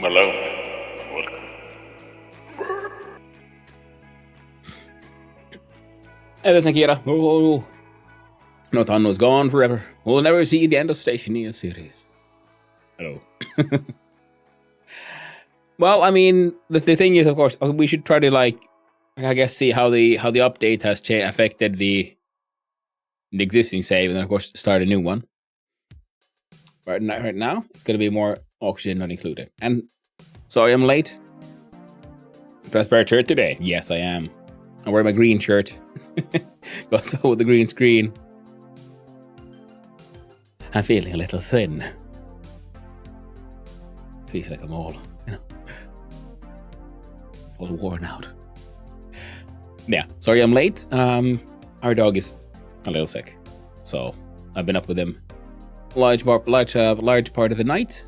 Hello. Welcome. Hey, listen, Kira. Oh. No, Tano's gone forever. We'll never see the end of Stationeer series. Hello. Well, I mean, the thing is, of course, we should try to, like, I guess, see how the update has affected the existing save, and then, of course, start a new one. Right now, it's going to be more oxygen not included. And sorry, I'm late. Dress wear shirt today? Yes, I am. I'm wearing my green shirt. Goes over the green screen. I'm feeling a little thin. Feels like I'm all worn out. Yeah, sorry I'm late. Our dog is a little sick, so I've been up with him large part of the night.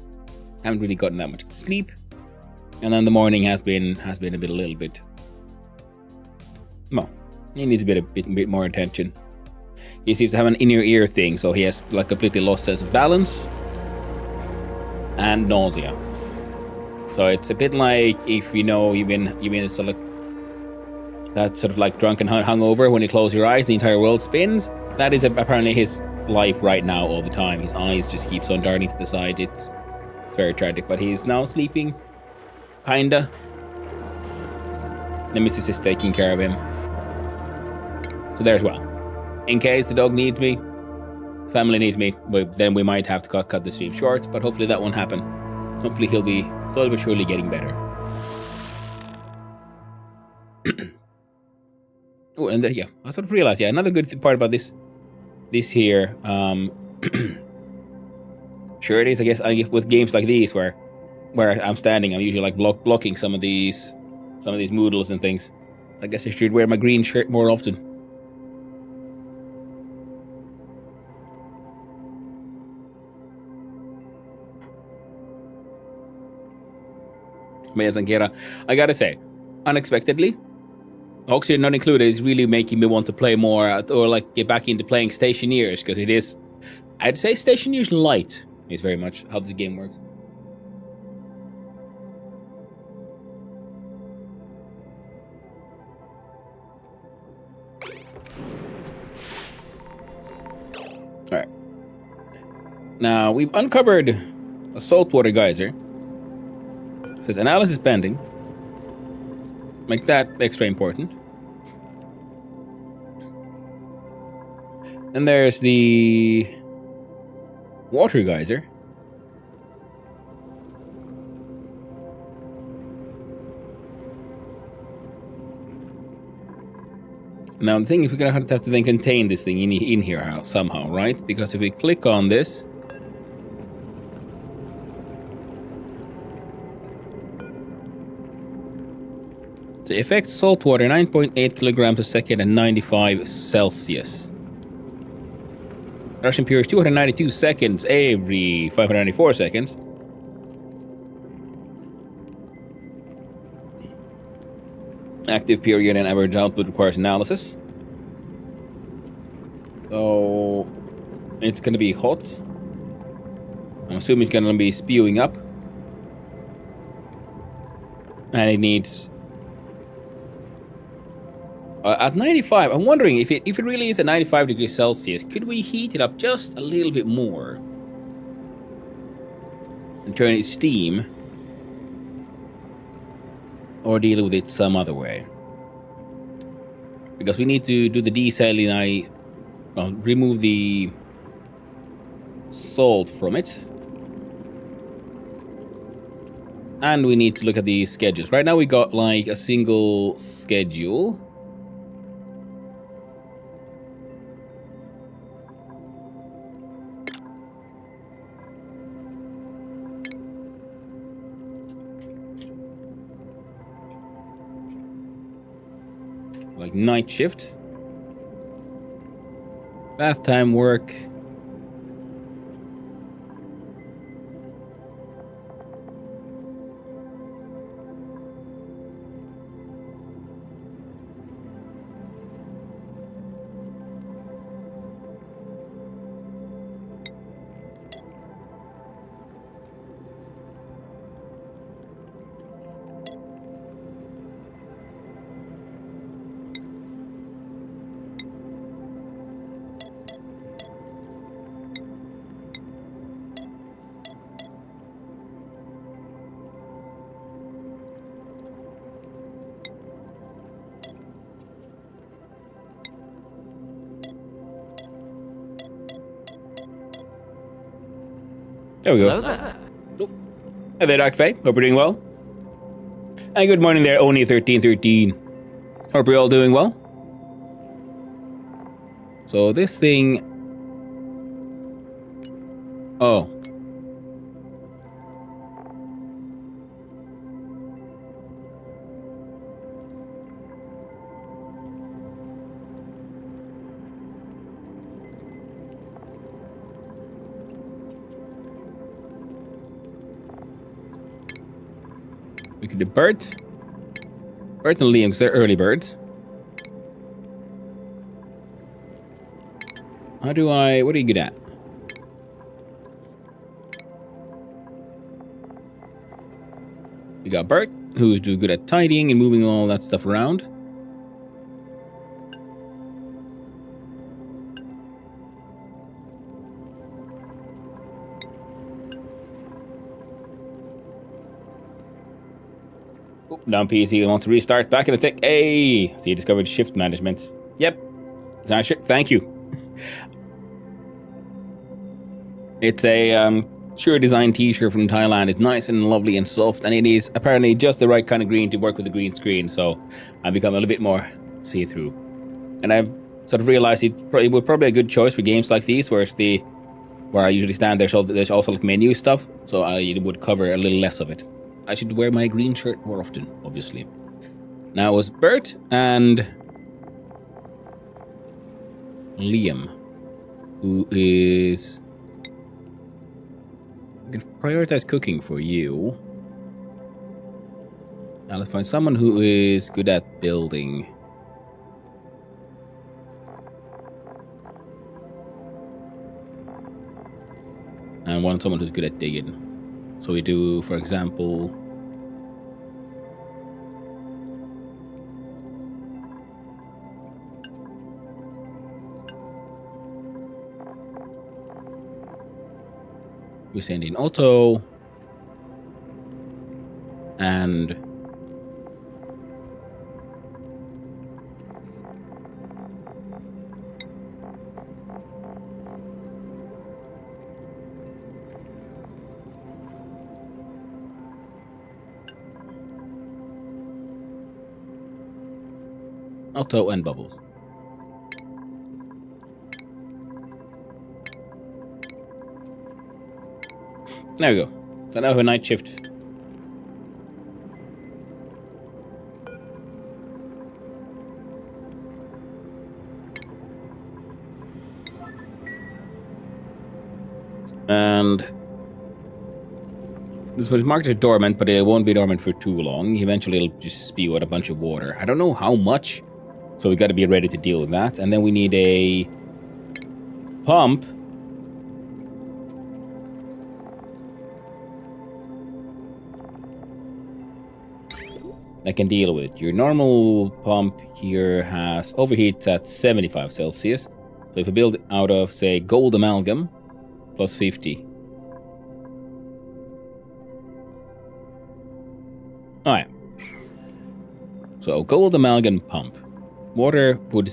Haven't really gotten that much sleep, and then the morning has been a little bit. Well, he needs a bit more attention. He seems to have an inner ear thing, so he has like completely lost sense of balance and nausea. So it's a bit like if you've been sort of that sort of like drunk and hungover when you close your eyes, the entire world spins. That is apparently his life right now all the time. His eyes just keeps on darting to the side. It's very tragic, but he's now sleeping, kinda. Nemesis is taking care of him. So there's well. In case the dog needs me, family needs me, then we might have to cut the stream short, but hopefully that won't happen. Hopefully he'll be slowly but surely getting better. Oh, and yeah, I sort of realized, another good part about this here, sure it is, I guess with games like these where I'm standing, I'm usually like blocking some of these moodles and things. I guess I should wear my green shirt more often. Maya Zangira, I gotta say, unexpectedly, Oxygen Not Included is really making me want to play more, or like get back into playing Stationeers, because it is, I'd say Stationeers light is very much how this game works. Alright. Now, we've uncovered a saltwater geyser. It says analysis pending. Make that extra important. Then there's the water geyser. Now the thing is, we're gonna have to then contain this thing in here somehow, right? Because if we click on this, the effect saltwater 9.8 kilograms per second and 95 Celsius. Russian period 292 seconds every 594 seconds. Active period and average output requires analysis. So it's gonna be hot. I'm assuming it's gonna be spewing up. And it needs at 95, I'm wondering if it really is at 95 degrees Celsius, could we heat it up just a little bit more and turn it steam, or deal with it some other way? Because we need to do the desalinate, remove the salt from it, and we need to look at the schedules. Right now we got like a single schedule. Like night shift, bath time work, There we go. Hello there. Oh. Hey there, Doc Faye. Hope you're doing well. And good morning there, ONI1313. Hope you're all doing well. So this thing... Oh. We could do Bert. Bert and Liam, because they're early birds. How do I... What are you good at? We got Bert, who's good at tidying and moving all that stuff around. Oh, down PC wants to restart. Back in the tech. Hey! So you discovered shift management. Yep. Thank you. It's a Sure Design t-shirt from Thailand. It's nice and lovely and soft, and it is apparently just the right kind of green to work with the green screen, so I've become a little bit more see-through. And I've sort of realized it would probably be a good choice for games like these, where I usually stand there's also like menu stuff, so I would cover a little less of it. I should wear my green shirt more often, obviously. Now it was Bert and Liam, who is... I can prioritize cooking for you. Now let's find someone who is good at building. And want someone who's good at digging. So we do, for example... We send in Otto. And... Otto and Bubbles. There we go. So now I have a night shift. And this was marked as dormant, but it won't be dormant for too long. Eventually it'll just spew out a bunch of water. I don't know how much, so we got to be ready to deal with that. And then we need a pump. I can deal with it. Your normal pump here has overheats at 75 Celsius. So if I build out of, say, gold amalgam, plus 50. Alright. So gold amalgam pump. Water would...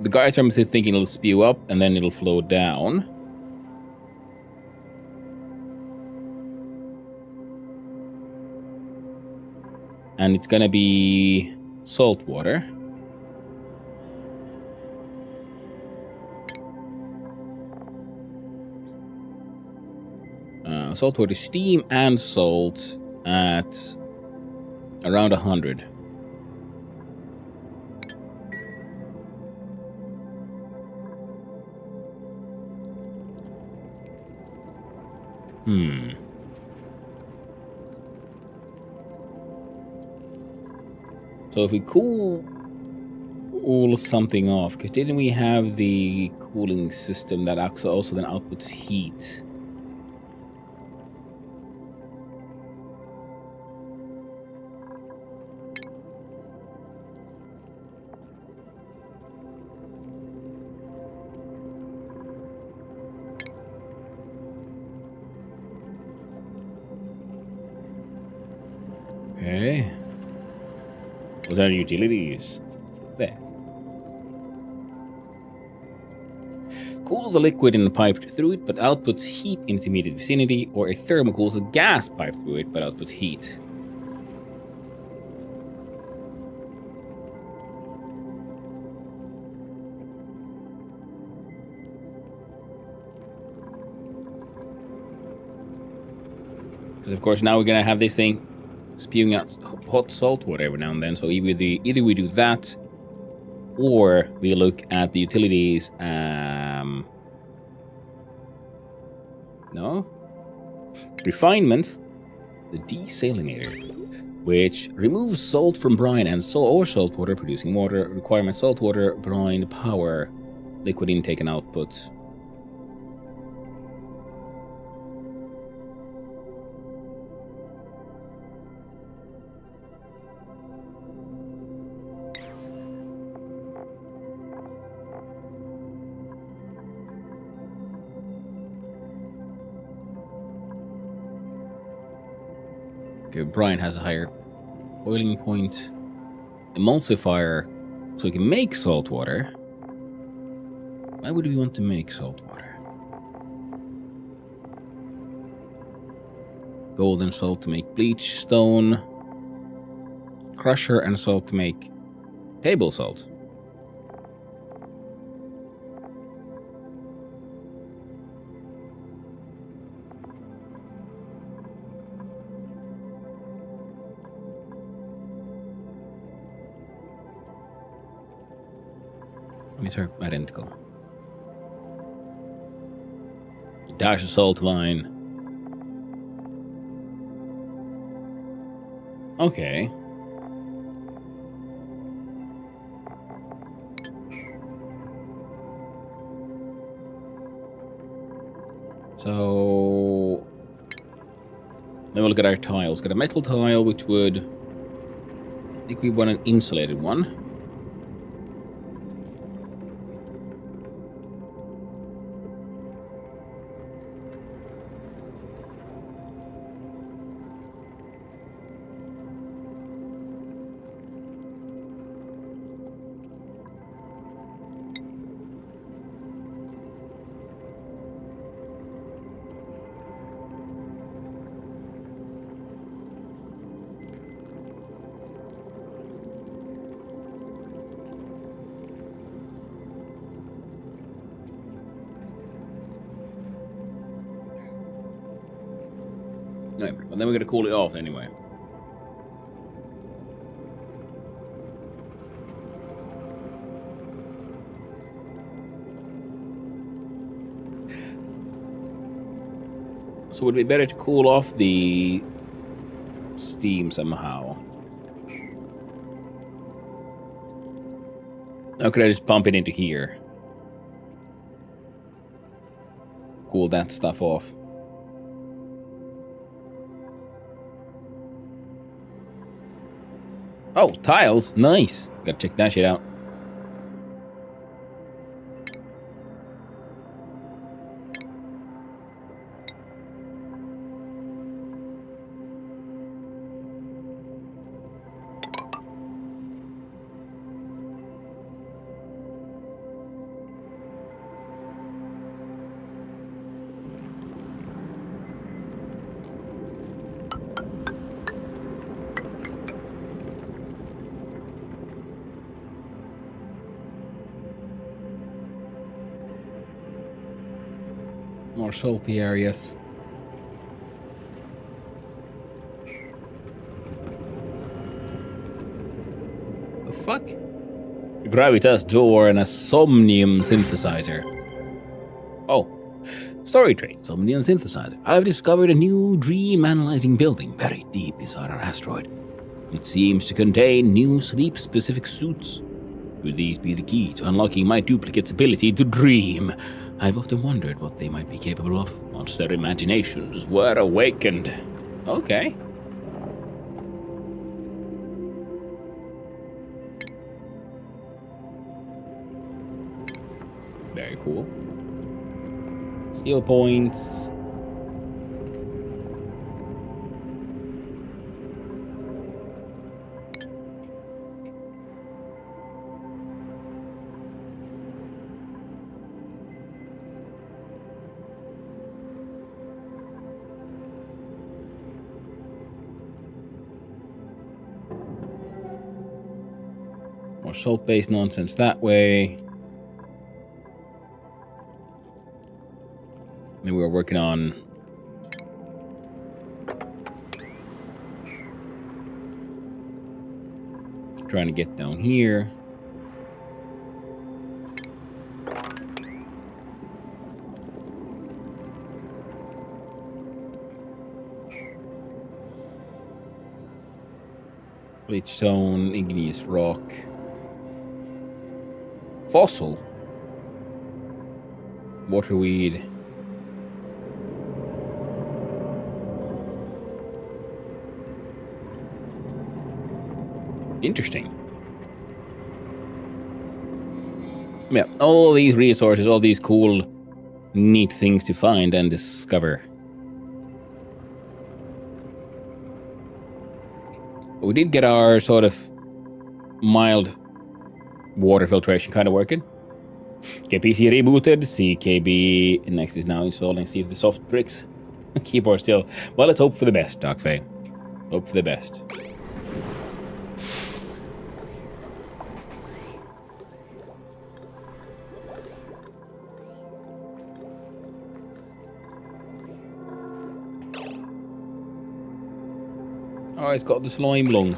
The guys are thinking it'll spew up and then it'll flow down. And it's gonna be salt water. Salt water, steam and salt at around 100. So if we cool something off, because didn't we have the cooling system that also then outputs heat? Okay. What are utilities? There. cools a liquid in a pipe through it, but outputs heat in its immediate vicinity, or a thermal cools a gas pipe through it, but outputs heat. Because of course now we're gonna have this thing spewing out hot salt water every now and then, so either we do that, or we look at the utilities. No? Refinement, the desalinator, which removes salt from brine and or salt water, producing water. Requirement salt water, brine, power, liquid intake and output. Okay, brine has a higher boiling point. Emulsifier, so we can make salt water. Why would we want to make salt water? Golden salt to make bleach stone. Crusher and salt to make table salt. These are identical. Dash of salt vine. Okay. So then we'll look at our tiles. Got a metal tile, which would, I think we want an insulated one. No, but then we're going to cool it off anyway. So would it be better to cool off the steam somehow? Or could I just pump it into here? Cool that stuff off. Oh, tiles. Nice. Gotta check that shit out. More salty areas. The fuck? A gravitas door and a somnium synthesizer. Oh. Story trait, somnium synthesizer. I've discovered a new dream analyzing building buried deep inside our asteroid. It seems to contain new sleep-specific suits. Will these be the key to unlocking my duplicate's ability to dream? I've often wondered what they might be capable of once their imaginations were awakened. Okay. Very cool. Steel points. More salt-based nonsense that way. Then we were working on trying to get down here. Bleachstone, igneous rock. Fossil. Waterweed. Interesting. Yeah, all these resources, all these cool, neat things to find and discover. We did get our sort of mild water filtration kind of working. KPC rebooted, CKB next is now installing, see if the soft bricks keyboard still. Well, let's hope for the best, Darkfey. Hope for the best. Oh, it's got the slime lung.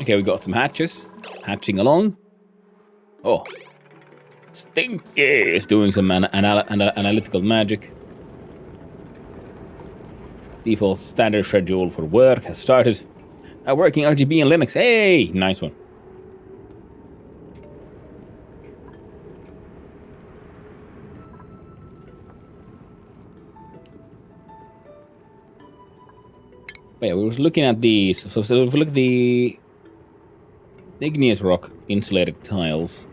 Okay, we got some hatches. Hatching along. Oh. Stinky is doing some analytical magic. Default standard schedule for work has started. Working RGB and Linux. Hey! Nice one. But yeah, we were looking at these. So if we look at the igneous rock insulated tiles.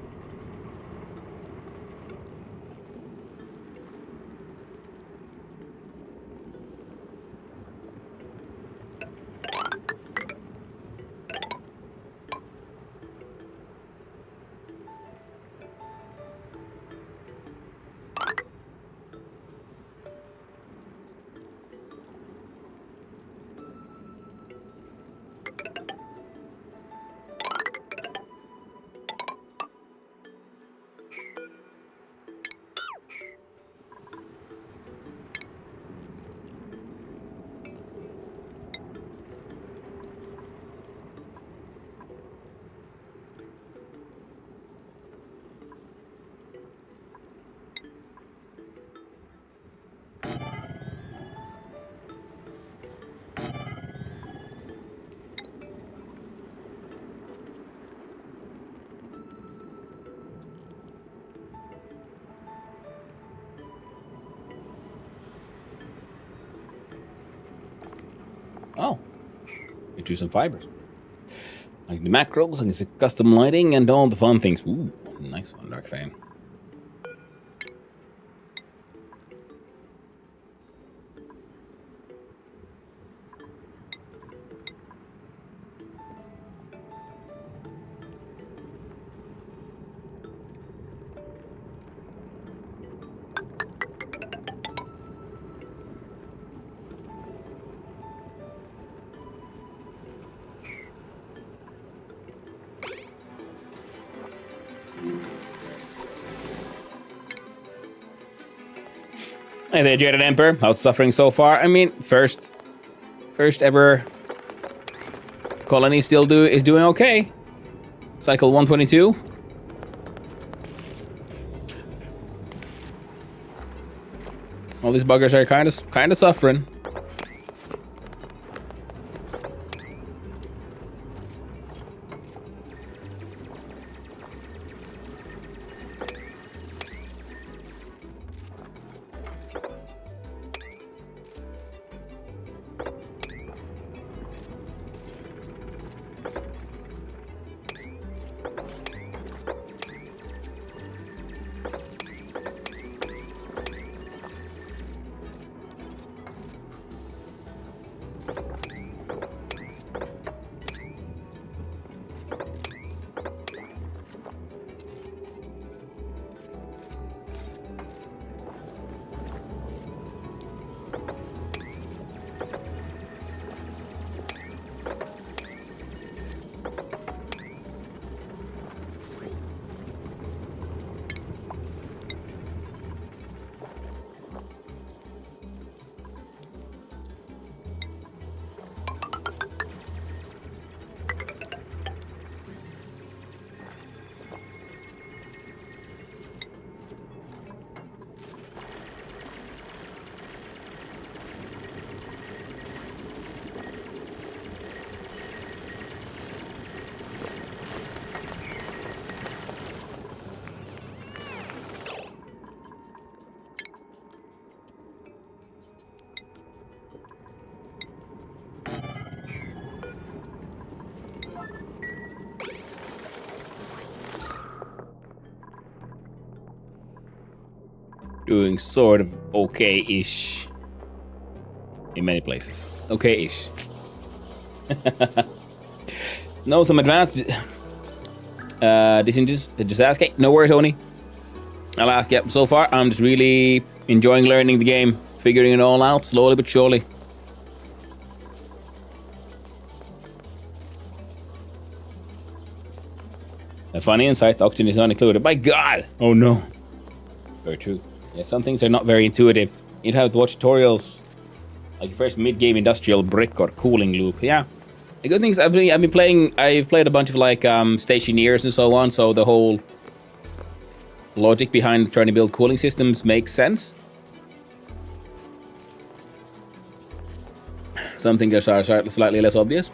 Oh, into some fibers. Like the macros, like the custom lighting, and all the fun things. Ooh, nice one, Darkfang. Hey there, Jaded Emperor. How's suffering so far? I mean, first ever colony is doing okay. Cycle 122. All these buggers are kind of suffering. doing sort of okay-ish in many places. Okay-ish. No, some advanced just ask. Hey, no worries, Oni. I'll ask. Yep. So far, I'm just really enjoying learning the game, figuring it all out slowly but surely. A funny insight, oxygen is not included. My God! Oh no. Very true. Yeah, some things are not very intuitive. You'd have to watch tutorials, like your first mid-game industrial brick or cooling loop. Yeah. The good thing is I've been playing. I've played a bunch of like stationeers and so on. So the whole logic behind trying to build cooling systems makes sense. Some things are slightly less obvious.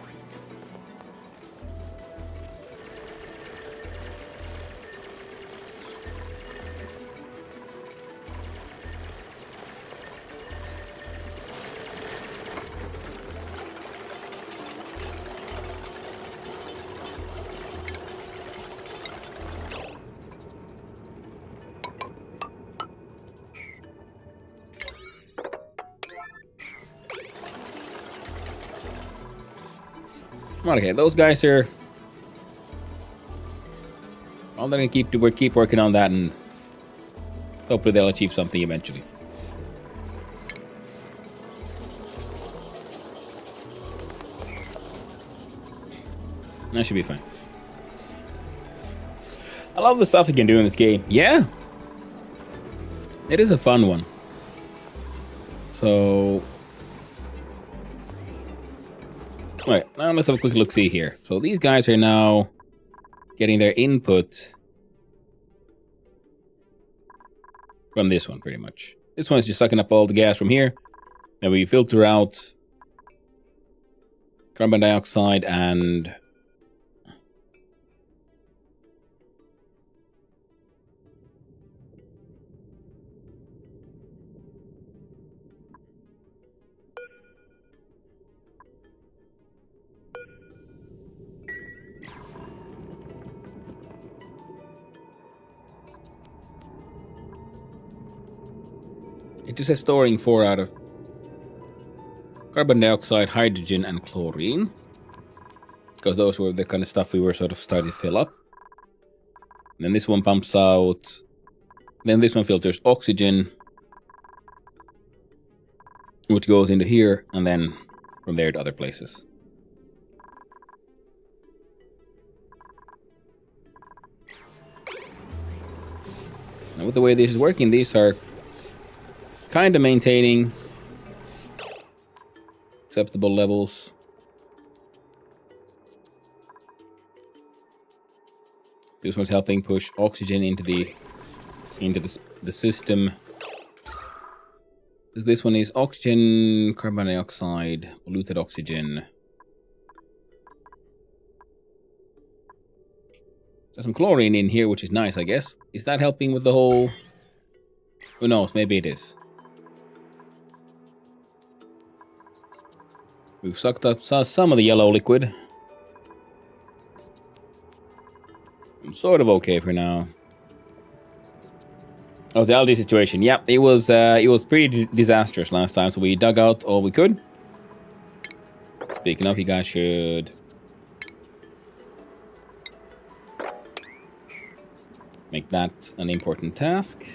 Okay, those guys are. Well, they're gonna keep working on that, and hopefully they'll achieve something eventually. That should be fine. I love the stuff you can do in this game. Yeah, it is a fun one. So. Right, now let's have a quick look-see here. So these guys are now getting their input from this one, pretty much. This one's just sucking up all the gas from here. And we filter out carbon dioxide and it just says storing 4 out of carbon dioxide, hydrogen, and chlorine. Because those were the kind of stuff we were sort of starting to fill up. And then this one pumps out. Then this one filters oxygen, which goes into here, and then from there to other places. Now with the way this is working, these are kind of maintaining acceptable levels. This one's helping push oxygen into the system. This one is oxygen, carbon dioxide, polluted oxygen. There's some chlorine in here, which is nice, I guess. Is that helping with the whole? Who knows? Maybe it is. We've sucked up some of the yellow liquid. I'm sort of okay for now. Oh, the algae situation. Yeah, it was pretty disastrous last time, so we dug out all we could. Speaking of, you guys should make that an important task.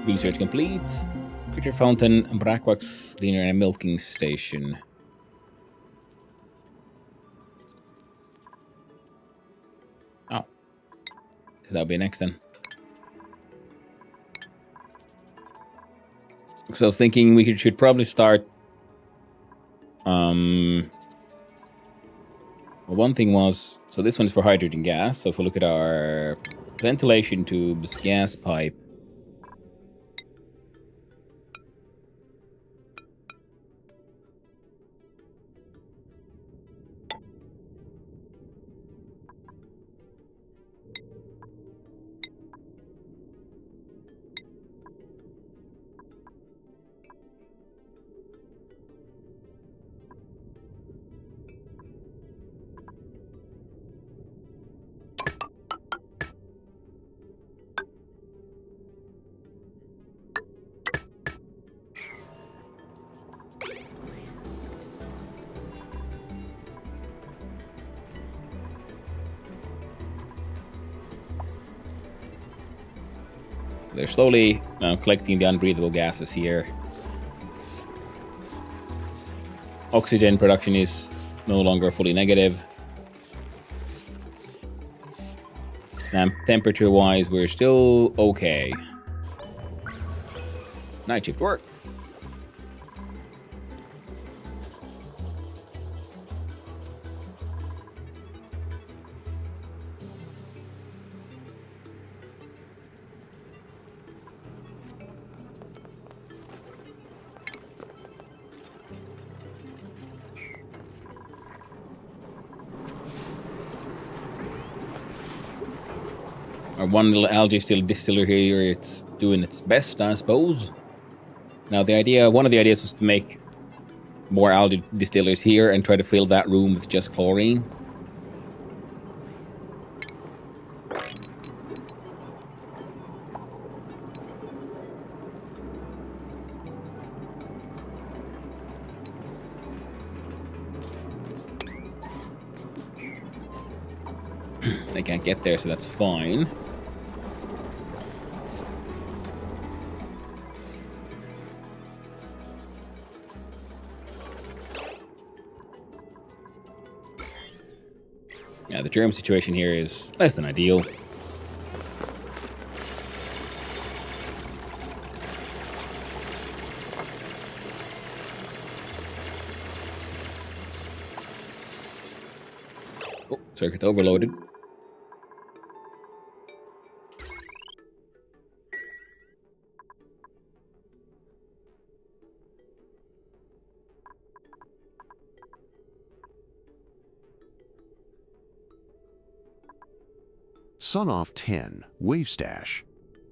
Research complete. Critter fountain, brackwax cleaner, and a milking station. that'll be next then. So I was thinking we should probably start. Well, one thing was, so this one's for hydrogen gas. So if we look at our ventilation tubes, gas pipe. They're slowly collecting the unbreathable gases here. Oxygen production is no longer fully negative. Temperature-wise, we're still okay. Night shift work. Our one little algae still distiller here, it's doing its best, I suppose. Now one of the ideas was to make more algae distillers here and try to fill that room with just chlorine. They can't get there, so that's fine. Yeah, the germ situation here is less than ideal. Oh, circuit overloaded. Sunoff 10, Wave Stash.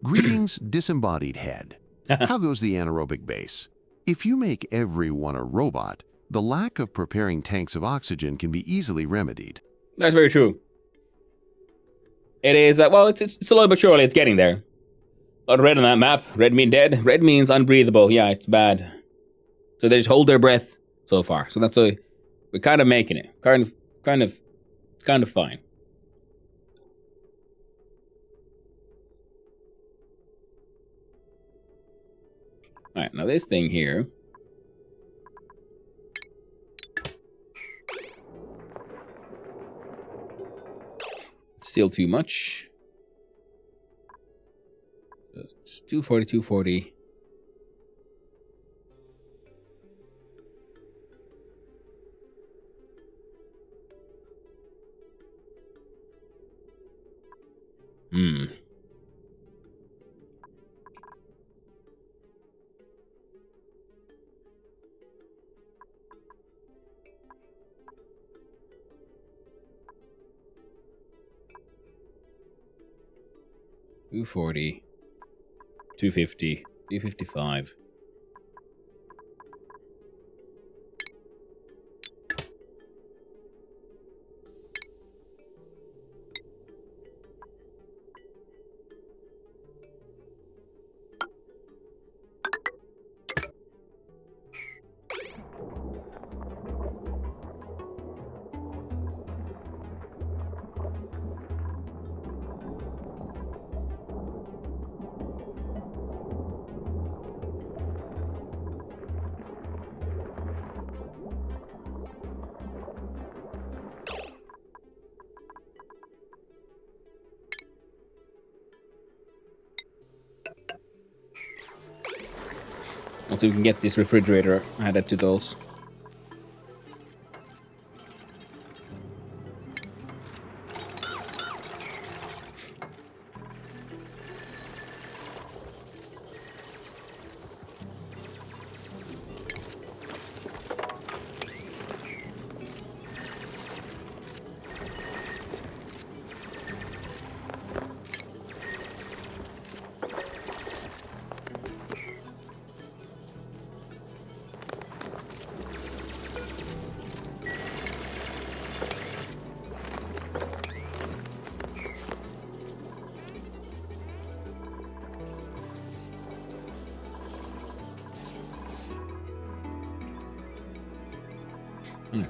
Greetings, disembodied head. How goes the anaerobic base? If you make everyone a robot, the lack of preparing tanks of oxygen can be easily remedied. That's very true. It is, well, it's a little bit surely it's getting there. A lot of red on that map. Red means dead. Red means unbreathable. Yeah, it's bad. So they just hold their breath so far. So that's we're kind of making it. Kind of fine. Alright, now this thing here. Still too much. It's 240, 240. Hmm. $240, $250, $255. Also, we can get this refrigerator added to those.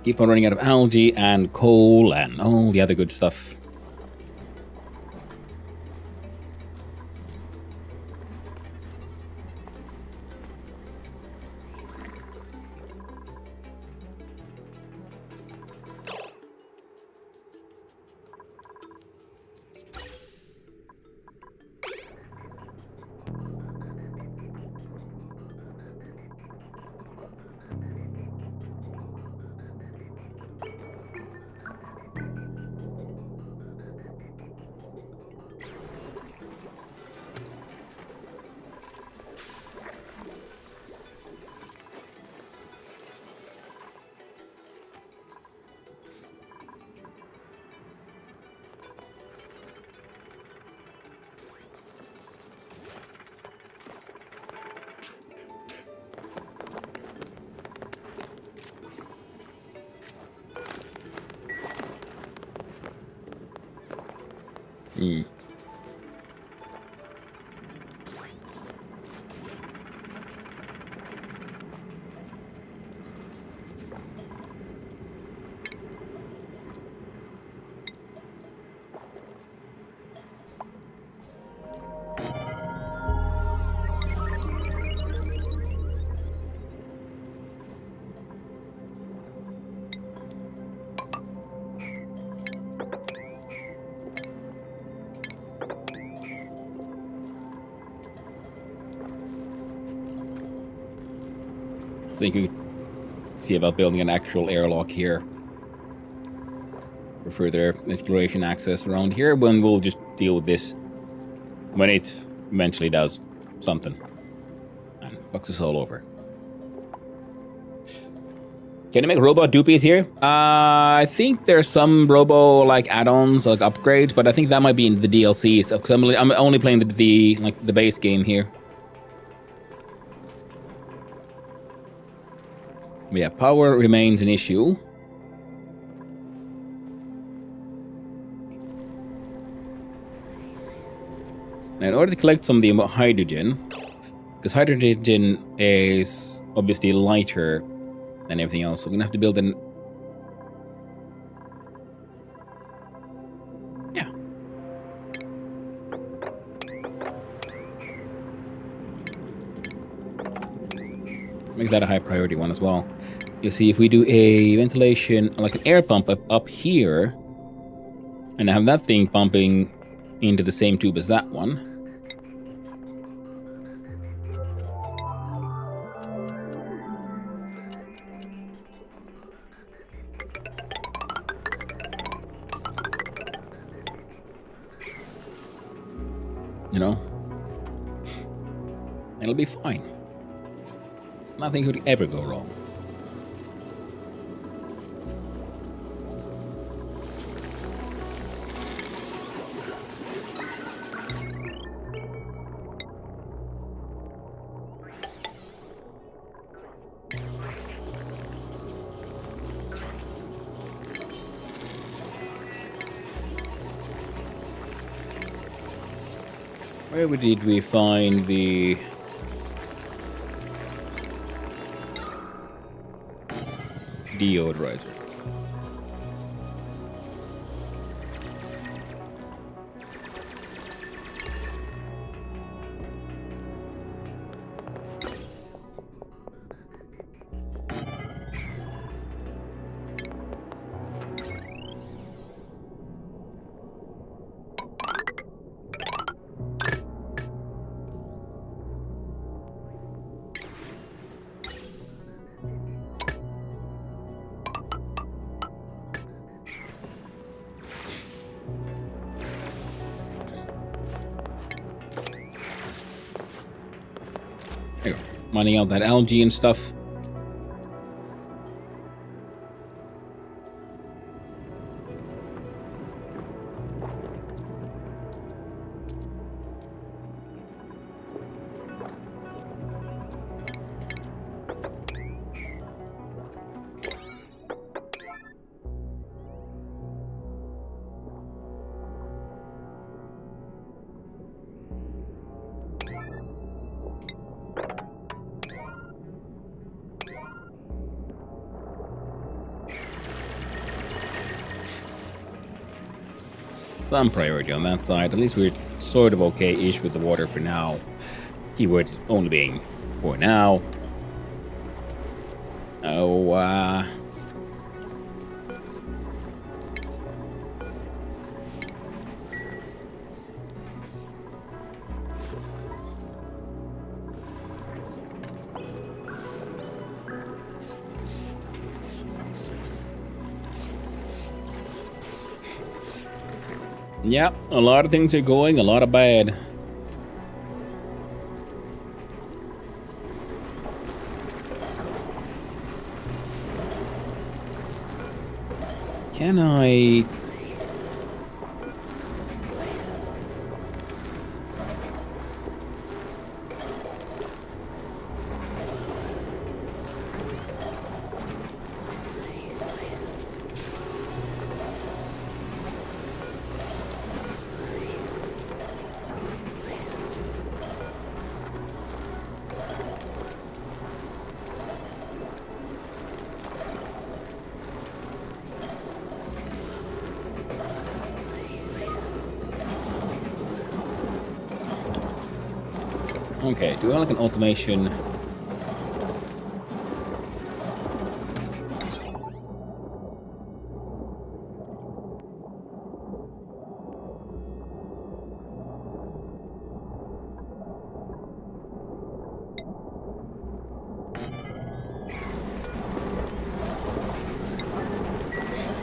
Keep on running out of algae and coal and all the other good stuff. Hmm. I think we see about building an actual airlock here for further exploration access around here, when we'll just deal with this when it eventually does something and fucks us all over. Can you make robot doopies here? I think there's some robo like add-ons, like upgrades, but I think that might be in the DLCs because I'm only playing the base game here. Yeah, power remains an issue. Now, in order to collect some of the hydrogen, because hydrogen is obviously lighter than everything else, so we're gonna have to build an... Yeah. Make that a high priority one as well. You see, if we do a ventilation, like an air pump up here, and have that thing pumping into the same tube as that one. You know? It'll be fine. Nothing could ever go wrong. Where did we find the... deodorizer? There you go. Mining out that algae and stuff. Some priority on that side. At least we're sort of okay-ish with the water for now. Keyword only being for now. Oh, yeah, a lot of things are going, a lot of bad. Can I... Okay, do I like an automation?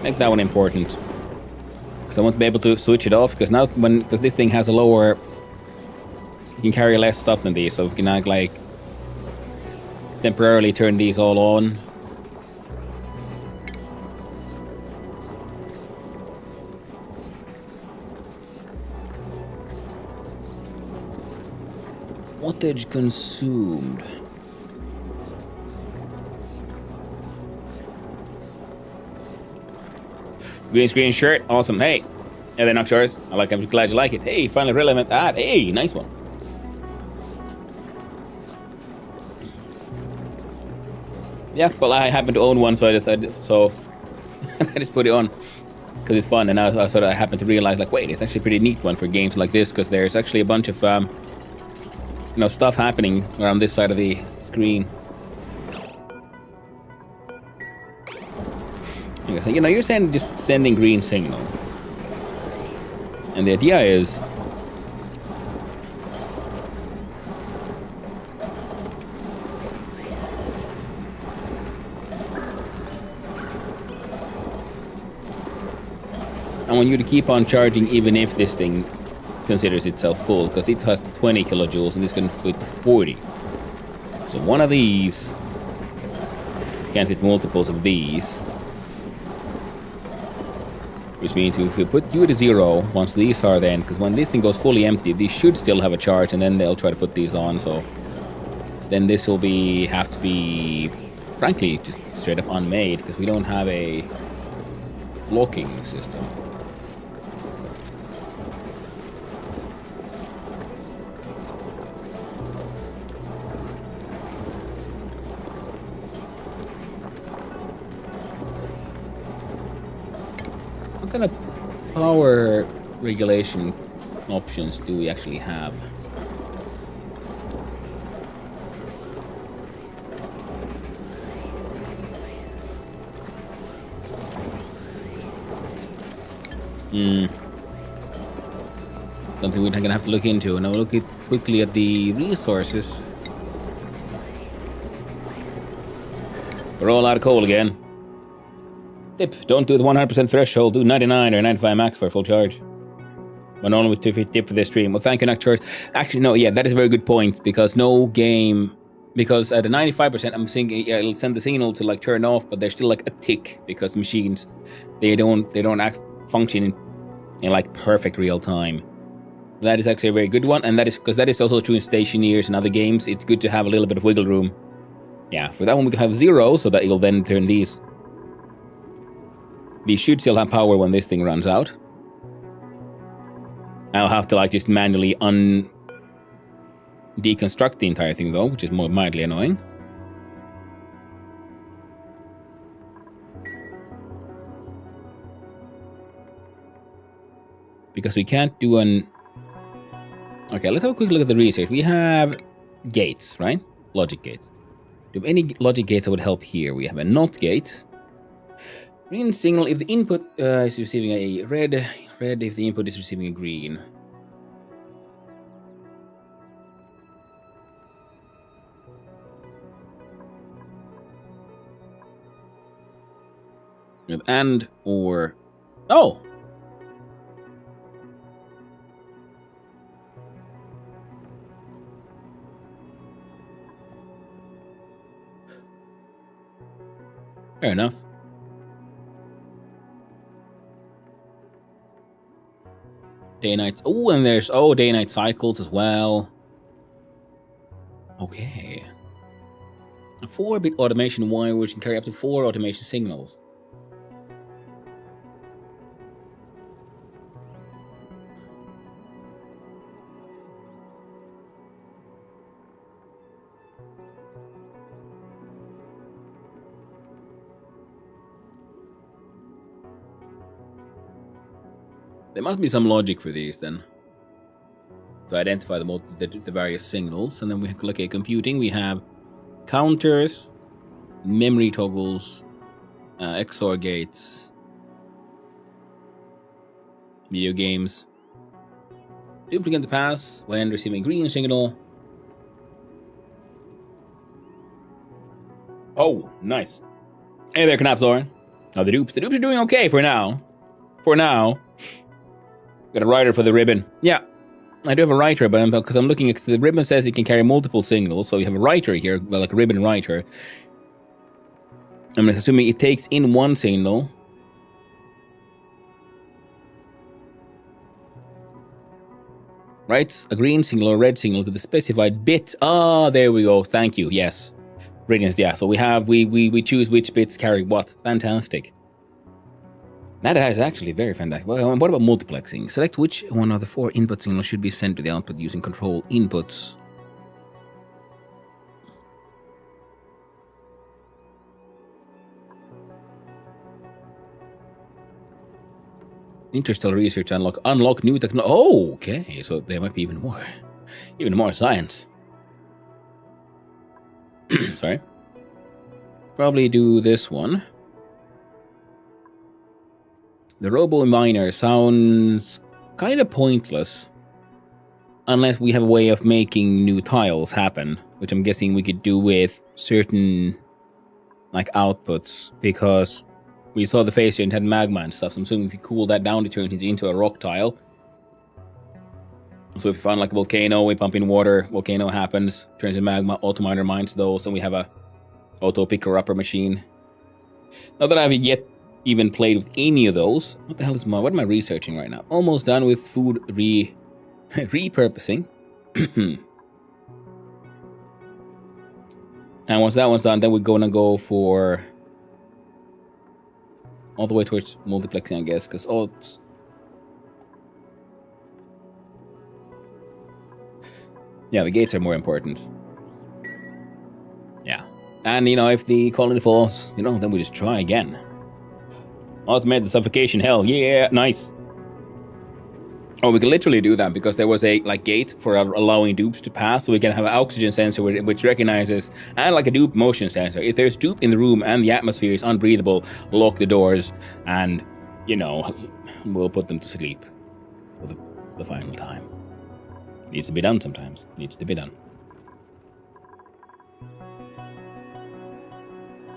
Make that one important. Because I want to be able to switch it off, because now because this thing has a lower... You can carry less stuff than these, so we can like temporarily turn these all on. Wattage consumed. Green screen shirt, awesome. Hey, yeah, they're not yours. I'm glad you like it. Hey, finally relevant ad. Hey, nice one. Yeah, well, I happen to own one, so I decided, I just put it on because it's fun. And now I sort of happen to realize, like, wait, it's actually a pretty neat one for games like this, because there's actually a bunch of, stuff happening around this side of the screen. Okay, so you're just sending green signal, and the idea is. I want you to keep on charging even if this thing considers itself full, because it has 20 kilojoules and this can fit 40. So one of these can fit multiples of these. Which means if we put you to 0, once these are then, because when this thing goes fully empty, these should still have a charge, and then they'll try to put these on, so then this will have to be, frankly, just straight up unmade, because we don't have a locking system. What kind of power regulation options do we actually have? Something we're gonna have to look into. And I'll look quickly at the resources. We're all out of coal again. Tip, don't do the 100% threshold, do 99 or 95 max for full charge. But only with 250 tip for this stream. Well, thank you, Nocturne. Actually, no, yeah, that is a very good point, because no game Because at the 95%, I'm thinking it'll send the signal to like turn off, but there's still like a tick because the machines they don't function in like perfect real time. That is actually a very good one, and that is because that is also true in Stationeers and other games. It's good to have a little bit of wiggle room. Yeah, for that one we can have 0, so that it'll then turn these. These should still have power when this thing runs out. I'll have to like just manually deconstruct the entire thing though, which is more mildly annoying. Because we can't do an... Okay, let's have a quick look at the research. We have gates, right? Logic gates. Do we have any logic gates that would help here? We have a NOT gate. Green signal if the input is receiving a red. Red if the input is receiving a green. We have and or... Oh! Fair enough. Day-night... Oh, and there's... Oh, day-night cycles as well. Okay. A 4-bit automation wire which can carry up to 4 automation signals. There must be some logic for these then, to identify the various signals. And then we look at computing. We have counters, memory toggles, XOR gates, video games, duplicate to pass when receiving green signal. Oh, nice. Hey there, Knapzor. Oh, the dupes are doing okay for now. For now. Got a writer for the ribbon. Yeah, I do have a writer, but because I'm looking at the ribbon says it can carry multiple signals, so you have a writer here, well, like a ribbon writer. I'm assuming it takes in one signal. Writes a green signal or red signal to the specified bit. Ah, there we go. Thank you. Yes, brilliant. Yeah, so we choose which bits carry what. Fantastic. That is actually very fantastic. Well, what about multiplexing? Select which one of the 4 input signals should be sent to the output using control inputs. Interstellar research unlock new technology. Oh, okay. So there might be even more science. Sorry. Probably do this one. The Robo Miner sounds kind of pointless. Unless we have a way of making new tiles happen, which I'm guessing we could do with certain like outputs, because we saw the phase change had magma and stuff, so I'm assuming if you cool that down, it turns into a rock tile. So if you find like a volcano, we pump in water, volcano happens, turns into magma, auto miner mines those, and we have a auto picker-upper machine. Not that I haven't yet even played with any of those. What the hell is what am I researching right now? Almost done with food repurposing. And once that one's done, then we're gonna go for all the way towards multiplexing, I guess, because yeah, the gates are more important. Yeah, and if the colony falls, then we just try again. Automate the suffocation, hell yeah, nice. Or we can literally do that because there was a gate for allowing dupes to pass, so we can have an oxygen sensor which recognizes, and like a dupe motion sensor. If there's dupe in the room and the atmosphere is unbreathable, lock the doors and, we'll put them to sleep for the final time. Needs to be done sometimes. Needs to be done.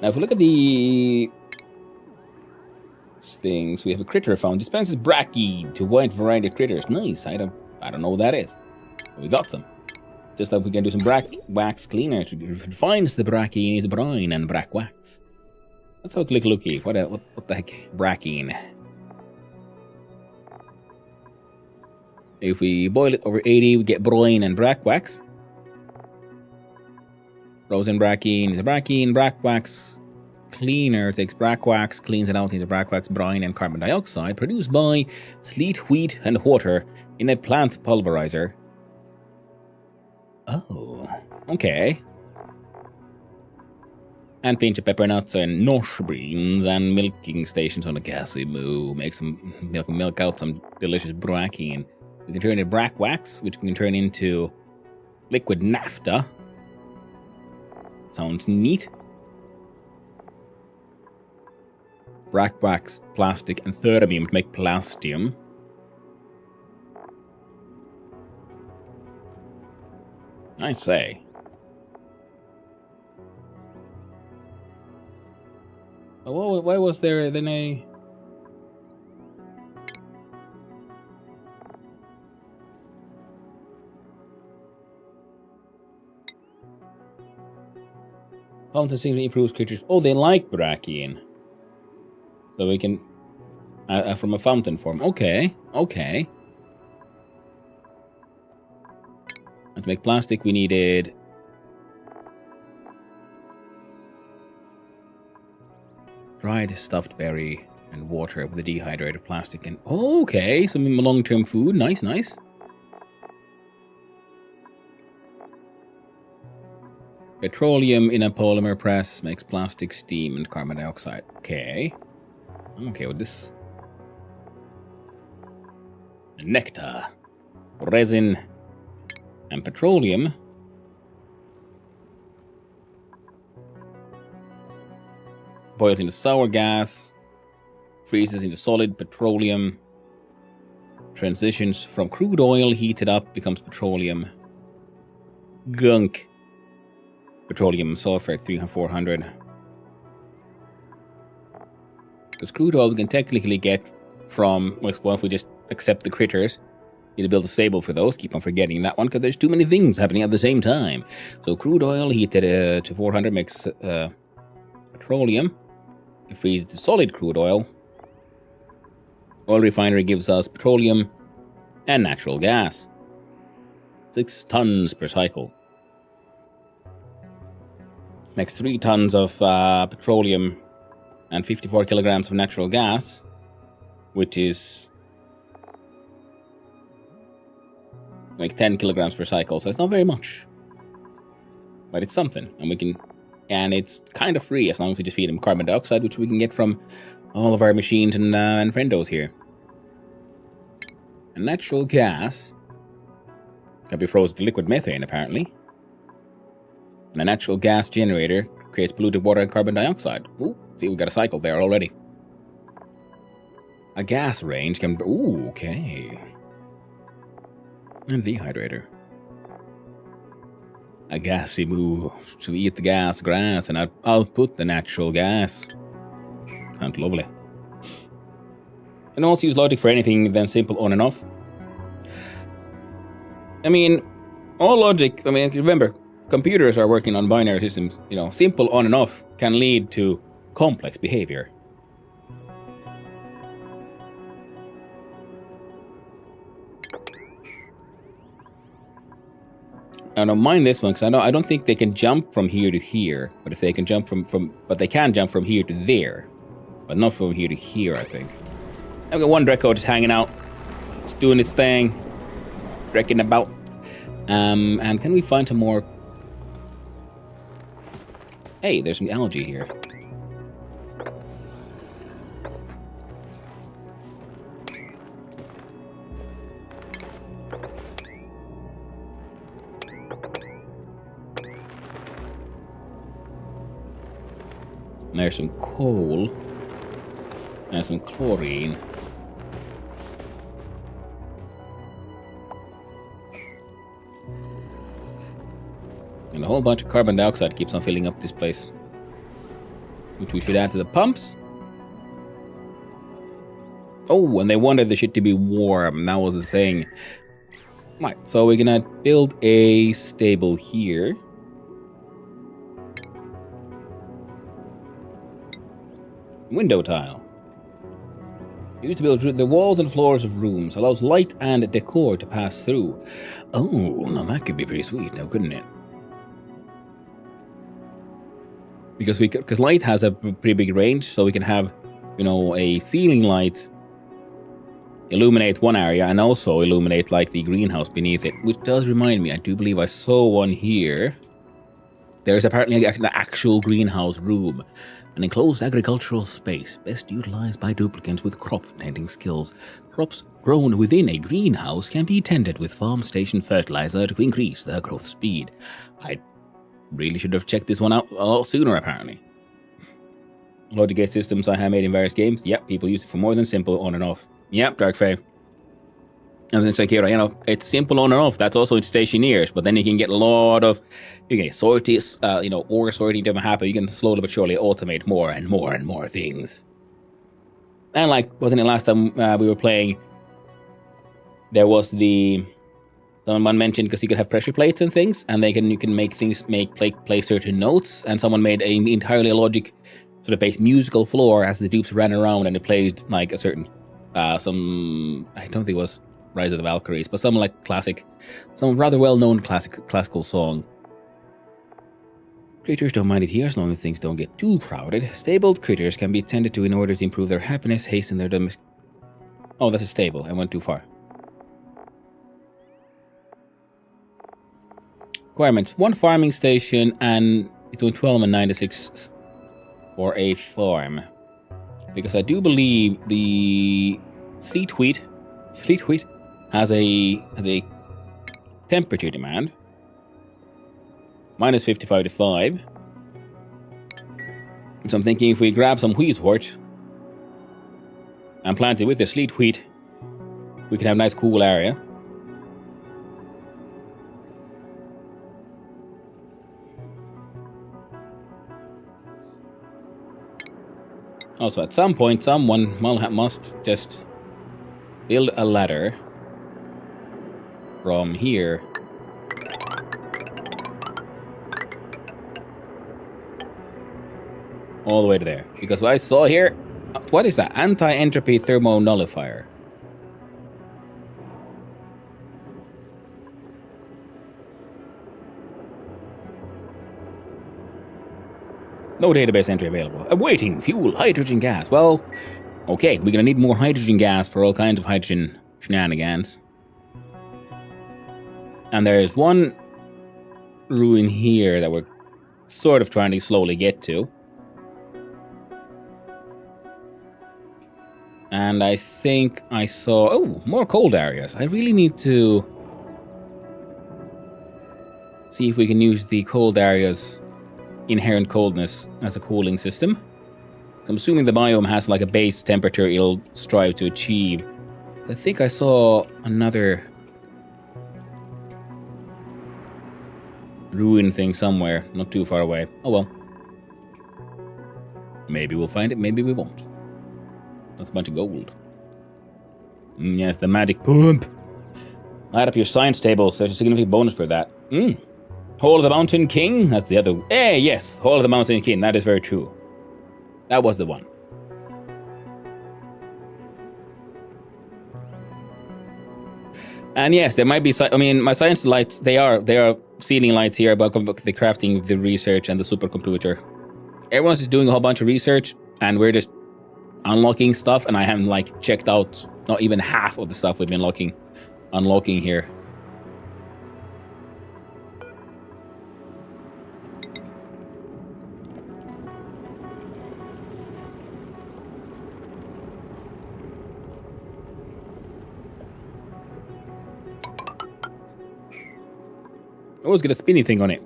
Now if we look at the things, we have a critter found. Dispenses brachy to a wide variety of critters. Nice. I don't know what that is. But we got some. Just like we can do some wax cleaner to refines the brackine into brine and brack wax. Let's have a quick looky. What the heck? Brackine. If we boil it over 80, we get brine and brack wax. Frozen brackine is a brack wax cleaner. Takes brack wax, cleans it out into brack wax, brine, and carbon dioxide, produced by sleet, wheat, and water in a plant pulverizer. Oh, okay. And pinch of pepper nuts and nosh beans and milking stations on a gassy moo. Make some milk out some delicious brackine. We can turn into brack wax, which we can turn into liquid naphtha. Sounds neat. Brack wax, plastic, and thermium to make plastium. I say. Why was there then a... Fountain significantly improves creatures. Oh, they like brackine. So we can... from a fountain form. Okay. And to make plastic, we needed... dried stuffed berry and water with the dehydrated plastic. And okay, some long-term food. Nice. Petroleum in a polymer press makes plastic, steam, and carbon dioxide. Okay. I'm okay with this. Nectar, resin, and petroleum. Boils into sour gas, freezes into solid petroleum, transitions from crude oil, heated up, becomes petroleum. Gunk. Petroleum sulfur at 300-400. Because crude oil we can technically get from, well, if we just accept the critters. Need to build a stable for those. Keep on forgetting that one because there's too many things happening at the same time. So crude oil heated to 400 makes petroleum. If we freeze to solid crude oil, oil refinery gives us petroleum and natural gas. 6 tons per cycle. Makes 3 tons of petroleum and 54 kilograms of natural gas, which is like 10 kilograms per cycle, so it's not very much. But it's something, and it's kind of free as long as we just feed them carbon dioxide, which we can get from all of our machines and friendos here. And natural gas can be frozen to liquid methane, apparently. And a natural gas generator creates polluted water and carbon dioxide. Ooh, see, we got a cycle there already. A gas range can... Ooh, okay. And dehydrator. A gassy moo. Should we eat the grass, and output the natural gas? Sounds lovely. And also use logic for anything than simple on and off. I mean, all logic, remember, computers are working on binary systems. Simple on and off can lead to complex behavior. I don't mind this one because I don't think they can jump from here to here. But if they can jump but they can jump from here to there, but not from here to here. I think I've got one Dreco just hanging out, just doing its thing, wrecking about. And can we find some more? Hey, there's some algae here. And there's some coal and some chlorine. And a whole bunch of carbon dioxide keeps on filling up this place, which we should add to the pumps. Oh, and they wanted the shit to be warm. That was the thing. Right, so we're gonna build a stable here. Window tile. Used to build the walls and floors of rooms, allows light and decor to pass through. Oh, now that could be pretty sweet now, couldn't it? Because light has a pretty big range, so we can have, you know, a ceiling light illuminate one area and also illuminate like the greenhouse beneath it, which does remind me, I do believe I saw one here. There's apparently an actual greenhouse room, an enclosed agricultural space best utilized by duplicants with crop tending skills. Crops grown within a greenhouse can be tended with farm station fertilizer to increase their growth speed. I really should have checked this one out a lot sooner, apparently. Logic gate systems I have made in various games. Yep, people use it for more than simple on and off. Yep, Dark Fae. And then it's like, here, you know, it's simple on and off. That's also in stationeers, but then you can get a lot of, you can get sorties, you know, ore sorting doesn't happen. You can slowly but surely automate more and more and more things. And like, wasn't it last time we were playing, there was someone mentioned because you could have pressure plates and things, and you can make things, play certain notes, and someone made an entirely logic sort of based musical floor as the dupes ran around and it played like a certain, I don't think it was Rise of the Valkyries, but some rather well-known classical song. Creatures don't mind it here as long as things don't get too crowded. Stabled critters can be tended to in order to improve their happiness, hasten their Oh, that's a stable. I went too far. Requirements: 1 farming station and between 12 and 96 for a farm. Because I do believe the sleet wheat has a temperature demand. Minus 55 to 5. So I'm thinking if we grab some wheatwort and plant it with the sleet wheat, we can have a nice cool area. Also, at some point, someone must just build a ladder from here all the way to there. Because what I saw here, what is that? Anti-entropy thermo nullifier. No database entry available. Awaiting fuel, hydrogen gas. Well, okay, we're gonna need more hydrogen gas for all kinds of hydrogen shenanigans. And there's one ruin here that we're sort of trying to slowly get to. And I think I saw... Oh, more cold areas. I really need to see if we can use the cold areas' inherent coldness as a cooling system. So I'm assuming the biome has like a base temperature it'll strive to achieve. I think I saw another ruin thing somewhere, not too far away. Oh well. Maybe we'll find it, maybe we won't. That's a bunch of gold. Yes, the magic pump. Light up your science tables. There's a significant bonus for that. Hall of the Mountain King? That's the other... yes, Hall of the Mountain King. That is very true. That was the one. And yes, there might be... I mean, my science lights, they are ceiling lights here about the crafting, the research, and the supercomputer. Everyone's just doing a whole bunch of research, and we're just unlocking stuff, and I haven't, like, checked out not even half of the stuff we've been unlocking here. Oh, it's got a spinny thing on it.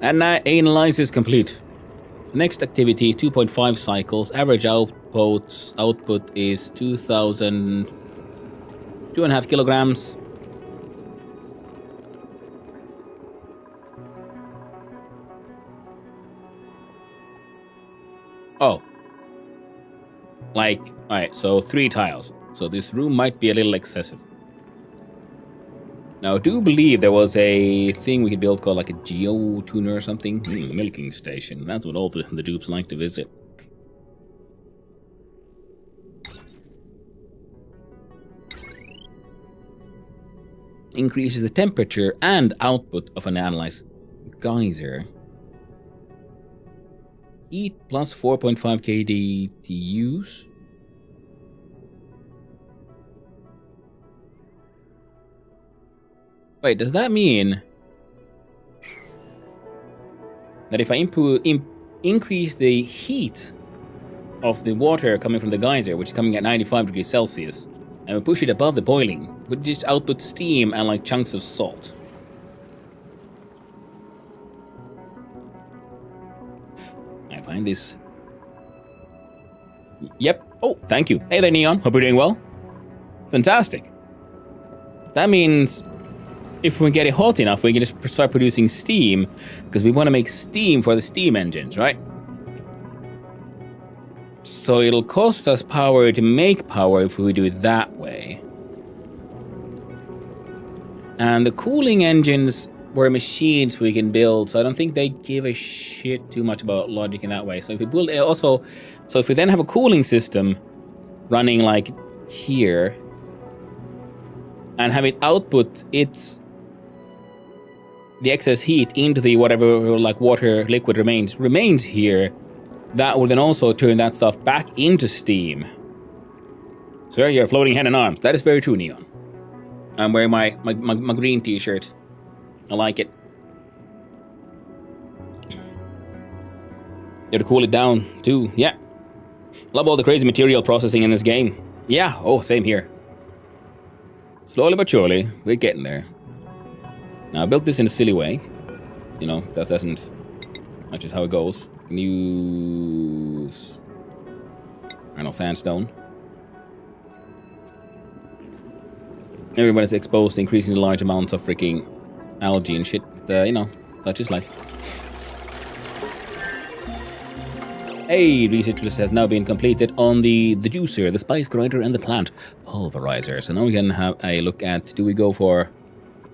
And analysis complete. Next activity, 2.5 cycles. Average output is 2,000... 2.5 kilograms. Oh. Like, alright, so 3 tiles. So this room might be a little excessive. Now, I do believe there was a thing we could build called like a geo-tuner or something. The milking station. That's what all the dupes like to visit. Increases the temperature and output of an analyzed geyser. Heat plus 4.5 kDTUs. Wait, does that mean that if I increase the heat of the water coming from the geyser, which is coming at 95 degrees Celsius, and we push it above the boiling, would just output steam and like chunks of salt? I find this... Yep. Oh, thank you. Hey there, Neon. Hope you're doing well. Fantastic. That means if we get it hot enough, we can just start producing steam, because we want to make steam for the steam engines, right? So it'll cost us power to make power if we do it that way. And the cooling engines were machines we can build, so I don't think they give a shit too much about logic in that way. So if we build also, so if we then have a cooling system running like here, and have it output the excess heat into the whatever like water liquid remains here, that will then also turn that stuff back into steam. Sir, you're a floating hand and arms. That is very true, Neon. I'm wearing my green t-shirt. I like it. You have to cool it down too. Yeah. Love all the crazy material processing in this game. Yeah, oh, same here. Slowly but surely, we're getting there. Now, I built this in a silly way. You know, that's just how it goes. You can use... I don't know, sandstone. Everybody's exposed to increasingly large amounts of freaking algae and shit. You know, such is life. Hey, research has now been completed on the juicer, the spice grinder, and the plant pulverizer. So now we can have a look at, do we go for...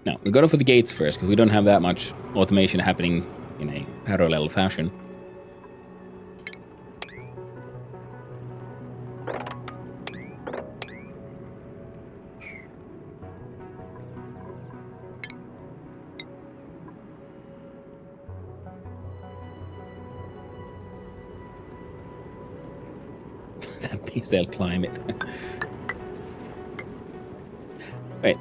No, we go for the gates first, because we don't have that much automation happening in a parallel fashion. That means they'll climb it. Wait,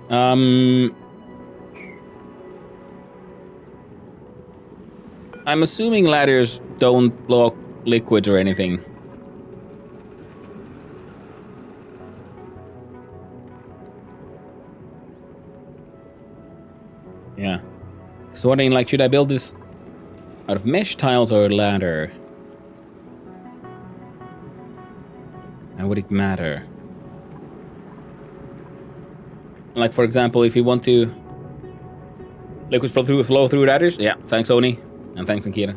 I'm assuming ladders don't block liquids or anything. Yeah. So wondering, like, should I build this out of mesh tiles or a ladder? And would it matter? Like, for example, if you want to liquids flow through ladders? Yeah, thanks, Oni. And thanks, Ankira.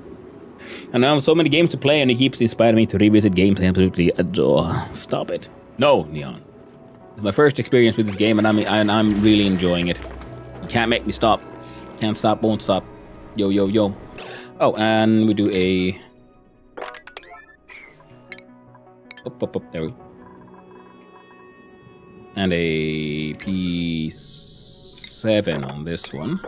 And I have so many games to play, and it keeps inspiring me to revisit games I absolutely adore. Stop it. No, Neon. It's my first experience with this game, and I'm really enjoying it. You can't make me stop. Can't stop, won't stop. Yo, yo, yo. Oh, and we do a... Up, there we go. And a P7 on this one.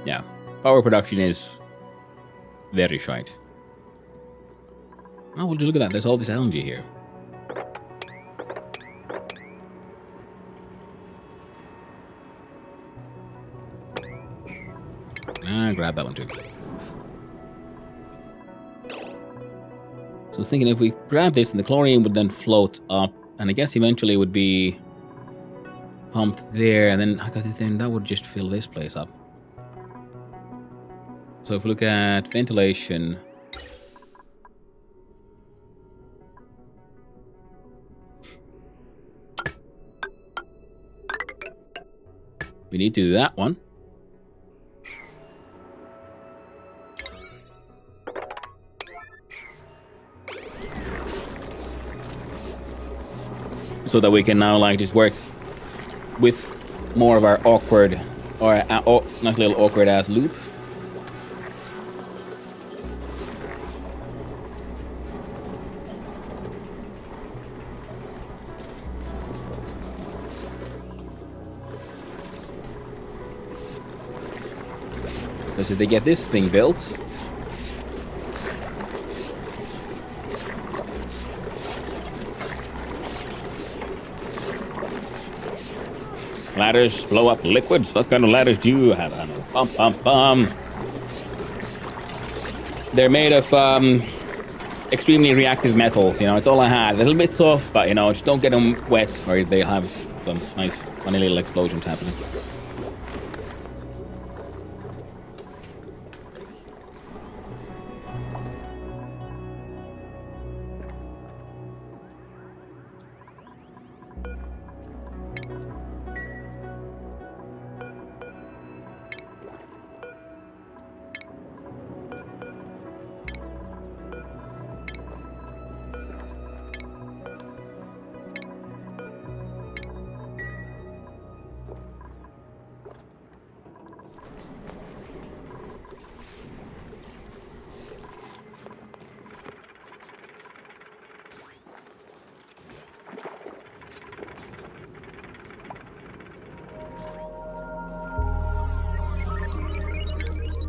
Yeah, power production is very shite. Oh, would you look at that? There's all this algae here. Grab that one too. So I was thinking if we grab this, and the chlorine would then float up, and I guess eventually it would be pumped there, and then that would just fill this place up. So if we look at ventilation, We need to do that one. So that we can now like just work with more of our awkward, or nice little awkward ass loop. Because if they get this thing built, ladders blow up liquids. What kind of ladders do you have? I don't know. They're made of extremely reactive metals. You know, it's all I had. A little bit soft, but you know, just don't get them wet, or they have some nice funny little explosions happening.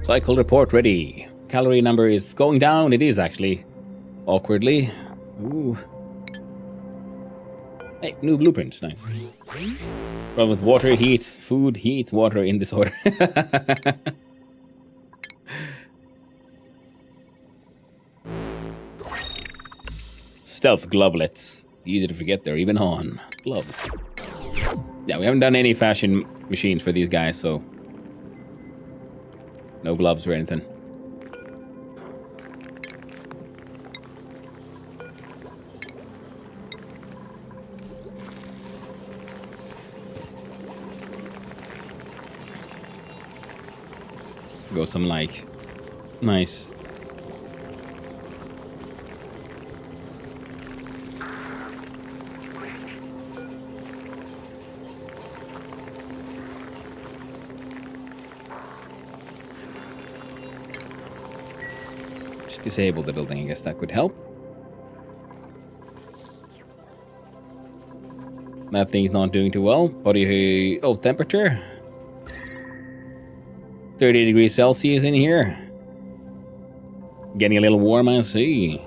Cycle report ready. Calorie number is going down. It is actually. Awkwardly. Ooh. Hey, new blueprints. Nice. Well, with water, heat, food, heat, water in this order. Stealth glovelets. Easy to forget they're even on. Gloves. Yeah, we haven't done any fashion machines for these guys, so no gloves or anything. Go some like nice. Disable the building, I guess that could help. That thing's not doing too well. Body, oh, temperature. 30 degrees Celsius in here. Getting a little warm, I see.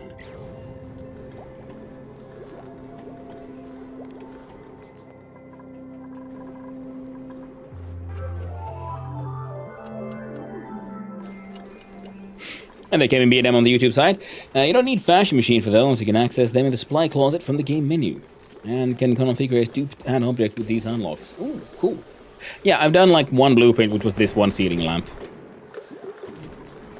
And they came in B&M on the YouTube side. You don't need fashion machine for those. You can access them in the supply closet from the game menu. And can configure a duped an object with these unlocks. Ooh, cool. Yeah, I've done like one blueprint, which was this one ceiling lamp.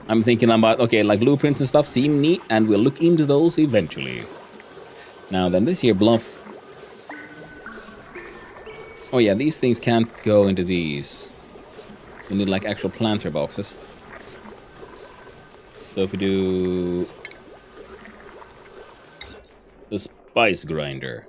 I'm thinking about, okay, like blueprints and stuff seem neat, and we'll look into those eventually. Now then, this here bluff. Oh yeah, these things can't go into these. We need like actual planter boxes. So if we do the spice grinder.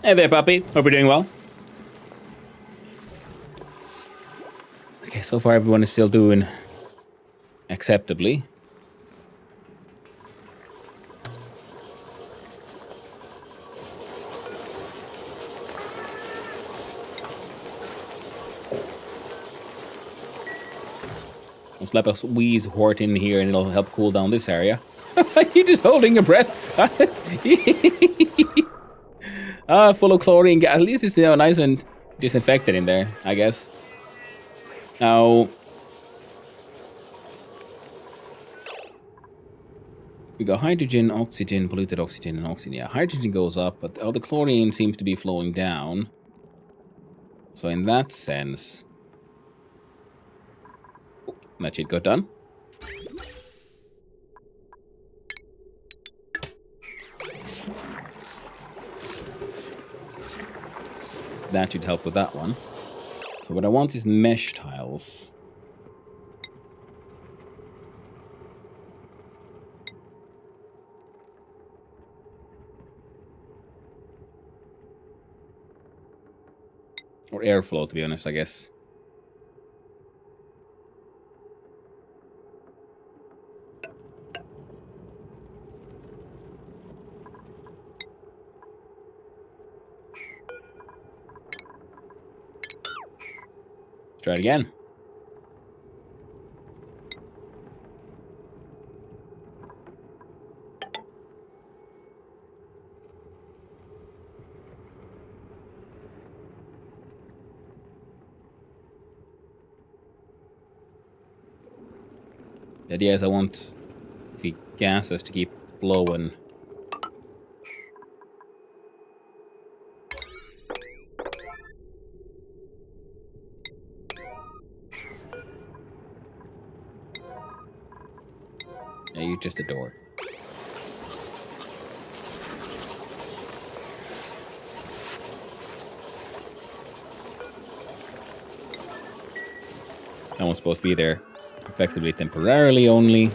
Hey there, puppy. Hope you're doing well. Okay, so far everyone is still doing acceptably. I'll slap a wheeze hort in here and it'll help cool down this area. You're just holding your breath. Full of chlorine gas. At least it's nice and disinfected in there, I guess. Now, we got hydrogen, oxygen, polluted oxygen, and oxygen. Yeah, hydrogen goes up, but all the chlorine seems to be flowing down. So in that sense, that shit got done. That should help with that one. So what I want is mesh tiles. Or airflow, to be honest, I guess. Try it again. The idea is I want the gases to keep flowing. Yeah, you're just a door. That one's supposed to be there effectively temporarily only.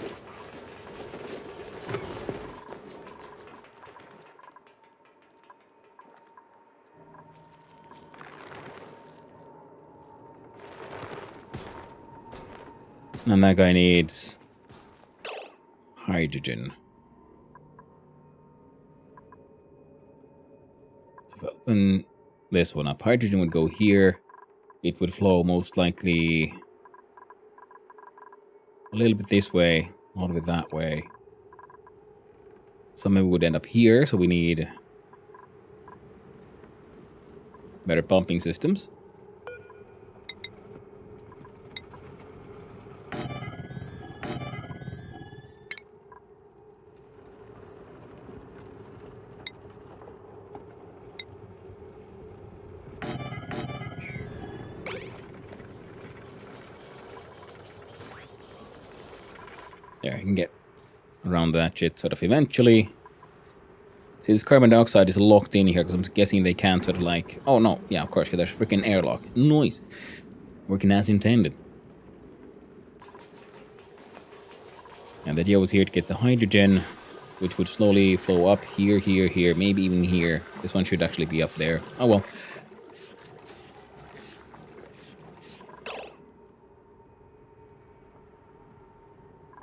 And that guy needs hydrogen. So if I open this one up, hydrogen would go here. It would flow most likely a little bit this way, a little bit that way. Some of it would end up here, so we need better pumping systems. There, I can get around that shit sort of eventually. See, this carbon dioxide is locked in here because I'm guessing they can't sort of like... Oh, no. Yeah, of course, because there's a freaking airlock. Nice. Working as intended. And the idea was here to get the hydrogen, which would slowly flow up here, here, here, maybe even here. This one should actually be up there. Oh, well.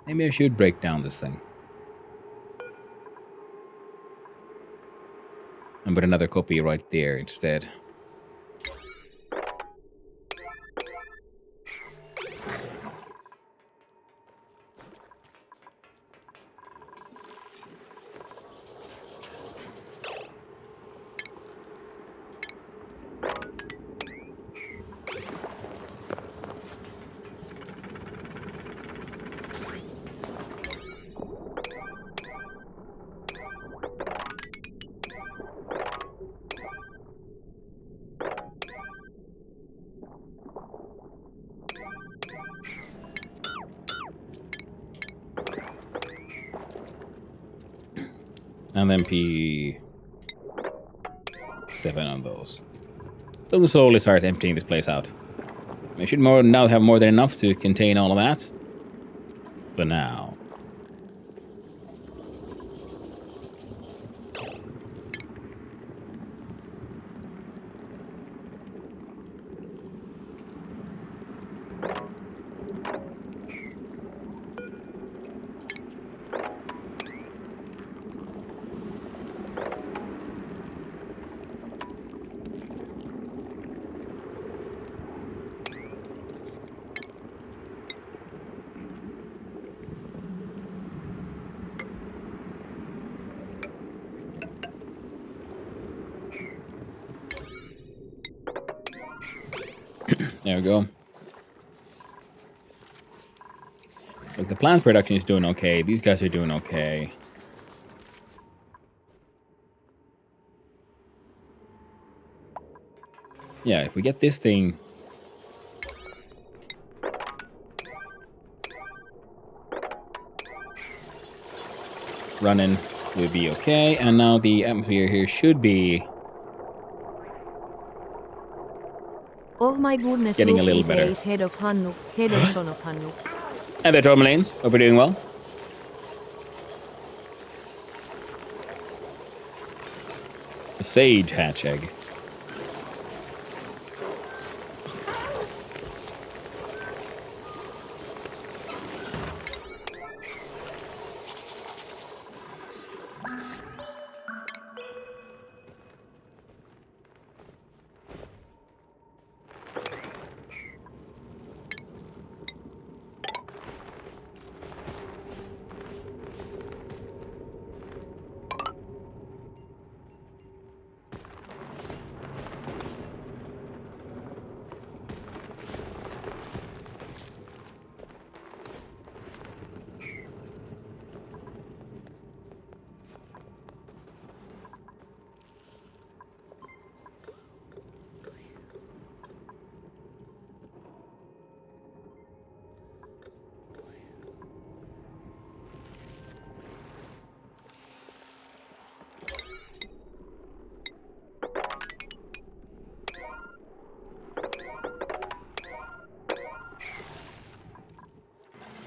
Maybe I should break down this thing. And put another copy right there instead. And then P7 on those. So we'll slowly start emptying this place out. We should now have more than enough to contain all of that. For now. There we go. Like, the plant production is doing okay. These guys are doing okay. Yeah, if we get this thing running, we'll be okay. And now the atmosphere here should be Oh my goodness, getting a look, little it better. is head of Hannu, head of son of Hannu. And the tourmalines. Hope we're doing well. A sage hatch egg.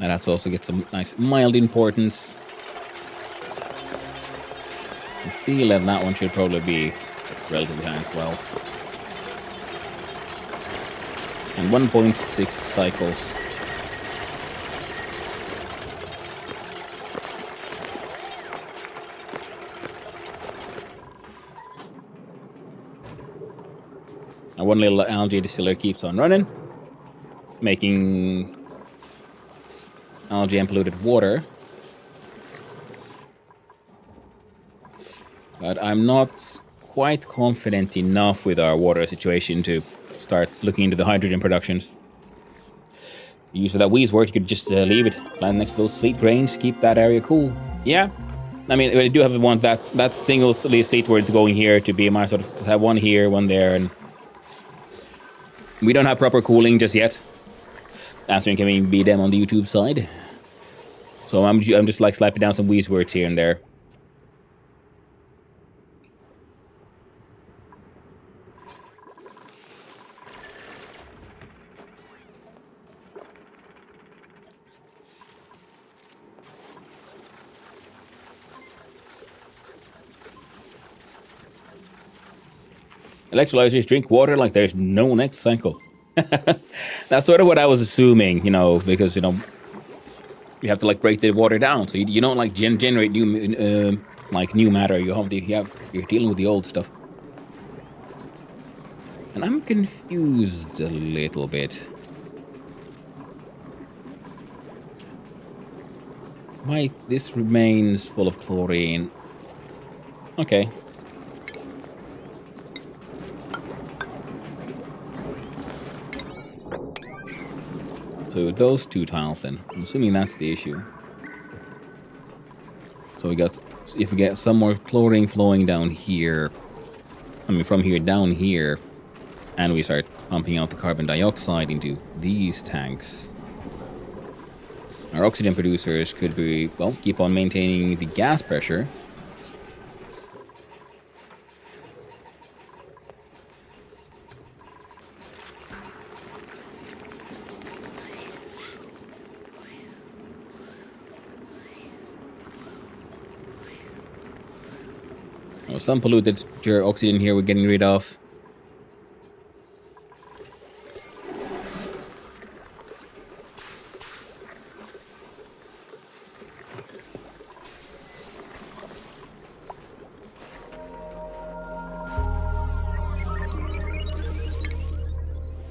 And that's also get some nice mild importance. I feel that one should probably be relatively high as well. And 1.6 cycles. Now one little algae distiller keeps on running, making algae and polluted water. But I'm not quite confident enough with our water situation to start looking into the hydrogen productions. Use of that wheeze work, you could just leave it, plant next to those sleet grains, keep that area cool. Yeah, I mean, I do have one that single sleet word going here to be my sort of, have one here, one there, and we don't have proper cooling just yet. Answering can maybe be them on the YouTube side. So I'm just like slapping down some wheeze words here and there. Electrolyzers drink water like there's no next cycle. That's sort of what I was assuming, you know, because, you know, you have to like break the water down, so you don't like generate new like new matter. You're dealing with the old stuff. And I'm confused a little bit. Why this remains full of chlorine? Okay. So those two tiles then. I'm assuming that's the issue. So if we get some more chlorine flowing down here, I mean from here down here, and we start pumping out the carbon dioxide into these tanks, our oxygen producers could be, well, keep on maintaining the gas pressure. Some polluted oxygen here we're getting rid of.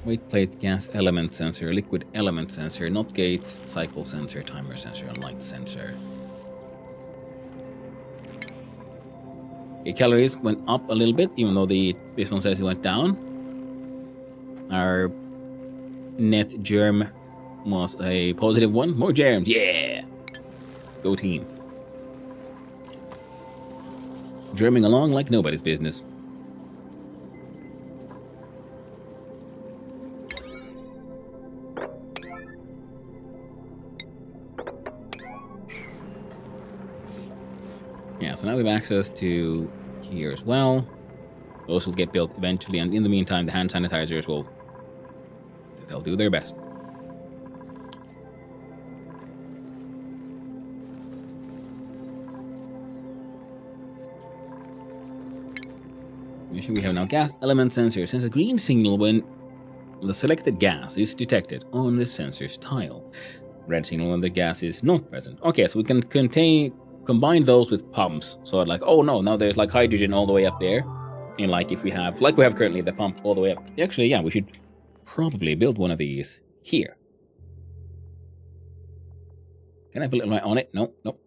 Weight plate, gas element sensor, liquid element sensor, not gate, cycle sensor, timer sensor, and light sensor. Okay, calories went up a little bit, even though this one says it went down. Our net germ was a positive one. More germs, yeah! Go team. Germing along like nobody's business. Yeah, so now we have access to here as well. Those will get built eventually, and in the meantime, the hand sanitizers they'll do their best. We have now gas element sensor. Sends a green signal when the selected gas is detected on the sensor's tile. Red signal when the gas is not present. Okay, so we can combine those with pumps. So like, oh no, now there's like hydrogen all the way up there. And like if we have, like we have currently the pump all the way up. Actually, yeah, we should probably build one of these here. Can I build it right on it? No, nope.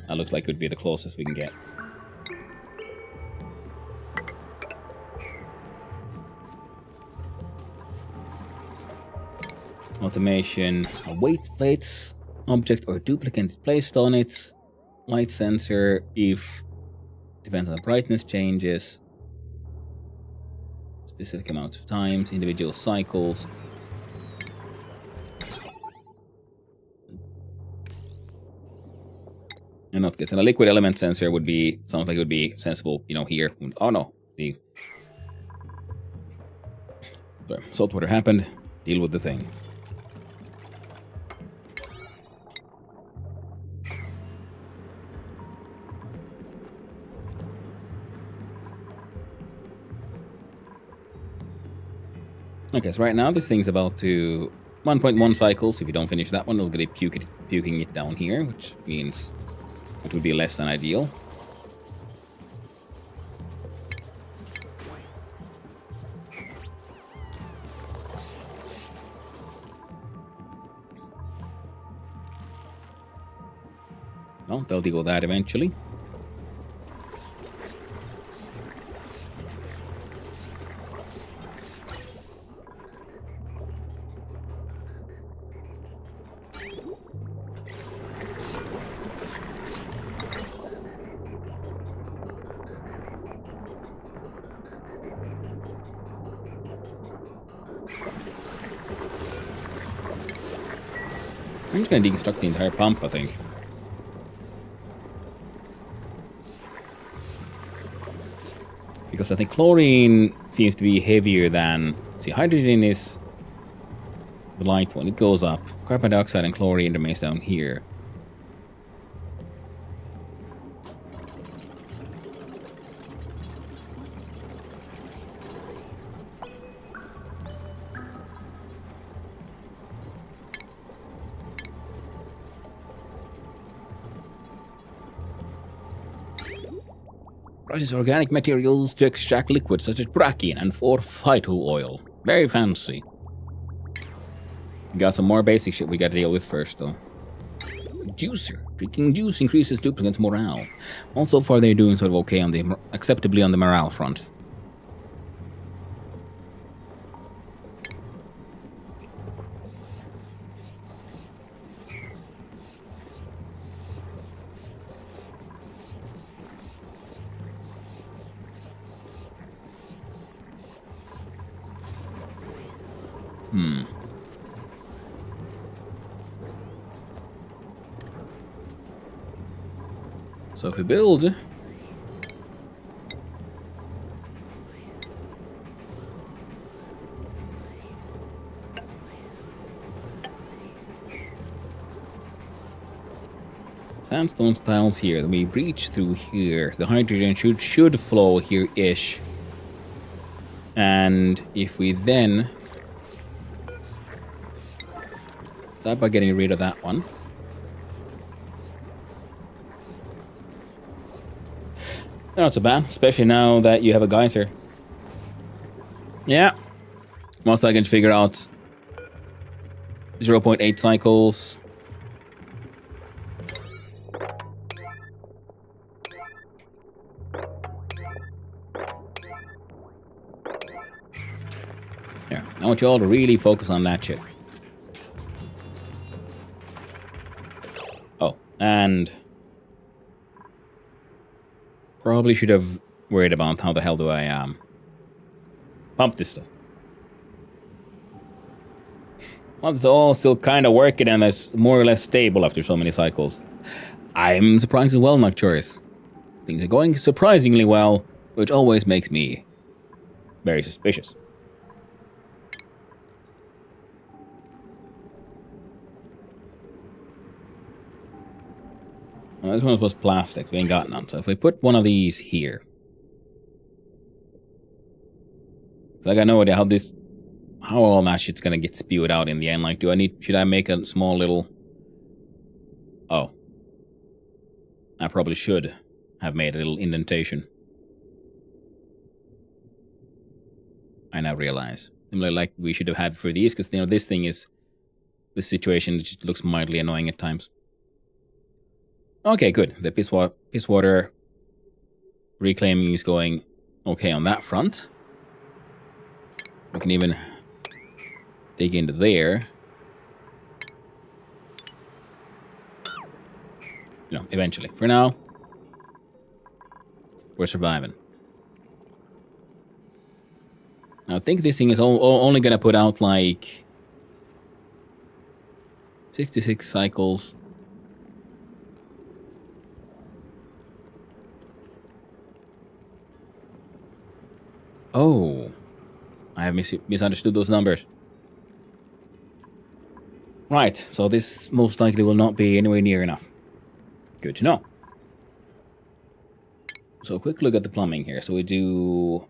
That looks like it would be the closest we can get. Automation, weight plates, object or duplicate placed on it. Light sensor, if depends on the brightness changes. Specific amount of times, individual cycles. And not good. And a liquid element sensor would be, sounds like it would be sensible, you know, here. Oh no, the salt water happened. Deal with the thing. Okay, so right now this thing's about to 1.1 cycles. If you don't finish that one, it'll get puking it down here, which means it would be less than ideal. Well, they'll deal with that eventually. I'm just going to deconstruct the entire pump, I think. Because I think chlorine seems to be heavier than... See, hydrogen is the light one. It goes up. Carbon dioxide and chlorine remains down here. Process organic materials to extract liquids such as brachion and 4-phyto oil. Very fancy. We got some more basic shit we gotta deal with first, though. Juicer. Drinking juice increases duplicants' morale. Well, so far they're doing sort of okay on the acceptably on the morale front. So if we build... sandstone tiles here, then we breach through here. The hydrogen should flow here-ish. And if we then... start by getting rid of that one. Not so bad, especially now that you have a geyser. Yeah. Once I can figure out 0.8 cycles, I want you all to really focus on that shit. Oh, and probably should have worried about how the hell do I pump this stuff. Well, it's all still kind of working and it's more or less stable after so many cycles. I'm surprised as well, Nocturus. Things are going surprisingly well, which always makes me very suspicious. Well, this one was plastic, we ain't got none. So if we put one of these here. So I got no idea how all that shit's gonna get spewed out in the end. Like, should I make a small little... Oh. I probably should have made a little indentation. I now realize. Similar like we should have had for these, because, you know, this situation just looks mildly annoying at times. Okay, good. The piss water reclaiming is going okay on that front. We can even dig into there. You know, eventually. For now, we're surviving. Now, I think this thing is only going to put out like 66 cycles. Oh, I have misunderstood those numbers. Right, so this most likely will not be anywhere near enough. Good to know. So a quick look at the plumbing here. So we do...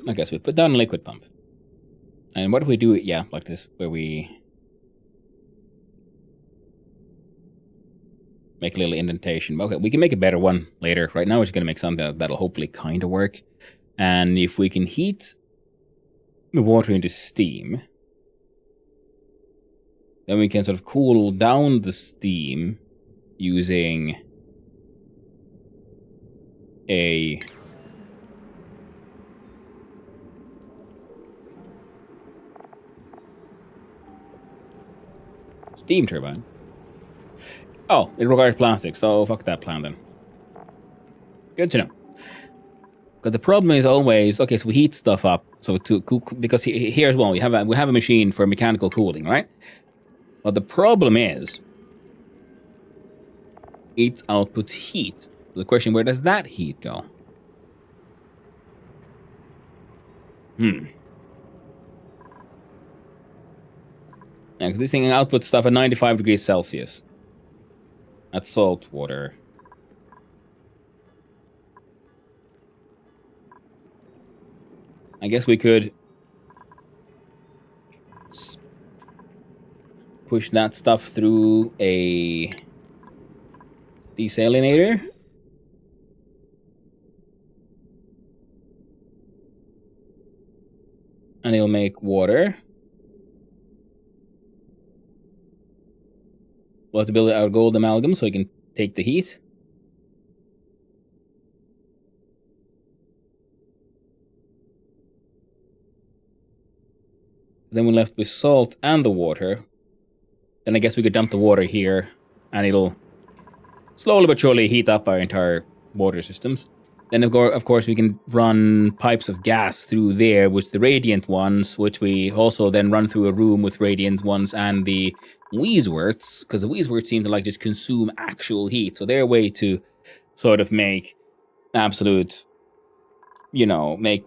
I guess we put down a liquid pump. And what if we do it, yeah, like this, where we... make a little indentation. Okay, we can make a better one later. Right now, we're just going to make something that'll hopefully kind of work. And if we can heat the water into steam, then we can sort of cool down the steam using a steam turbine. Oh, it requires plastic, so fuck that plan then. Good to know. But the problem is always, okay, so we heat stuff up, so to cook, because here as well, we have a machine for mechanical cooling, right? But the problem is, it outputs heat. The question, where does that heat go? Yeah, because this thing outputs stuff at 95 degrees Celsius. That's salt water. I guess we could push that stuff through a desalinator. And it'll make water. We'll have to build our gold amalgam so we can take the heat. Then we're left with salt and the water. Then I guess we could dump the water here, and it'll slowly but surely heat up our entire water systems. Then, of course, we can run pipes of gas through there with the radiant ones, which we also then run through a room with radiant ones and the Wheezeworts, because the Wheezeworts seem to like just consume actual heat. So they're a way to sort of make absolute, you know, make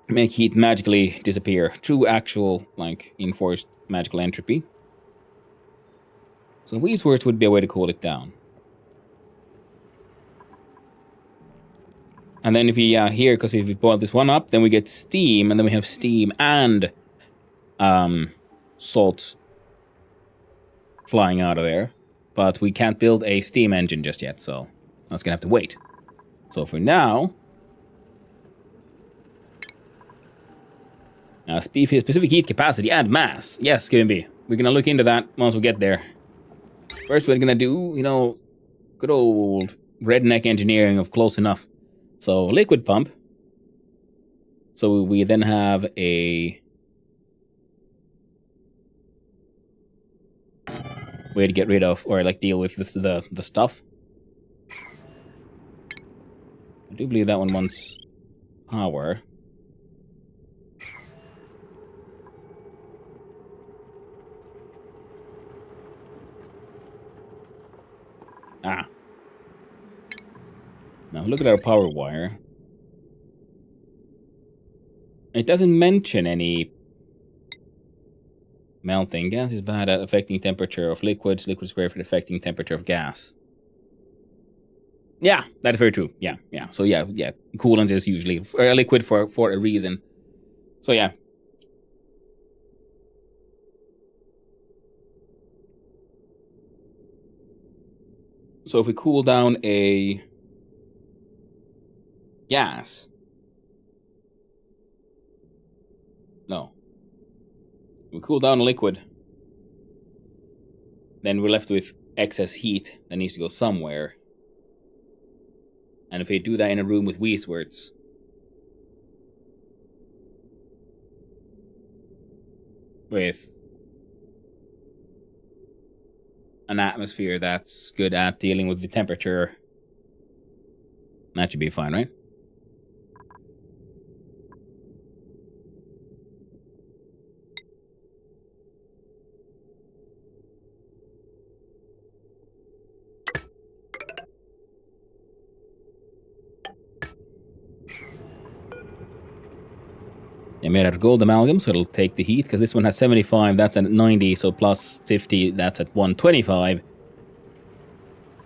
heat magically disappear through actual, like, enforced magical entropy. So Wheezeworts would be a way to cool it down. And then if we, here, because if we boil this one up, then we get steam, and then we have steam and salt flying out of there. But we can't build a steam engine just yet, so that's going to have to wait. So for now, specific heat capacity and mass. Yes, Kimby. We're going to look into that once we get there. First, we're going to do, you know, good old redneck engineering of close enough. So liquid pump. So we then have a way to get rid of or like deal with the stuff. I do believe that one wants power. Ah. Now look at our power wire. It doesn't mention any melting. Gas is bad at affecting temperature of liquids. Liquids great for affecting temperature of gas. Yeah, that is very true. Yeah. So yeah. Coolant is usually a liquid for a reason. So yeah. So if we cool down a gas. No. We cool down a liquid. Then we're left with excess heat that needs to go somewhere. And if we do that in a room with Weiswarts, with an atmosphere that's good at dealing with the temperature, that should be fine, right? I made out of gold amalgam, so it'll take the heat, because this one has 75, that's at 90, so plus 50, that's at 125.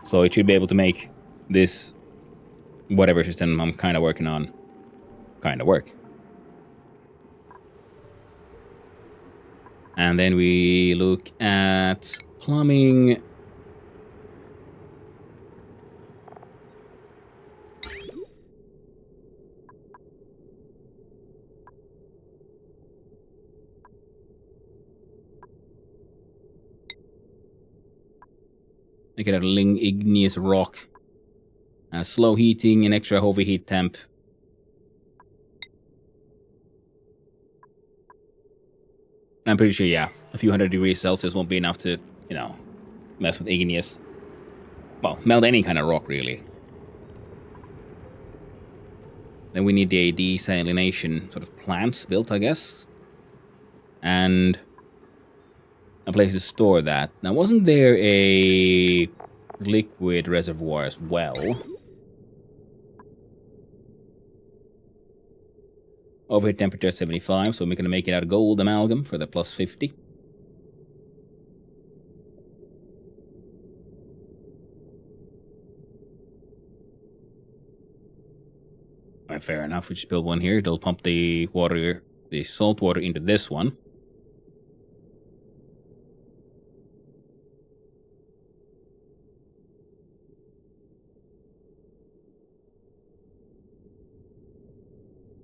So it should be able to make this, whatever system I'm kind of working on, kind of work. And then we look at plumbing. Make it a igneous rock. Slow heating and extra heavy heat temp. I'm pretty sure, yeah, a few hundred degrees Celsius won't be enough to, you know, mess with igneous. Well, melt any kind of rock, really. Then we need a desalination sort of plant built, I guess. And a place to store that. Now, wasn't there a liquid reservoir as well? Overhead temperature 75, so we're going to make it out of gold amalgam for the plus 50. Alright, fair enough. We just build one here. It'll pump the water, the salt water into this one.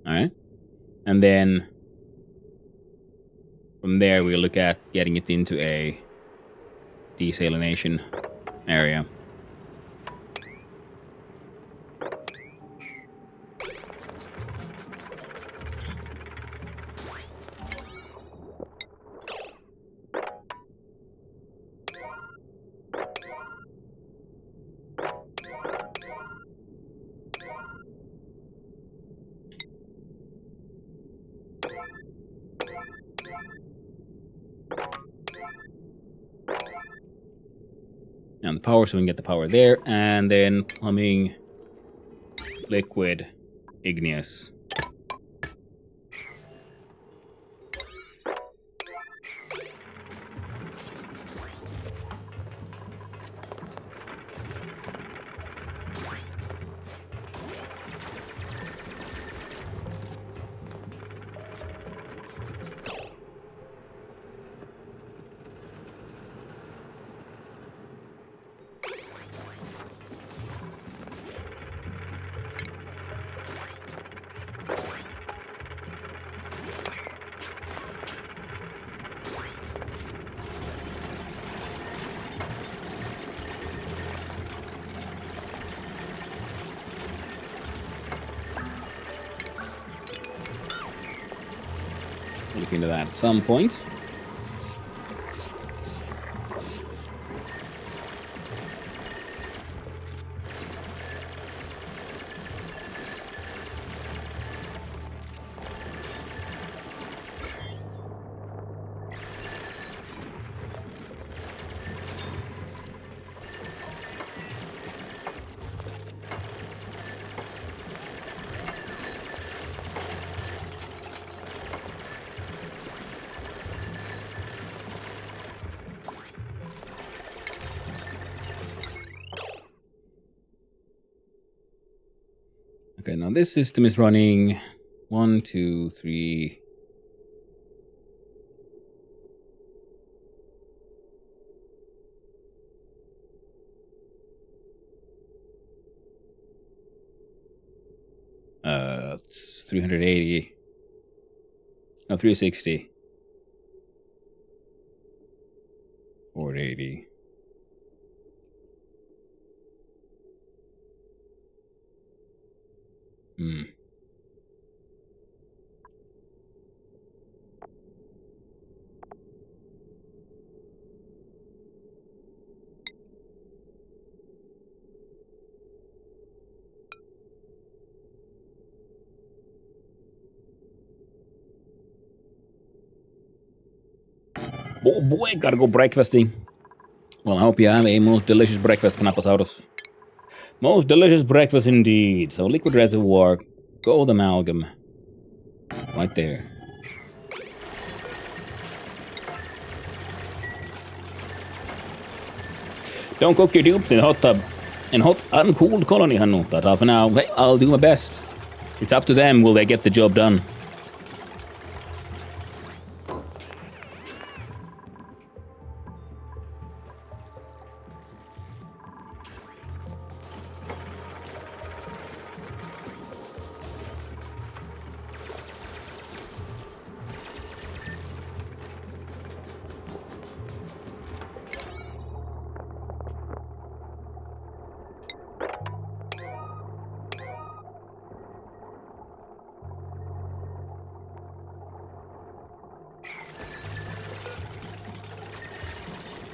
Alright. And then from there we'll look at getting it into a desalination area. And the power, so we can get the power there, and then plumbing, liquid, igneous. We'll look into that at some point. Okay, now this system is running 1, 2, 3. It's 380. No, 360. 480. Oh boy, gotta go breakfasting. Well, I hope you have a most delicious breakfast, Knaposaurus. Most delicious breakfast indeed. So, liquid reservoir, gold amalgam. Right there. Don't cook your dupes in hot tub. In hot, uncooled colony, Hanuta. For now, hey, I'll do my best. It's up to them, will they get the job done?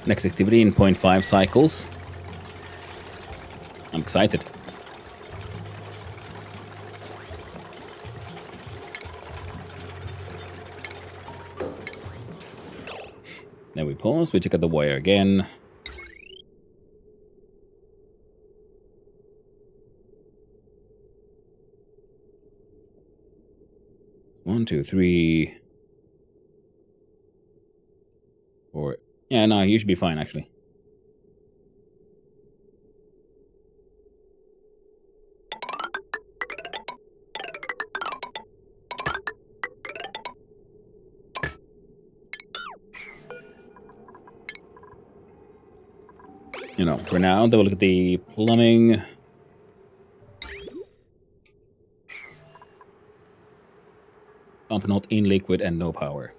Next activity in 0.5 cycles. I'm excited. Then we pause, we check out the wire again. One, two, three, four. Yeah, no, you should be fine, actually. You know, for now, then we'll look at the plumbing. Pump not in liquid and no power.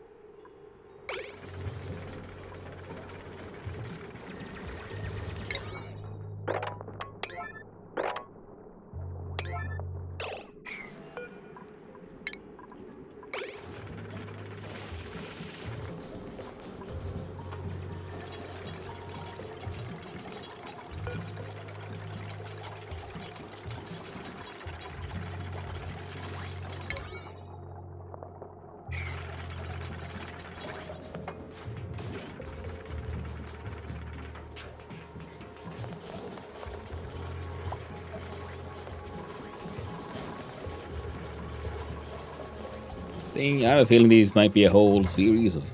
I have a feeling these might be a whole series of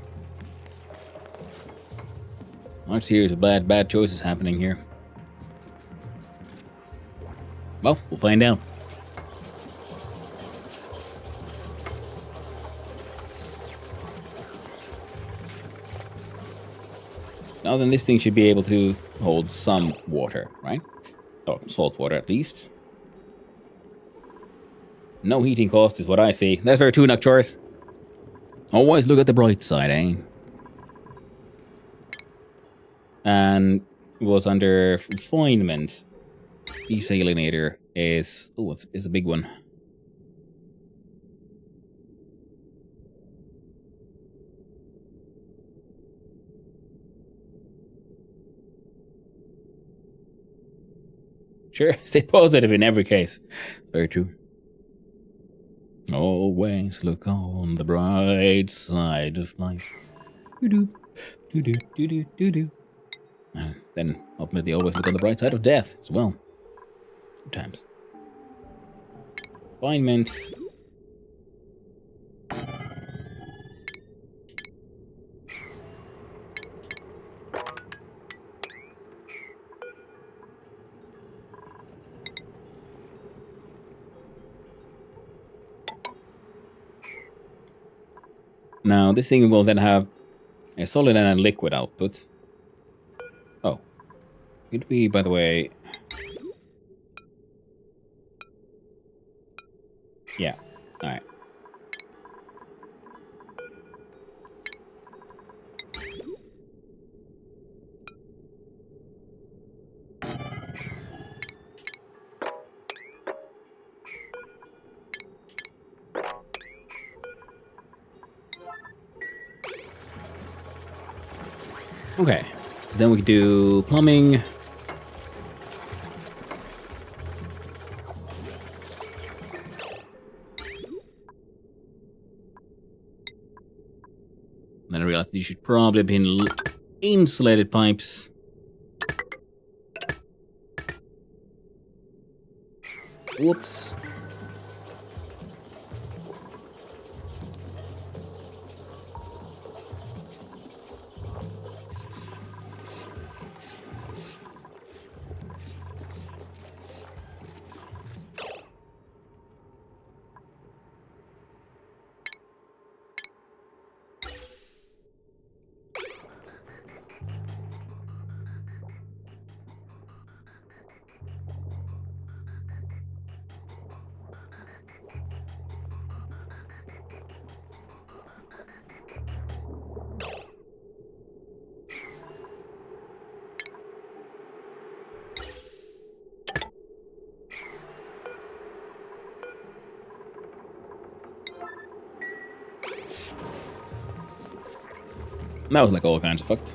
large series of bad choices happening here. Well, we'll find out. Now then, this thing should be able to hold some water, right? Or salt water at least. No heating cost is what I see. That's very true, Nocturus. Always look at the bright side, eh? And was under refinement. Desalinator is... Oh, it's a big one. Sure, stay positive in every case. Very true. Always look on the bright side of life. Do-do, do-do, do-do, do-do. Then ultimately always look on the bright side of death as well. Sometimes. Refinement. Now, this thing will then have a solid and a liquid output. Oh. Could we, by the way... Yeah. Alright. Okay. Then we can do plumbing. Then I realized these should probably be insulated pipes. Whoops. That was like all kinds of fucked.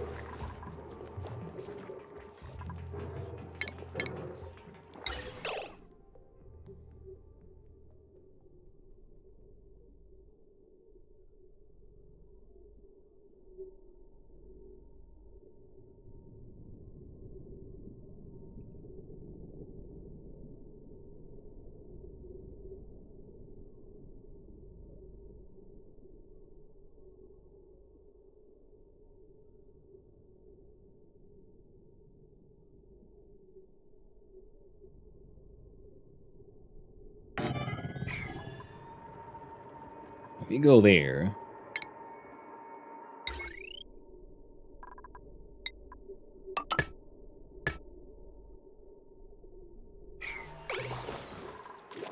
If you go there...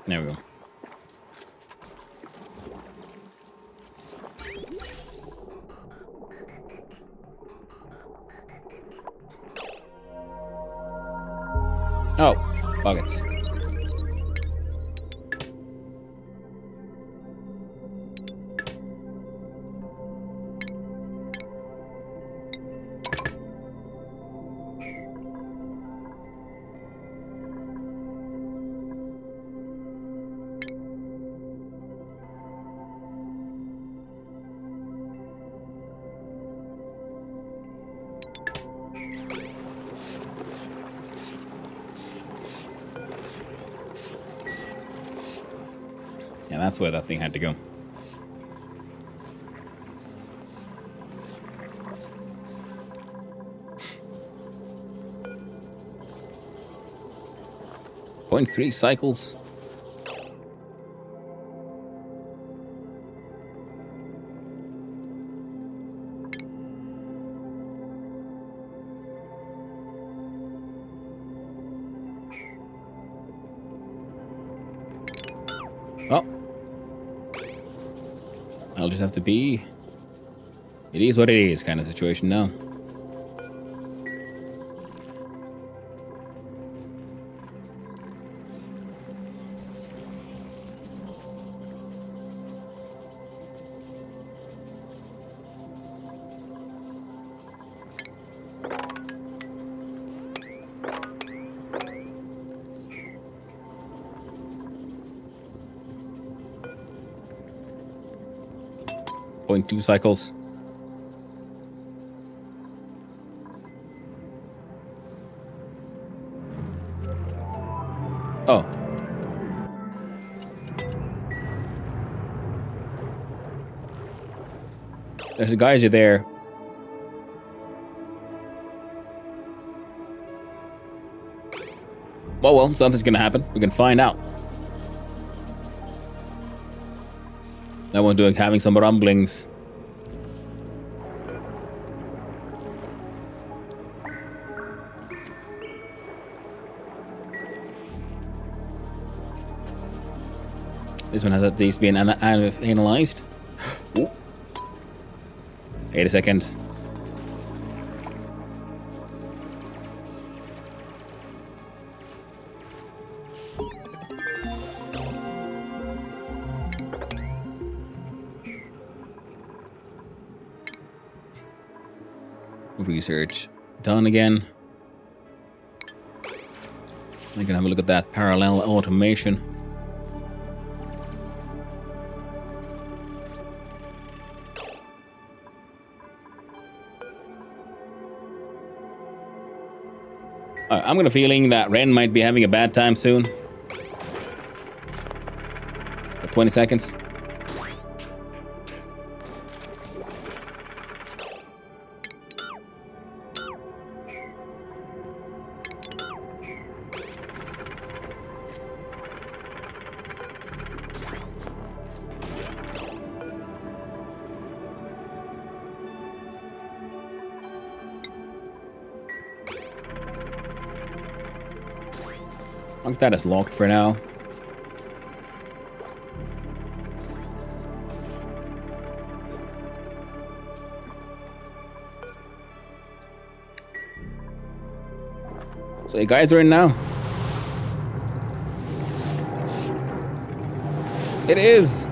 There we go. Oh, buckets. Yeah, that's where that thing had to go. Point 3 cycles. Oh. I'll just have to be... It is what it is kind of situation now. 0.2 cycles. Oh. There's a geyser there. Well, something's gonna happen. We can find out. That one having some rumblings. This one has at least been analyzed. Ooh. 80 seconds. Research done again. I can have a look at that parallel automation. I'm gonna feeling that Ren might be having a bad time soon. 20 seconds. I think that is locked for now. So you guys are in now? It is!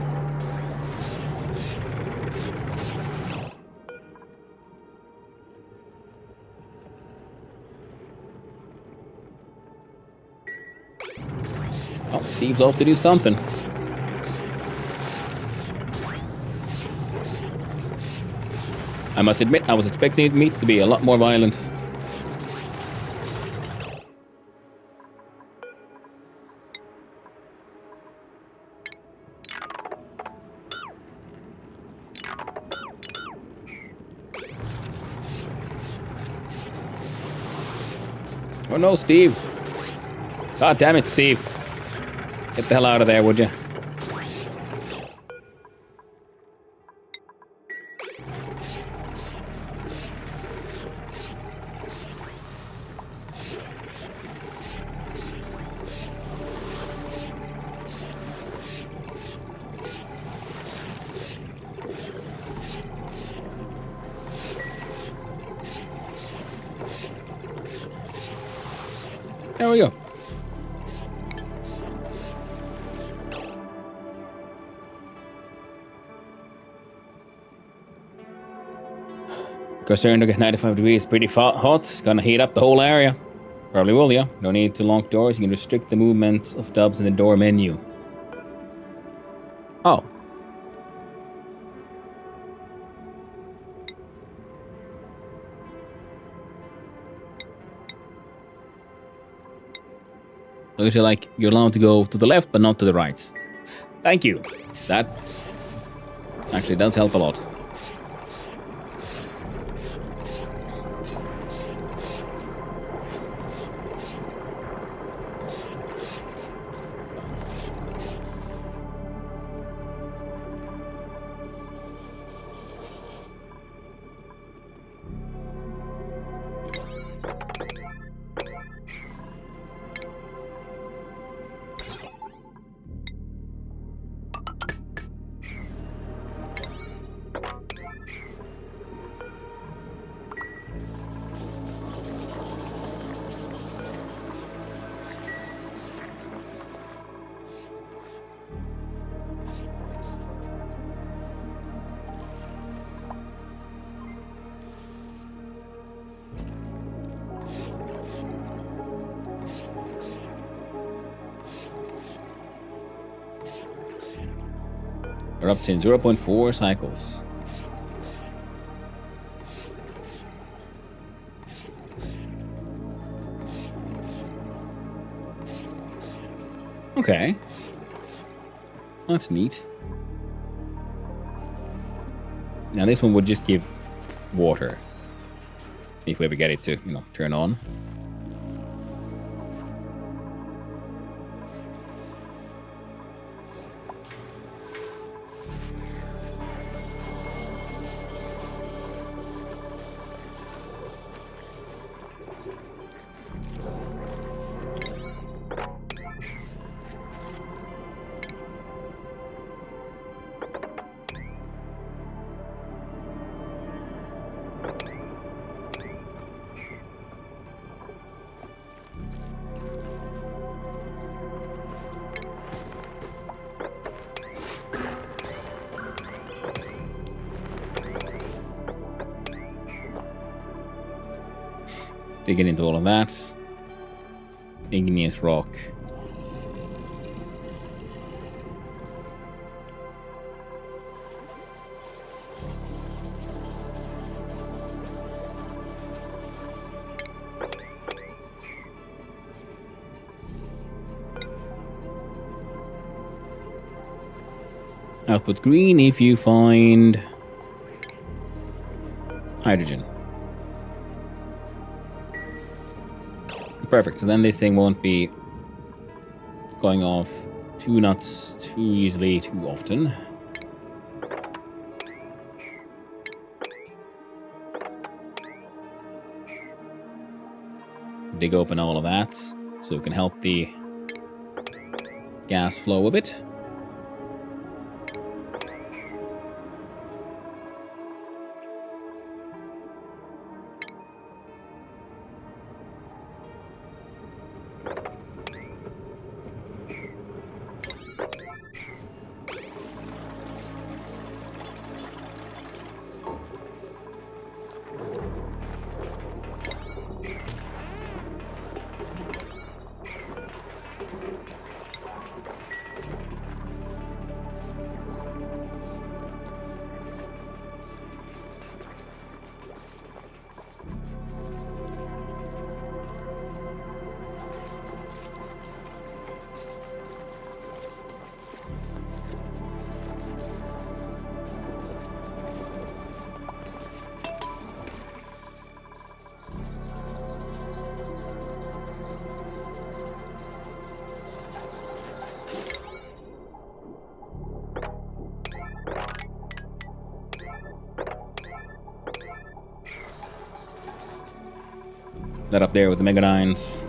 Oh, Steve's off to do something. I must admit, I was expecting me to be a lot more violent. Oh no, Steve. God damn it, Steve. Get the hell out of there, would you? There we go. Concerned to get 95 degrees, pretty hot. It's gonna heat up the whole area. Probably will, yeah. No need to lock doors. You can restrict the movement of dubs in the door menu. Oh. Looks like you're allowed to go to the left, but not to the right. Thank you. That actually does help a lot. We're up to 0.4 cycles. Okay. That's neat. Now this one would just give water. If we ever get it to, turn on. Digging into all of that. Igneous rock. Output green if you find hydrogen. Perfect. So then this thing won't be going off too nuts too easily too often. Dig open all of that so it can help the gas flow a bit. That up there with the Megadines.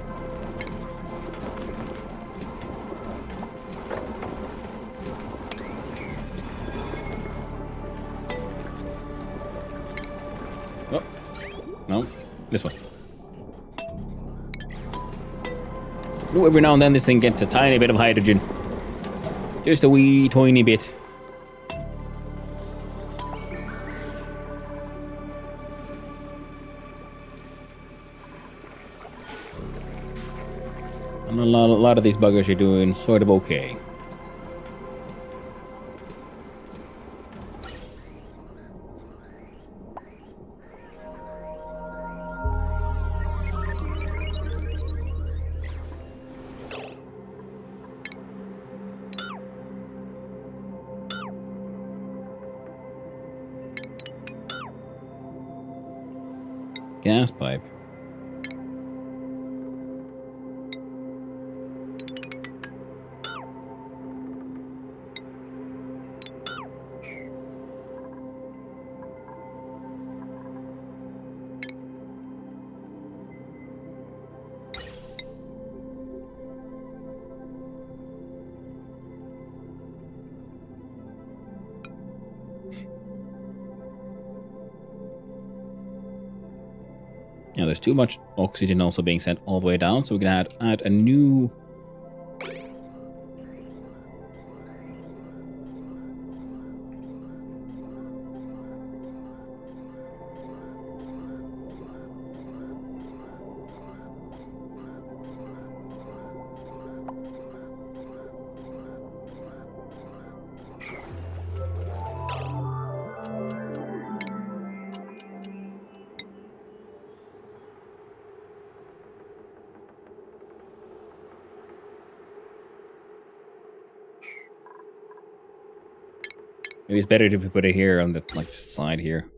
Oh, no, this one. Ooh, every now and then this thing gets a tiny bit of hydrogen. Just a wee tiny bit. And a lot of these buggers are doing sort of okay. Gas pipe. Now there's too much oxygen also being sent all the way down, so we can add a new Maybe it's better if we put it here on the like side here.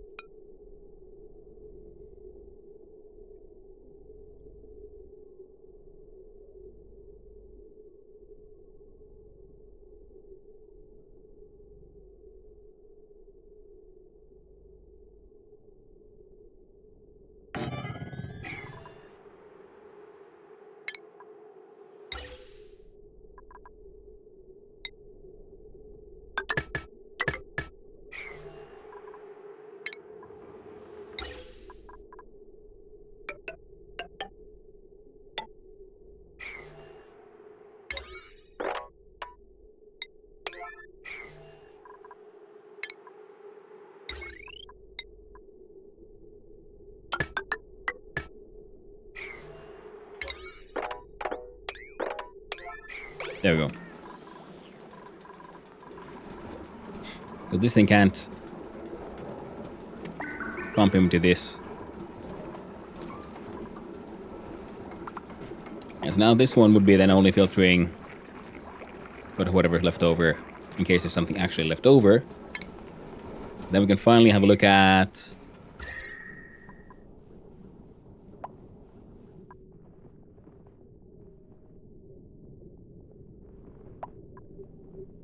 There we go. But this thing can't pump him to this. And so now this one would be then only filtering whatever's left over, in case there's something actually left over. Then we can finally have a look at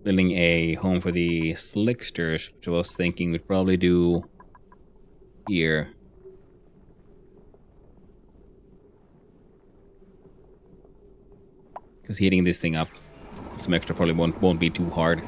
building a home for the slicksters, which I was thinking we'd probably do here. Because heating this thing up, some extra probably won't be too hard.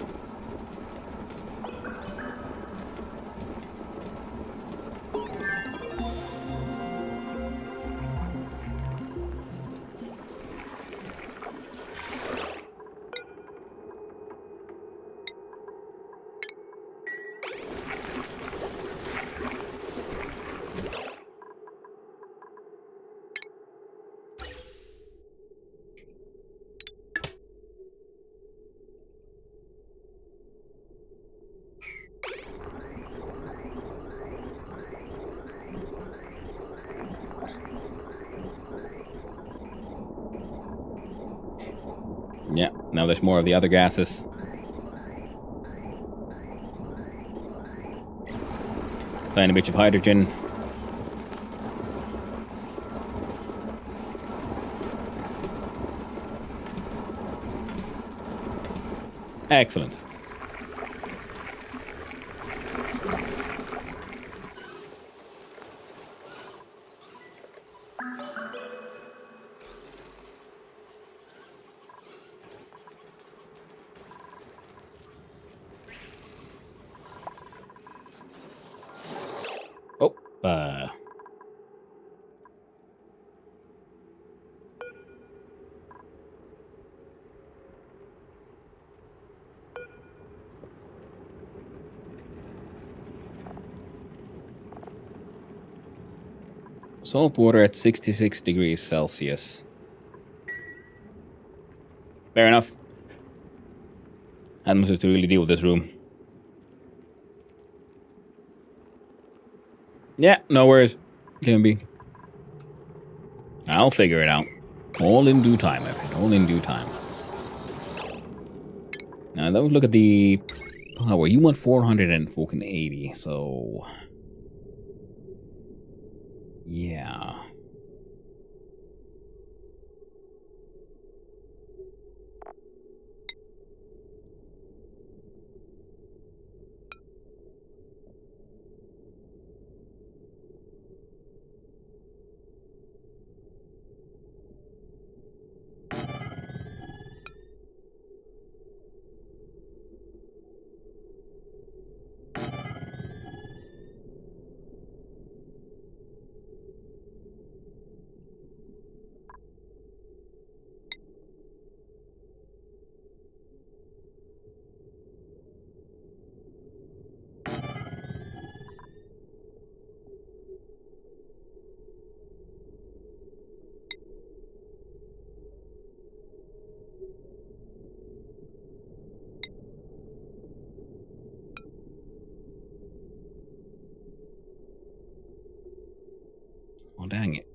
Yeah, now there's more of the other gases. Tiny bit of hydrogen. Excellent. Oh, salt water at 66 degrees Celsius. Fair enough. Atmosphere to really deal with this room. Yeah, no worries. Can be. I'll figure it out. All in due time, my friend. All in due time. Now, let's look at the power. You want 480, so... yeah. Oh, dang it.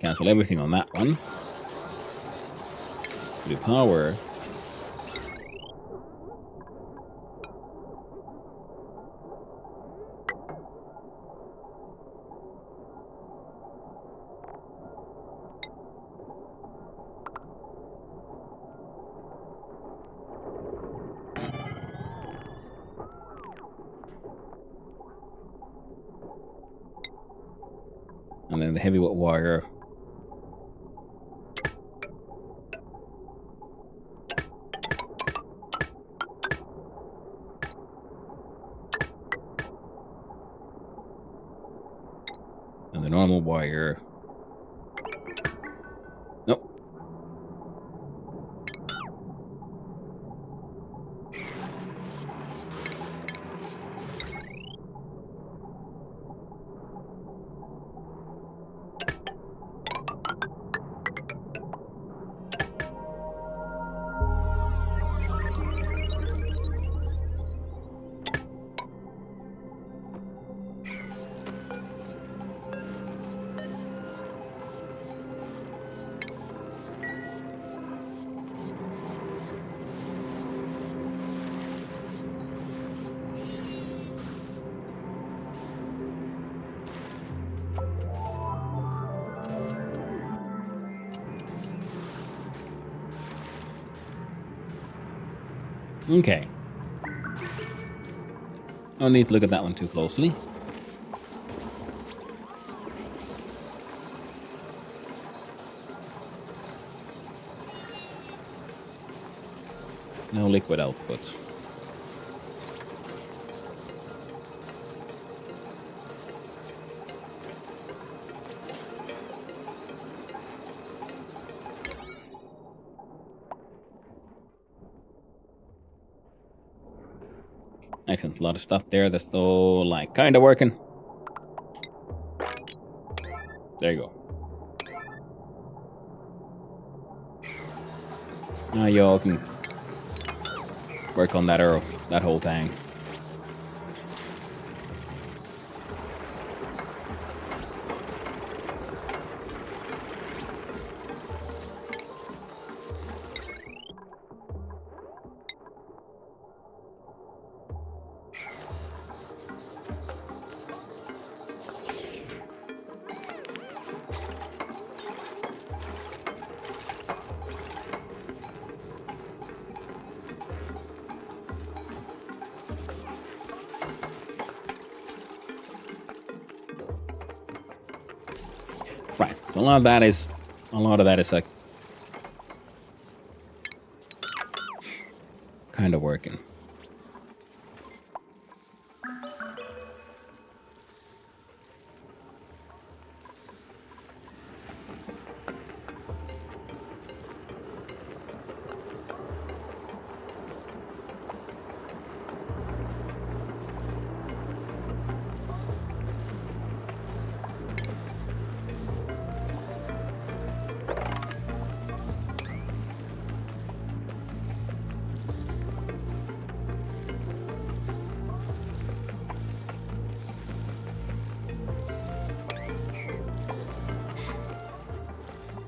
cancel everything on that one. Do power. And then the heavy wire. And the normal wire. Nope. Okay. I don't need to look at that one too closely. No liquid output. Excellent. A lot of stuff there that's still, like, kind of working. There you go. Now y'all can work on that arrow, that whole thing. Right. So a lot of that is like kind of working.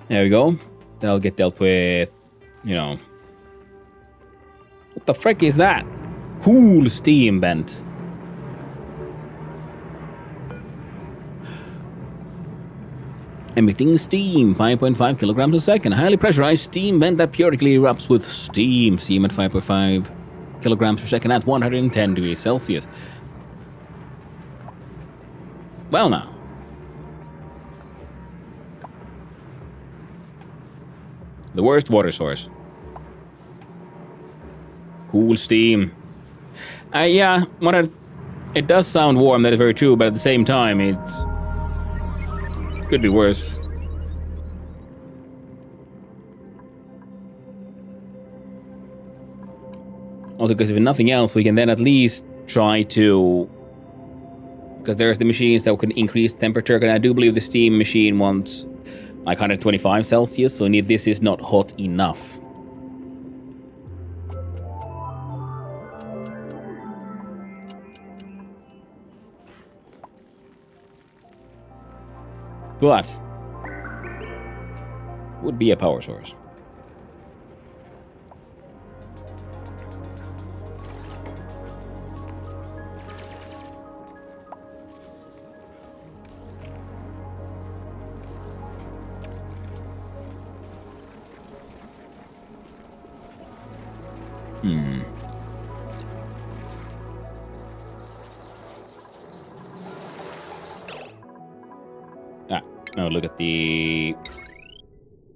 There we go. That'll get dealt with, you know. What the frick is that? Cool steam vent. Emitting steam, 5.5 kilograms a second. Highly pressurized steam vent that periodically erupts with steam. Steam at 5.5 kilograms per second at 110 degrees Celsius. Well now. The worst water source. Cool steam. Yeah, it does sound warm, that is very true, but at the same time, it's could be worse. Also, because if nothing else, we can then at least try to... Because there's the machines that can increase temperature, and I do believe the steam machine wants like 125 Celsius, so this is not hot enough. But would be a power source. Now look at the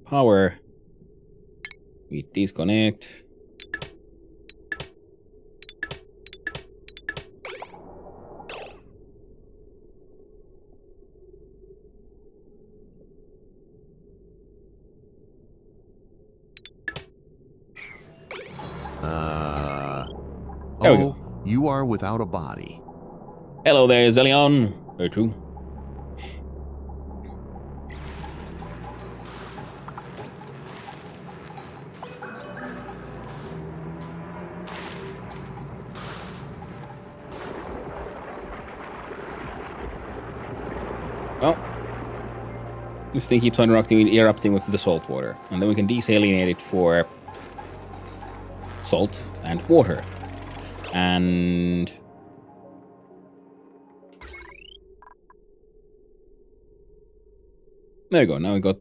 power. We disconnect. There we go. You are without a body. Hello there, Zelion. Very true. Well, this thing keeps on erupting with the salt water, and then we can desalinate it for salt and water. And there you go. Now we got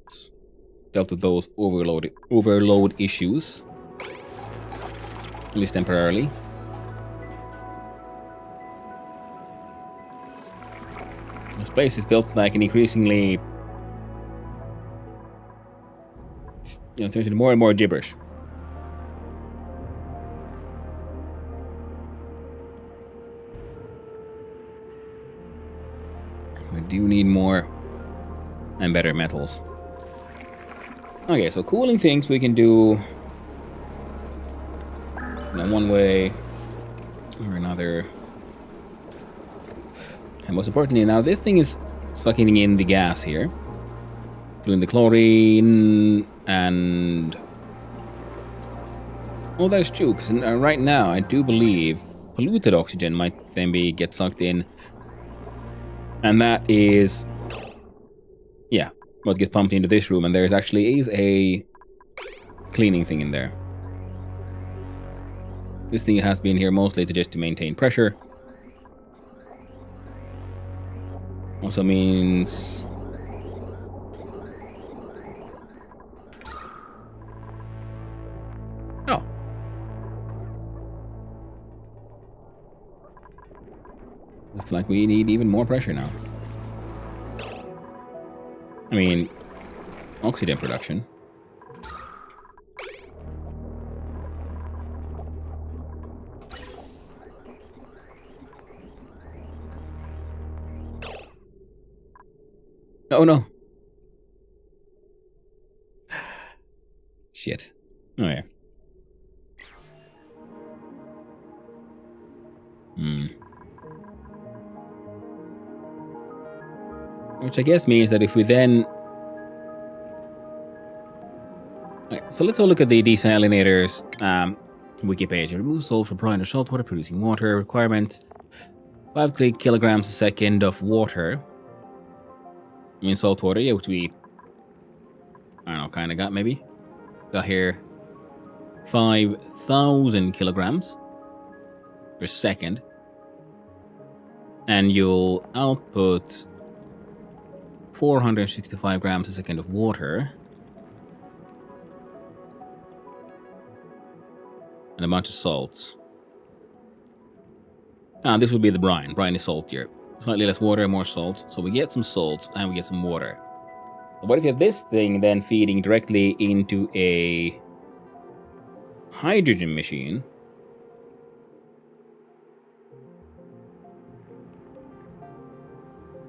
dealt with those overload issues, at least temporarily. This place is built like an increasingly, turns into more and more gibberish. We do need more and better metals. Okay, so cooling things we can do in one way or another. And most importantly, now this thing is sucking in the gas here, including the chlorine and... Oh, that's true, because right now I do believe polluted oxygen might then get sucked in. And that is, yeah, what gets pumped into this room. And there actually is a cleaning thing in there. This thing has been here mostly just to maintain pressure. Also means... Oh. Looks like we need even more pressure now. I mean, oxygen production. Oh no. Shit. Oh yeah. Which I guess means that if we then... Right, so let's all look at the desalinators wiki page. It removes salt from brine or saltwater producing water. Requirements 5 kilograms a second of water. I mean salt water, yeah, which we... I don't know, kind of got maybe. Got here 5,000 kilograms per second. And you'll output 465 grams a second of water. And a bunch of salts. This would be the brine. Brine is saltier. Slightly less water, more salts. So we get some salts and we get some water. But what if you have this thing then feeding directly into a hydrogen machine?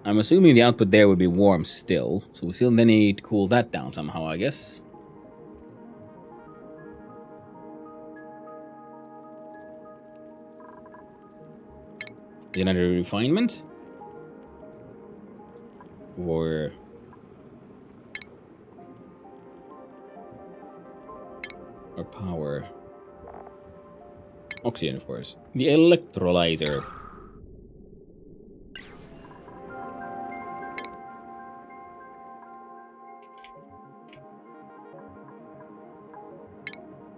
I'm assuming the output there would be warm still. So we still then need to cool that down somehow, I guess. Is it under refinement? Or power? Oxygen, of course. The electrolyzer.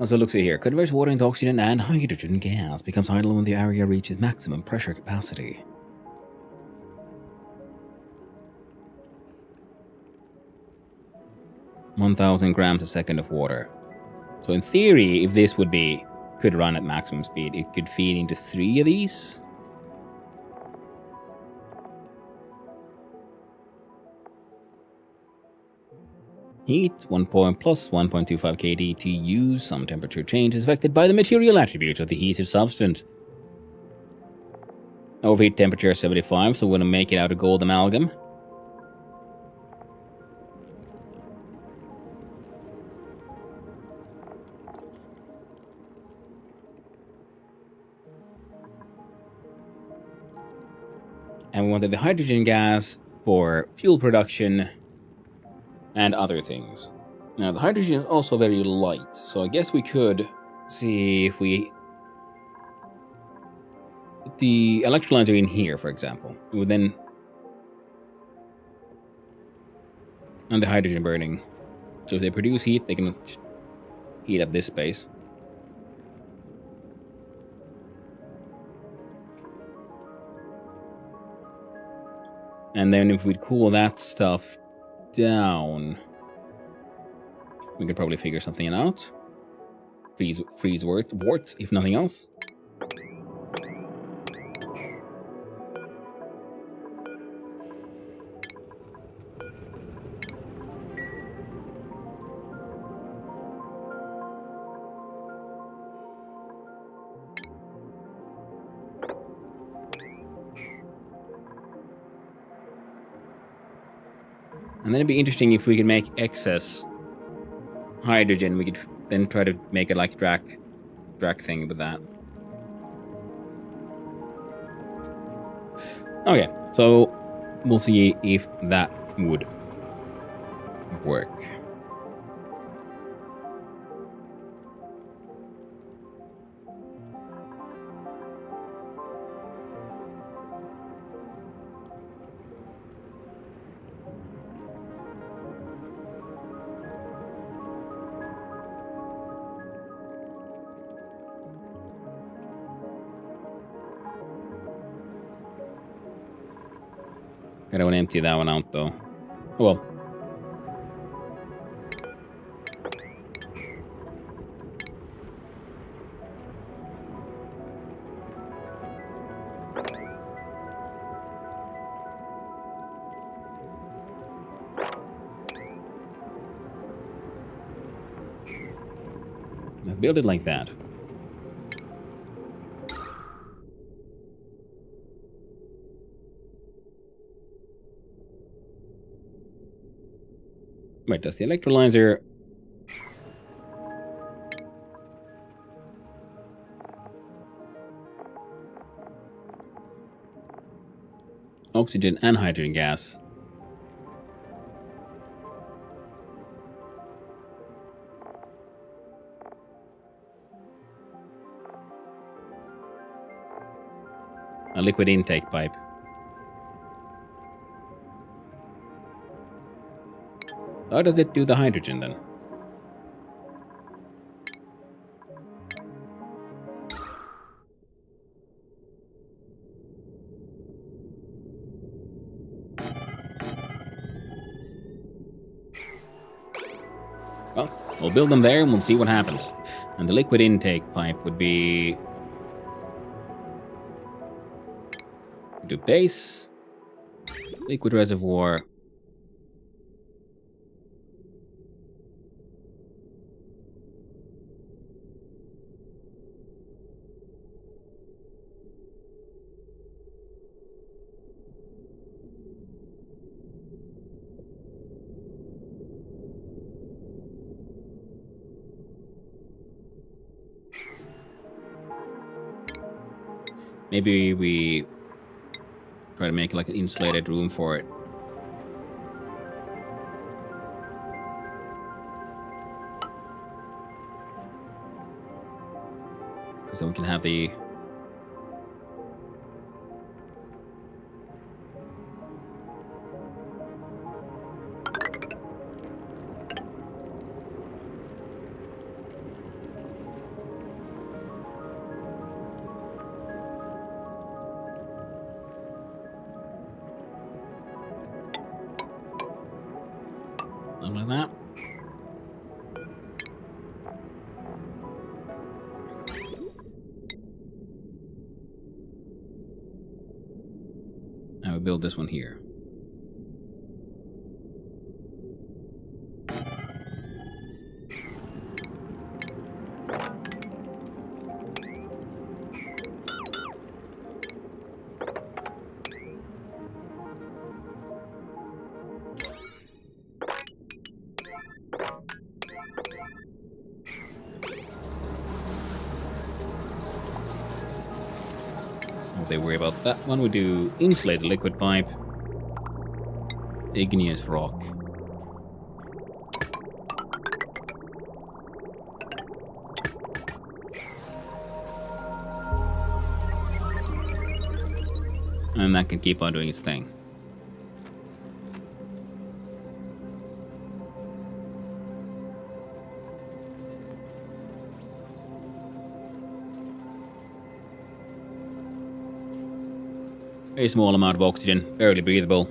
So look see here. Converts water into oxygen and hydrogen gas. Becomes idle when the area reaches maximum pressure capacity. (1,000 grams a second of water. So in theory, if this could run at maximum speed, it could feed into 3 of these. Heat 1.25 kD to use. Some temperature change is affected by the material attributes of the heated substance. Overheat temperature 75, so we're going to make it out of gold amalgam. And we wanted the hydrogen gas for fuel production and other things. Now, the hydrogen is also very light, so I guess we could see if we put the electrolyzer in here, for example. It would then... And the hydrogen burning. So if they produce heat, they can heat up this space. And then if we'd cool that stuff down, we could probably figure something out. Freeze warts, if nothing else. And then it'd be interesting if we could make excess hydrogen. We could then try to make it like Drac thing with that. Okay, so we'll see if that would work. I don't want to empty that one out, though. Oh well. Now build it like that. Wait, does the electrolyzer... Oxygen and hydrogen gas. A liquid intake pipe. How does it do the hydrogen then? Well, we'll build them there and we'll see what happens. And the liquid intake pipe would be... do base, liquid reservoir, maybe we try to make like an insulated room for it. Because then we can have the... Something like that. Now we build this one here. Don't they worry about that one. We do insulated liquid pipe, igneous rock. And that can keep on doing its thing. Very small amount of oxygen, barely breathable.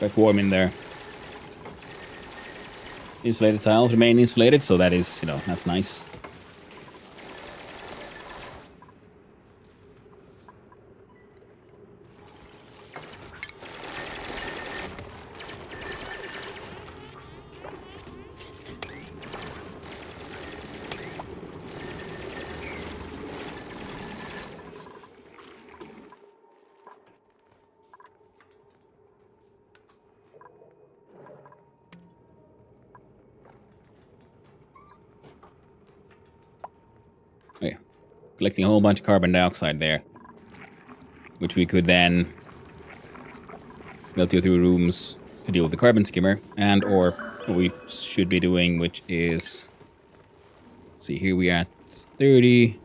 Quite warm in there. Insulated tiles remain insulated, so that is, that's nice. Okay. Collecting a whole bunch of carbon dioxide there, which we could then melt you through rooms to deal with the carbon skimmer, and or what we should be doing, which is, see, here we are at 30.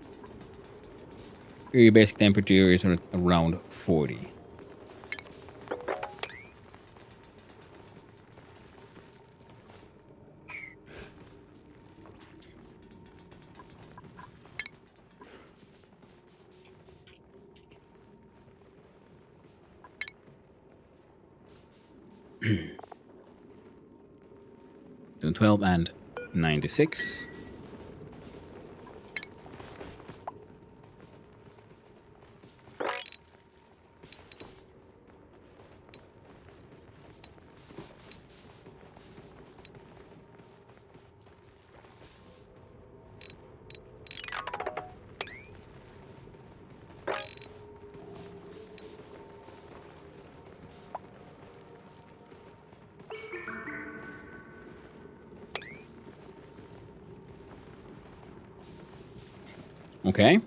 Your basic temperature is around 40. Doing 12 and 96. Okay.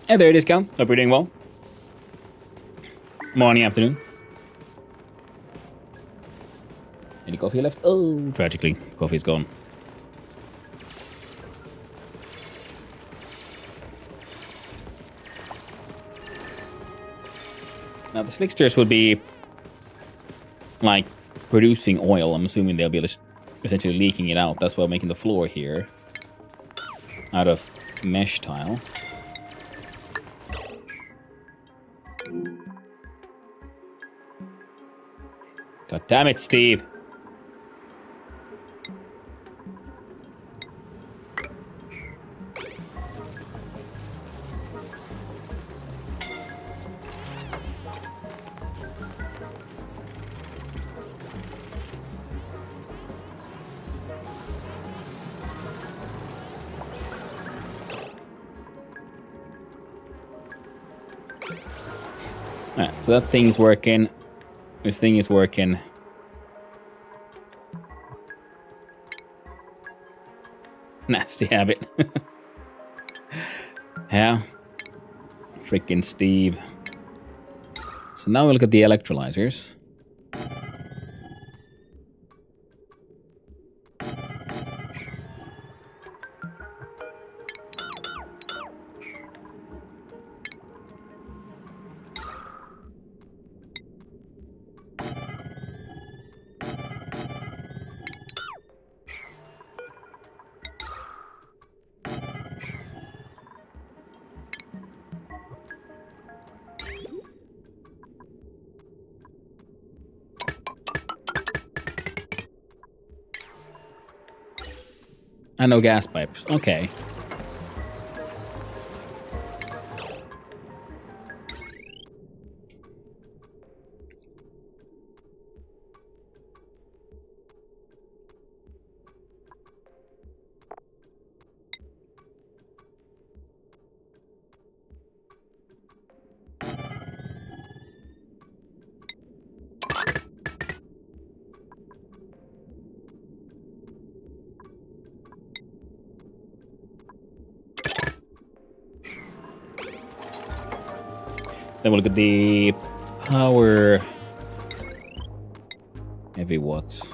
And there it is, Cal. Hope you're doing well. Morning, afternoon. Any coffee left? Oh, tragically, coffee's gone. Now the slicksters would be like producing oil. I'm assuming they'll be essentially leaking it out. That's why I'm making the floor here out of mesh tile. God damn it, Steve. Alright, so that thing is working. This thing is working. Nasty habit. Yeah. Freaking Steve. So now we look at the electrolyzers. And no gas pipes. Okay. Then we'll look at the power heavy watts.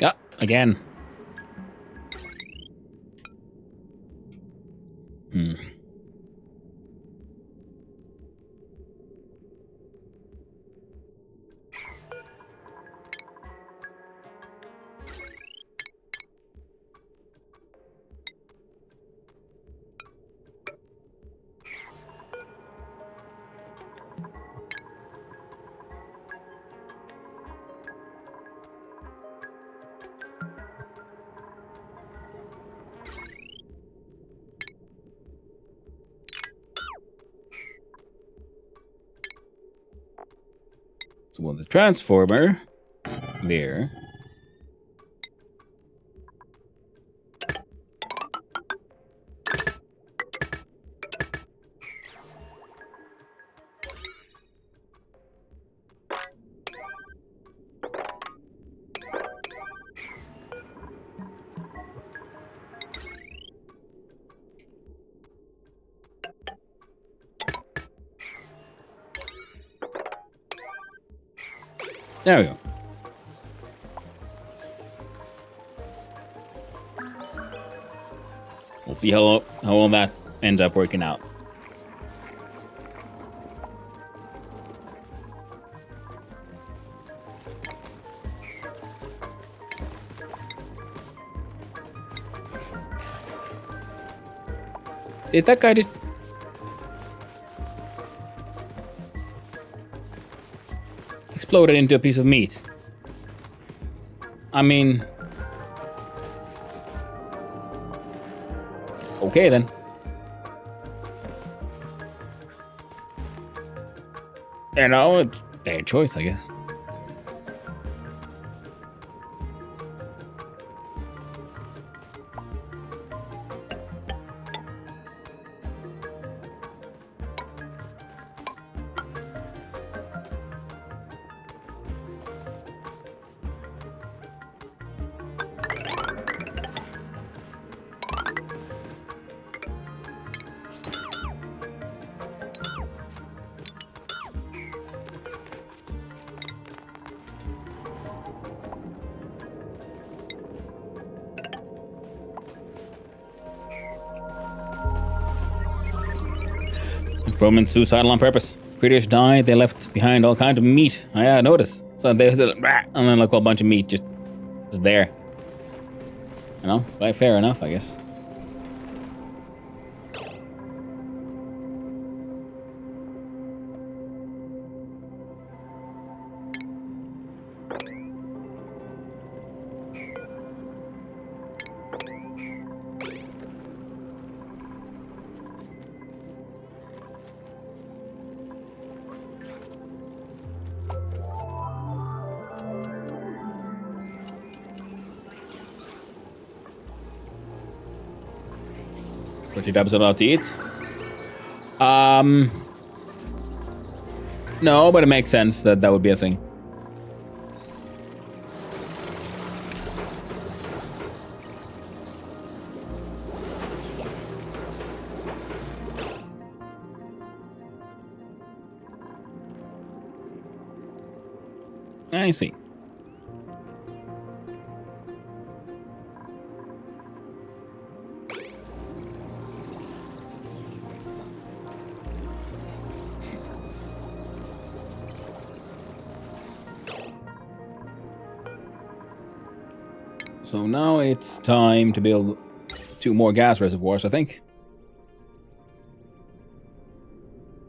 Yeah, again. So we'll the transformer there. There we go. We'll see how all that ends up working out. Did that guy just... exploded into a piece of meat? I mean... okay then. You know, it's their choice, I guess. Romans suicidal on purpose. Critters died, they left behind all kinds of meat. I noticed. So they and then like a whole bunch of meat just there. You know, like fair enough, I guess. Pretty dubs allowed to eat. No, but it makes sense that that would be a thing. I see. So now it's time to build 2 more gas reservoirs, I think.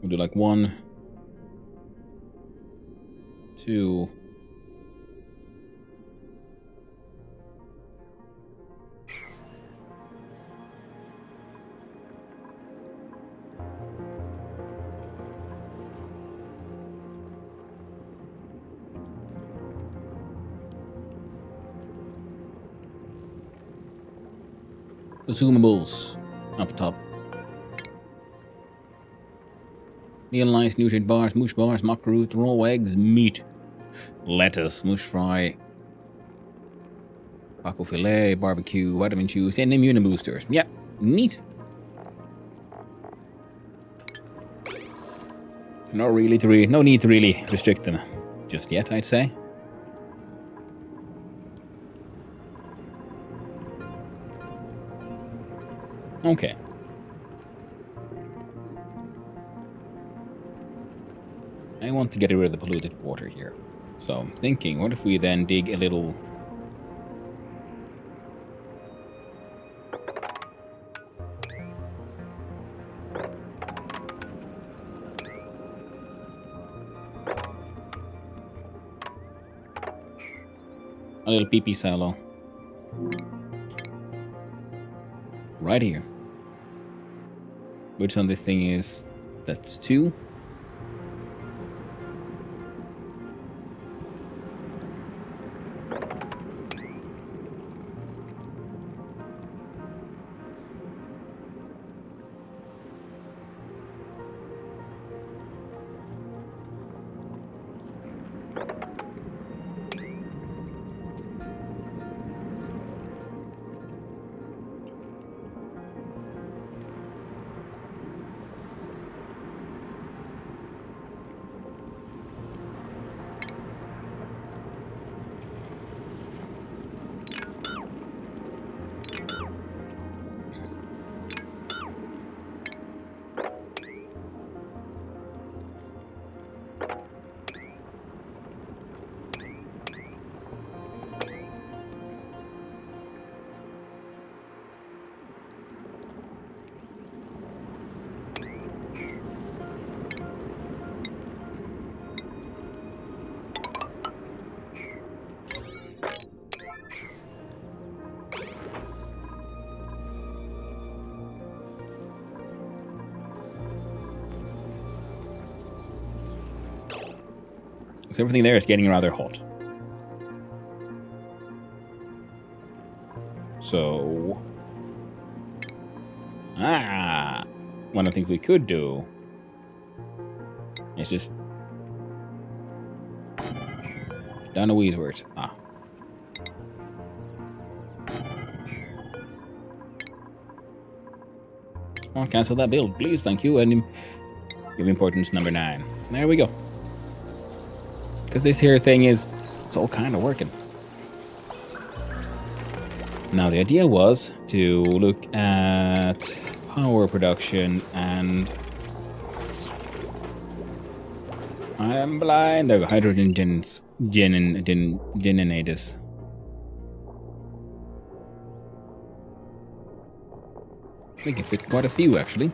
We'll do like 1, 2. Consumables up top. Meal-nice, nutrient bars, mush bars, macaroon, raw eggs, meat, lettuce, mush fry, taco filet, barbecue, vitamin juice, and immune boosters. Yeah, neat. No need to really restrict them just yet, I'd say. Okay. I want to get rid of the polluted water here. So I'm thinking, what if we then dig a little... a little pee-pee silo. Right here. Which on this thing is... that's 2. 'Cause everything there is getting rather hot. So... one of the things we could do is just... down to Weesworth. Oh, cancel that build, please, thank you, and give importance number 9. There we go. Because this here thing is... it's all kind of working. Now, the idea was to look at power production and... I'm blind. There are hydrogen generators. We can fit quite a few, actually.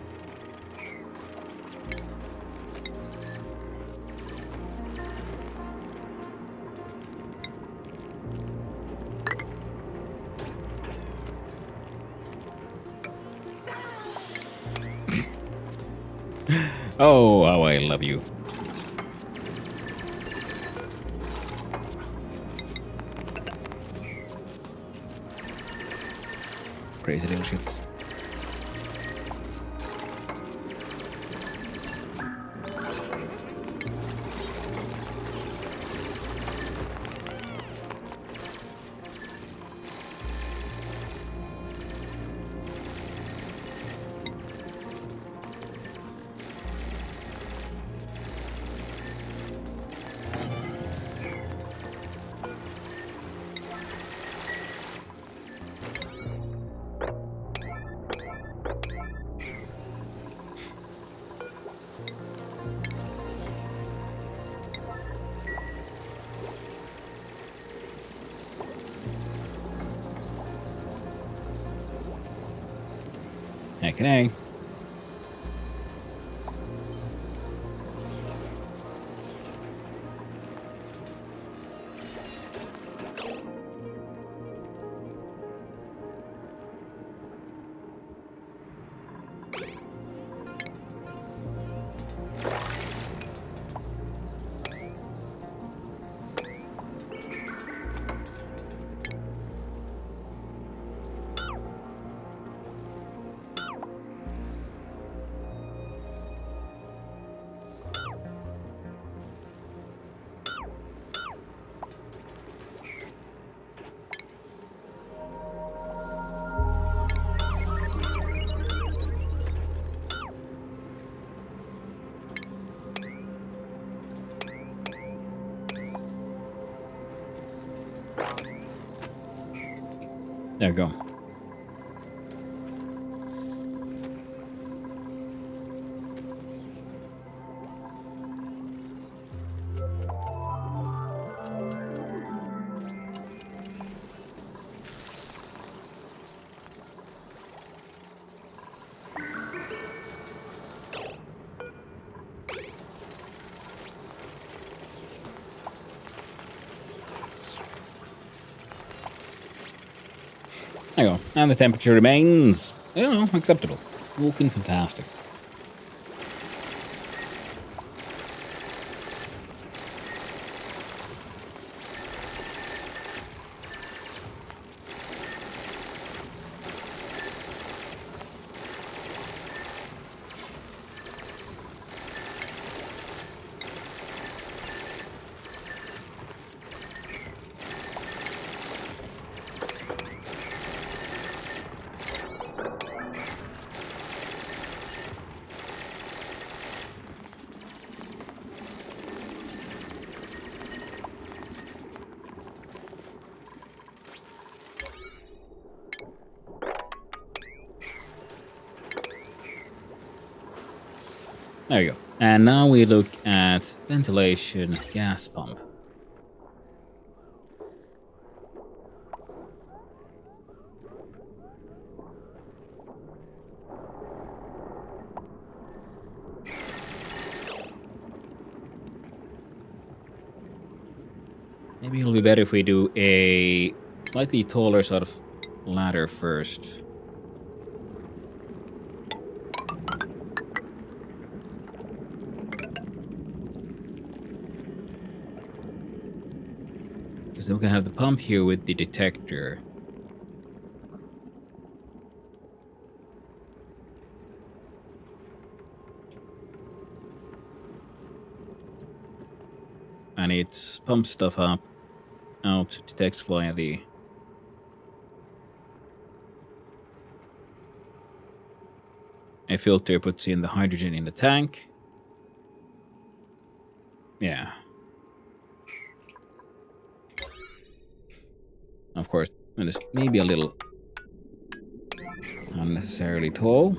Oh, how I love you. Crazy little shits. Okay. There we go. There you go. And the temperature remains, acceptable. Looking fantastic. There you go. And now we look at ventilation gas pump. Maybe it'll be better if we do a slightly taller sort of ladder first. Because then we can have the pump here with the detector. And it pumps stuff up, out, detects via the... A filter puts in the hydrogen in the tank. Yeah. Of course, it is maybe a little unnecessarily tall,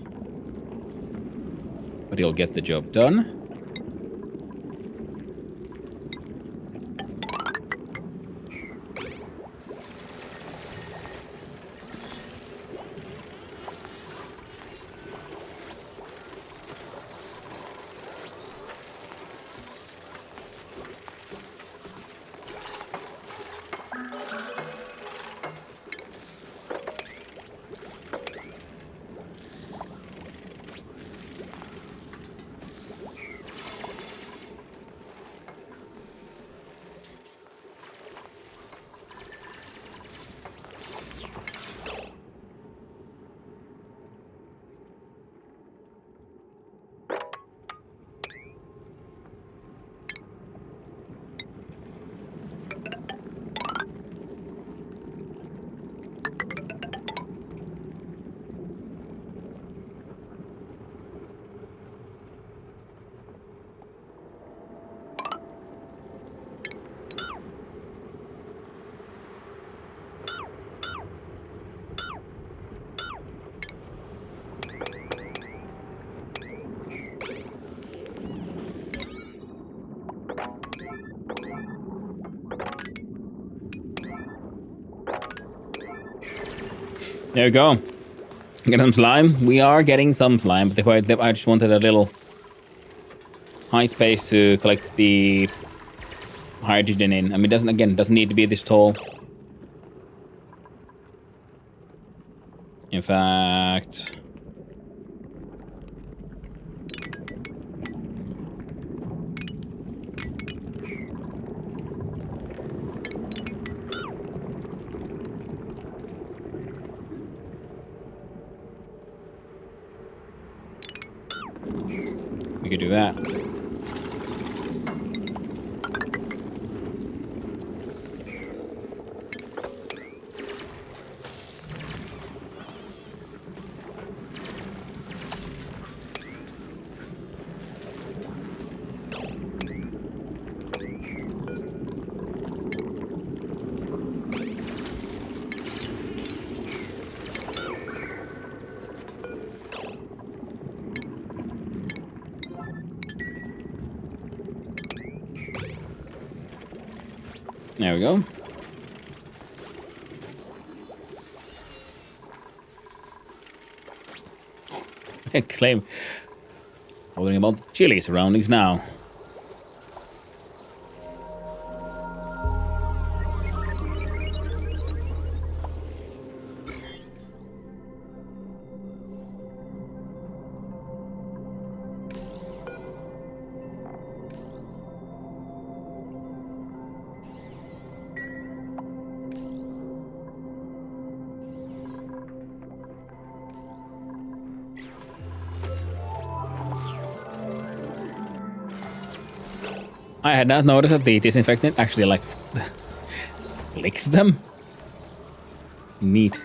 but he'll get the job done. There we go. Get some slime. We are getting some slime, but I just wanted a little high space to collect the hydrogen in. I mean, it doesn't need to be this tall. In fact... we could do that. There we go. Claim. Holding about chilly surroundings now. I had not noticed that the disinfectant actually, like, licks them. Neat.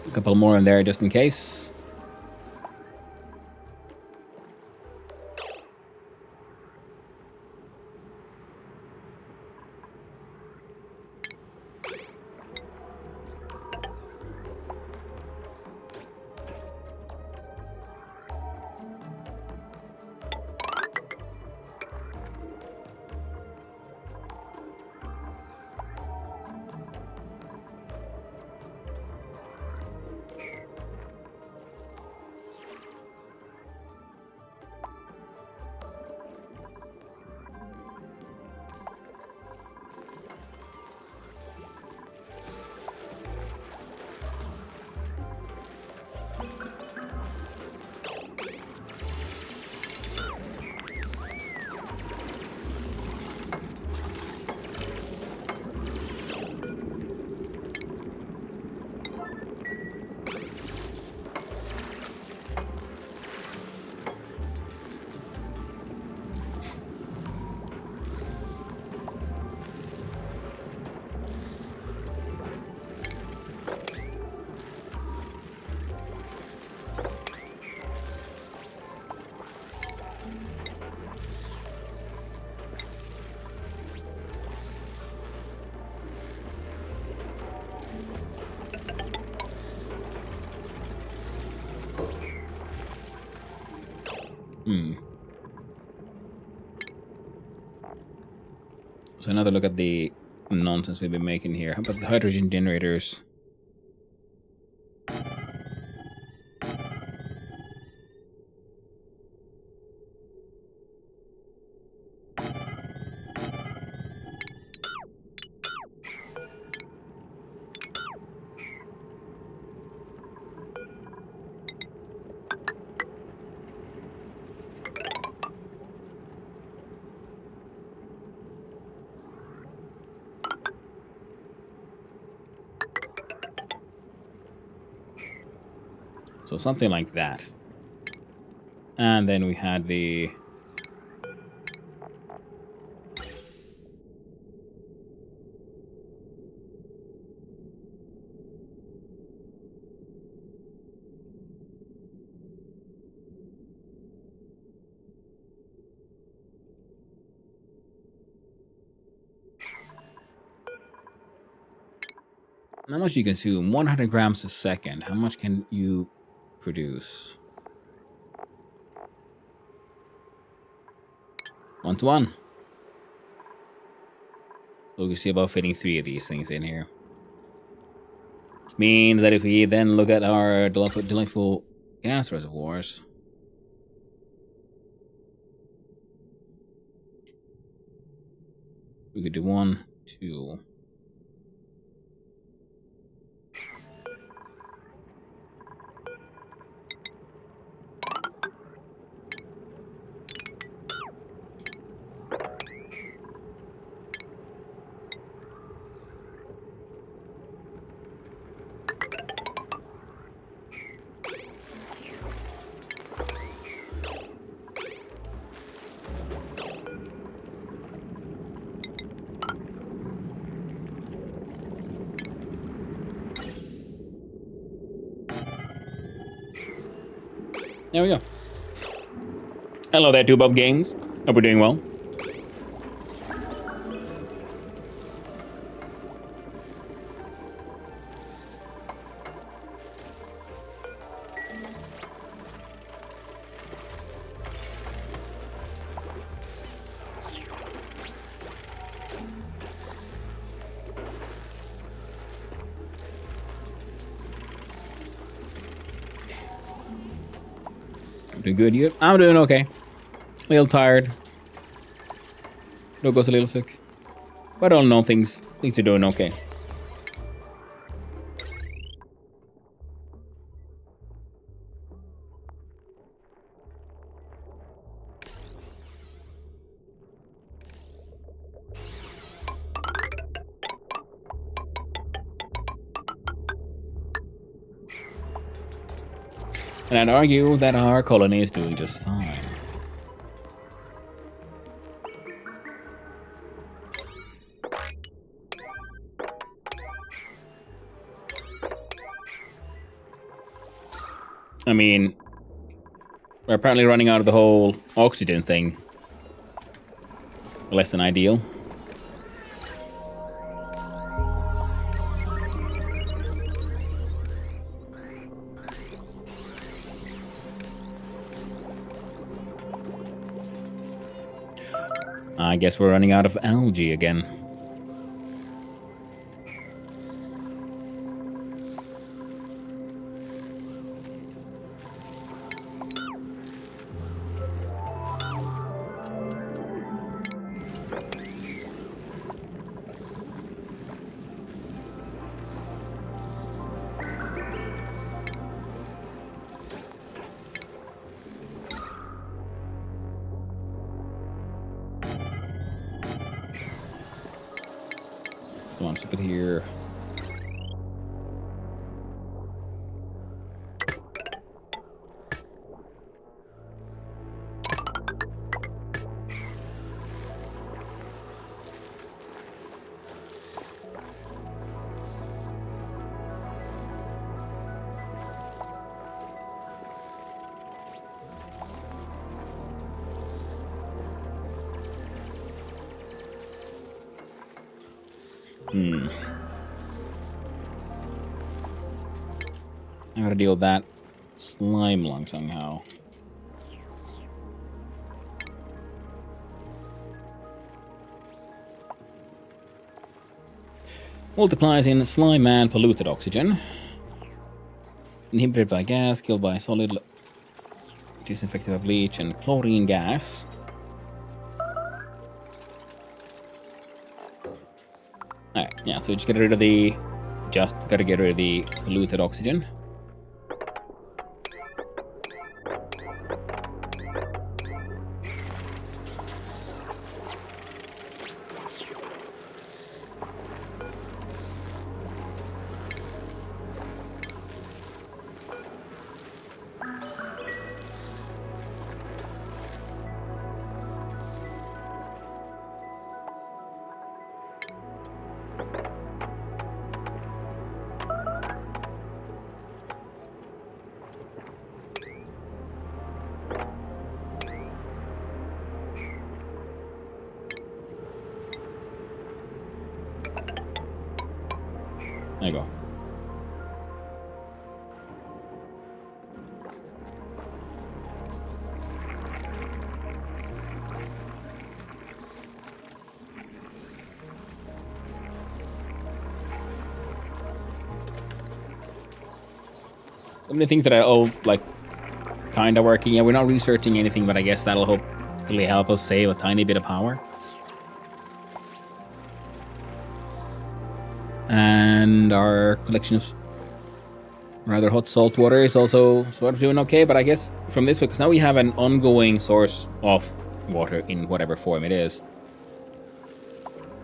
A couple more in there just in case. So another look at the nonsense we've been making here. How about the hydrogen generators? So something like that. And then we had the... How much you consume? 100 grams a second. How much can you produce? 1 to 1. So we can see about fitting 3 of these things in here. Means that if we then look at our delightful gas reservoirs, we could do 1, 2. There we go. Hello there, Bob Games. Hope we're doing well. Doing good, you? I'm doing okay. A little tired. Logo's a little sick. But all in all, things are doing okay. And I'd argue that our colony is doing just fine. I mean, we're apparently running out of the whole oxygen thing. Less than ideal. I guess we're running out of algae again. Come on, stick it here. I gotta deal with that slime lung somehow. Multiplies in slime and polluted oxygen. Inhibited by gas, killed by solid, disinfected by bleach and chlorine gas. Alright, yeah, so just gotta get rid of the polluted oxygen. There you go. So many things that are all like kind of working. Yeah, we're not researching anything, but I guess that'll hopefully help us save a tiny bit of power. And our collection of rather hot salt water is also sort of doing okay, but I guess from this way, because now we have an ongoing source of water in whatever form it is.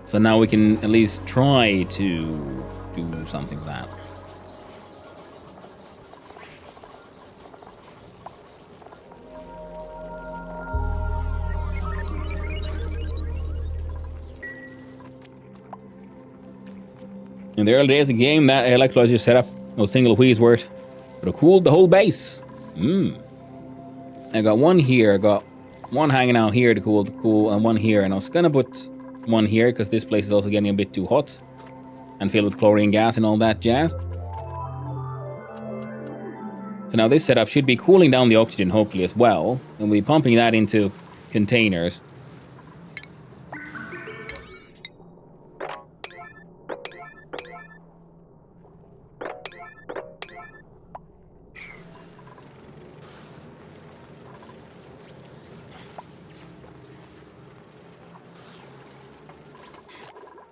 So now we can at least try to do something with that. In the early days of the game, that electrolyzer setup was single wheeze worth. But it cooled the whole base. I got one here, I got one hanging out here to cool, and one here. And I was gonna put one here, because this place is also getting a bit too hot. And filled with chlorine gas and all that jazz. So now this setup should be cooling down the oxygen, hopefully, as well. And we'll be pumping that into containers.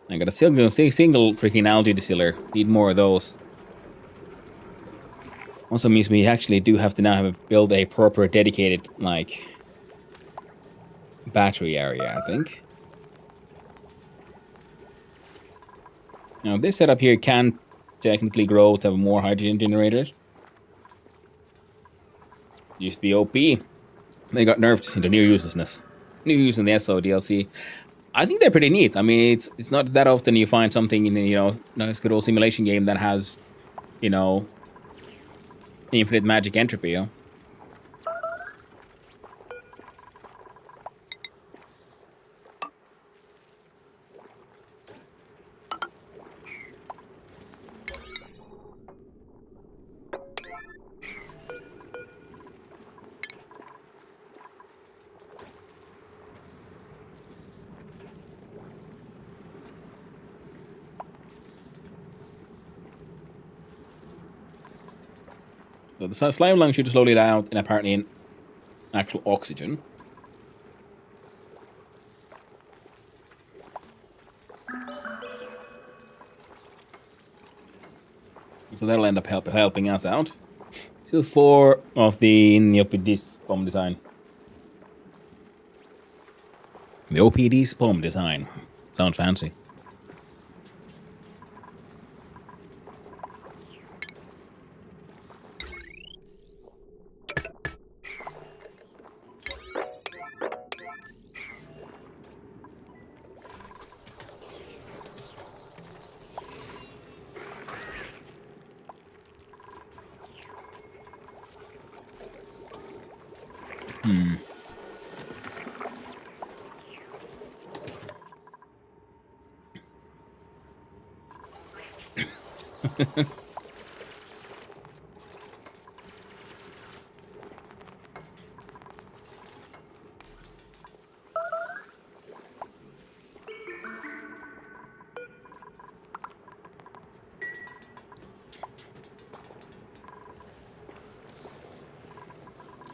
I got a single freaking algae distiller. Need more of those. Also means we actually do have to now build a proper dedicated, like, battery area, I think. Now this setup here can technically grow to have more hydrogen generators. Used to be OP. They got nerfed into near uselessness. New use in the SO DLC. I think they're pretty neat. I mean, it's not that often you find something in, you know, nice good old simulation game that has, you know, infinite magic entropy, you know? So the slime lung should slowly die out, and apparently in actual oxygen. So that'll end up helping us out. Still 4 of the OPD bomb design. The OPD bomb design. Sounds fancy.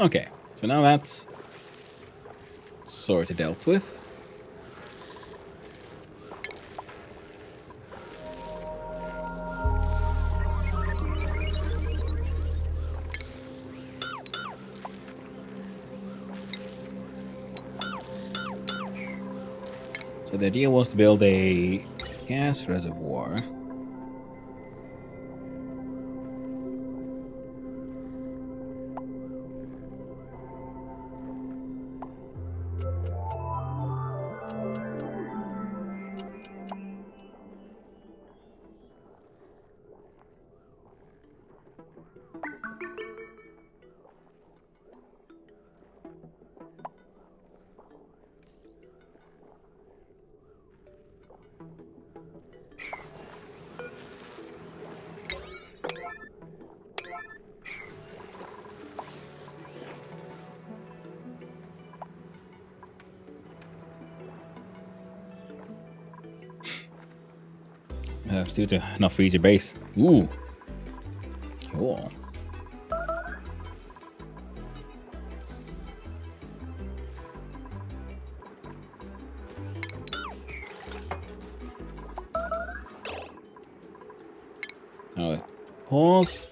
Okay, so now that's sort of dealt with. So the idea was to build a gas reservoir. Still enough for each base. Ooh. Cool. Oh, pause.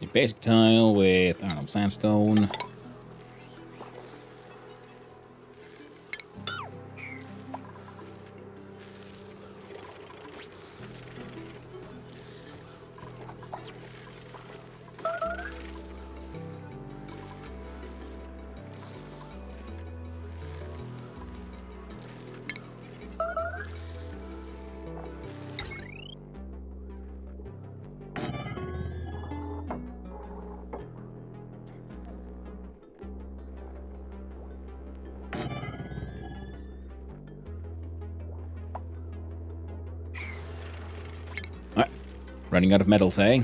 A basic tile with, I don't know, sandstone. Alright. Running out of metals, eh?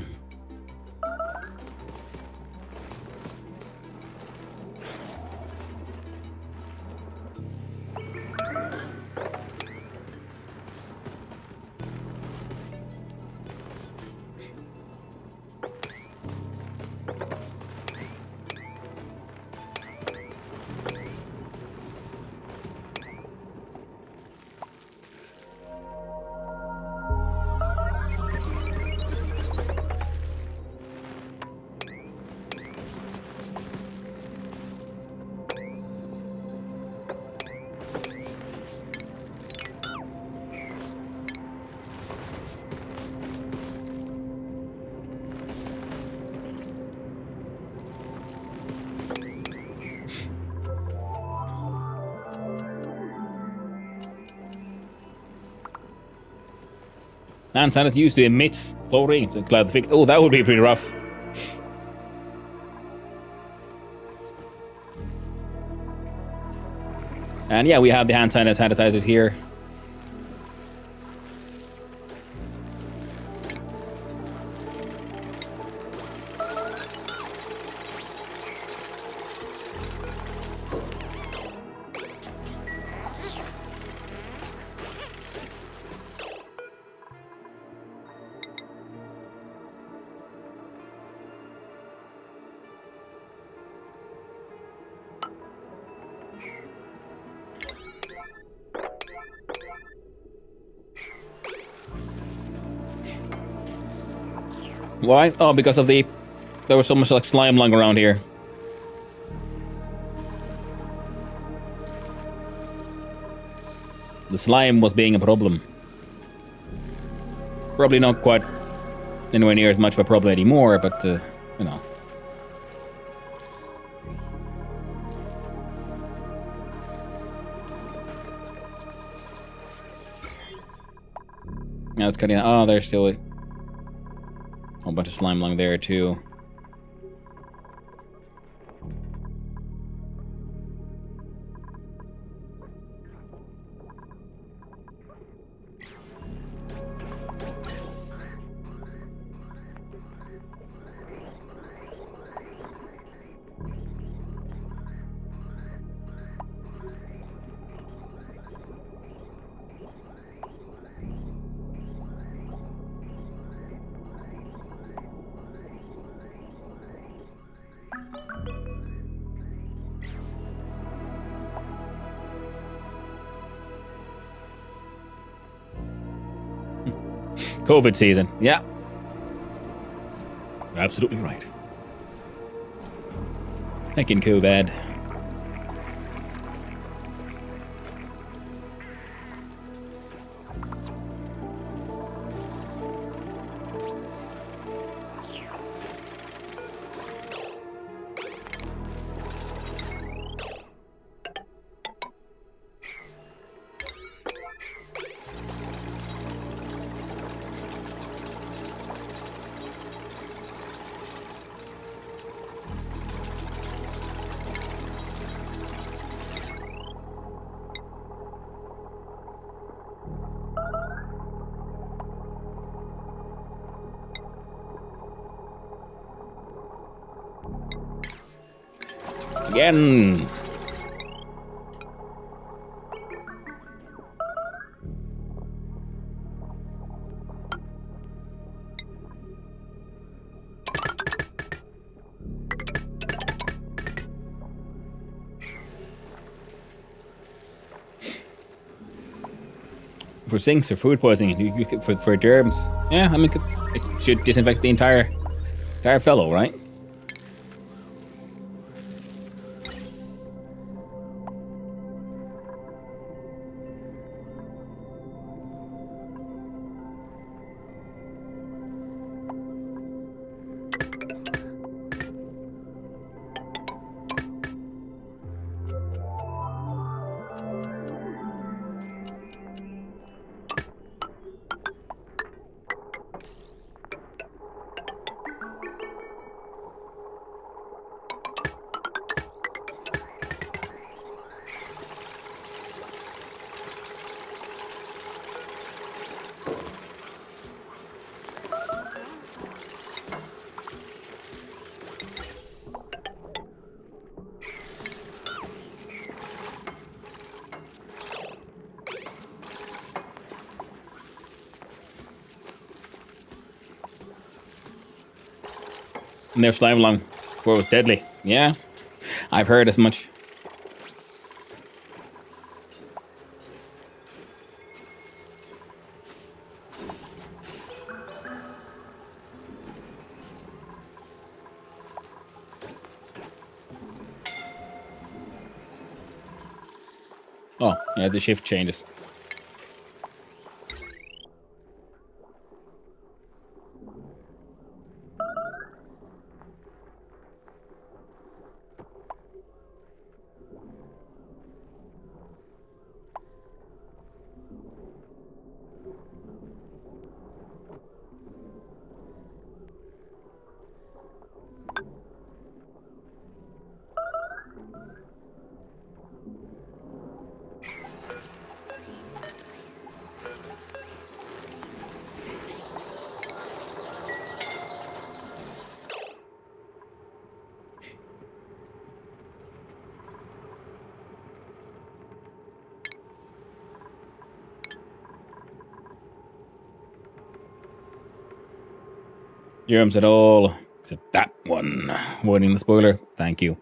And Sanity used to emit chlorine to cloud the fix. Oh, that would be pretty rough. And yeah, we have the hand sanitizers here. Why? Oh, because of the... There was so much like slime lying around here. The slime was being a problem. Probably not quite anywhere near as much of a problem anymore, but, you know. Now it's cutting out. Oh, there's still a whole bunch of slime along there, too. COVID season. Yeah. Absolutely right. Heckin' COVID. Again. For sinks or food poisoning, for germs. Yeah, I mean, it should disinfect the entire fellow, right? And their slime along before it was deadly. Yeah, I've heard as much. Oh, yeah, the shift changes. Germs at all, except that one. Avoiding the spoiler. Thank you.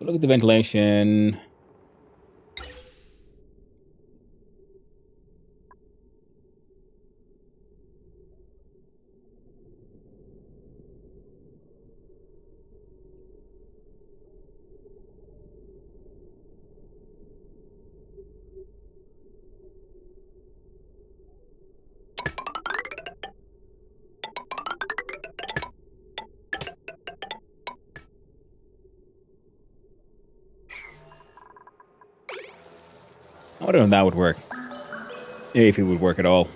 Look at the ventilation. I wonder if that would work. If it would work at all.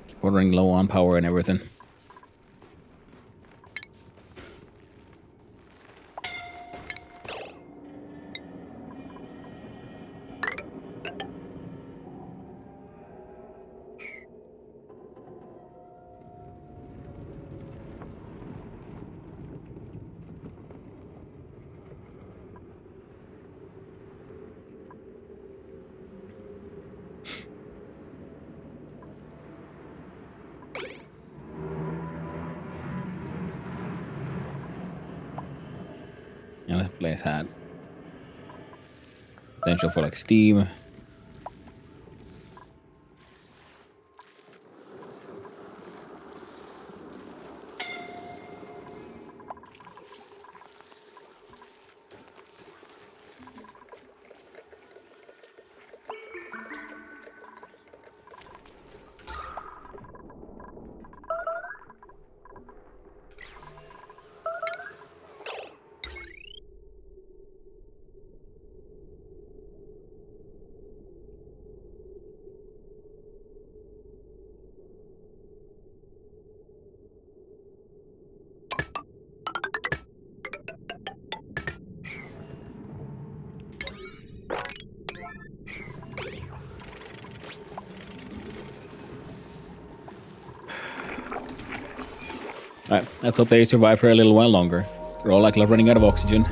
Keep running low on power and everything. Yeah, this place had potential for like steam. Alright, let's hope they survive for a little while longer. They're all like running out of oxygen.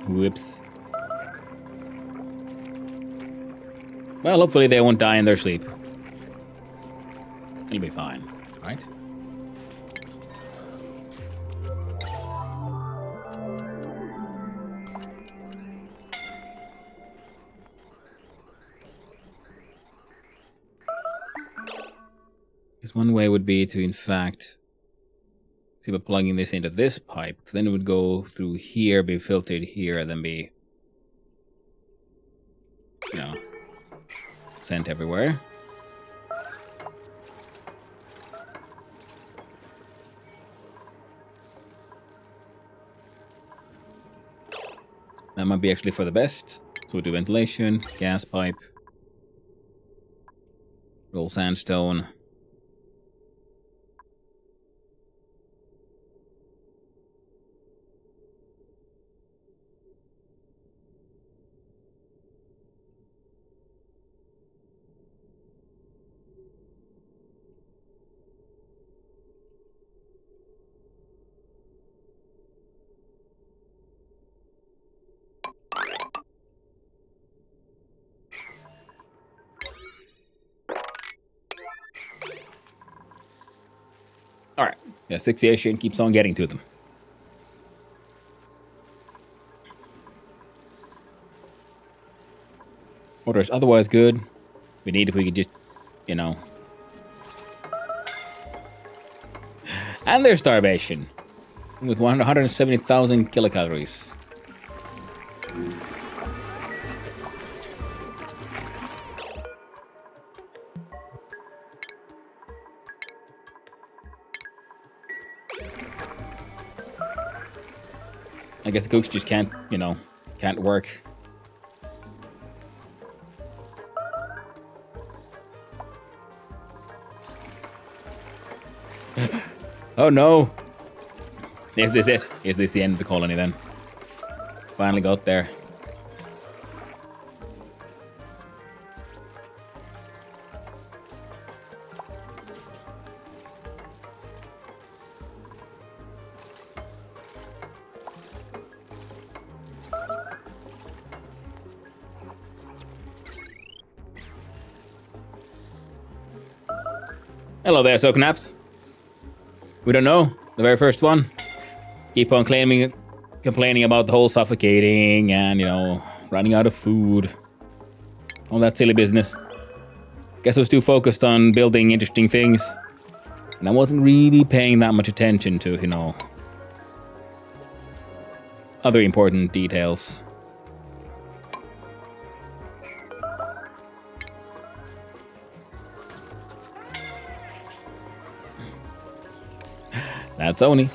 Whoops. Well, hopefully they won't die in their sleep. It'll be fine, right? Because one way would be to, in fact, see by plugging this into this pipe, because then it would go through here, be filtered here, and then be, you know, sent everywhere. That might be actually for the best. So we do ventilation, gas pipe, roll sandstone. Alright, yeah, asphyxiation keeps on getting to them. Order is otherwise good. We need if we could just, you know. And there's starvation. With 170,000 kilocalories. I guess the cooks just can't, you know, can't work. Oh no! Is this it? Is this the end of the colony then? Finally got there. Hello there, Soaknaps. We don't know. The very first one. keep on complaining about the whole suffocating and, you know, running out of food. All that silly business. Guess I was too focused on building interesting things. And I wasn't really paying that much attention to, you know, other important details. That's ONI.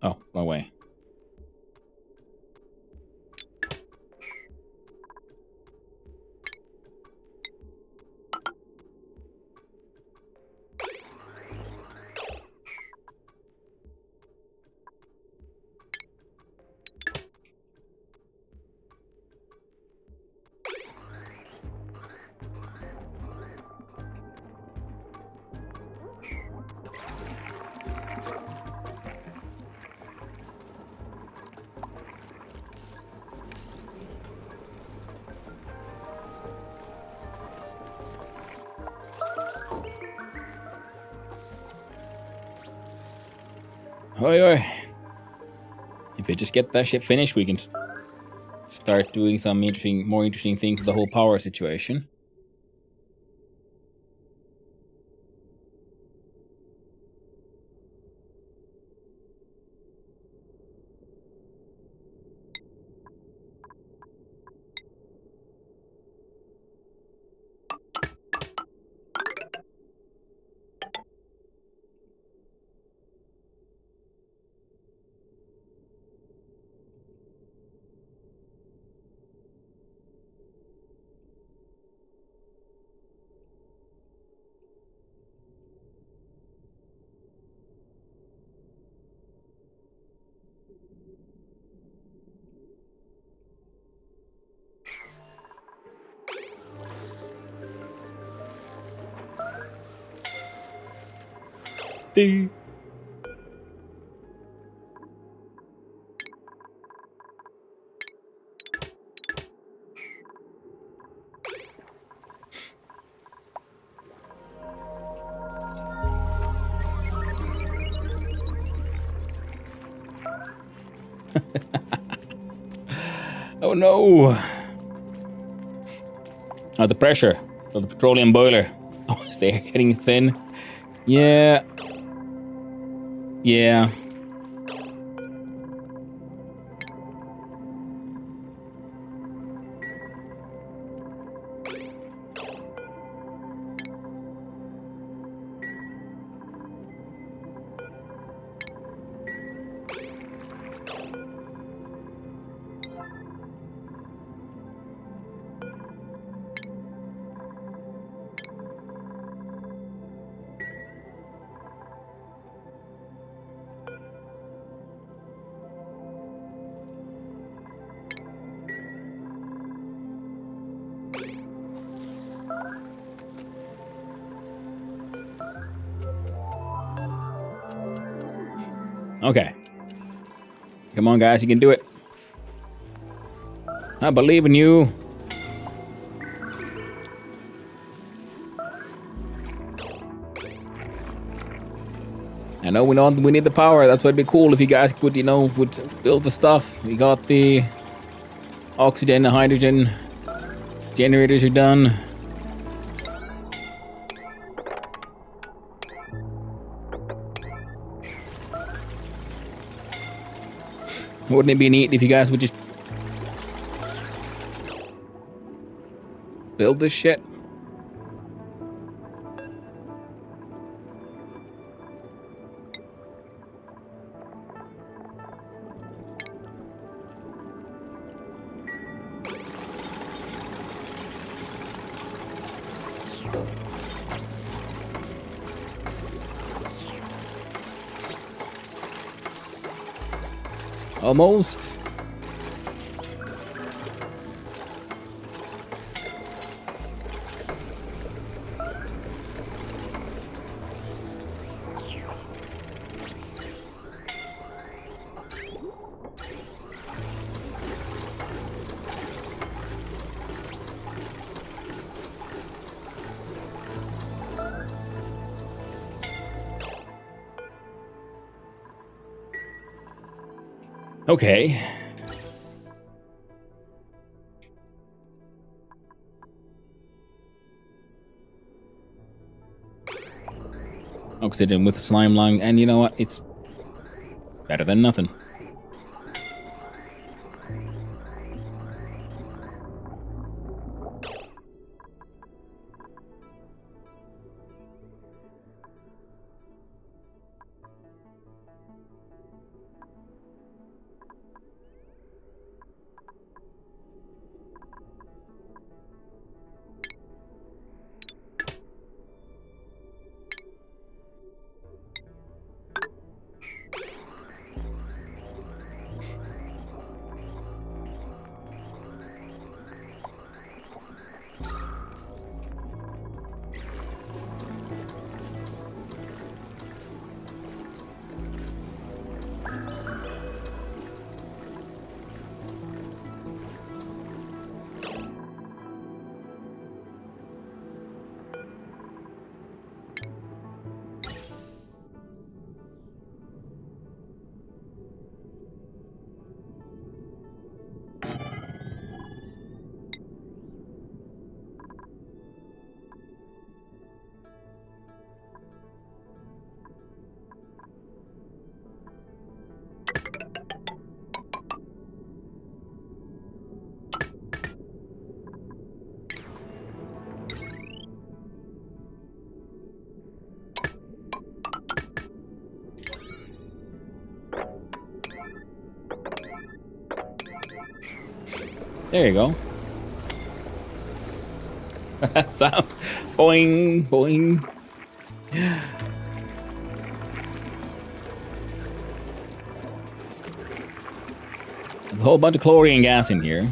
Oh, wrong way. Oi, oi. If we just get that shit finished, we can start doing some more interesting things with the whole power situation. Ding. Oh no! Oh, the pressure of the petroleum boiler. Oh, is the air getting thin? Yeah. Yeah. Okay. Come on, guys, you can do it. I believe in you. I know we need the power. That's why it'd be cool if you guys would, you know, would build the stuff. We got the oxygen, the hydrogen generators are done. Wouldn't it be neat if you guys would just build this shit? Almost. Okay. Oxygen with slime lung, and you know what? It's better than nothing. There you go. Sound. Boing, boing. There's a whole bunch of chlorine gas in here.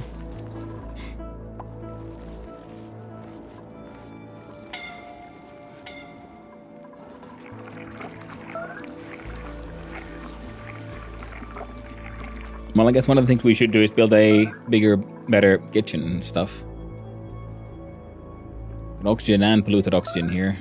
Well, I guess one of the things we should do is build a bigger, better kitchen and stuff. Oxygen and polluted oxygen here.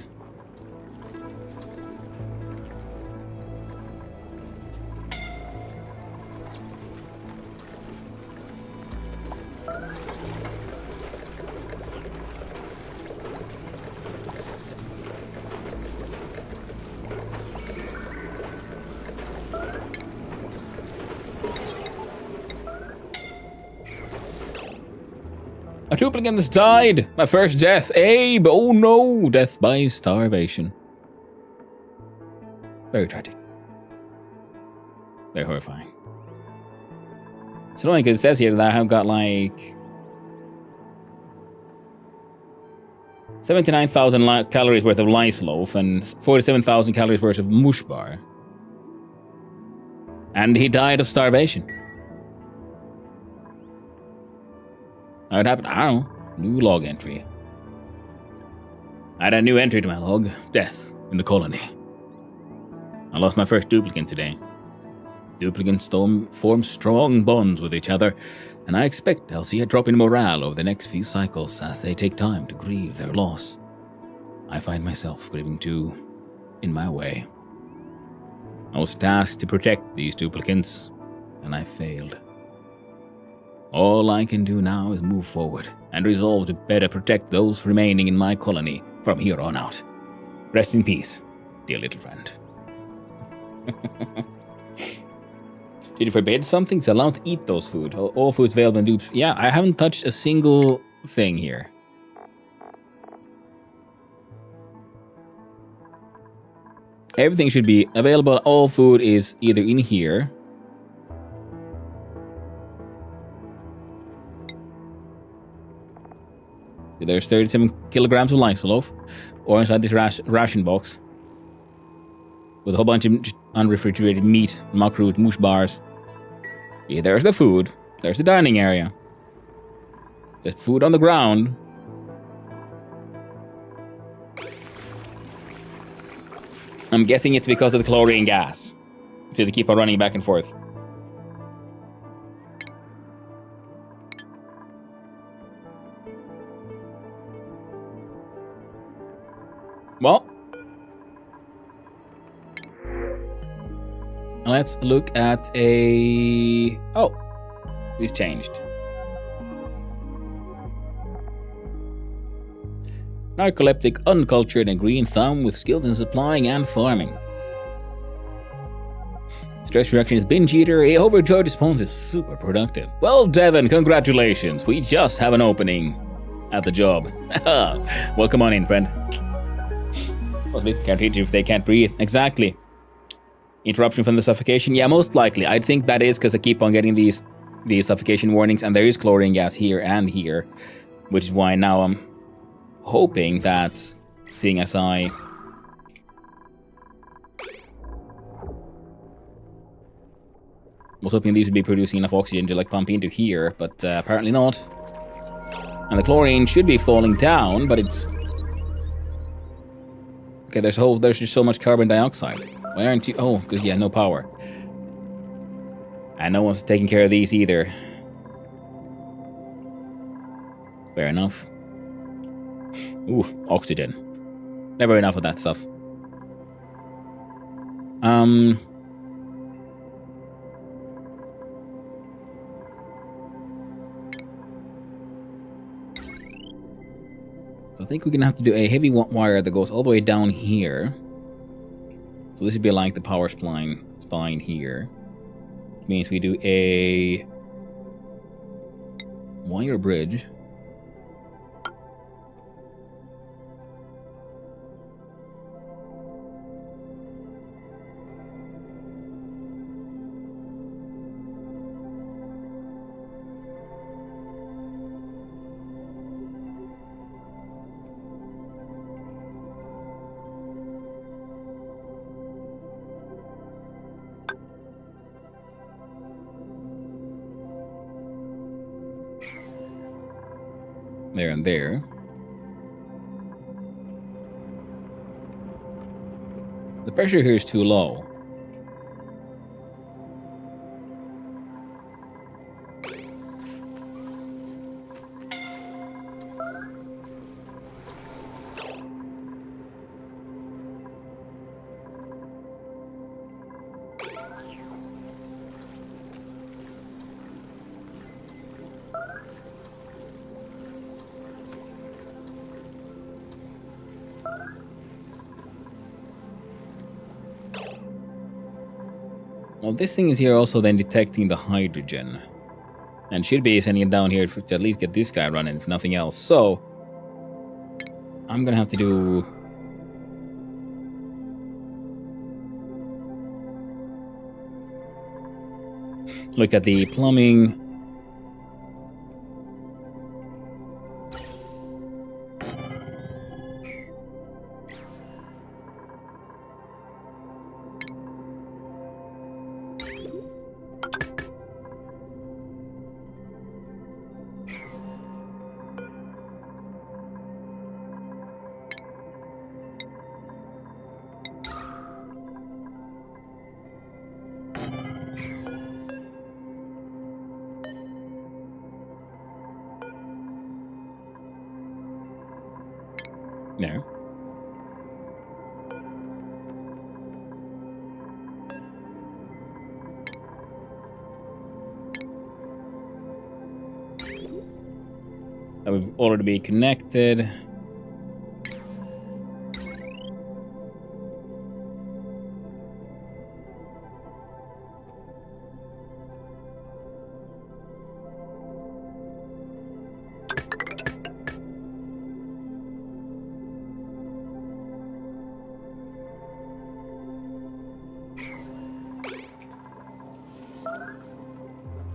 A duplicant has died! My first death! Abe! Oh no! Death by starvation. Very tragic. Very horrifying. It's annoying because it says here that I have got like 79,000 calories worth of lice loaf and 47,000 calories worth of mush bar. And he died of starvation. How it happened? I don't know. New log entry. I had a new entry to my log. Death in the colony. I lost my first duplicant today. Duplicants form strong bonds with each other, and I expect I'll see a drop in morale over the next few cycles as they take time to grieve their loss. I find myself grieving too, in my way. I was tasked to protect these duplicants, and I failed. All I can do now is move forward and resolve to better protect those remaining in my colony from here on out. Rest in peace, dear little friend. Did you forbid something? It's allowed to eat those food. All foods available in dupes. Yeah, I haven't touched a single thing here. Everything should be available. All food is either in here. There's 37 kilograms of lice loaf, or inside this ration box, with a whole bunch of unrefrigerated meat, makrut, mush bars. Yeah, there's the food. There's the dining area. There's food on the ground. I'm guessing it's because of the chlorine gas. So they keep on running back and forth. Well, let's look at a... Oh, these changed. Narcoleptic, uncultured, and green thumb with skills in supplying and farming. Stress reduction is binge eater. A overjoyed response is super productive. Well, Devin, congratulations. We just have an opening at the job. Welcome on in, friend. Can't reach you if they can't breathe. Exactly. Interruption from the suffocation? Yeah, most likely. I think that is because I keep on getting these suffocation warnings, and there is chlorine gas here and here, which is why now I'm hoping that, seeing as I was hoping these would be producing enough oxygen to like pump into here, but apparently not. And the chlorine should be falling down, but it's... Okay, there's just so much carbon dioxide. Why aren't you... Oh, because, yeah, no power. And no one's taking care of these either. Fair enough. Ooh, oxygen. Never enough of that stuff. So I think we're gonna have to do a heavy wire that goes all the way down here. So this would be like the power spine here. Which means we do a wire bridge. There and there. The pressure here is too low. Well, this thing is here also then detecting the hydrogen. And should be sending it down here to at least get this guy running, if nothing else. So, I'm gonna have to do... Look at the plumbing. There. That would already be connected.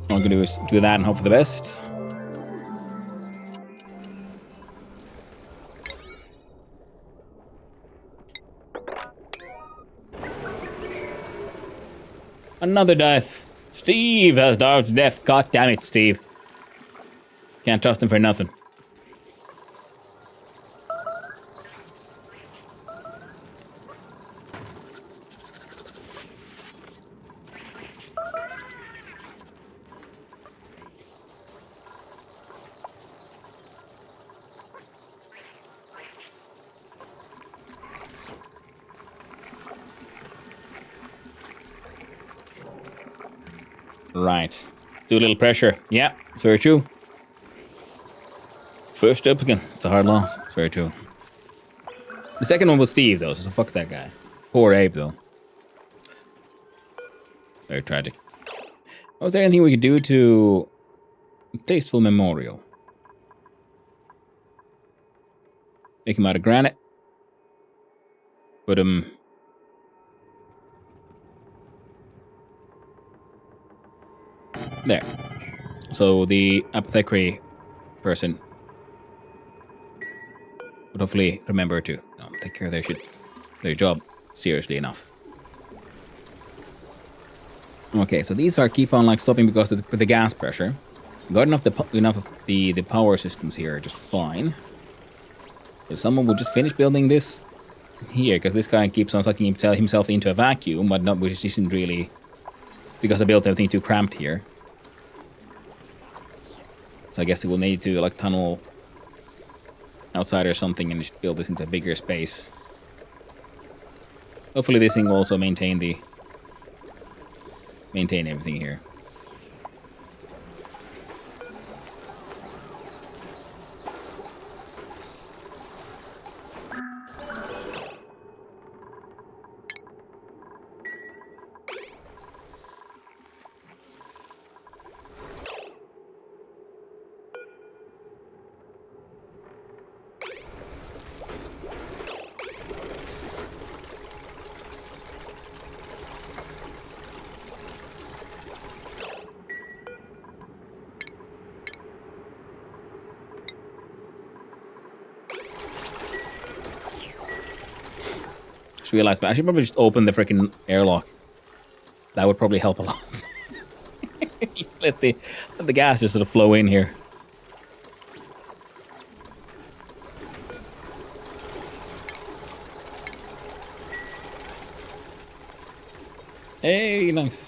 All I'm gonna do is do that and hope for the best. Another death. Steve has starved to death. God damn it, Steve. Can't trust him for nothing. Right. Do a little pressure. Yeah, it's very true. First up again. It's a hard loss. It's very true. The second one was Steve, though, so fuck that guy. Poor Abe, though. Very tragic. Was there anything we could do to... Tasteful memorial. Make him out of granite. Put him... There. So the apothecary person would hopefully remember to take care of their job seriously enough. Okay, so these are keep on like stopping because of the gas pressure. Got enough of the power systems here, just fine. So someone will just finish building this here, because this guy keeps on sucking himself into a vacuum, but not, which isn't really because I built everything too cramped here. So I guess it will need to like tunnel outside or something and just build this into a bigger space. Hopefully this thing will also maintain everything here. Realized, but I should probably just open the freaking airlock. That would probably help a lot. let the gas just sort of flow in here. Hey, nice.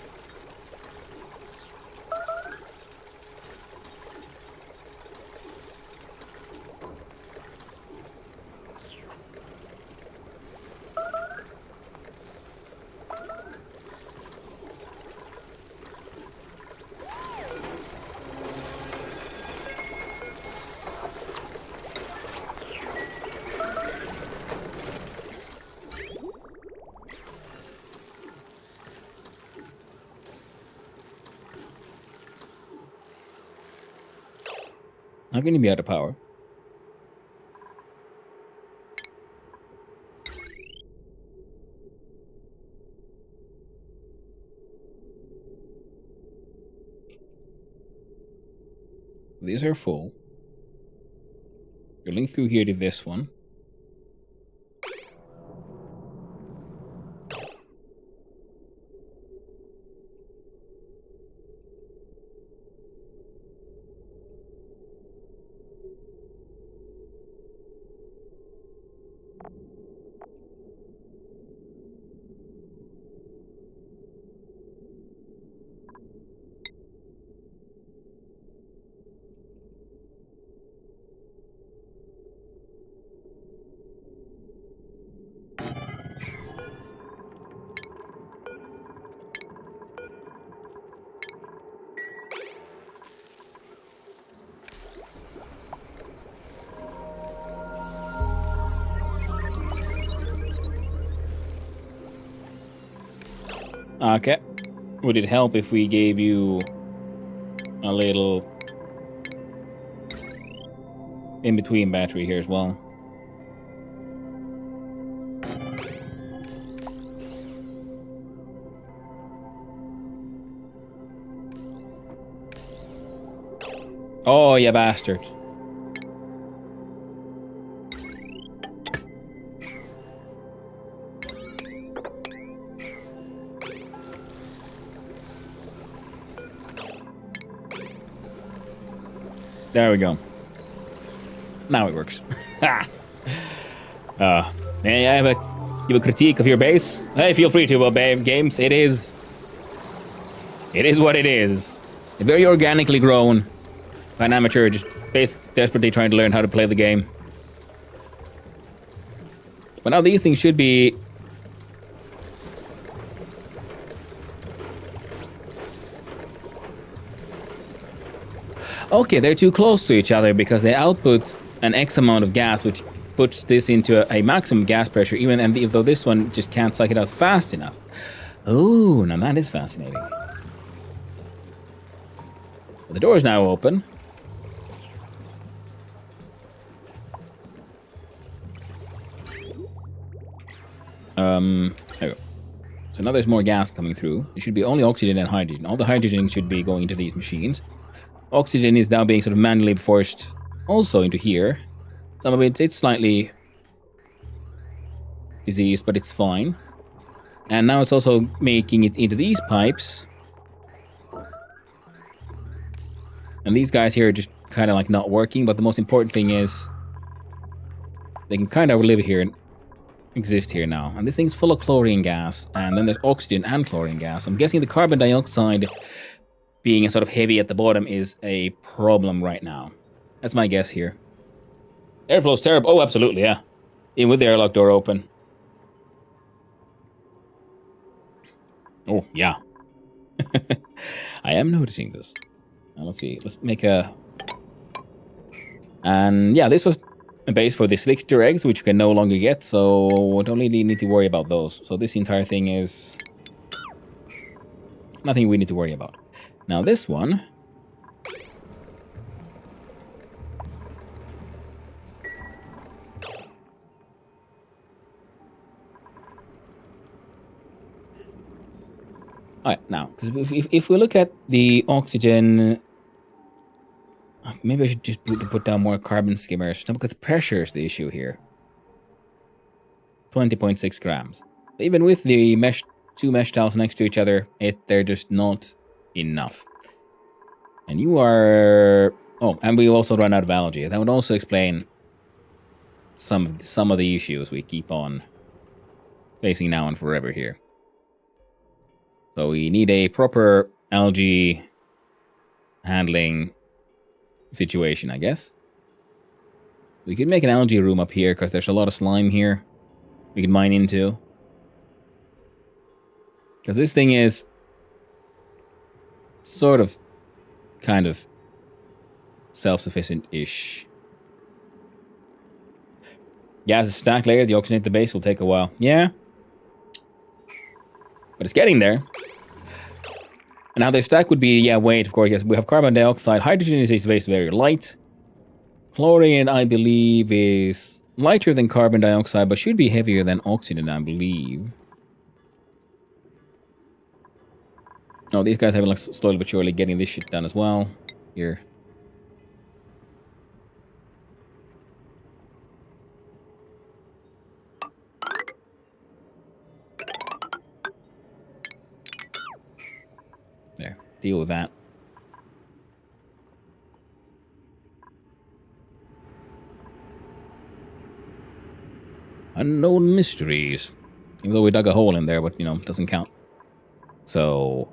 How can you be out of power? These are full. You link through here to this one. Okay. Would it help if we gave you a little in-between battery here as well? Oh, you bastard. There we go. Now it works. May I give a critique of your base? Hey, feel free to, games. It is what it is. Very organically grown by an amateur, just desperately trying to learn how to play the game. But now these things should be... Okay, they're too close to each other because they output an X amount of gas, which puts this into a maximum gas pressure, even though this one just can't suck it out fast enough. Oh, now that is fascinating. The door is now open. There we go. So now there's more gas coming through. It should be only oxygen and hydrogen. All the hydrogen should be going into these machines. Oxygen is now being sort of manually forced also into here. Some of it's slightly diseased, but it's fine. And now it's also making it into these pipes. And these guys here are just kind of like not working, but the most important thing is they can kind of live here and exist here now. And this thing's full of chlorine gas, and then there's oxygen and chlorine gas. I'm guessing the carbon dioxide being sort of heavy at the bottom is a problem right now. That's my guess here. Airflow's terrible. Oh, absolutely, yeah. Even with the airlock door open. Oh, yeah. I am noticing this. Now, let's see. Let's make a... And yeah, this was a base for the Slickster eggs, which we can no longer get, so we don't really need to worry about those. So this entire thing is... nothing we need to worry about. Now this one... Alright, now, because if we look at the oxygen... Maybe I should just put down more carbon skimmers. No, because the pressure is the issue here. 20.6 grams. Even with the two mesh tiles next to each other, they're just not enough. And you are... Oh, and we also run out of algae. That would also explain some of the issues we keep on facing now and forever here. So we need a proper algae handling situation, I guess. We could make an algae room up here because there's a lot of slime here we can mine into. Because this thing is sort of, kind of self-sufficient-ish. Gas is stack layer, the oxygenate the base will take a while. Yeah. But it's getting there. And now the stack would be, yeah, weight, of course. Yes, we have carbon dioxide. Hydrogen is very light. Chlorine, I believe, is lighter than carbon dioxide, but should be heavier than oxygen, I believe. Oh, these guys have like slowly but surely getting this shit done as well. Here. There. Deal with that. Unknown mysteries. Even though we dug a hole in there, but, you know, it doesn't count. So...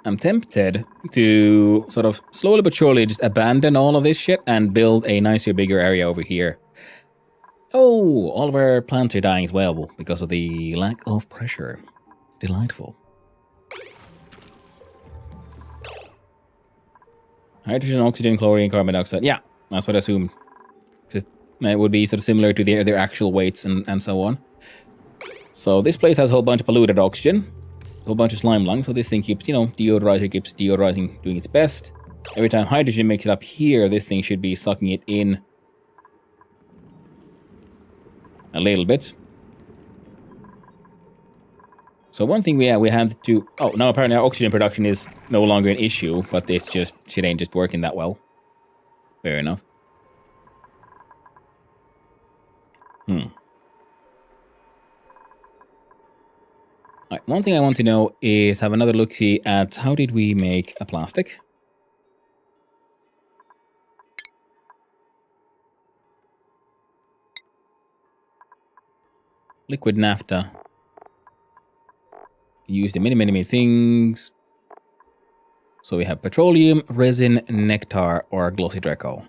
I'm tempted to sort of slowly but surely just abandon all of this shit and build a nicer, bigger area over here. Oh, all of our plants are dying as well because of the lack of pressure. Delightful. Hydrogen, oxygen, chlorine, carbon dioxide. Yeah, that's what I assumed. Just, it would be sort of similar to their actual weights and so on. So this place has a whole bunch of polluted oxygen. A whole bunch of slime lungs. So this thing keeps, you know, deodorizer keeps deodorizing, doing its best. Every time hydrogen makes it up here, this thing should be sucking it in a little bit. So one thing we have to... Oh, now apparently our oxygen production is no longer an issue, but it's just... shit ain't just working that well. Fair enough. Alright, One thing I want to know is have another look-see at how did we make a plastic? Liquid naphtha. Used in many things. So we have petroleum, resin, nectar, or glossy Draco.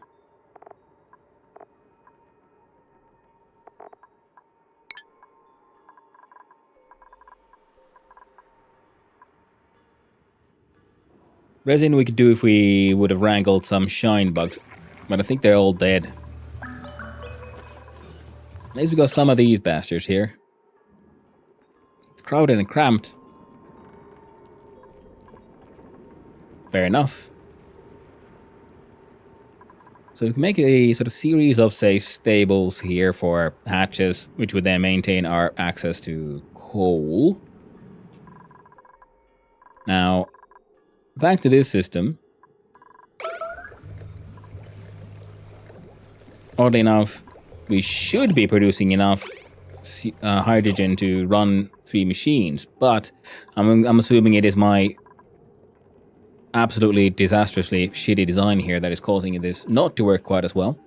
Resin we could do if we would have wrangled some shine bugs, but I think they're all dead. At least we got some of these bastards here. It's crowded and cramped. Fair enough. So we can make a sort of series of, say, stables here for hatches, which would then maintain our access to coal. Now, back to this system. Oddly enough, we should be producing enough hydrogen to run 3 machines, but I'm assuming it is my absolutely disastrously shitty design here that is causing this not to work quite as well.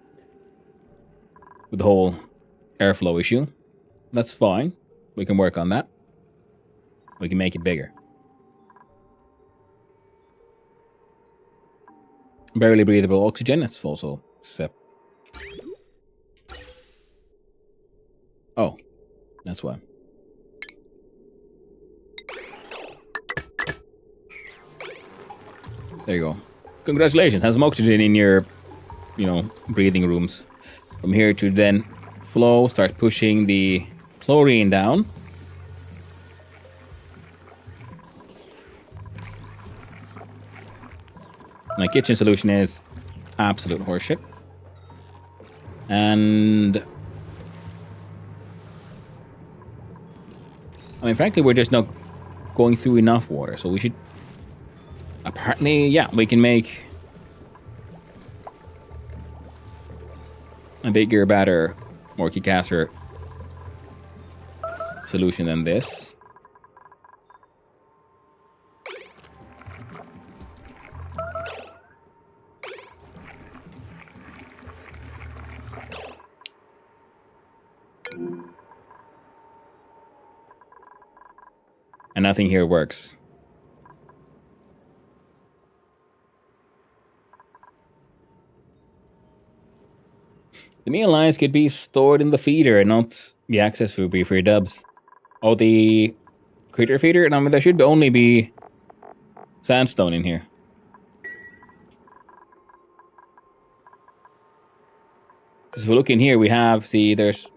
With the whole airflow issue. That's fine. We can work on that. We can make it bigger. Barely breathable oxygen, that's also set. Oh, that's why. There you go. Congratulations, have some oxygen in your, breathing rooms. From here to then flow, start pushing the chlorine down. My kitchen solution is absolute horseshit. And I mean, frankly, we're just not going through enough water, so we should... Apparently, yeah, we can make a bigger, better, more kick-asser solution than this. And nothing here works. The meal lines could be stored in the feeder and not be accessed through free dubs. Oh, the creature feeder? No, I mean, there should only be sandstone in here. Because if we look in here, we have, see, there's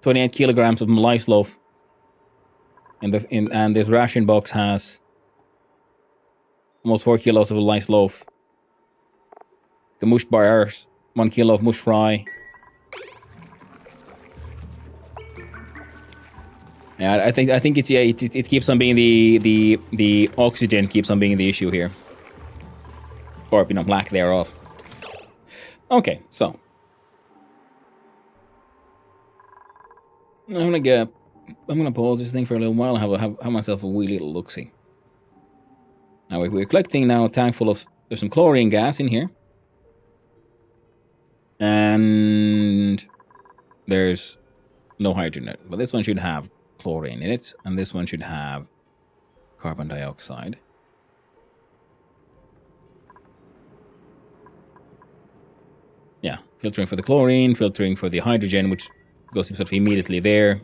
28 kilograms of lice loaf. And this ration box has almost 4 kilos of lice loaf. The mush bars, 1 kilo of mush fry. Yeah, I think it's, yeah, it keeps on being the oxygen keeps on being the issue here, or lack thereof. Okay, so I'm gonna pause this thing for a little while and have myself a wee little look-see. Now we're collecting now a tank full of, there's some chlorine gas in here. And there's no hydrogen in it. But this one should have chlorine in it. And this one should have carbon dioxide. Yeah, filtering for the chlorine, filtering for the hydrogen, which goes sort of immediately there.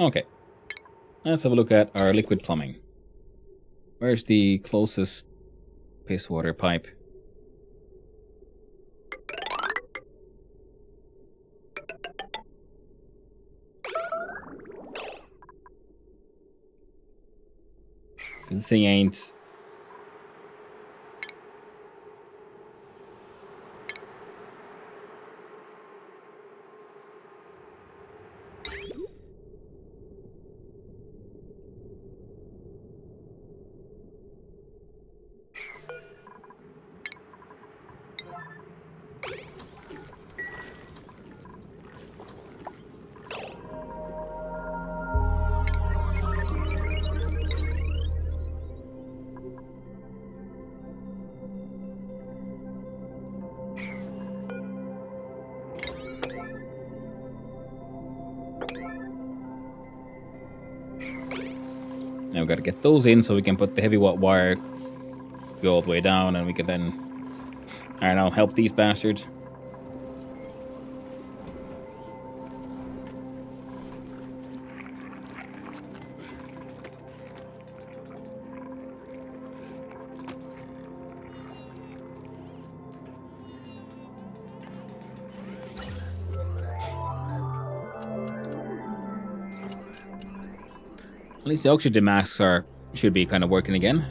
Okay, let's have a look at our liquid plumbing. Where's the closest piss water pipe? The thing ain't... Now we gotta get those in so we can put the heavy wire go all the way down, and we can then, I don't know, help these bastards. At least the oxygen masks should be kind of working again.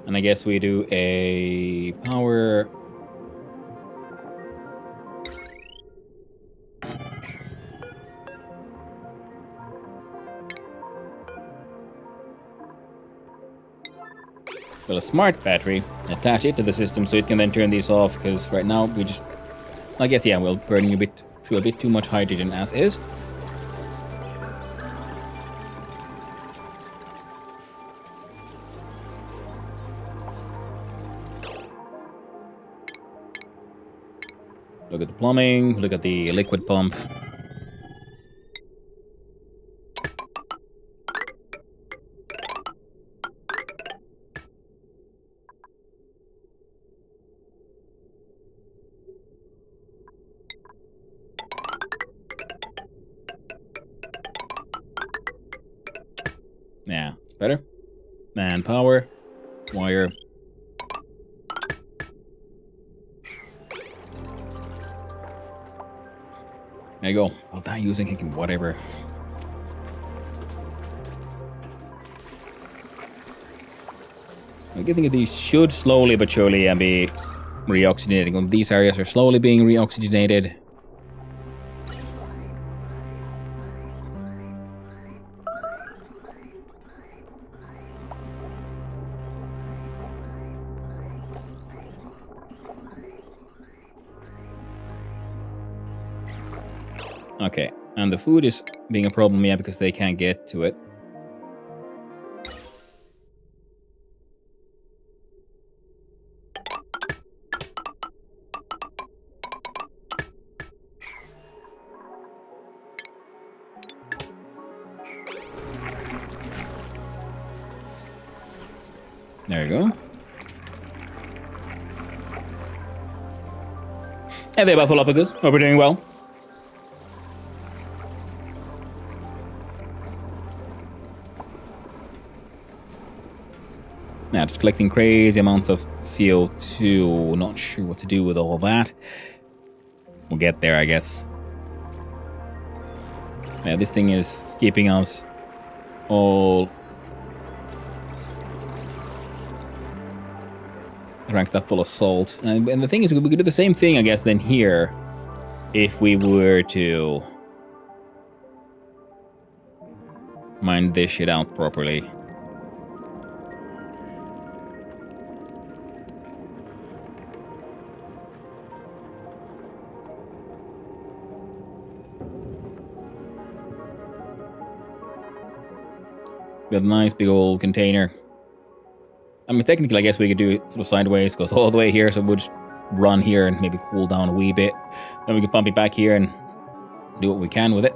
And I guess we do a power. Well, a smart battery, attach it to the system so it can then turn these off, because right now we just, I guess, yeah, we're burning through a bit too much hydrogen as is. Look at the plumbing, look at the liquid pump. Yeah, it's better. And power, wire. There you go. I'll die using whatever. I'm getting these should slowly but surely be reoxygenating. These areas are slowly being reoxygenated. Okay, and the food is being a problem, yeah, because they can't get to it. There you go. And they're Buffalopicus. Hope we're doing well. Yeah, just collecting crazy amounts of CO2. Not sure what to do with all that. We'll get there, I guess. Yeah, this thing is keeping us all ranked up full of salt. And the thing is, we could do the same thing, I guess, then here, if we were to mine this shit out properly. We have a nice big old container. I mean, technically, I guess we could do it sort of sideways, goes all the way here, so we'll just run here and maybe cool down a wee bit. Then we can pump it back here and do what we can with it.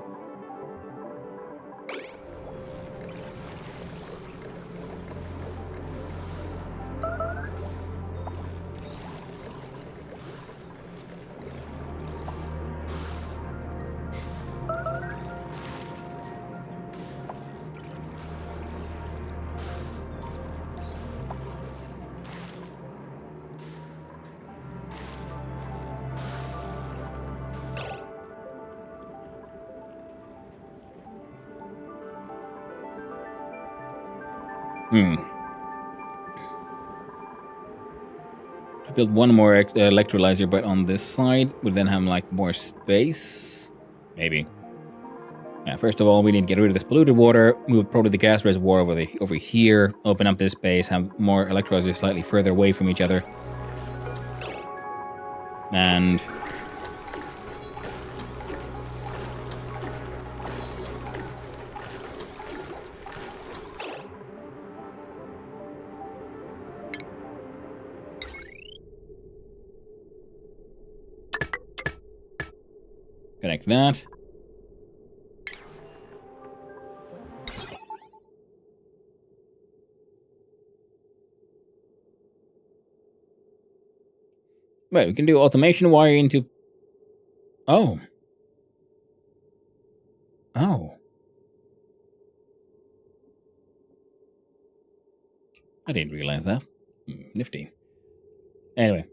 build one more electrolyzer, but on this side, we then have like more space. Maybe. Yeah, first of all, we need to get rid of this polluted water, move probably the gas reservoir over here, open up this space, have more electrolyzers slightly further away from each other. And connect that. Wait, we can do automation wire into... Oh. Oh. I didn't realize that. Nifty. Anyway.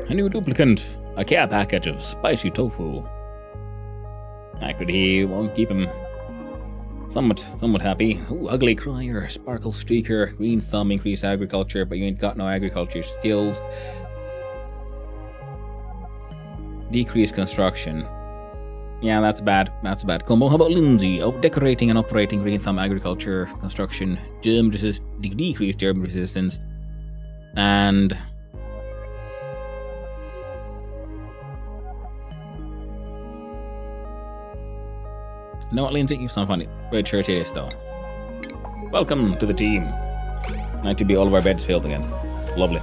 A new duplicant. A care package of spicy tofu. He won't keep him somewhat happy. Ooh, ugly crier, sparkle streaker, green thumb, increase agriculture, but you ain't got no agriculture skills. Decrease construction. Yeah, that's bad. That's a bad combo. How about Lindsay? Oh, decorating and operating green thumb agriculture, construction, decrease germ resistance, and you know what, Lindsay? You sound funny. Red shirt it is, though. Welcome to the team. Nice to be all of our beds filled again. Lovely.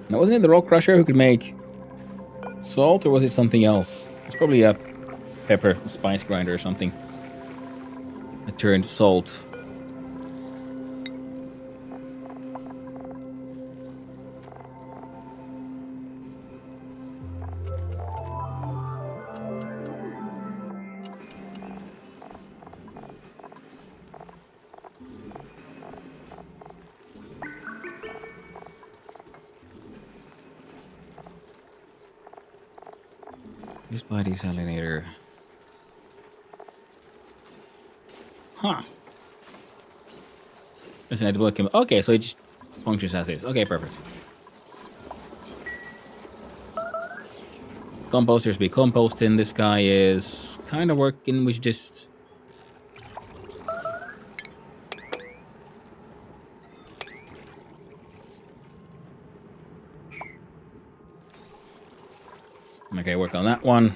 Now, wasn't it the rock crusher who could make salt, or was it something else? It's probably a pepper spice grinder or something that turned salt. Used by desalinator. Huh. It's an edible chemical. Okay, so it just functions as is. Okay, perfect. Composters be composting. This guy is kind of working. We should just... Okay, work on that one.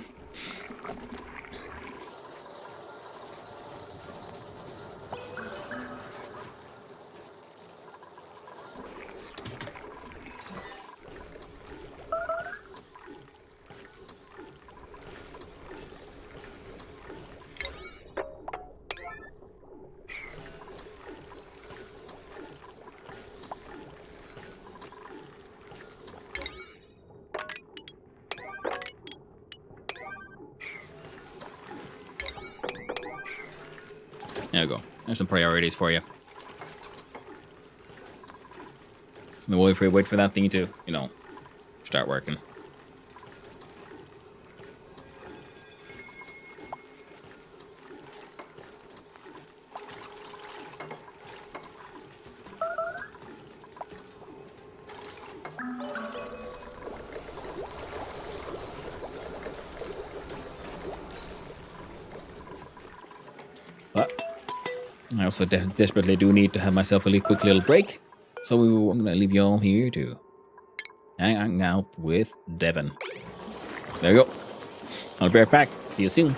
There we go. There's some priorities for you. We'll wait for that thing to, you know, start working. But I also desperately do need to have myself a quick little break. So I'm going to leave you all here to hang out with Devon. There you go. I'll be right back. See you soon.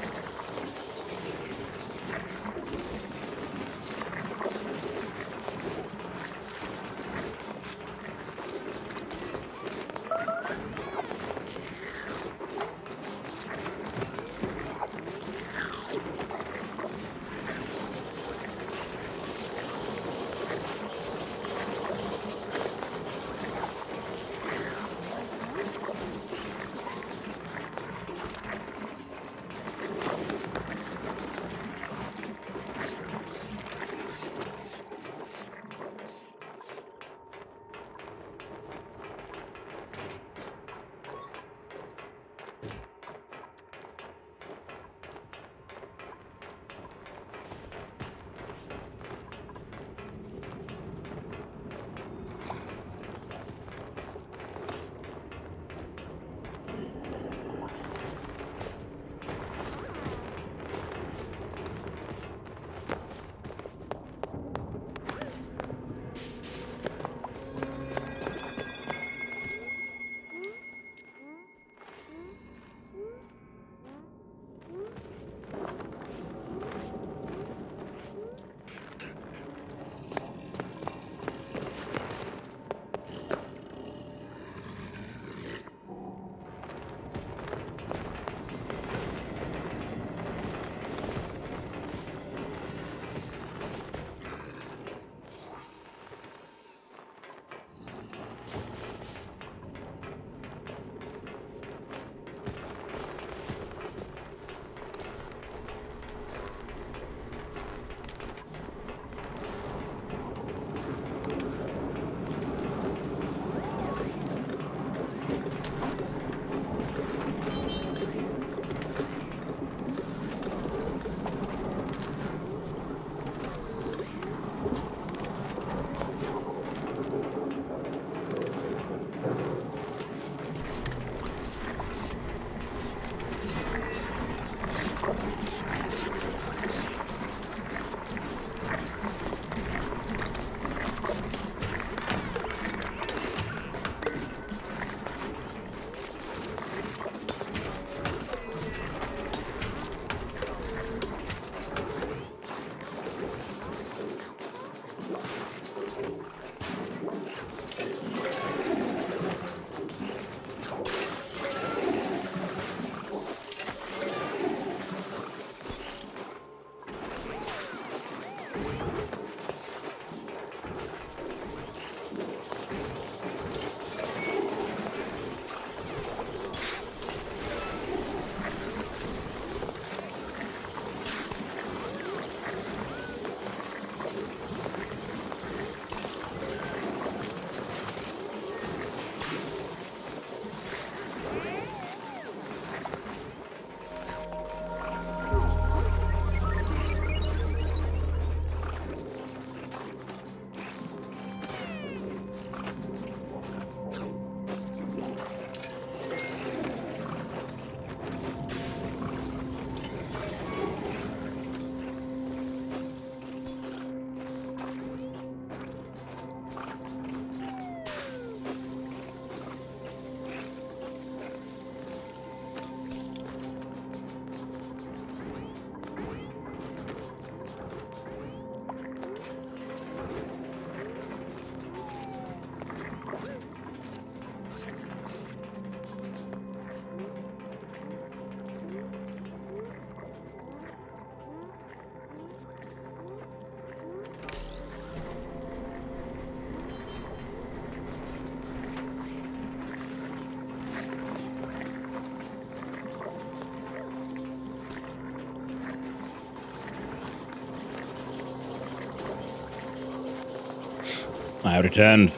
I returned.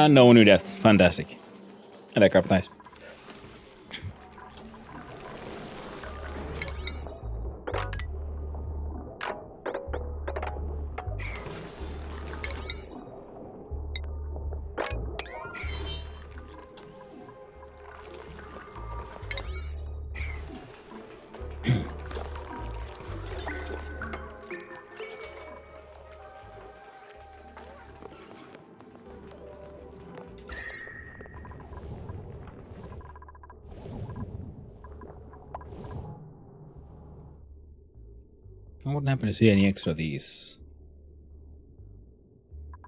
No new deaths. Fantastic. That crap, nice. I wouldn't happen to see any extra of these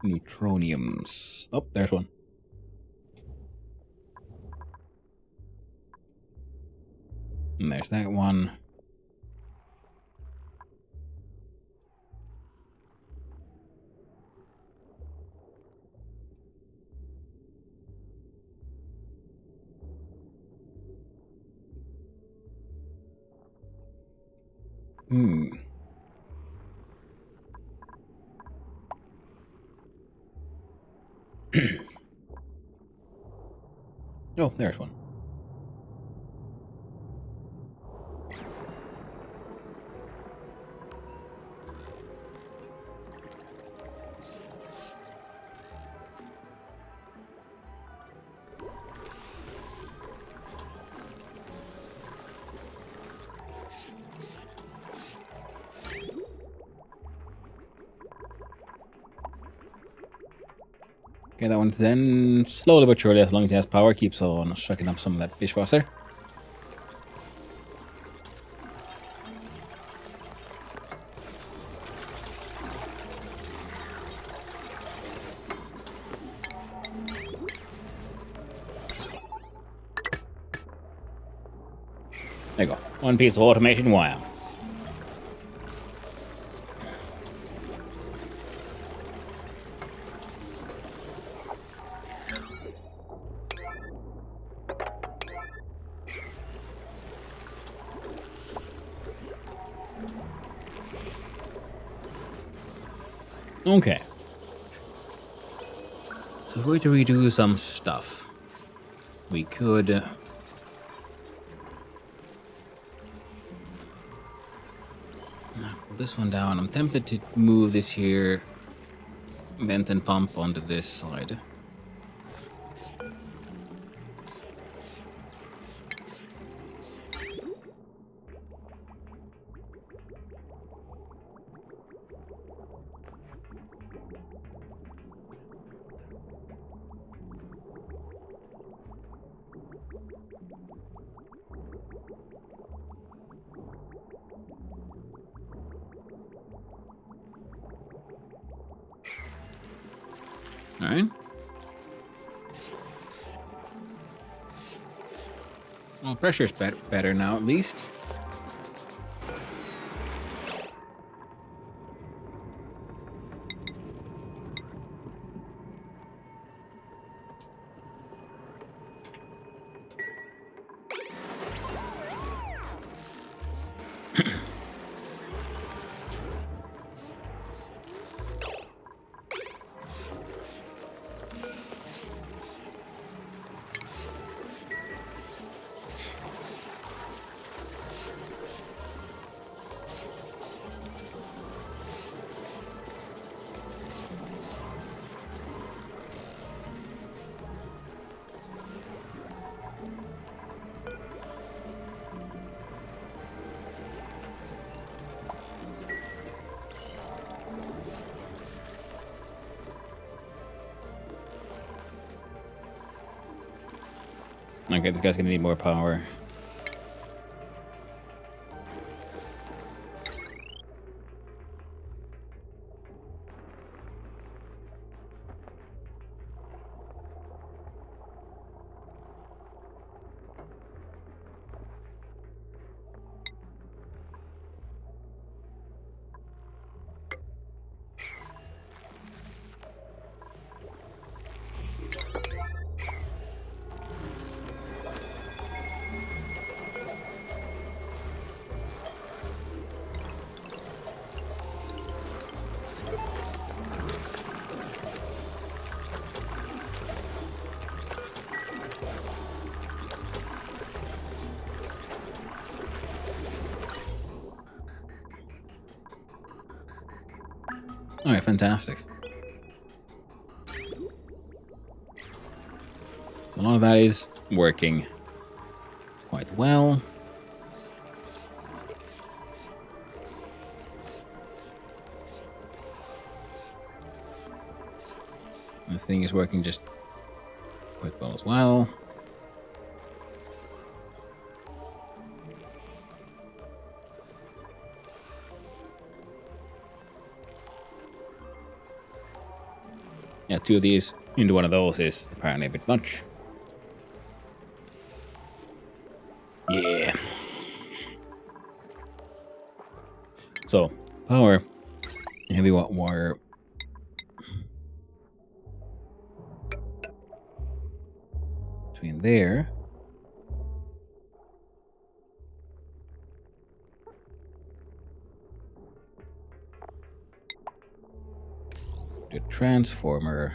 neutroniums. Oh, there's one. And there's that one. Oh, there's one. Okay, that one then slowly but surely, as long as he has power, keeps on sucking up some of that dishwasher. There you go. One piece of automation wire. Okay. So we're going to redo some stuff. We could... pull this one down. I'm tempted to move this here, vent and pump onto this side. All right. Well, pressure's better now, at least. Okay, this guy's gonna need more power. Alright, fantastic. So a lot of that is working quite well. This thing is working just quite well as well. Yeah, 2 of these into one of those is apparently a bit much. Yeah. So, power, heavy wire. Between there. The transformer.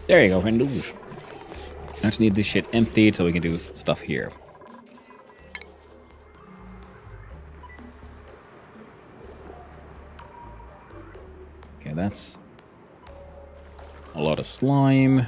There you go, friendos. I just need this shit emptied so we can do stuff here. Okay, that's a lot of slime.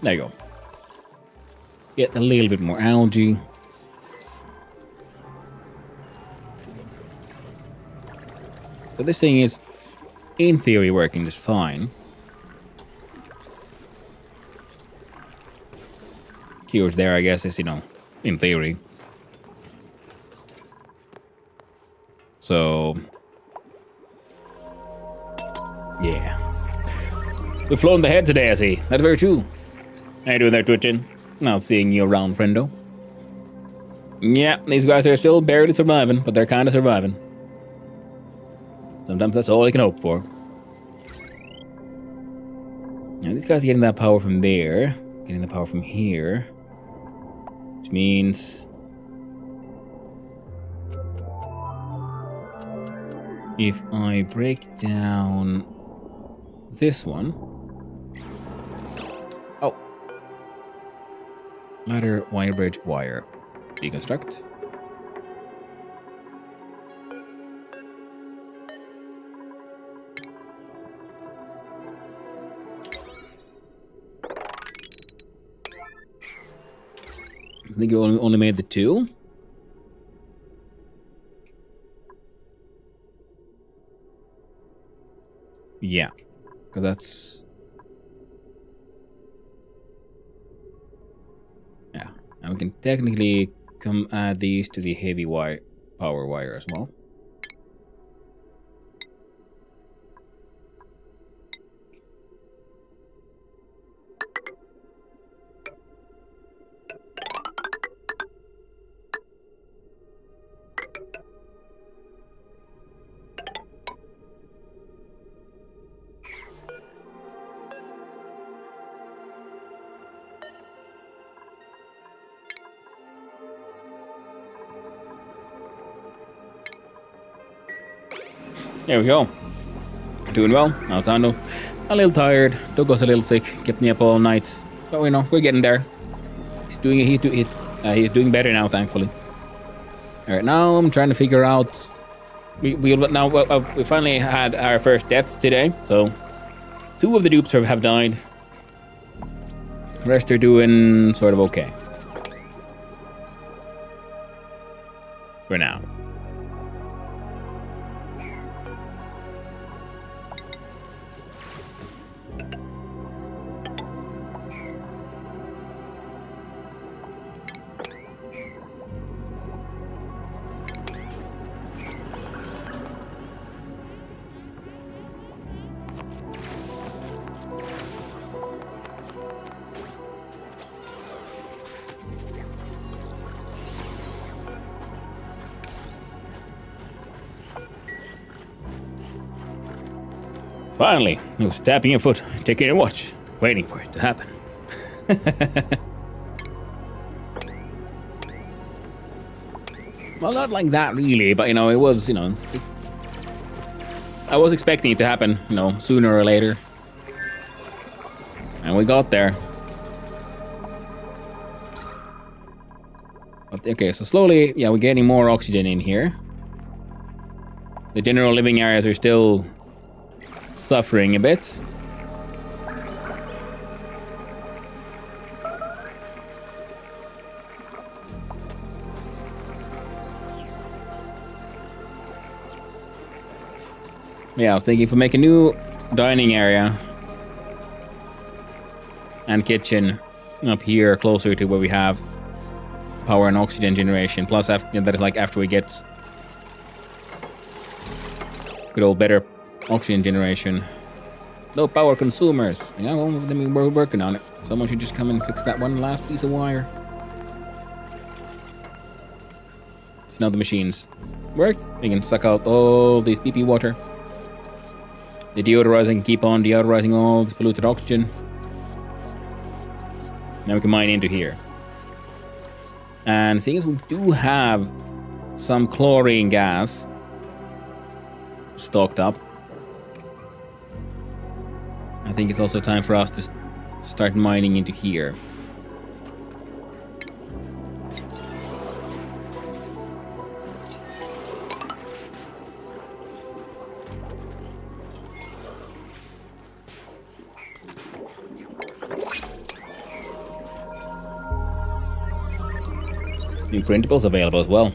There you go. Get a little bit more algae. So this thing is, in theory, working just fine. Keywords there, I guess, is, you know, in theory. So, yeah. We've flown the head today, I see. That's very true. How you doing there, Twitchin'? Not seeing you around, friendo. Yeah, these guys are still barely surviving, but they're kind of surviving. Sometimes that's all I can hope for. Now, these guys are getting that power from there. Getting the power from here. Which means... if I break down this one... oh. Ladder, wire bridge, wire. Deconstruct. I think you only made the 2. Yeah, because that's... yeah, and we can technically come add these to the heavy wire, power wire as well. There we go. Doing well. I was down a little tired. Doug was a little sick. Kept me up all night. But we know we're getting there. He's doing better now, thankfully. All right, now I'm trying to figure out. We finally had our first deaths today. So 2 of the dupes have died. The rest are doing sort of okay. For now. Finally, he was tapping your foot, taking a watch, waiting for it to happen. Well, not like that really, but it was, I was expecting it to happen, sooner or later. And we got there. But, okay, so slowly, yeah, we're getting more oxygen in here. The general living areas are still suffering a bit. Yeah, I was thinking if we make a new dining area and kitchen up here closer to where we have power and oxygen generation, plus after that is like after we get good old better oxygen generation. No power consumers. Yeah, well, we're working on it. Someone should just come and fix that one last piece of wire. So now the machines work. We can suck out all this PP water. The deodorizing can keep on deodorizing all this polluted oxygen. Now we can mine into here. And seeing as we do have some chlorine gas stocked up, I think it's also time for us to start mining into here. New printables available as well.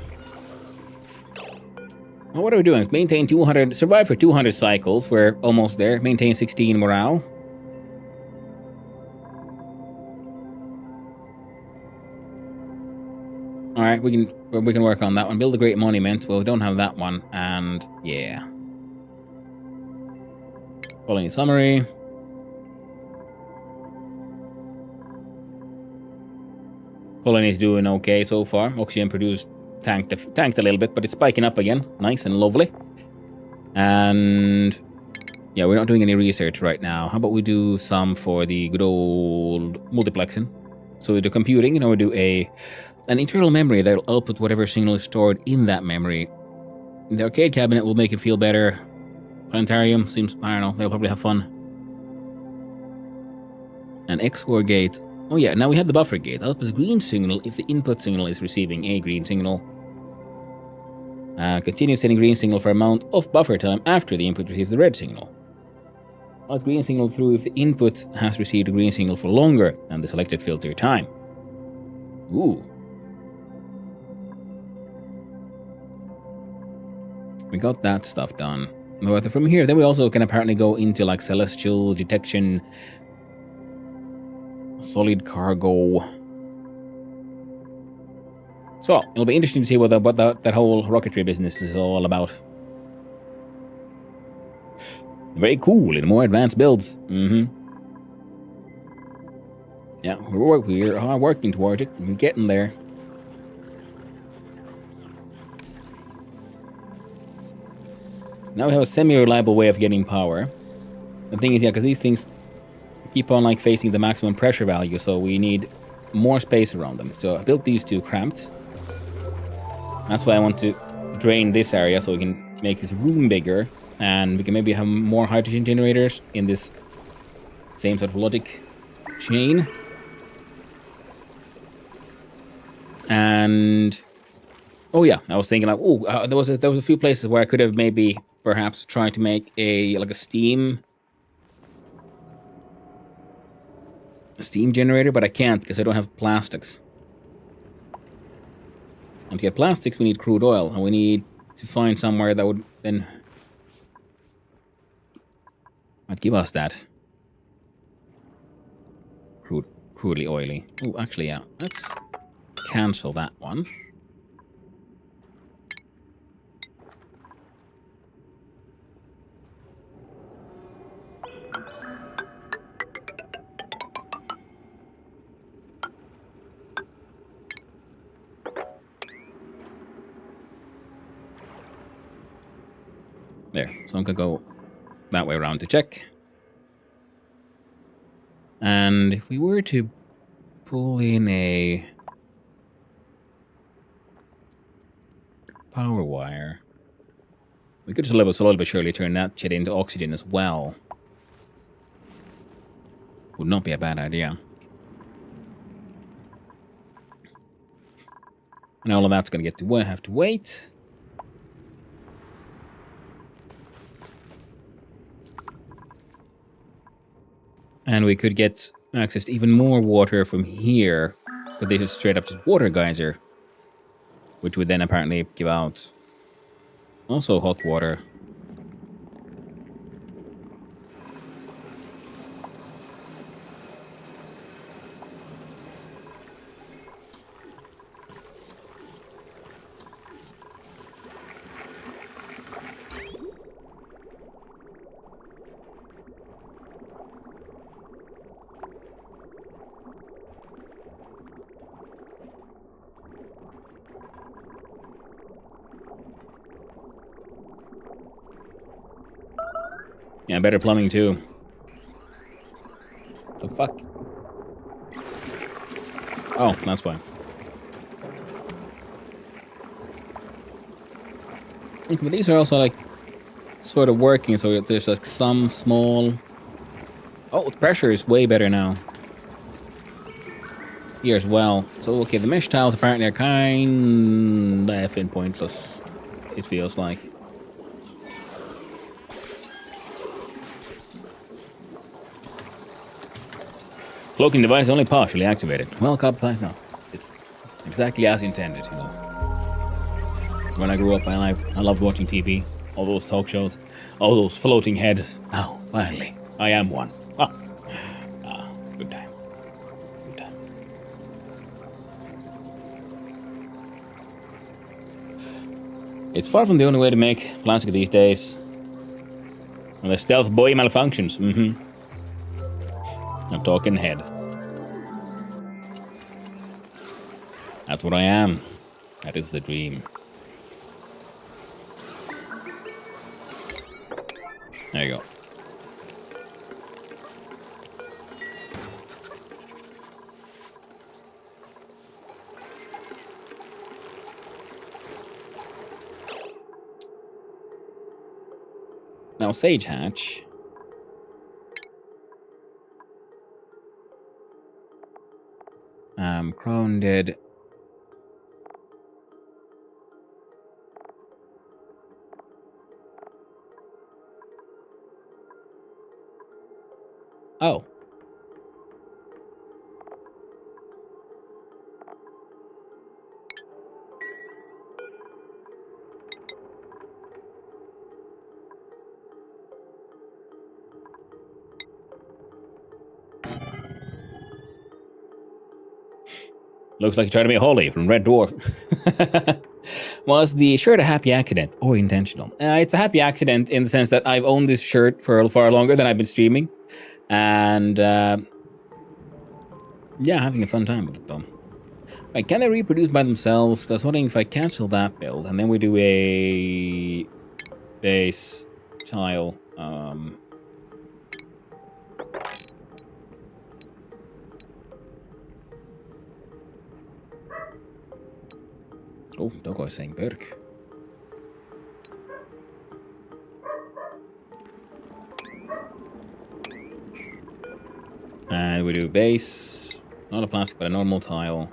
Well, what are we doing? Maintain 200, survive for 200 cycles. We're almost there. Maintain 16 morale. All right, we can work on that one. Build a great monument. Well, we don't have that one, and yeah. Colony summary. Colony is doing okay so far. Oxygen produced tanked a little bit, but it's spiking up again. Nice and lovely. And yeah, we're not doing any research right now. How about we do some for the good old multiplexing? So we do computing, we do an internal memory that will output whatever signal is stored in that memory. The arcade cabinet will make it feel better. Planetarium seems, I don't know, they'll probably have fun. An XOR gate. Oh yeah, now we have the buffer gate. Outputs green signal if the input signal is receiving a green signal. Continue sending green signal for amount of buffer time after the input receives the red signal. Let green signal through if the input has received a green signal for longer than the selected filter time. Ooh. We got that stuff done. But from here, then we also can apparently go into like celestial detection, solid cargo. So it'll be interesting to see what that whole rocketry business is all about. Very cool in more advanced builds. Yeah, we're working towards it. We're getting there. Now we have a semi-reliable way of getting power. The thing is, yeah, because these things keep on like facing the maximum pressure value, so we need more space around them. So I built these two cramped. That's why I want to drain this area so we can make this room bigger. And we can maybe have more hydrogen generators in this same sort of logic chain. And oh yeah, I was thinking like, there was a few places where I could have maybe perhaps tried to make a steam generator, but I can't because I don't have plastics. And to get plastics, we need crude oil, and we need to find somewhere that would then might give us that crudely oily. Oh, actually, yeah. Let's cancel that one. There. So I'm gonna go that way around to check. And if we were to pull in a power wire, we could slowly but surely turn that shit into oxygen as well. Would not be a bad idea. And all of that's gonna have to wait. And we could get access to even more water from here, because they just straight up just water geyser, which would then apparently give out also hot water. Yeah, better plumbing too. The fuck? Oh, that's fine. Okay, but these are also like sort of working, so there's like some small... Oh, the pressure is way better now. Here as well. So, okay, the mesh tiles apparently are kinda effing pointless. It feels like. Cloaking device only partially activated. Well, no. It's exactly as intended, you know. When I grew up, I loved watching TV. All those talk shows. All those floating heads. Oh, finally. I am one. Good time. Good time. It's far from the only way to make plastic these days. And the stealth boy malfunctions. I'm talking head. That's what I am. That is the dream. There you go. Now, Sage Hatch. Crone did. Oh. Looks like you're trying to be holy from Red Dwarf. Was the shirt a happy accident or intentional? It's a happy accident in the sense that I've owned this shirt for far longer than I've been streaming. And, yeah, having a fun time with it, though. Right, can they reproduce by themselves? Because I was wondering if I cancel that build, and then we do a base tile, Oh, Dogo is saying Berk. And we do base, not a plastic, but a normal tile.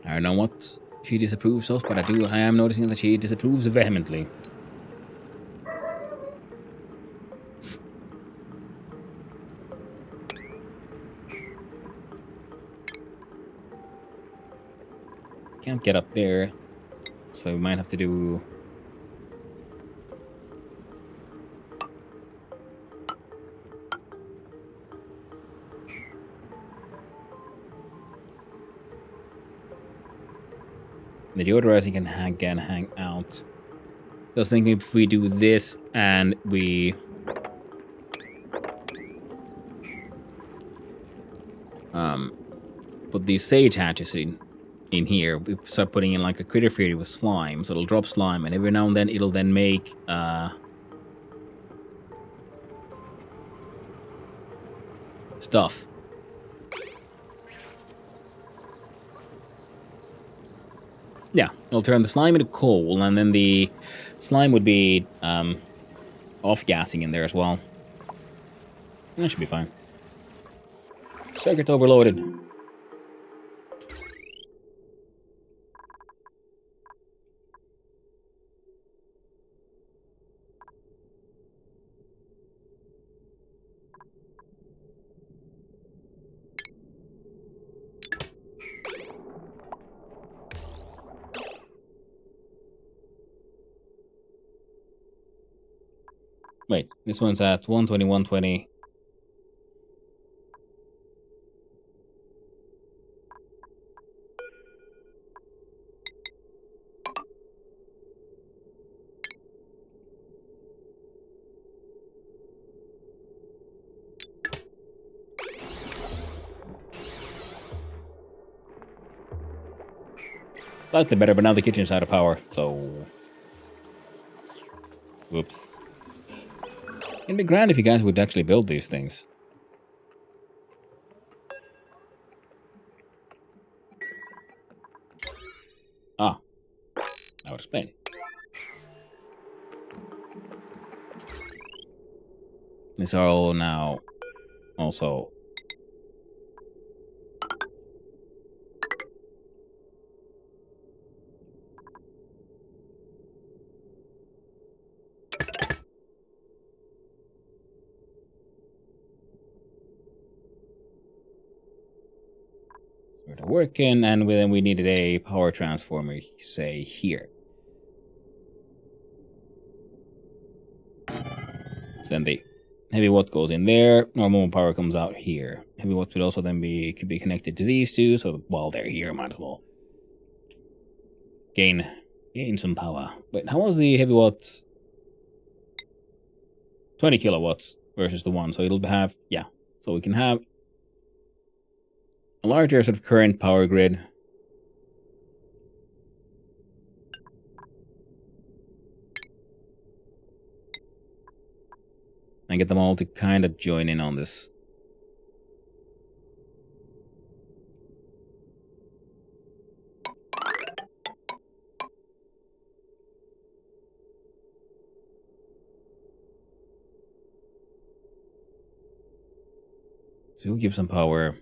I don't know what she disapproves of, but I am noticing that she disapproves vehemently. Can't get up there, so we might have to do... The deodorizing can hang out. I was thinking if we do this and we... put these sage hatches in here, we start putting in like a critter feeder with slime, so it'll drop slime, and every now and then it'll then make stuff. Yeah, it'll turn the slime into coal, and then the slime would be off-gassing in there as well. That should be fine. Circuit overloaded. Wait, this one's at 120, 120. Slightly better, but now the kitchen's out of power, so... Whoops. It'd be grand if you guys would actually build these things. Ah. I would explain. These are all now also... working, and then we needed a power transformer, say, here. So then the heavy watt goes in there, normal power comes out here. Heavy watt would also then could be connected to these two, so while they're here, might as well gain some power. Wait, how was the heavy watt? 20 kilowatts versus the 1, so it'll have, yeah. So we can have a larger sort of current power grid. And get them all to kind of join in on this. So we'll give some power.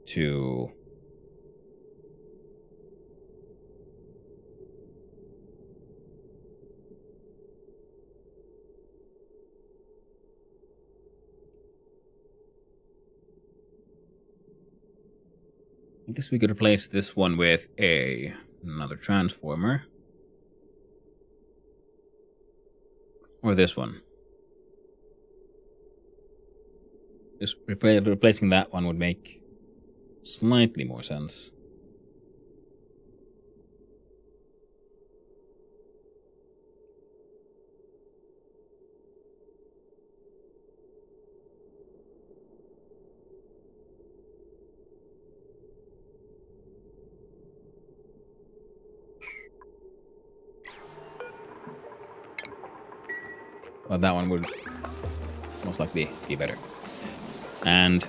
To... I guess we could replace this one with another transformer. Or this one. Just replacing that one would make slightly more sense. But that one would most likely be better. And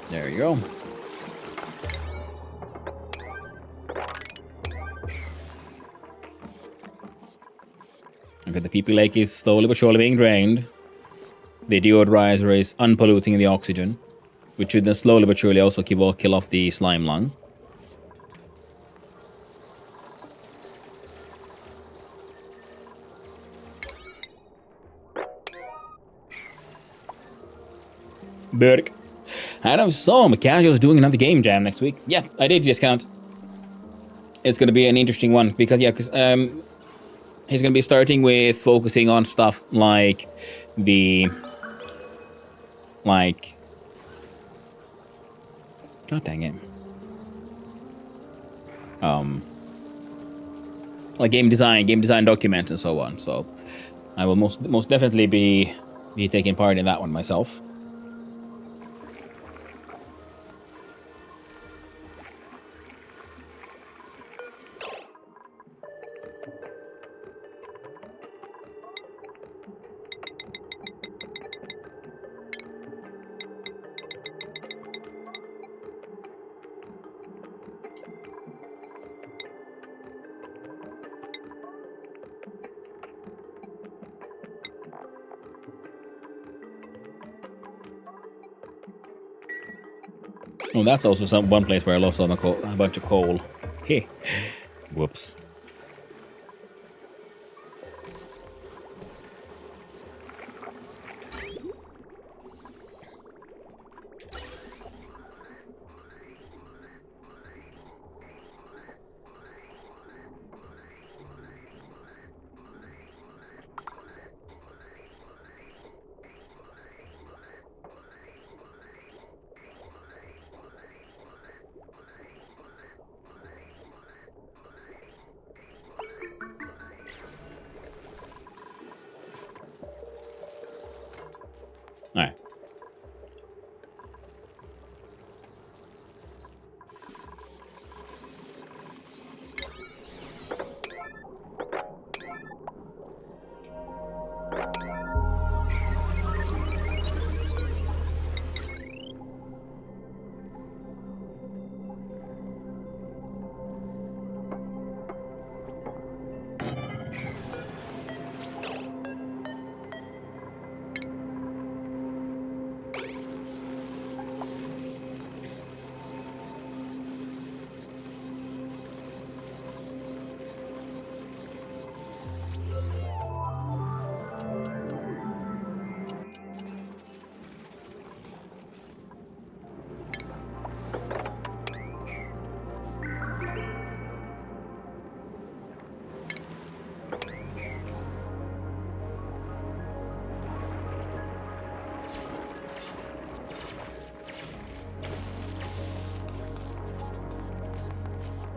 there you go. Okay, the PP lake is slowly but surely being drained. The deodorizer is unpolluting the oxygen, which should then slowly but surely also kill off the slime lung. Berk. Adam saw Casual's doing another game jam next week. Yeah, I did discount. It's going to be an interesting one because he's going to be starting with focusing on stuff like God dang it. Like game design documents and so on. So I will most definitely be taking part in that one myself. Oh, that's also one place where I lost a bunch of coal. Hey, whoops. Alright.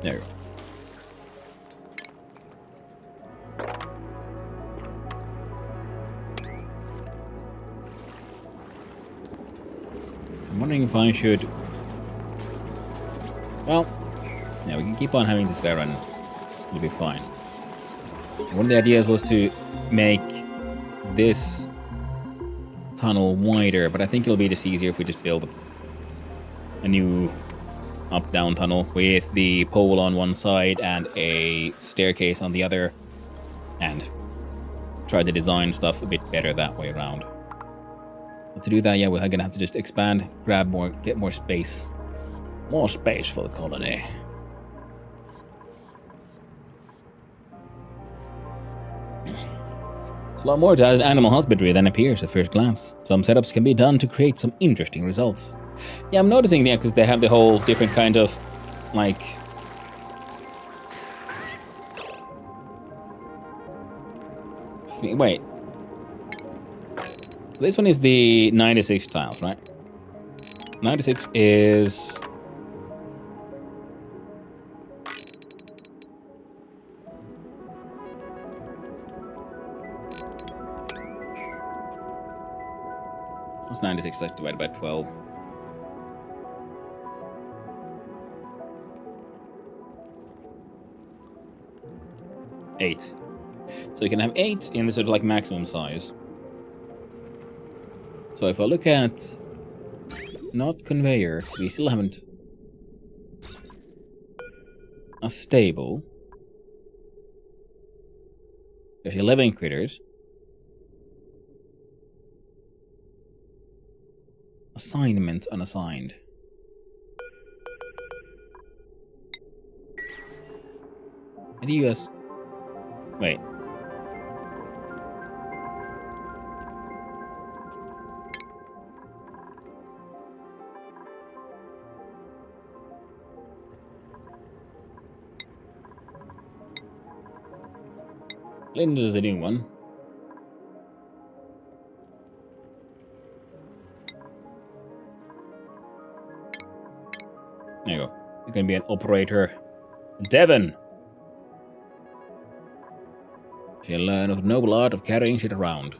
There you go. So I'm wondering if I should... Well, yeah, we can keep on having this guy run. It'll be fine. And one of the ideas was to make this tunnel wider, but I think it'll be just easier if we just build a new up-down tunnel with the pole on one side and a staircase on the other, and try to design stuff a bit better that way around. But to do that, yeah, we're gonna have to just expand, grab more, get more space. More space for the colony. It's a lot more to animal husbandry than appears at first glance. Some setups can be done to create some interesting results. Yeah, I'm noticing that because they have the whole different kind of, like... Wait. So this one is the 96 tiles, right? 96 is... What's 96 divided by 12? 8. So you can have 8 in the sort of like maximum size. So if I look at not conveyor, we still haven't a stable. There's 11 critters. Assignments unassigned. And US. Wait. Linda's a new one. There you go. You're gonna be an operator. Devon! She'll learn the noble art of carrying shit around.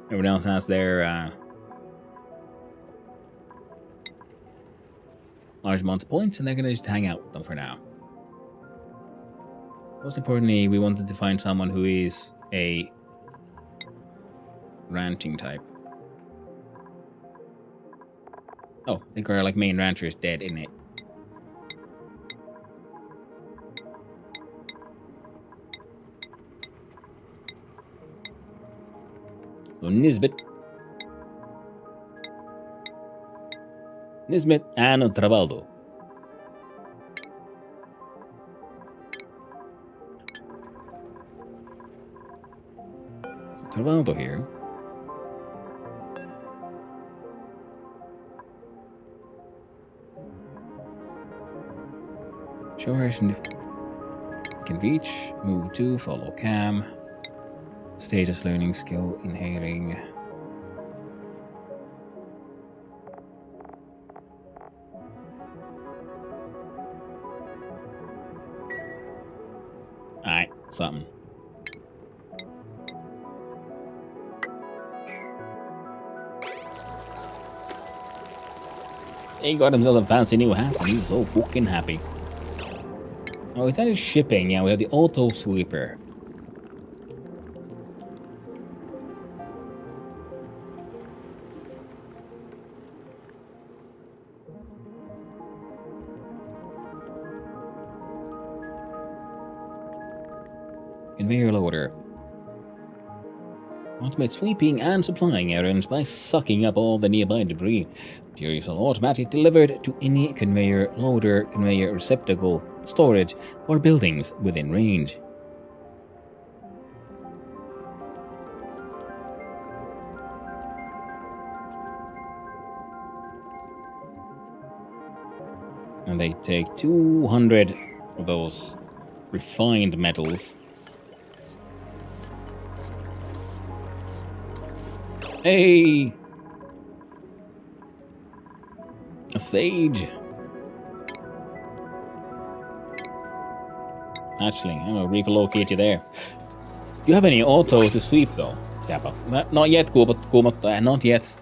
Everyone else has their large amounts of points, and they're gonna just hang out with them for now. Most importantly, we wanted to find someone who is a ranching type. Oh, I think our like main rancher is dead, isn't it? So Nisbet and Trabaldo. Trabaldo here. Show her if can reach, move to, follow cam, status learning skill, inhaling. Alright, something. He got himself a fancy new hat and he's so fucking happy. Oh, it's not shipping. Yeah, we have the auto sweeper. Conveyor loader. Automate sweeping and supplying errands by sucking up all the nearby debris. Materials are automatically delivered to any conveyor loader, conveyor receptacle, storage, or buildings within range. And they take 200 of those refined metals. Hey! A sage. Actually, I'm gonna relocate you there. Do you have any auto to sweep though, Kappa? Not yet, Kumat, not yet.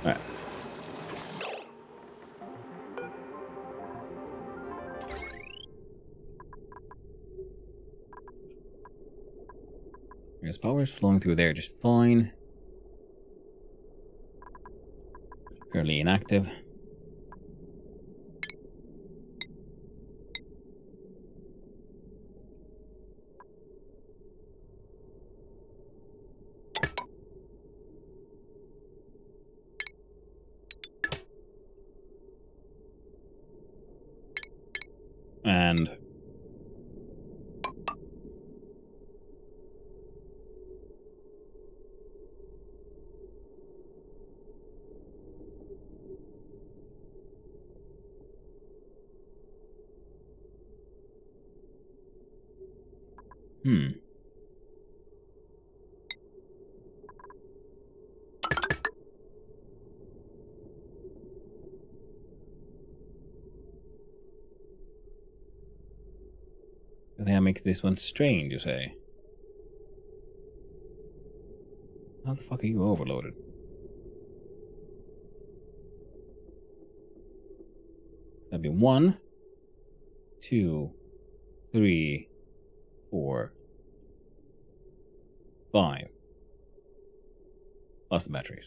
Alright. There's power flowing through there just fine. Currently inactive. And makes this one strange, you say? How the fuck are you overloaded? That'd be 1, 2, 3, 4, 5. Plus the batteries.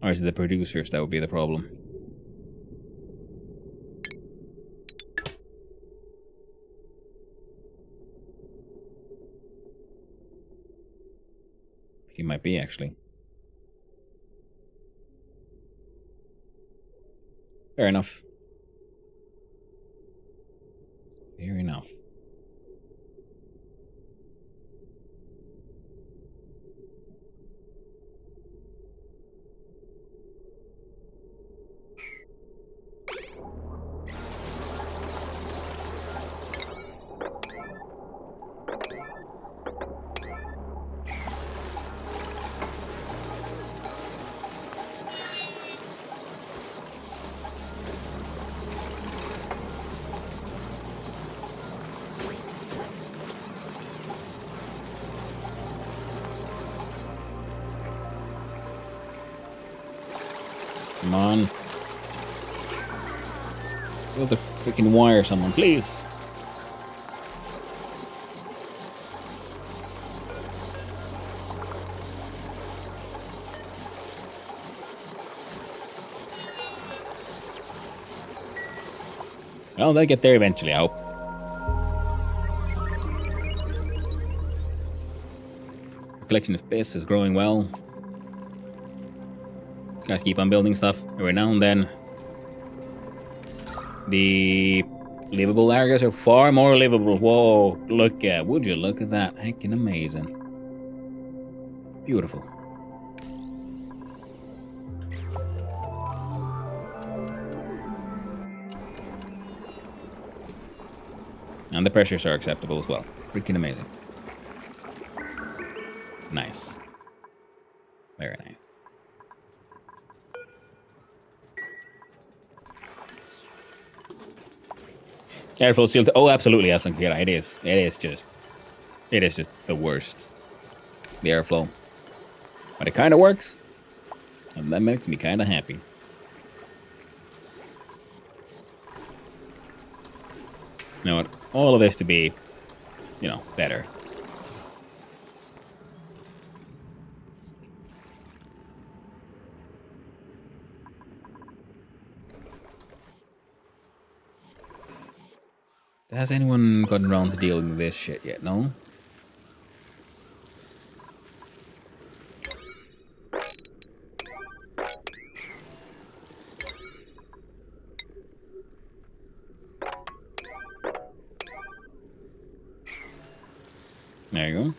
Or is it the producers that would be the problem? He might be, actually. Fair enough. Fair enough. Come on. Build the freaking wire, someone, please. Well, they'll get there eventually, I hope. The collection of bits is growing well. Guys keep on building stuff every now and then. The livable areas are far more livable. Whoa, would you look at that? Heckin' amazing. Beautiful. And the pressures are acceptable as well. Freaking amazing. Nice. Very nice. Careful, shield. Oh, absolutely, Asankira. It is. It is just the worst. The airflow. But it kind of works. And that makes me kind of happy. You know what? All of this to be, better. Has anyone gotten around to dealing with this shit yet? No? There you go.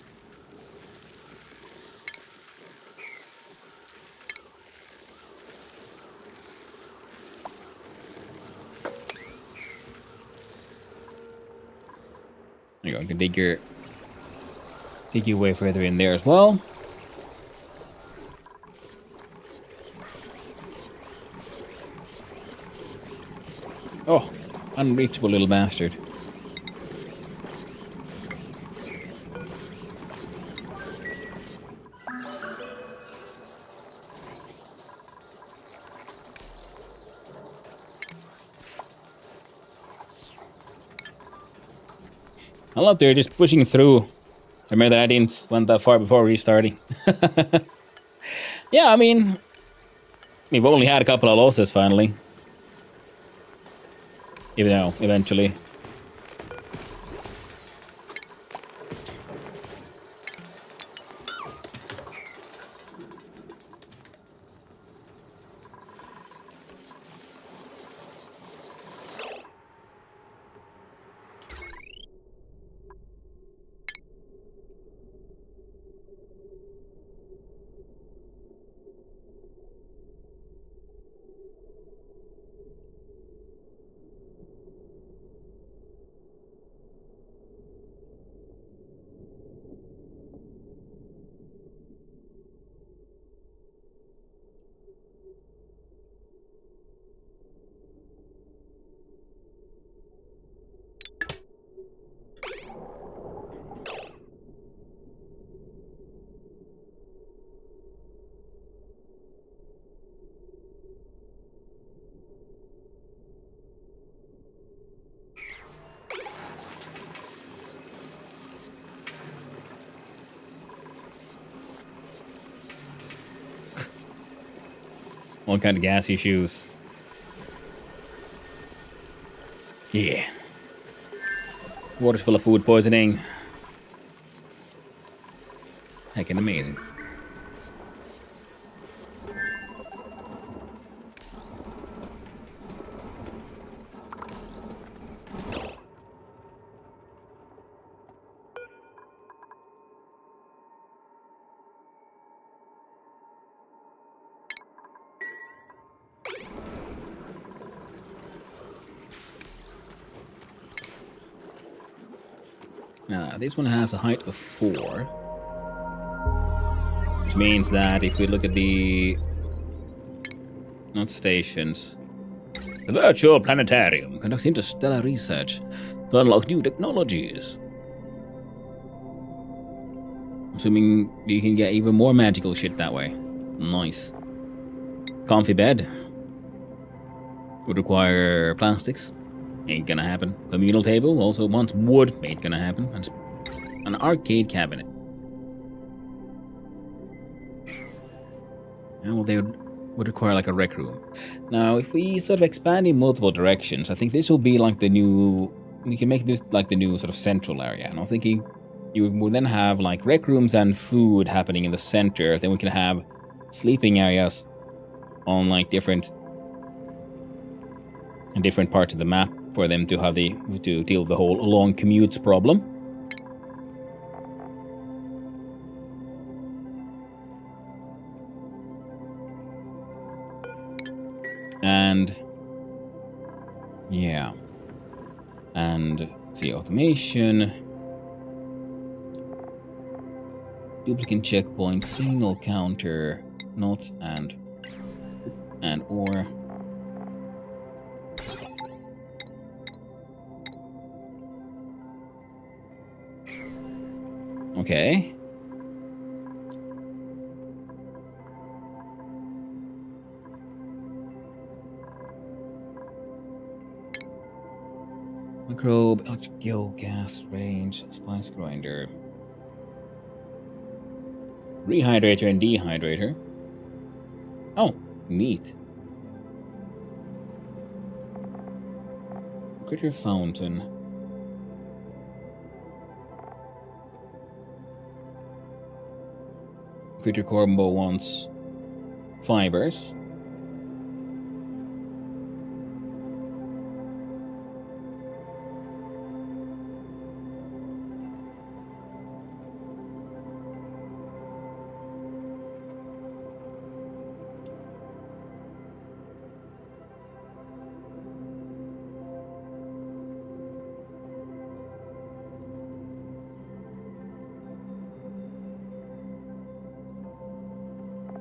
There you go. You can dig your way further in there as well. Oh, unreachable little bastard. I love they're just pushing through. Remember that I didn't went that far before restarting. Yeah, I mean, we've only had a couple of losses finally. Even though, eventually. All kind of gas issues. Yeah. Water's full of food poisoning. Heckin' amazing. Now, this one has a height of 4. Which means that if we look at the... not stations. The Virtual Planetarium conducts interstellar research to unlock new technologies. Assuming you can get even more magical shit that way. Nice. Comfy bed. Would require plastics. Ain't gonna happen. Communal table also wants wood. Ain't gonna happen. And an arcade cabinet. And well, they would require like a rec room. Now, if we sort of expand in multiple directions, I think this will be like the new... we can make this like the new sort of central area. And I'm thinking you will then have like rec rooms and food happening in the center. Then we can have sleeping areas on like different parts of the map for them to have to deal with the whole long commutes problem. And yeah. And see, automation. Duplicate checkpoint, signal counter, not and or. Okay. Microbe, electric gill, gas range, spice grinder. Rehydrator and dehydrator. Oh, neat. Critter fountain. Critter combo wants fibers.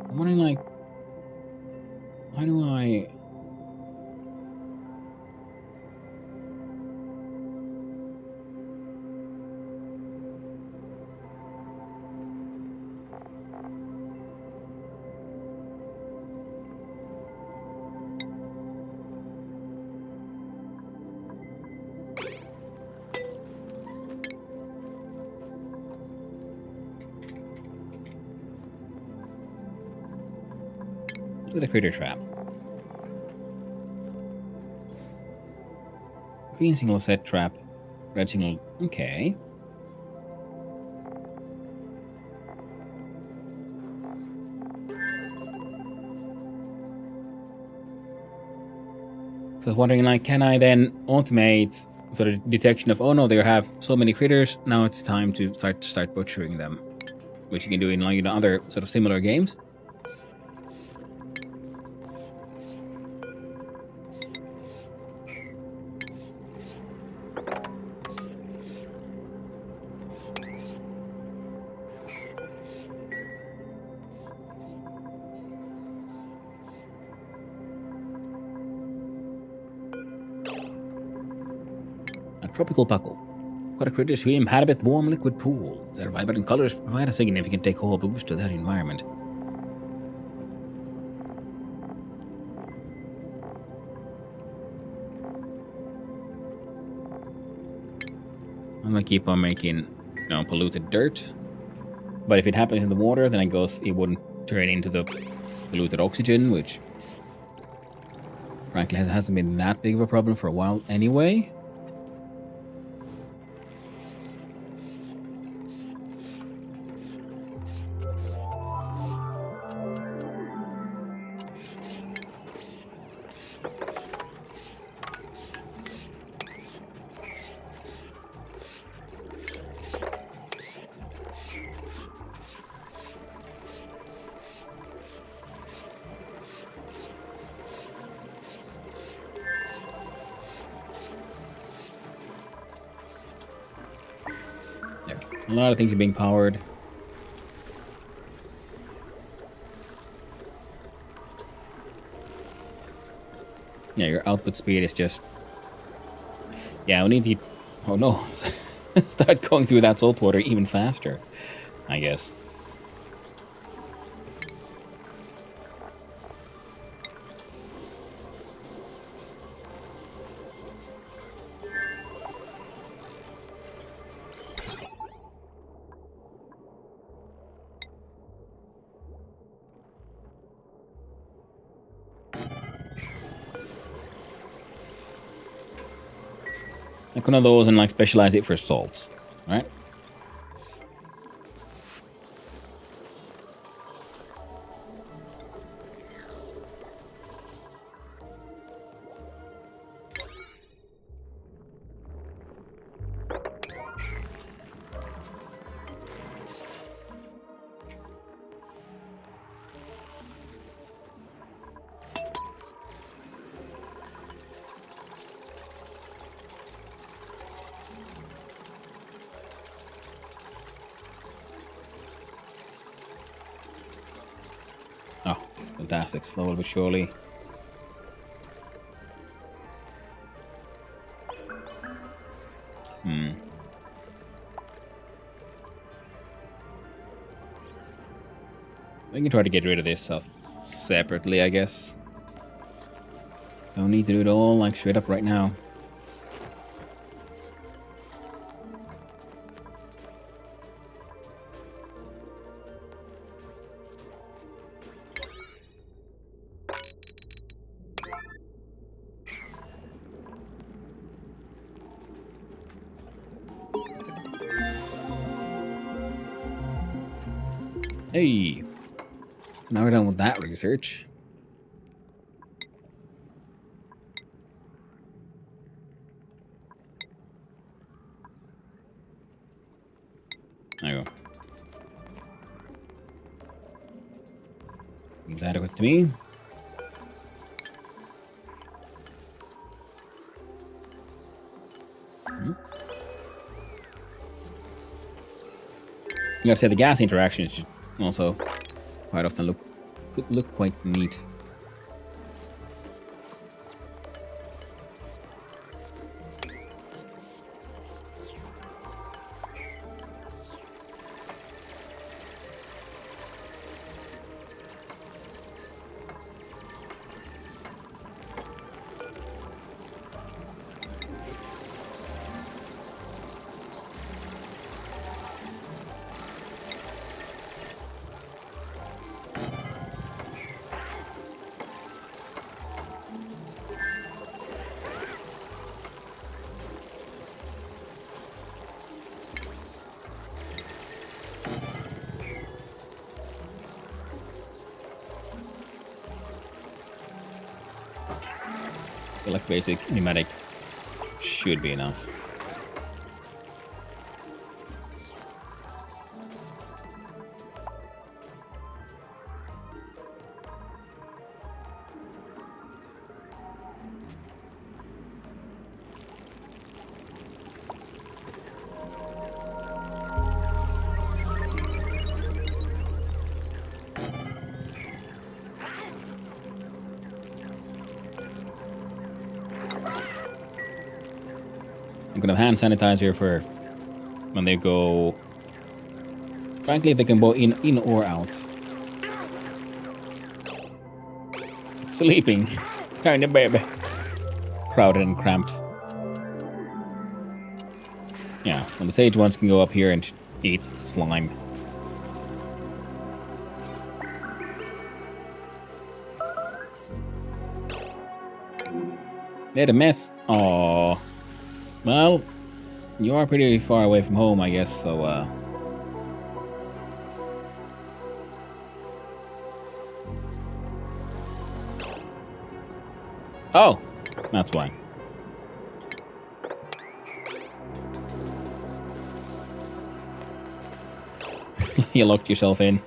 I'm wondering, like, why do I... Look at the critter trap. Green single set trap. Red single... okay. So I was wondering, like, can I then automate sort of detection of, oh no, they have so many critters, now it's time to start butchering them. Which you can do in, like, other sort of similar games. Tropical buckle. Aquatic critters who inhabit warm liquid pools. Their vibrant colors provide a significant decor boost to their environment. I'm gonna keep on making, polluted dirt. But if it happens in the water, then it wouldn't turn into the polluted oxygen, which Frankly, it hasn't been that big of a problem for a while anyway. There. A lot of things are being powered. Yeah, your output speed is just... Yeah, we need to... Oh no. Start going through that salt water even faster, I guess. Like one of those and like specialize it for salts, right? Oh, fantastic. Slowly but surely. We can try to get rid of this stuff separately, I guess. Don't need to do it all like straight up right now. Hey, so now we're done with that research. There you go. Seems adequate to me. You gotta say the gas interaction is also quite often could look quite neat. I feel like basic pneumatic should be enough. I'm gonna have hand sanitizer for when they go. Frankly, they can go in or out. Sleeping, tiny baby, crowded and cramped. Yeah, and the sage ones can go up here and eat slime. Made a mess. Aww. Well, you are pretty far away from home, I guess, so, Oh! That's why. You locked yourself in.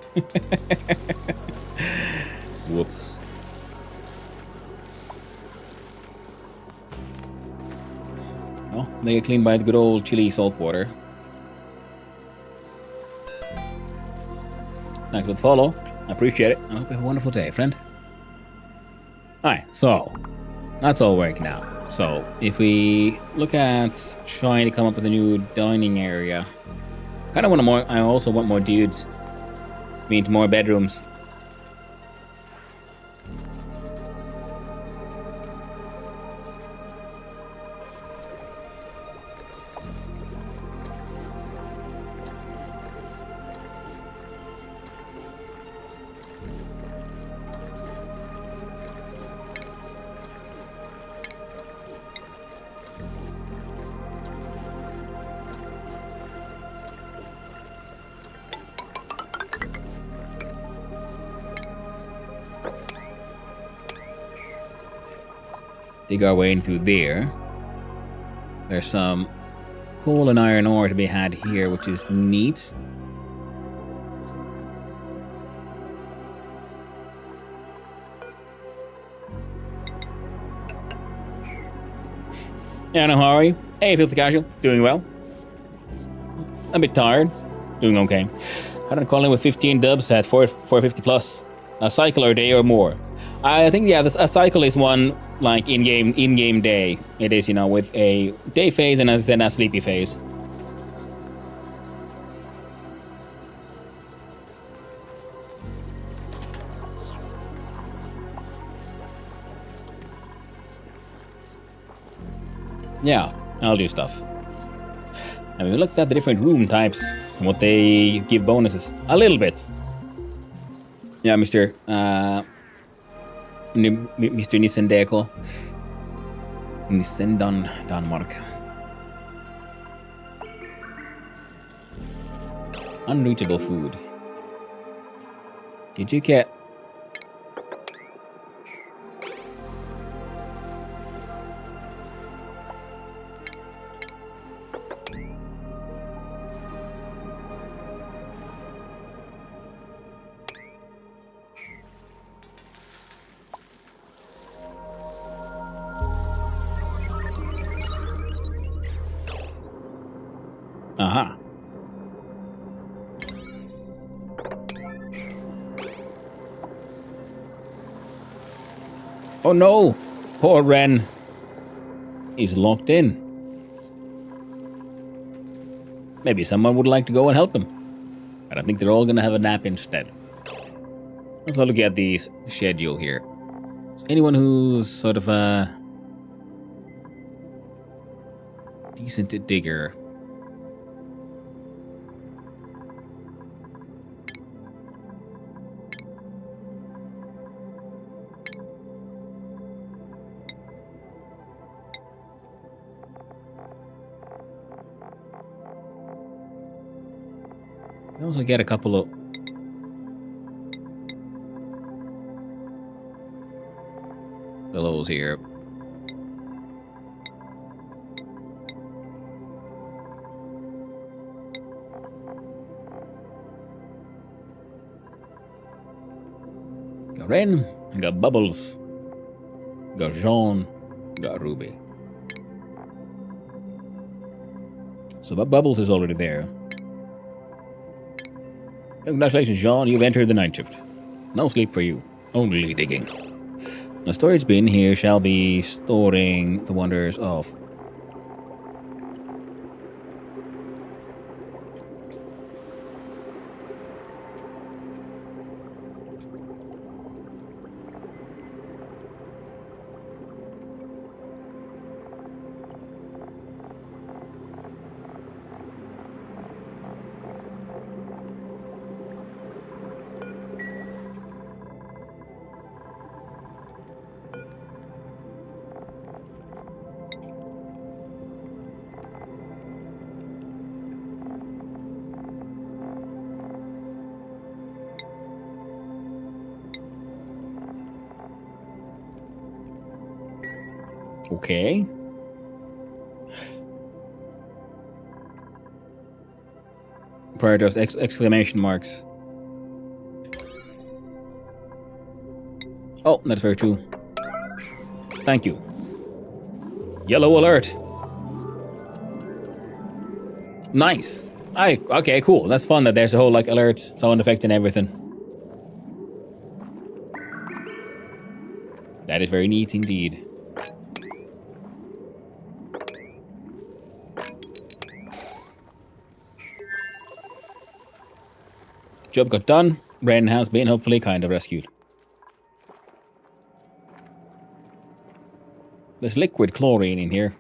Whoops. Well, they get cleaned by the good old chili salt water. Thanks for the follow. I appreciate it. I hope you have a wonderful day, friend. Alright, so that's all working now. So if we look at trying to come up with a new dining area, kind of want more. I also want more dudes. Means more bedrooms. Dig our way in through there. There's some coal and iron ore to be had here, which is neat. Yeah, no, how are you? Hey, Filthy Casual. Doing well. A bit tired. Doing okay. I don't call in with 15 dubs at 450 plus. A cycle or a day or more. I think, yeah, a cycle is one, like, in-game day. It is, you know, with a day phase and then a sleepy phase. Yeah, I'll do stuff. And we looked at the different room types and what they give bonuses. A little bit. Yeah, Mr. Mr. Nissendeko. Nissendan Danmark. Unreachable food. Did you get... Aha. Oh no! Poor Ren. He's locked in. Maybe someone would like to go and help him. But I think they're all gonna have a nap instead. Let's look at the schedule here. So anyone who's sort of a decent digger. I also get a couple of fellows here. Got Ren, got Bubbles, got Jean, got Ruby. So Bubbles is already there. Congratulations, Jean, you've entered the night shift. No sleep for you, only digging. The storage bin here shall be storing the wonders of... Okay. Prior to those exclamation marks. Oh, that's very true. Thank you. Yellow alert. Nice. Okay, cool. That's fun that there's a whole like alert sound effect and everything. That is very neat indeed. Job got done. Ren has been hopefully kind of rescued. There's liquid chlorine in here.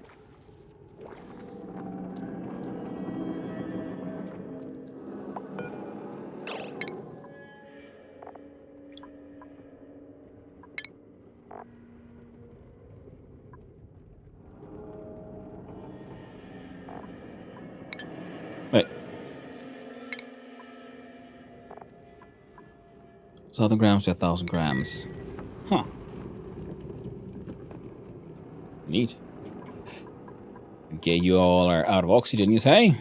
Wait. So 1,000 grams to 1,000 grams. Huh. Neat. Okay, you all are out of oxygen, you say?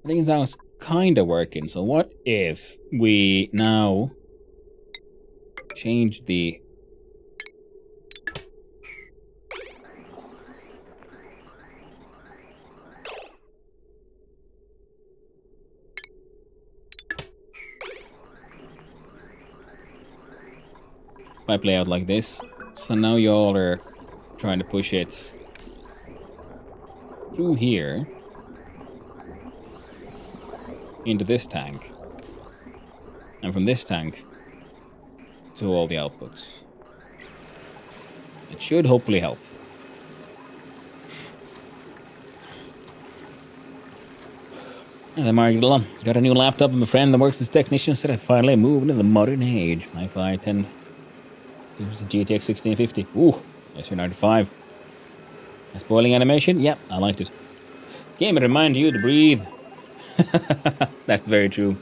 I think that was kind of working. So what if we now change the... pipe layout like this. So now you all are trying to push it through here into this tank, and from this tank to all the outputs. It should hopefully help. And Margula got a new laptop and a friend that works as technician said I finally moved into the modern age. i5 10. There's a GTX 1650. Ooh, SR95. A spoiling animation? Yep, I liked it. Game to remind you to breathe. That's very true.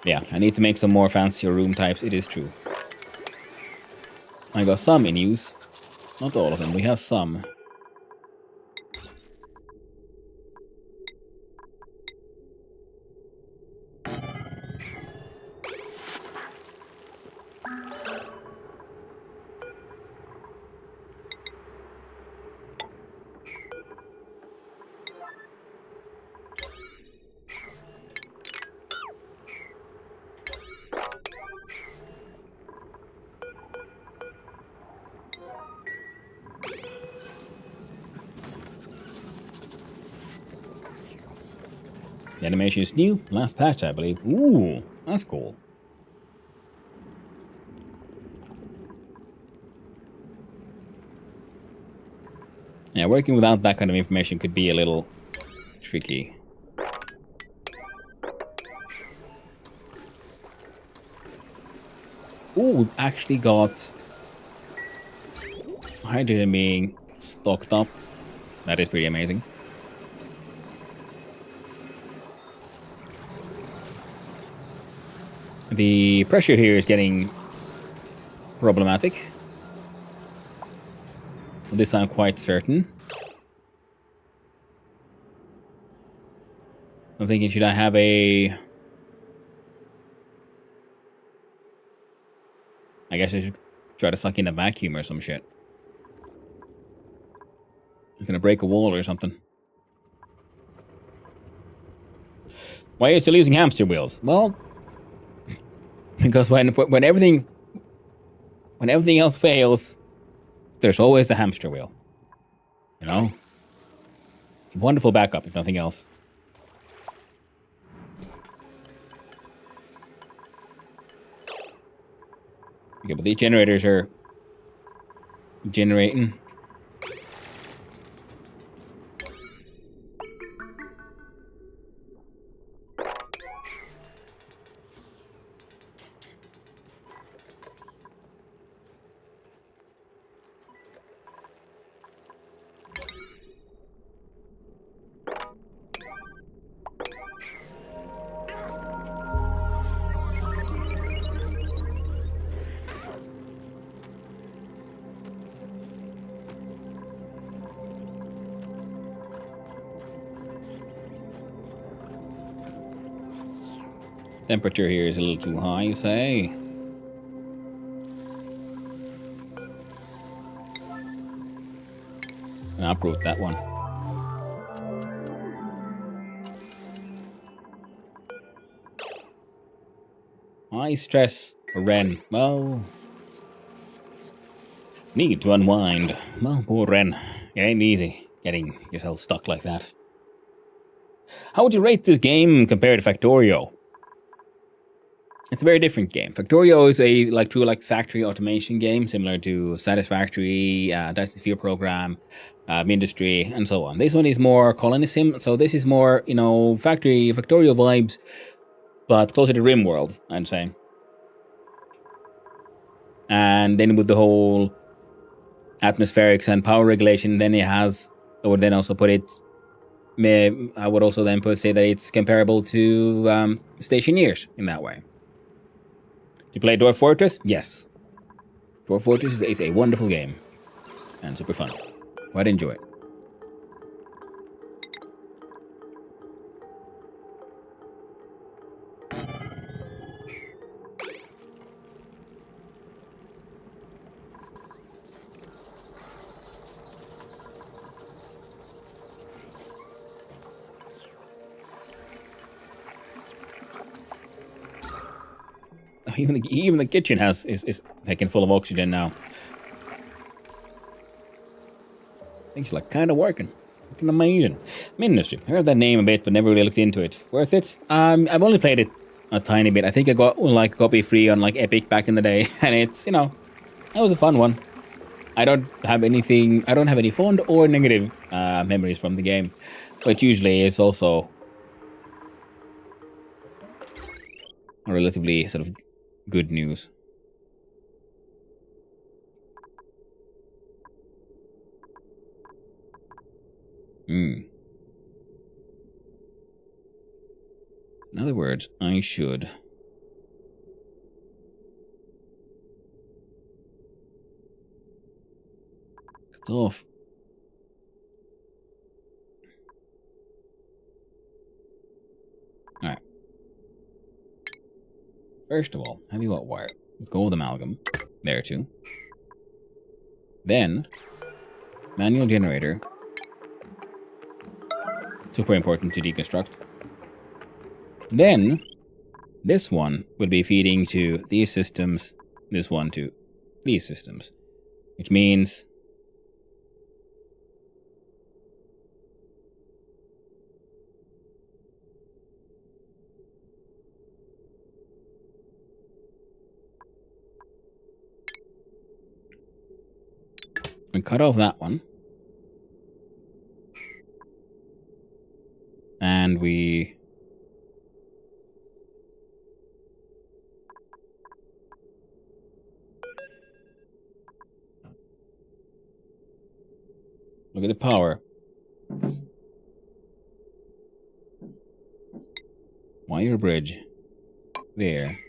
Yeah, I need to make some more fancier room types. It is true. I got some in use. Not all of them. We have some. The animation is new. Last patch, I believe. Ooh, that's cool. Yeah, working without that kind of information could be a little tricky. Ooh, we've actually got hydrogen being stocked up. That is pretty amazing. The pressure here is getting problematic. This I'm quite certain. I'm thinking, should I have a... I guess I should try to suck in a vacuum or some shit. I'm gonna break a wall or something. Why are you still using hamster wheels? Well, because when everything else fails, there's always a hamster wheel. You know? It's a wonderful backup, if nothing else. Okay, but these generators are generating. Temperature here is a little too high, you say? And I'll uproot that one. High stress for Ren. Well, need to unwind. Well, poor Ren. It ain't easy getting yourself stuck like that. How would you rate this game compared to Factorio? It's a very different game. Factorio is a true factory automation game, similar to Satisfactory, Dice Sphere Program, Industry, and so on. This one is more colony sim, so this is more Factorio vibes, but closer to RimWorld, I'd say. And then with the whole atmospherics and power regulation, then it has. I would then also put it. I would also then say that it's comparable to Stationeers in that way. You play Dwarf Fortress? Yes. Dwarf Fortress is a wonderful game. And super fun. Quite enjoy it. Even the kitchen is taken full of oxygen now. Things like kind of working. Looking amazing. Industry. I heard that name a bit, but never really looked into it. Worth it? I've only played it a tiny bit. I think I got a copy free on Epic back in the day, and it's that was a fun one. I don't have any fond or negative memories from the game, but usually it's also relatively sort of good news. In other words, I should cut off. Alright. First of all, heavy wrought wire with gold amalgam. There too. Then, manual generator. Super important to deconstruct. Then, this one would be feeding to these systems, this one to these systems. Which means we cut off that one. And we look at the power. Wire bridge. There.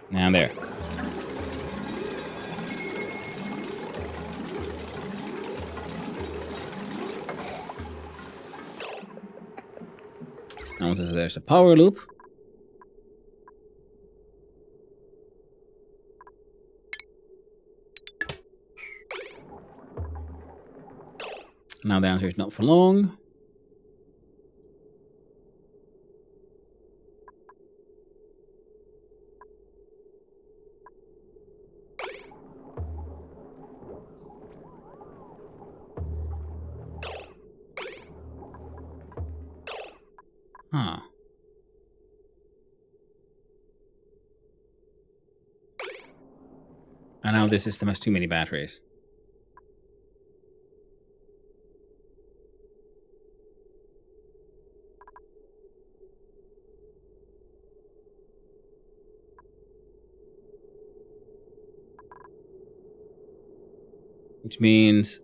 Now there. Now there's a power loop. Now the answer is not for long. Huh. And now this system has too many batteries. Which means...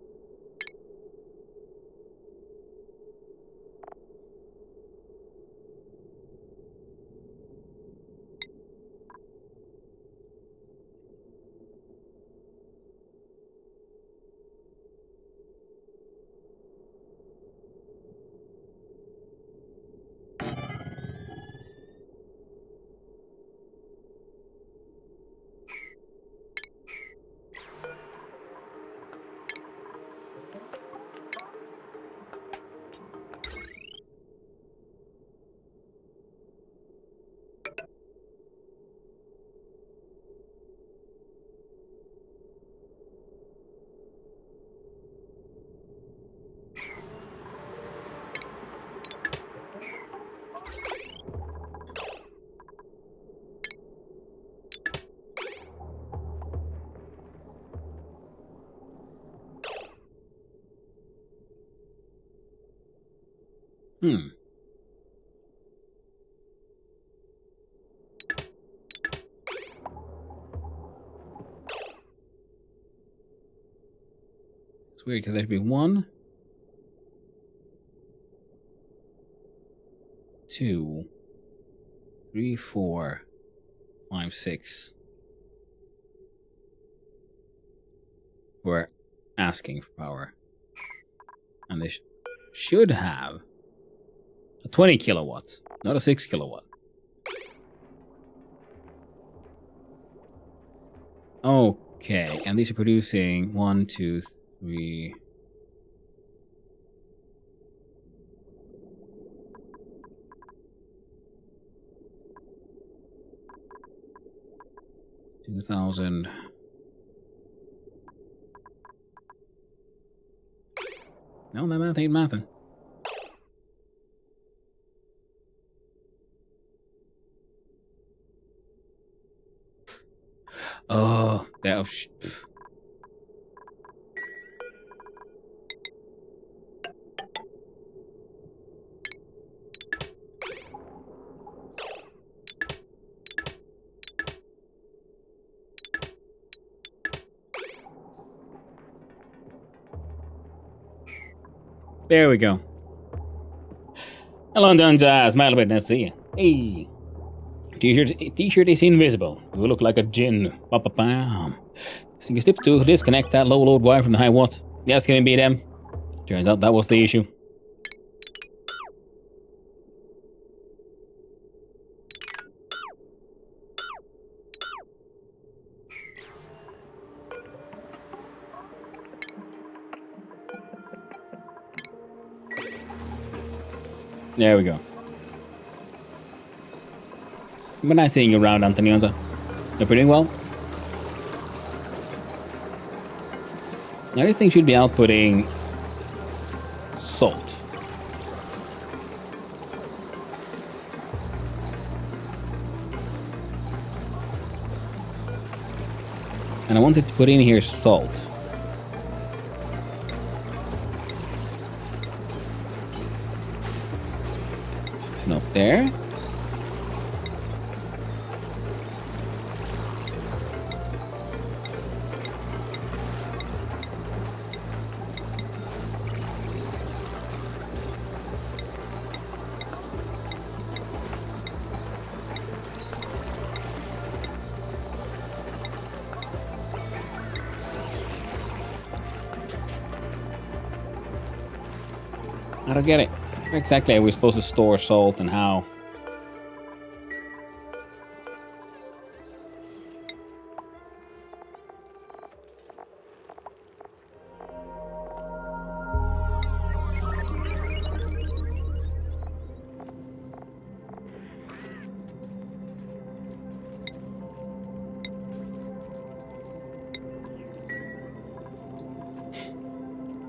It's weird because there'd be 1, 2, 3, 4, 5, 6. We're asking for power. And they should have a 20 kilowatts, not a 6 kilowatt. Okay, and these are producing 1, 2, 3. $2,000. No, that math ain't mathin'. Oh, that. There we go. Hello, Don Jazz. Smile a bit, nice to see you. Hey. T-shirt is invisible. You look like a djinn. Ba-ba-bam. So you step to disconnect that low load wire from the high watts. Yes, can it be them? Turns out that was the issue. There we go. But nice seeing you around, Antonioza. You're doing well. Now this thing should be outputting salt. And I wanted to put in here salt. It's not there. I don't get it. Where exactly are we supposed to store salt and how?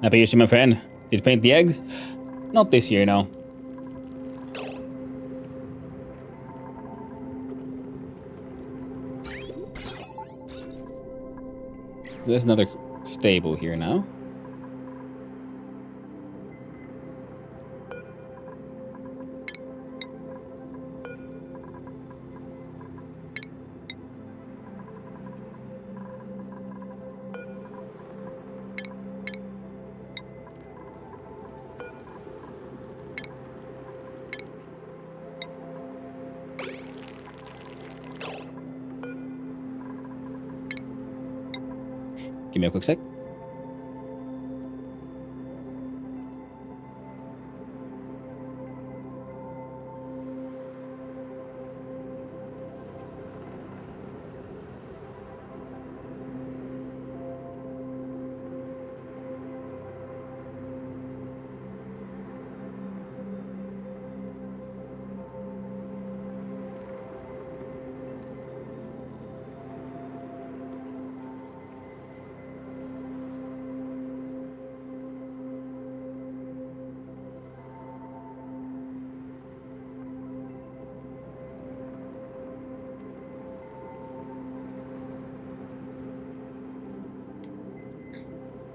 Happy issue, my friend. Did you paint the eggs? Not this year, no. There's another stable here now. Give me a quick sec.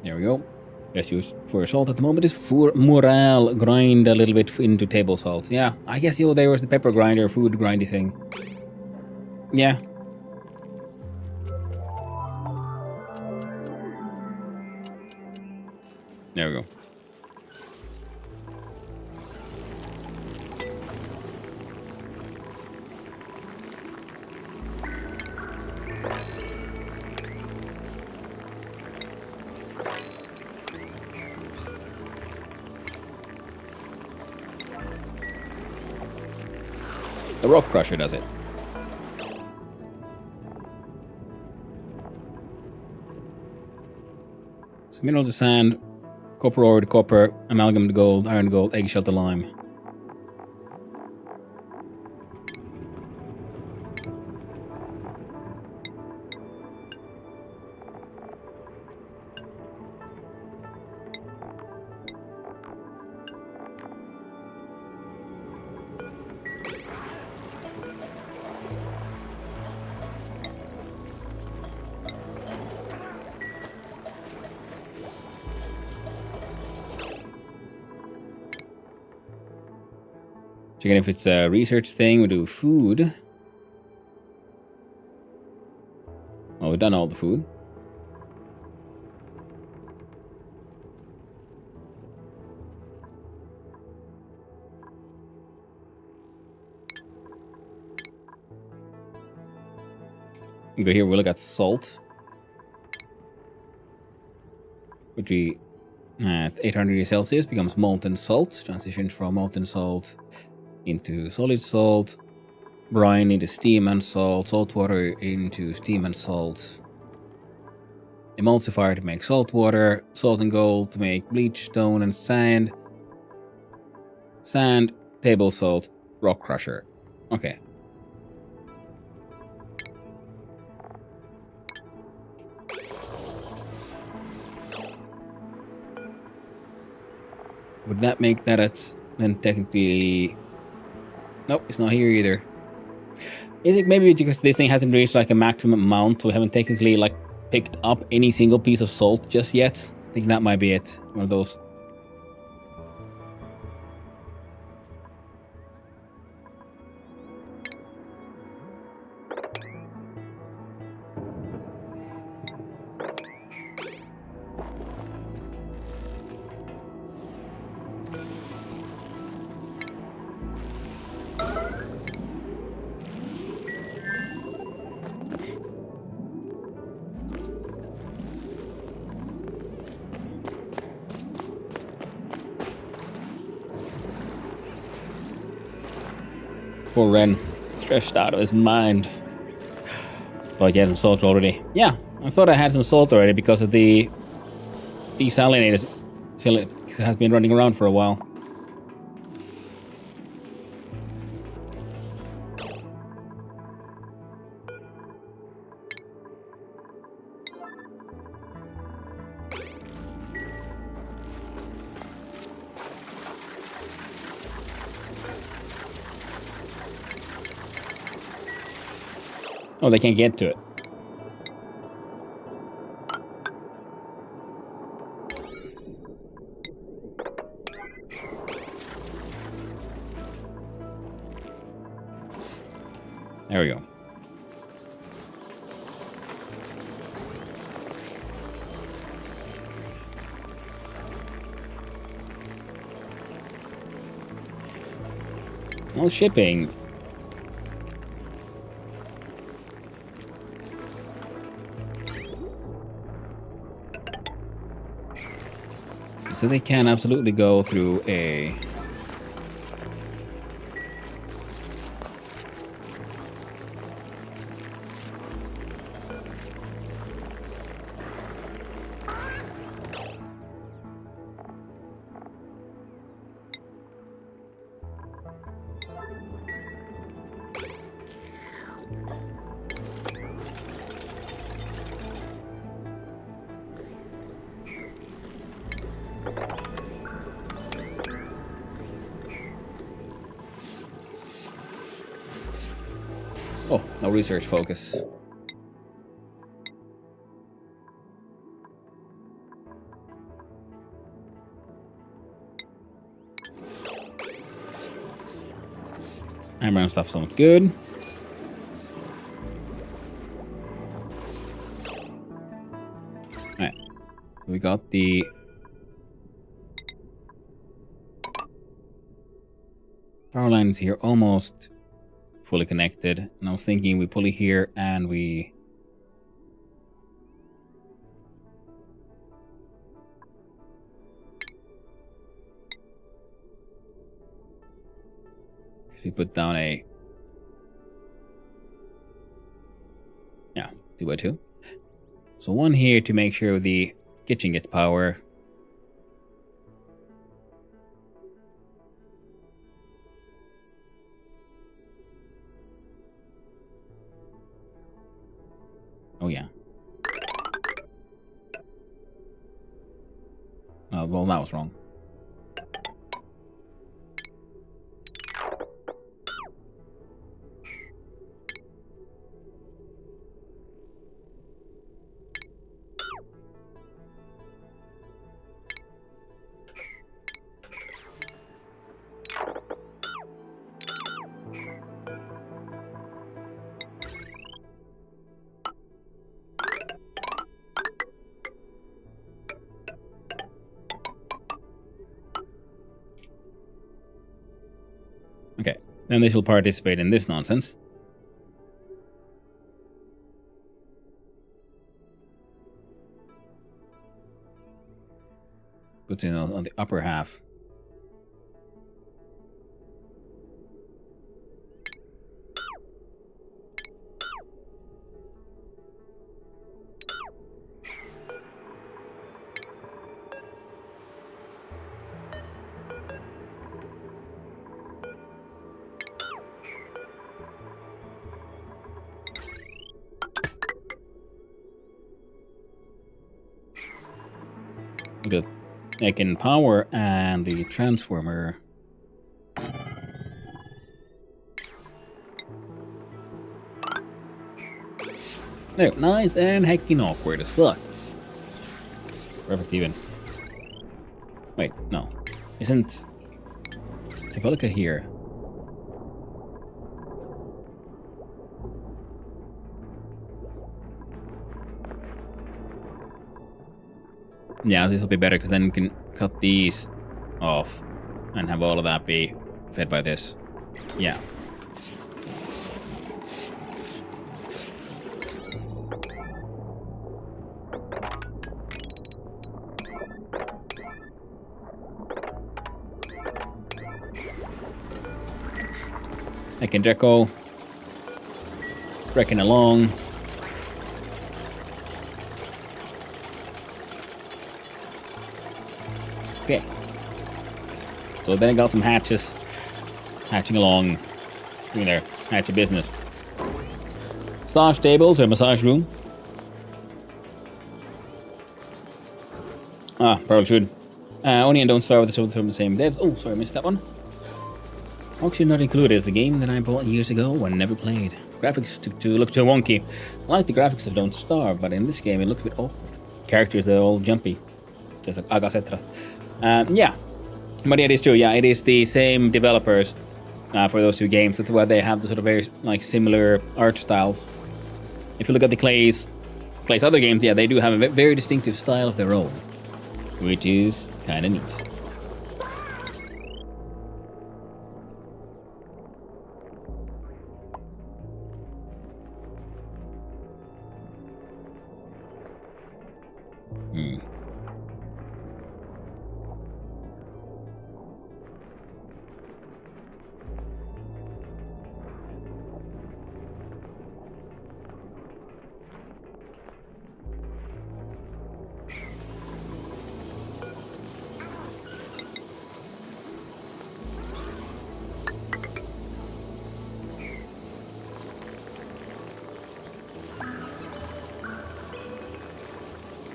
There we go. Best use for salt at the moment is for morale. Grind a little bit into table salt. Yeah, I guess there was the pepper grinder, food grindy thing. Yeah. There we go. The rock crusher does it. So mineral to sand, copper ore to copper, amalgam to gold, iron to gold, eggshell to lime. Checking if it's a research thing. We do food. Well, we've done all the food. We go here, we'll look at salt. Which we, at 800 degrees Celsius, becomes molten salt. Transitions from molten salt into solid salt, brine into steam and salt, salt water into steam and salt, emulsifier to make salt water, salt and gold to make bleach, stone and sand, sand, table salt, rock crusher. Okay. Would that make that it's then technically... Nope, it's not here either. Is it maybe because this thing hasn't reached like a maximum amount, so we haven't technically like picked up any single piece of salt just yet? I think that might be it. One of those. Poor Ren, stressed out of his mind. Thought you had some salt already. Yeah, I thought I had some salt already because of the desalinator. It has been running around for a while. Oh, they can't get to it. There we go. Well, shipping. So they can absolutely go through a... Oh, no research focus. Hammer and stuff sounds good. Alright. We got the... power lines here almost fully connected. And I was thinking we pull it here and we... we put down a... yeah, 2x2. So one here to make sure the kitchen gets power. Oh yeah. Oh, well, that was wrong. Okay, then they shall participate in this nonsense. Puts in on the upper half. The again power and the transformer. There, nice and heckin' awkward as fuck. Perfect even. Wait, no. Isn't... take a look at here. Yeah, this will be better because then we can cut these off and have all of that be fed by this. Yeah. I can deco. Wrecking along. Okay. So then I got some hatches hatching along, doing their hatchet business. Massage tables or massage room. Ah, probably should. ONI and Don't Starve with the from the same devs. Oh, sorry, I missed that one. Actually not included. It's a game that I bought years ago and never played. Graphics to look too wonky. I like the graphics of Don't Starve, but in this game it looks a bit off. Characters, they're all jumpy. Just like Agacetra. Yeah. But yeah, it is true. Yeah, it is the same developers for those two games. That's why they have the sort of very like similar art styles. If you look at the Clay's other games, yeah, they do have a very distinctive style of their own, which is kind of neat.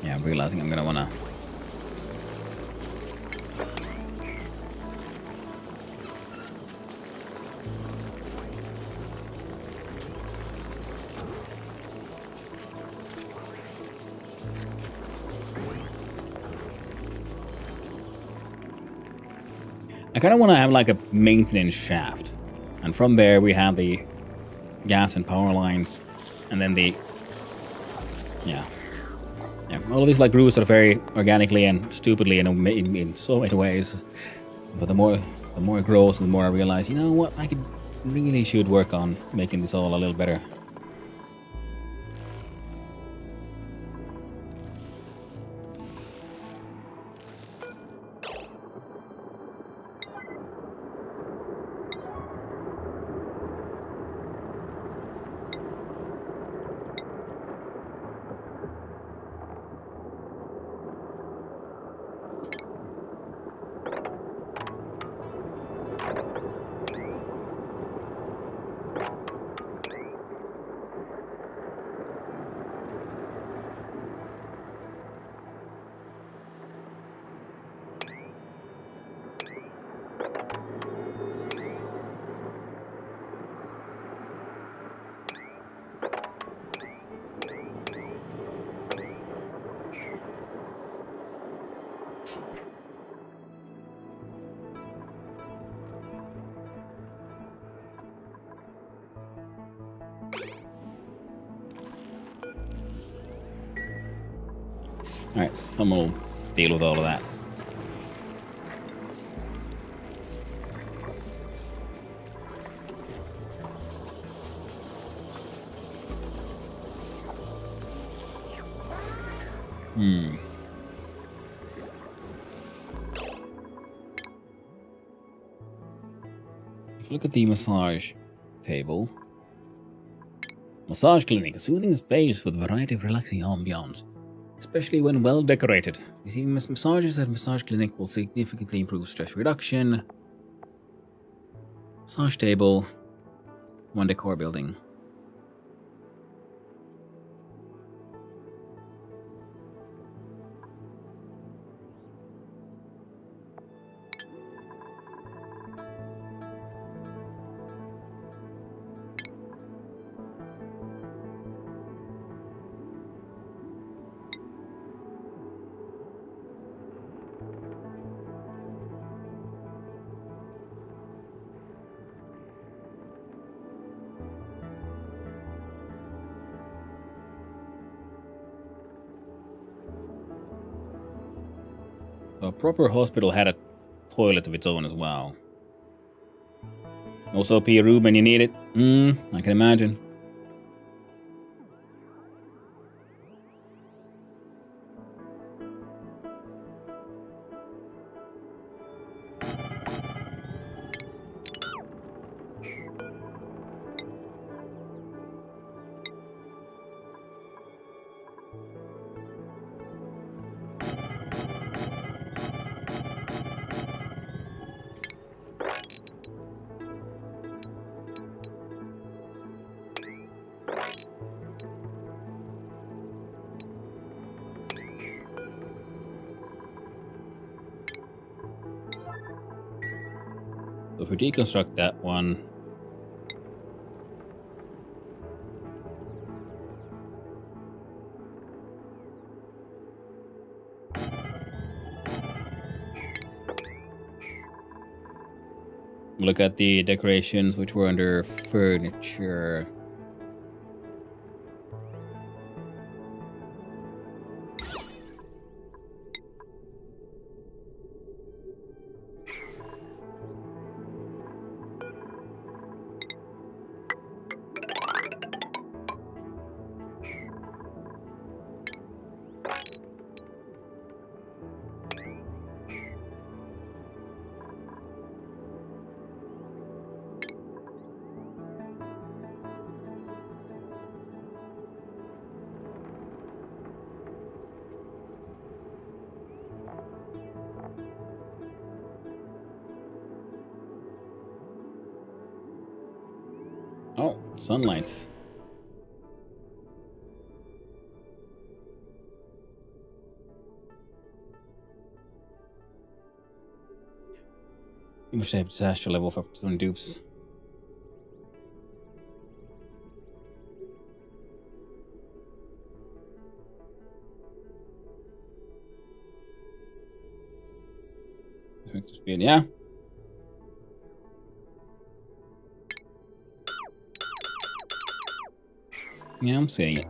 Yeah, I'm realizing I'm gonna wanna. I kind of want to have like a maintenance shaft, and from there we have the gas and power lines, and then the yeah. All of these like grew sort of very organically and stupidly in so many ways. But the more it grows, the more I realize, you know what, I should work on making this all a little better. Alright, someone will deal with all of that. If you look at the massage table. Massage clinic, a soothing space with a variety of relaxing ambiance, especially when well decorated. Receiving massages at massage clinic will significantly improve stress reduction. Massage table, one decor building. A proper hospital had a toilet of its own as well. Also a pee room when you need it. I can imagine. So if we deconstruct that one, Look at the decorations which were under furniture. Oh, sunlight. Image shape disaster level for 7 dupes. Yeah. Yeah, I'm seeing it.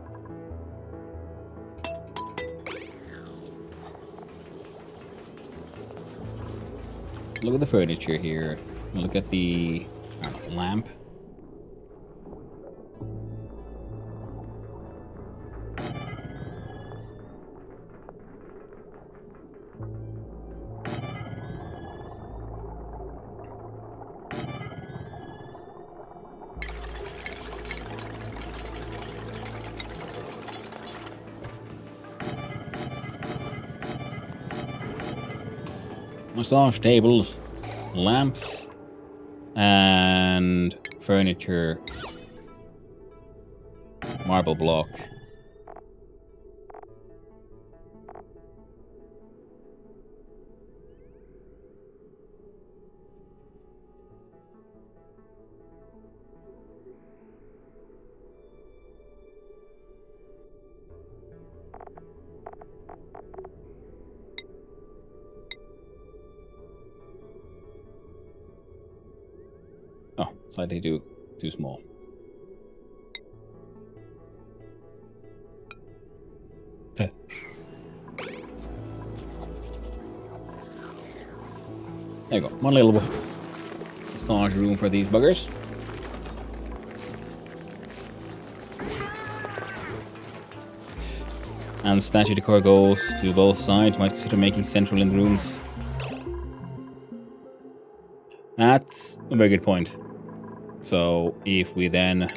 Look at the furniture here. Look at the lamp. Massage tables, lamps, and furniture. Marble block. Oh, slightly too small. There you go. One little massage room for these buggers. And statue decor goes to both sides. Might consider making central in the rooms. That's a very good point. So if we then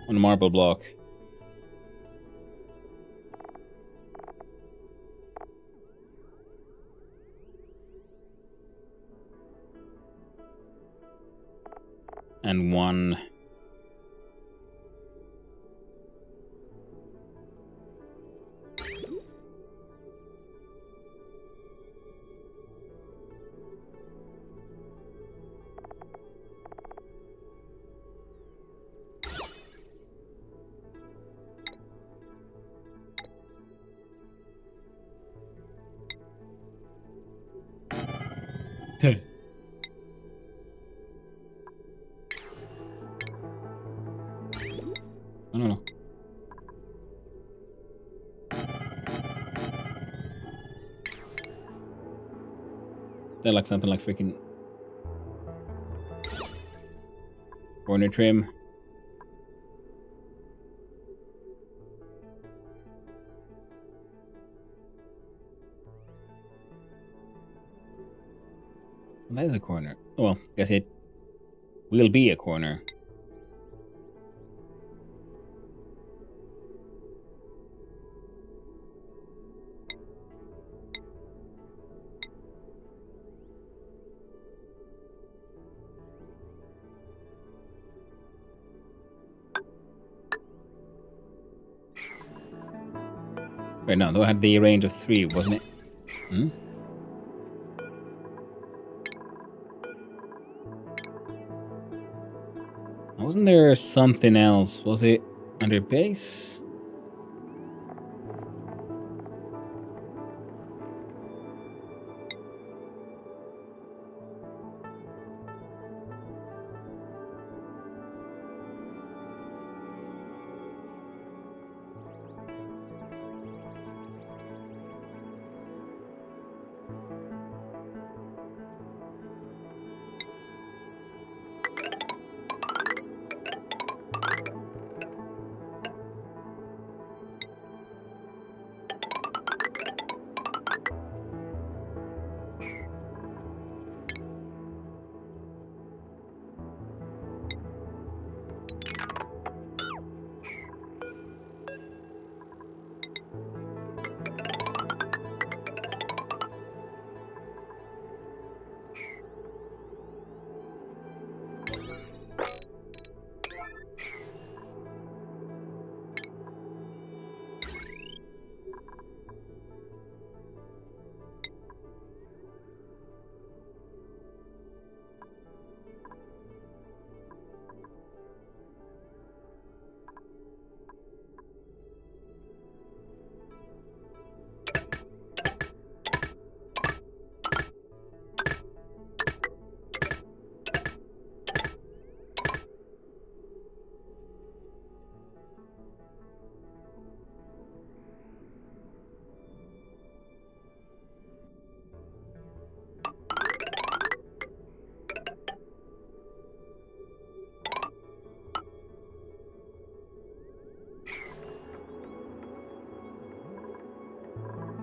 on a marble block. And one I don't know. They're like something like freaking corner trim. That is a corner. Well, I guess it will be a corner. Wait, no, I had the range of 3, wasn't it? Hmm? Wasn't there something else? Was it under base?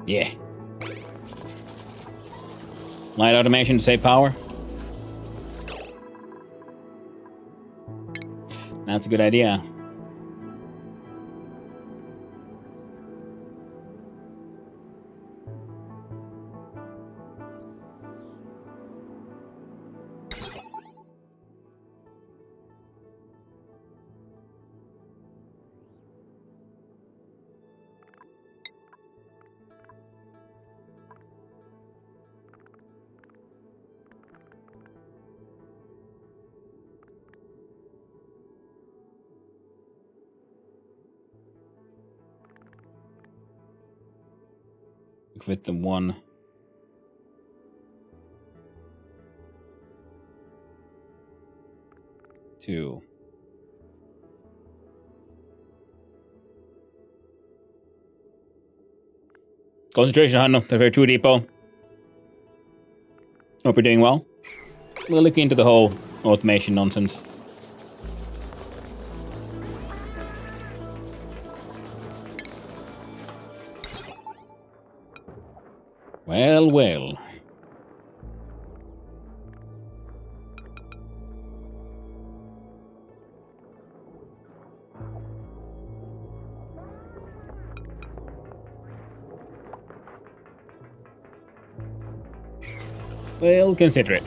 Yeah. Light automation to save power. That's a good idea. With the 1. Two. Concentration, Hanno. They're very 2 depot. Hope you're doing well. We'll look into the whole automation nonsense. Well, well. We'll consider it.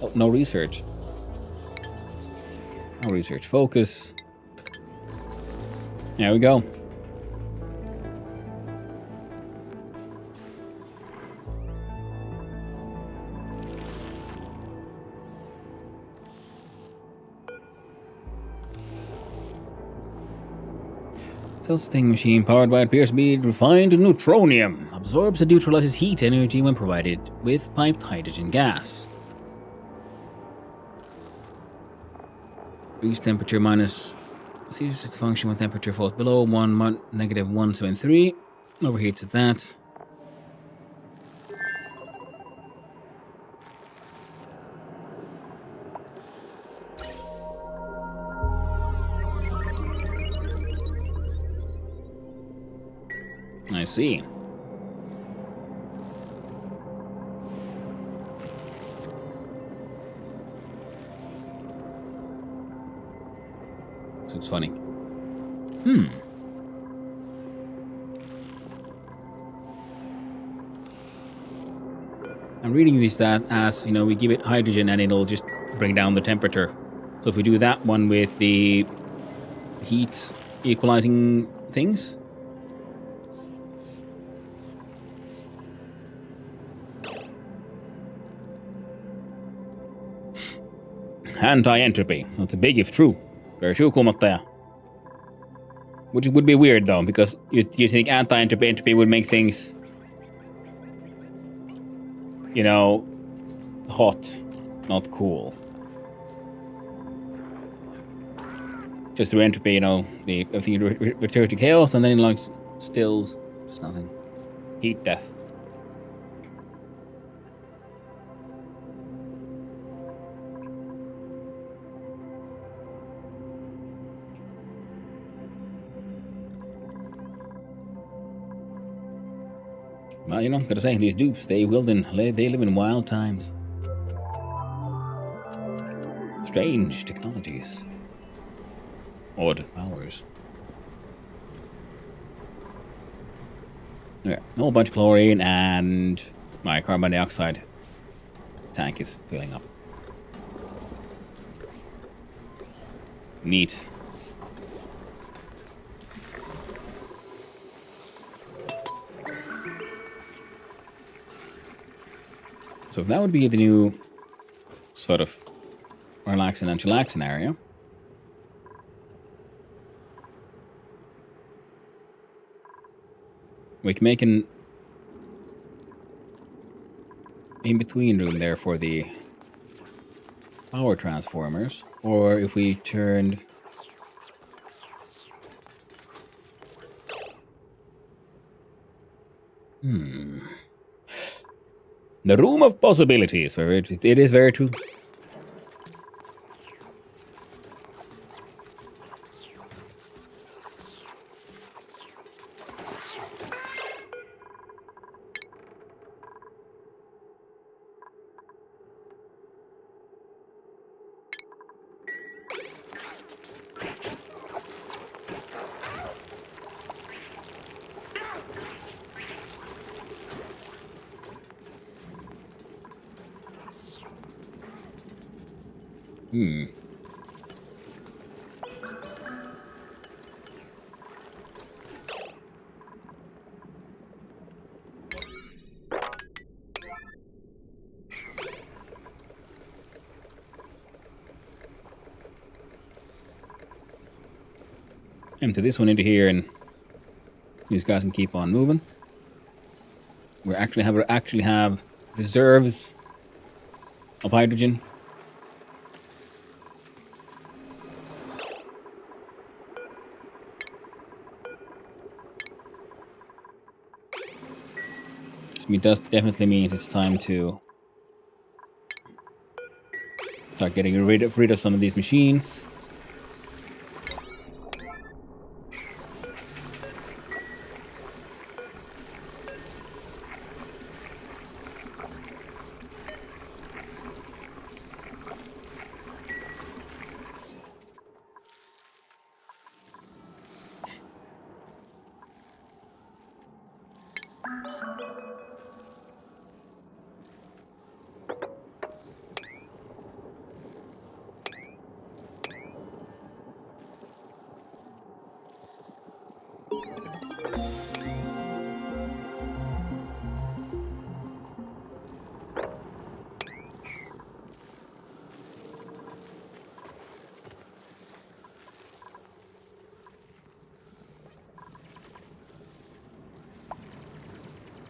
Oh, no research. No research. Focus. There we go. Self-sustaining machine powered by appears to be refined neutronium. Absorbs and neutralizes heat energy when provided with piped hydrogen gas. Reduce temperature minus... ceases to function when temperature falls below negative 173. Overheats at that. I see. It's funny. I'm reading this that as, you know, we give it hydrogen and it'll just bring down the temperature. So if we do that one with the heat equalizing things. Anti-entropy. That's a big if true. Very true, kuumottaja. Which would be weird though, because you think anti-entropy would make things, you know, hot, not cool. Just through entropy, you know, everything returns to chaos, and then it like stills, just nothing. Heat death. Well, you know, gotta say, these dupes, they live in wild times. Strange technologies. Odd powers. Yeah, a whole bunch of chlorine, and my carbon dioxide tank is filling up. Neat. So that would be the new sort of relaxing and chillax scenario. We can make an in-between room there for the power transformers. Or if we turned... The room of possibilities. It is very true. Empty this one into here, and these guys can keep on moving. We actually have reserves of hydrogen. Which does definitely means it's time to start getting rid of some of these machines.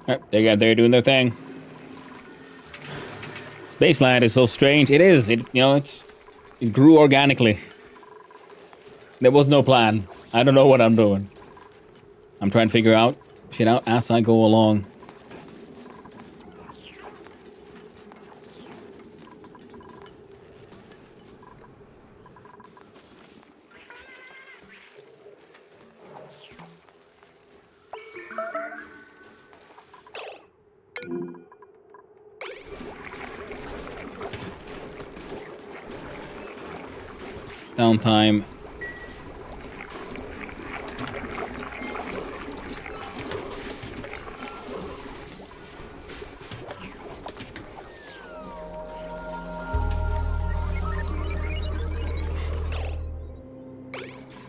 Alright, they're doing their thing. Spaceland is so strange. It is. It grew organically. There was no plan. I don't know what I'm doing. I'm trying to figure out shit out as I go along. Downtime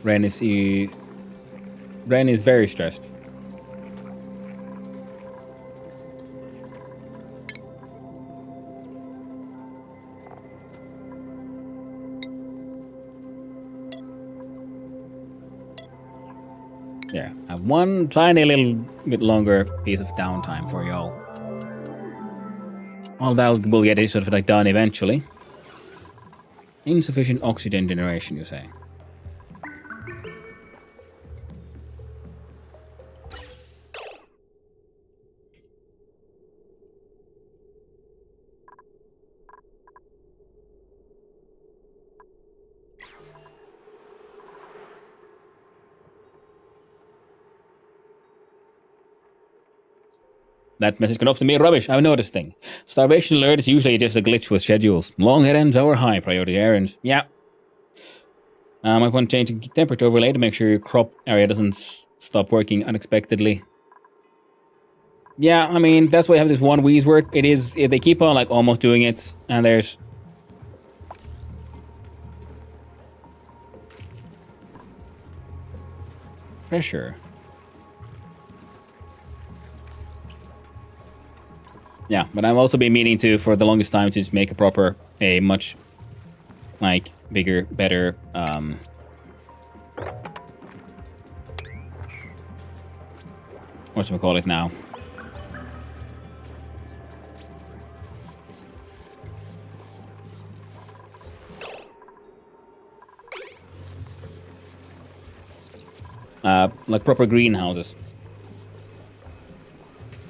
Ren is very stressed. Yeah, have one tiny little bit longer piece of downtime for y'all. All that will get it sort of like done eventually. Insufficient oxygen generation, you say? That message can often be rubbish. I've noticed thing. Starvation alert is usually just a glitch with schedules. Long head ends or high priority errands. Yeah. Might want to change the temperature overlay to make sure your crop area doesn't stop working unexpectedly. Yeah, I mean, that's why I have this one wheeze word. It is, they keep on like almost doing it, and there's... pressure. Yeah, but I've also been meaning to, for the longest time, to just make a much, like, bigger, better, whatchamacallit now? Like proper greenhouses.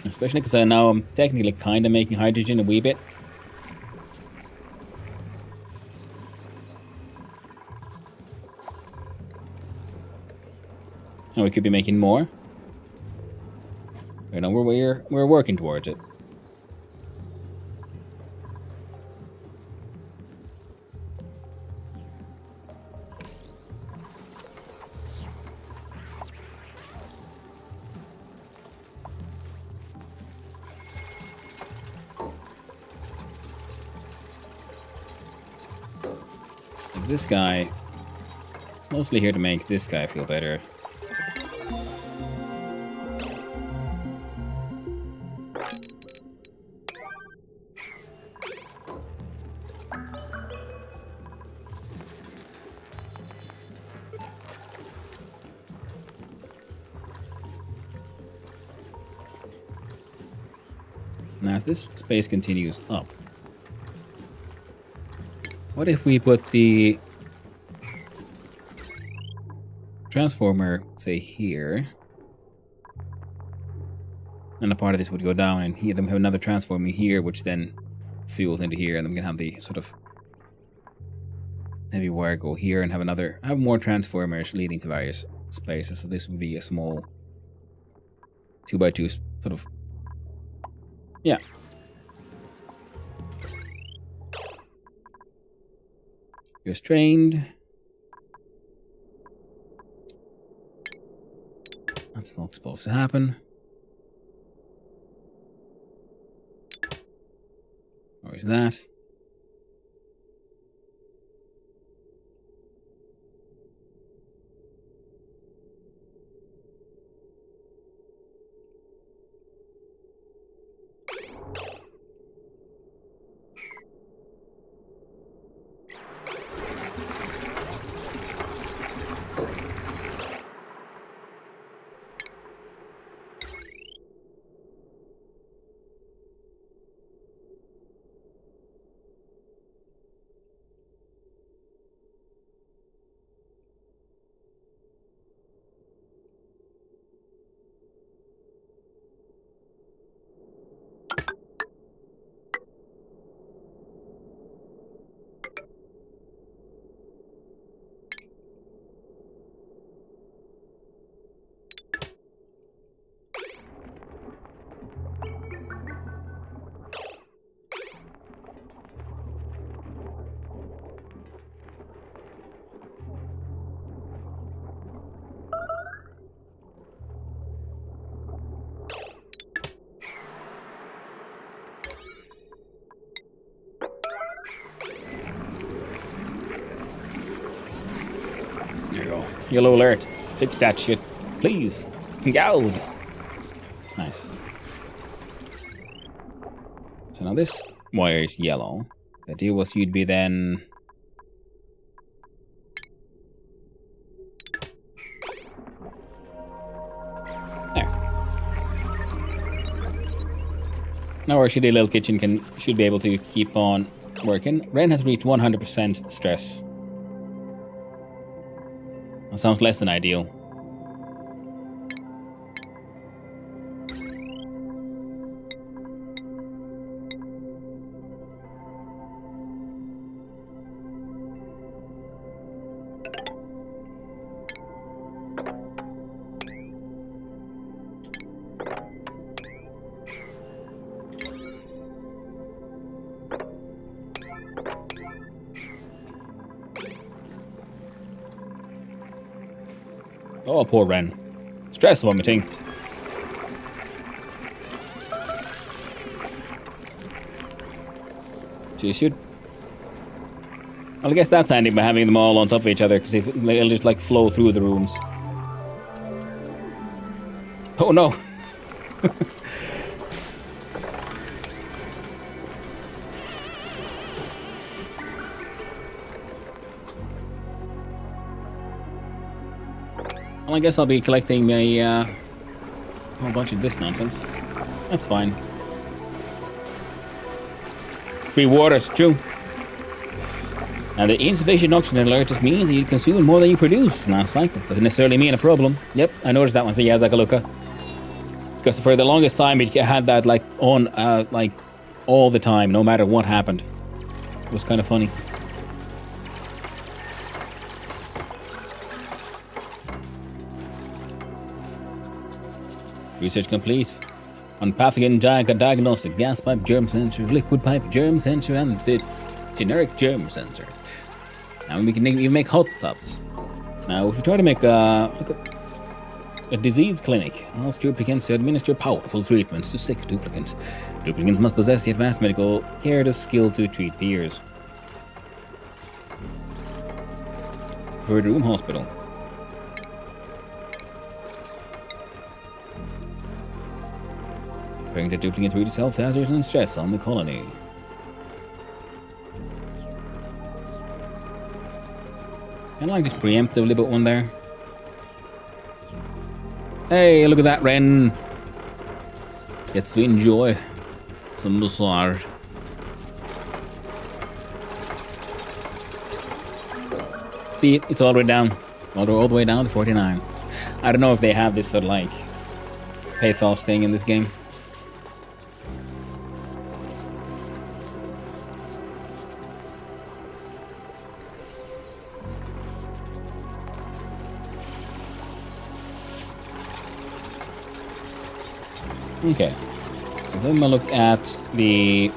Especially because now I'm technically kind of making hydrogen a wee bit. And we could be making more. You know, we're working towards it. This guy is mostly here to make this guy feel better. Now, as this space continues up, what if we put the transformer, say, here, and a part of this would go down, and here, then we have another transformer here, which then fuels into here, and then we can have the sort of heavy wire go here, and have more transformers leading to various places. So this would be a small 2x2 sort of, yeah. You're strained. That's not supposed to happen. Or is that? Yellow alert. Fix that shit, please. Go. Nice. So now this wire is yellow. The idea was you'd be then... There. Now our shitty little kitchen should be able to keep on working. Ren has reached 100% stress. That sounds less than ideal. Oh, poor Ren. Stress vomiting. She should... Well, I guess that's handy by having them all on top of each other, because they'll just, like, flow through the rooms. Oh, no! Well, I guess I'll be collecting a whole bunch of this nonsense. That's fine. Free water, it's true. And the insufficient oxygen alert just means that you consume more than you produce last cycle. Doesn't necessarily mean a problem. Yep, I noticed that one. So yeah, Zakaluka. Because for the longest time, it had that like on, like all the time, no matter what happened. It was kind of funny. Research complete on pathogen diagnostic, gas pipe germ sensor, liquid pipe germ sensor, and the generic germ sensor. Now we can even make hot tubs. Now, if we try to make a disease clinic, all duplicants to administer powerful treatments to sick duplicants. Duplicants must possess the advanced medical care to skill to treat peers. Third room hospital. Preparing the duplicant to reduce health hazards and stress on the colony. Can I just preemptively put one there? Hey, look at that, Ren. Gets to enjoy some massage. See, it's all the way down. All the way down to 49. I don't know if they have this sort of like pathos thing in this game. Okay, so then we'll look at the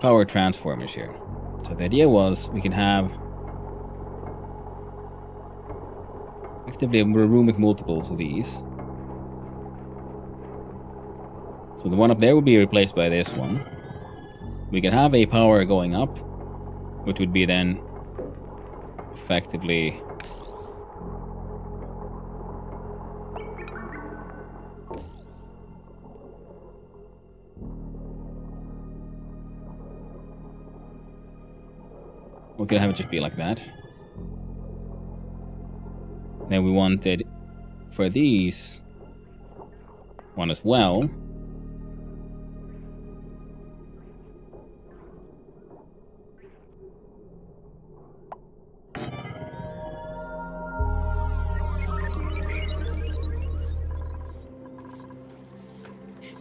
power transformers here. So the idea was we can have effectively a room with multiples of these. So the one up there would be replaced by this one. We can have a power going up, which would be then effectively we could have it just be like that. Then we wanted for these one as well.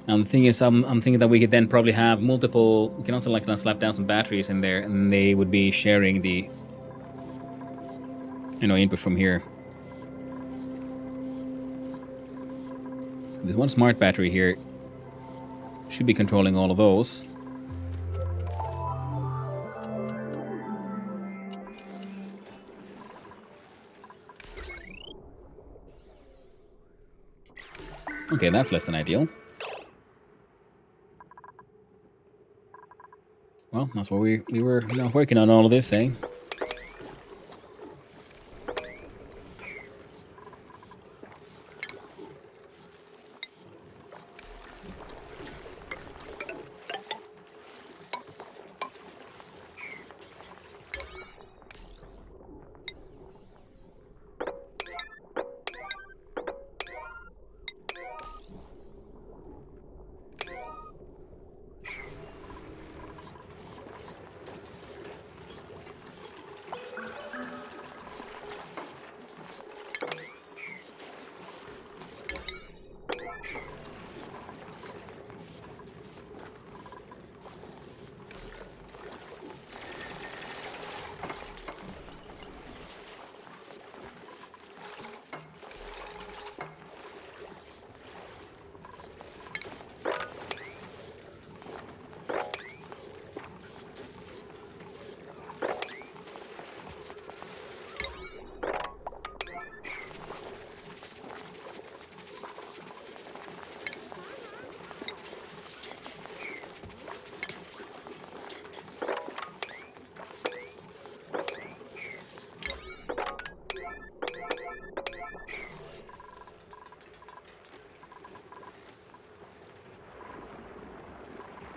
Now the thing is, I'm thinking that we could then probably have multiple. We can also like slap down some batteries in there, and they would be sharing the, input from here. There's one smart battery here. Should be controlling all of those. Okay, that's less than ideal. Well, that's what we were working on all of this, eh?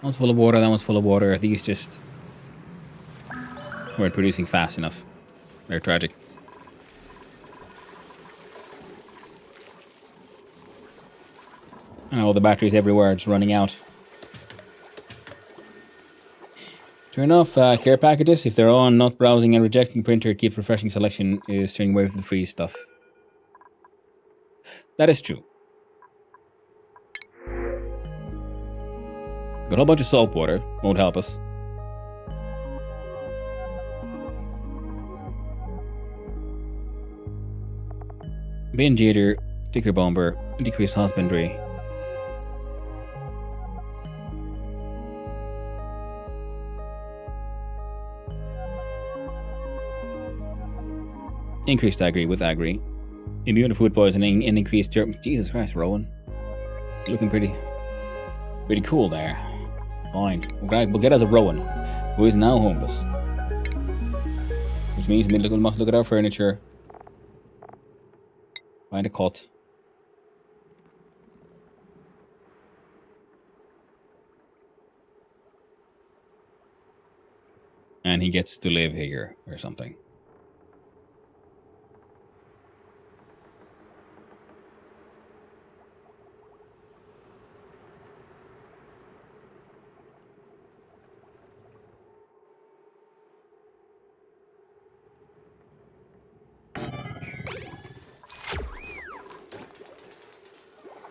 one's full of water, that one's full of water. These just weren't producing fast enough. They're tragic. And all the batteries everywhere are just running out. Turn off care packages. If they're on, not browsing and rejecting printer, keep refreshing selection is turning away from the free stuff. That is true. Got a whole bunch of salt water. Won't help us. Binge eater, sticker bomber, decreased husbandry. Increased agri with agri. Immune to food poisoning and increased germ. Jesus Christ, Rowan. Looking pretty cool there. Fine. We'll get us a Rowan, who is now homeless. Which means we must look at our furniture. Find a cot. And he gets to live here or something.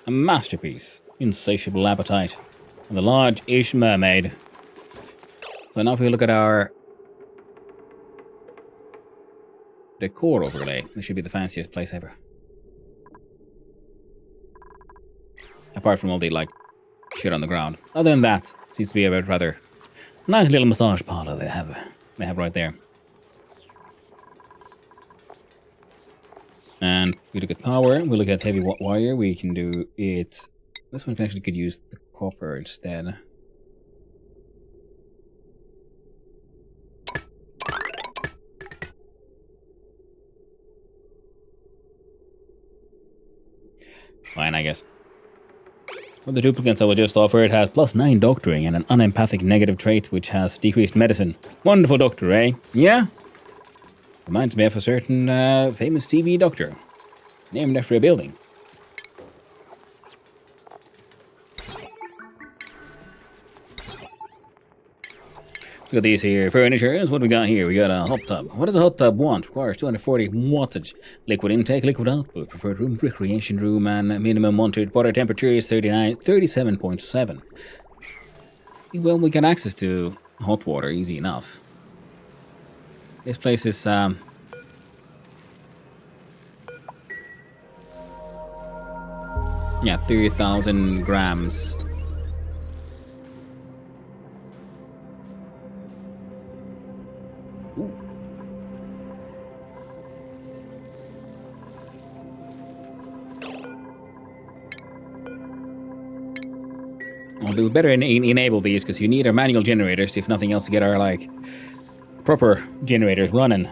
A masterpiece. Insatiable appetite. And the large-ish mermaid. So now if we look at our decor overlay, this should be the fanciest place ever. Apart from all the, like, shit on the ground. Other than that, seems to be a rather nice little massage parlor they have right there. And we look at power, we look at heavy wire, we can do it. This one actually could use the copper instead. Fine, I guess. With the duplicates I will just offer, it has +9 doctoring and an unempathic negative trait which has decreased medicine. Wonderful doctor, eh? Yeah? Reminds me of a certain famous TV doctor, named after a building. Look at these here furnitures. What do we got here? We got a hot tub. What does a hot tub want? Requires 240 wattage. Liquid intake, liquid output. Preferred room, recreation room, and minimum wanted water temperature is 37.7. Well, we get access to hot water, easy enough. This place is yeah, 30,000 grams. Ooh. Well, we better enable these because you need our manual generators, if nothing else, to get our like proper generators running.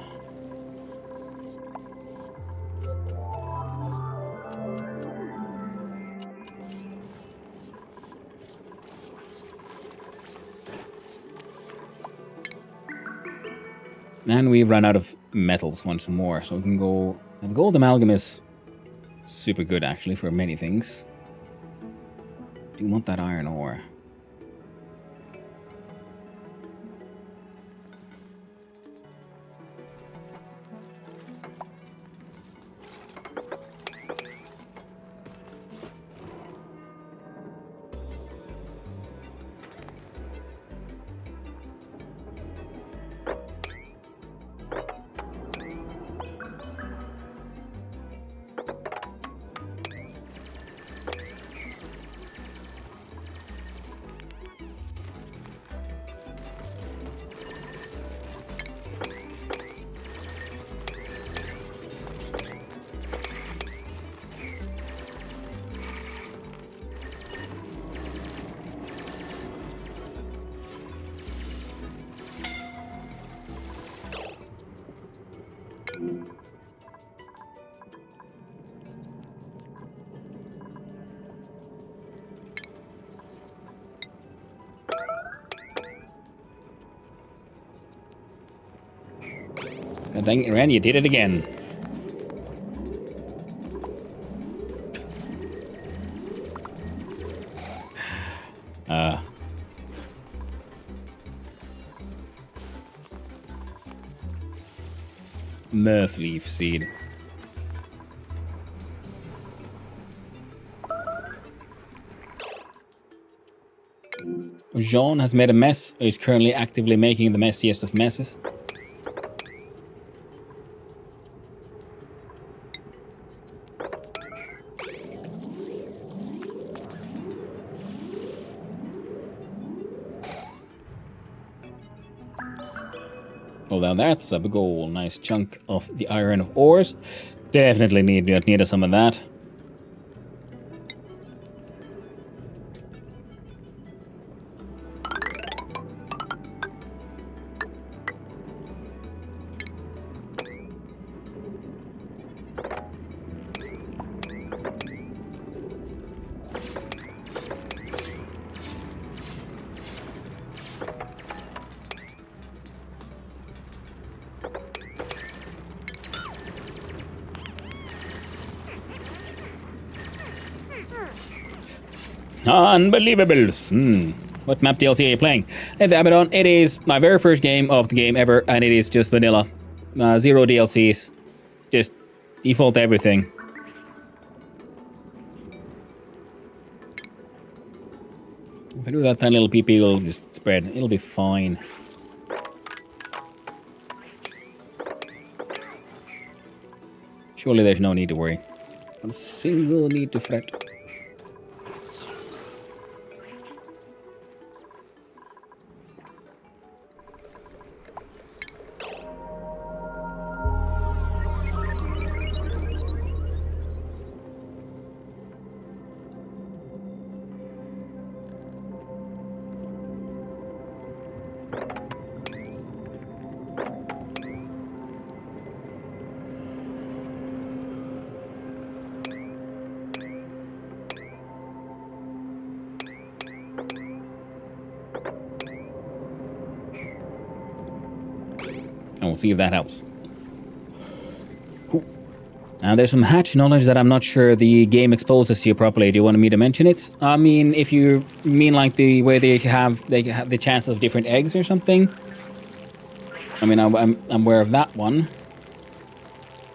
And we've run out of metals once more, so we can go. And the gold amalgam is super good actually for many things. Do you want that iron ore? dang it, Ren, you did it again. Mirth leaf seed. Jean has made a mess, or is currently actively making the messiest of messes. Well, now that's a big ol' nice chunk of the iron of ores. Definitely need some of that. Unbelievable. What map DLC are you playing? It's Abaddon. It is my very first game of the game ever, and it is just vanilla. Zero DLCs. Just default everything. If I do that tiny little PP, it'll just spread. It'll be fine. Surely there's no need to worry. Not a single need to fret. And we'll see if that helps. Cool. Now there's some hatch knowledge that I'm not sure the game exposes to you properly. Do you want me to mention it? I mean, if you mean like the way they have the chances of different eggs or something. I mean, I'm aware of that one.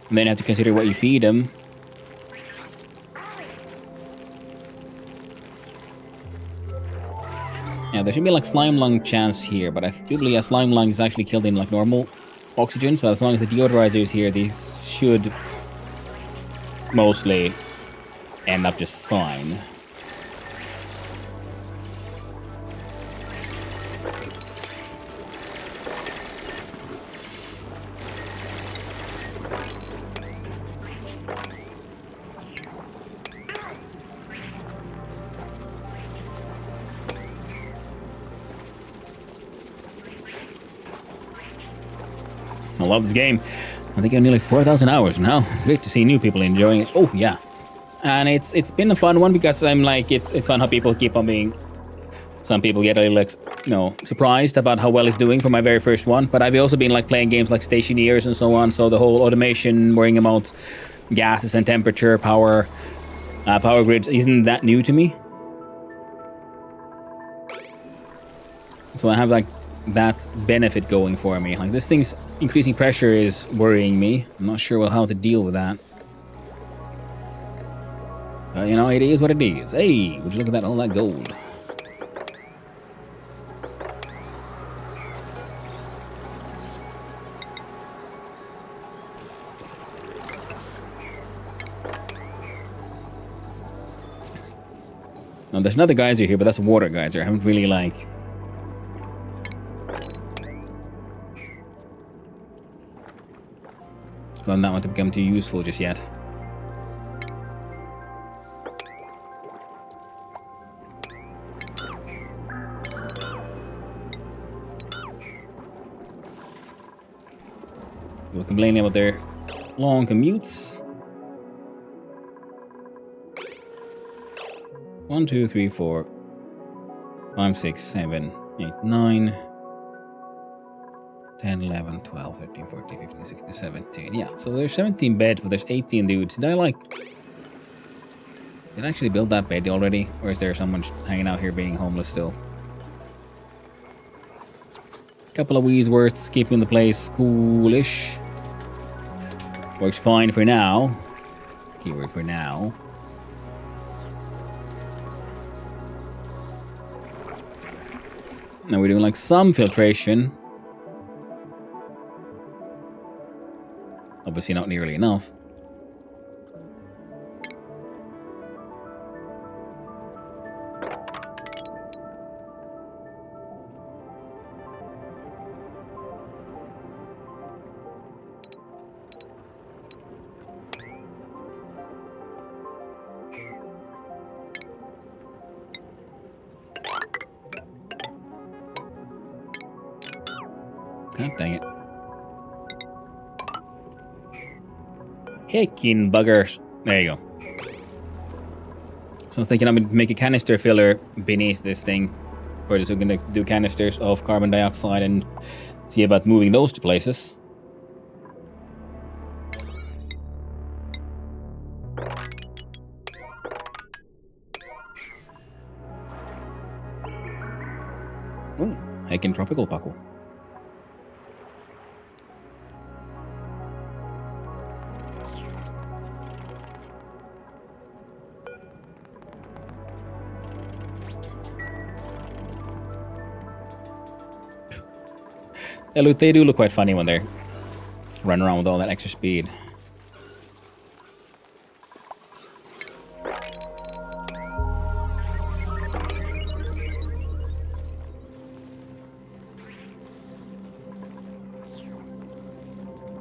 And then you have to consider what you feed them. Yeah, there should be like slime lung chance here, but I do believe a slime lung is actually killed in like normal oxygen, so as long as the deodorizer is here, these should mostly end up just fine. I love this game. I think I have nearly 4,000 hours now. Great to see new people enjoying it. Oh yeah, and it's been a fun one because I'm like it's fun how people keep on being. Some people get a little like, surprised about how well it's doing for my very first one. But I've also been like playing games like Stationeers and so on. So the whole automation, worrying about gases and temperature, power grids isn't that new to me. So I have like that benefit going for me. Like this thing's increasing pressure is worrying me. I'm not sure how to deal with that. But it is what it is. Hey, would you look at that, all that gold. Now there's another geyser here, but that's a water geyser. I haven't really like gotten that one to become too useful just yet. People complaining about their long commutes. 1, 2, 3, 4, 5, 6, 7, 8, 9. 10, 11, 12, 13, 14, 15, 16, 17. Yeah, so there's 17 beds, but there's 18 dudes. Did I actually build that bed already? Or is there someone hanging out here being homeless still? Couple of Weesworths keeping the place coolish. Works fine for now. Keyword for now. Now we're doing like some filtration. Obviously not nearly enough. God dang it. Heckin' buggers. There you go. So I was thinking I'm gonna make a canister filler beneath this thing. We're just gonna do canisters of carbon dioxide and see about moving those to places. Ooh, heckin' tropical paku. They do look quite funny when they're running around with all that extra speed.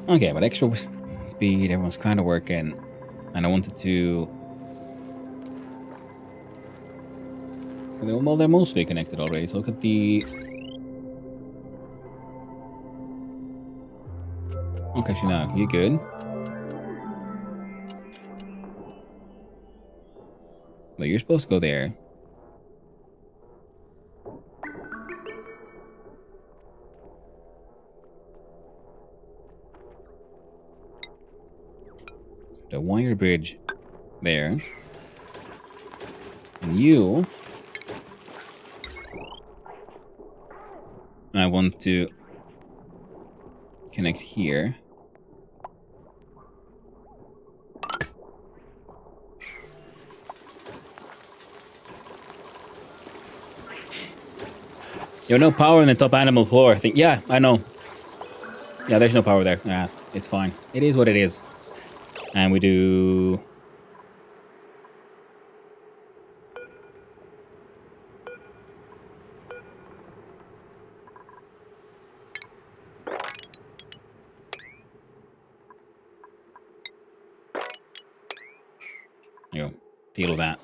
Okay, but extra speed, everyone's kind of working. And I wanted to... Well, they're mostly connected already, so look at the... Okay, so now, you good? But you're supposed to go there. The wire bridge there. And you... I want to connect here. You have no power in the top animal floor. I think. Yeah, I know. Yeah, there's no power there. Yeah, it's fine. It is what it is. And we do... There you go. Deal with that.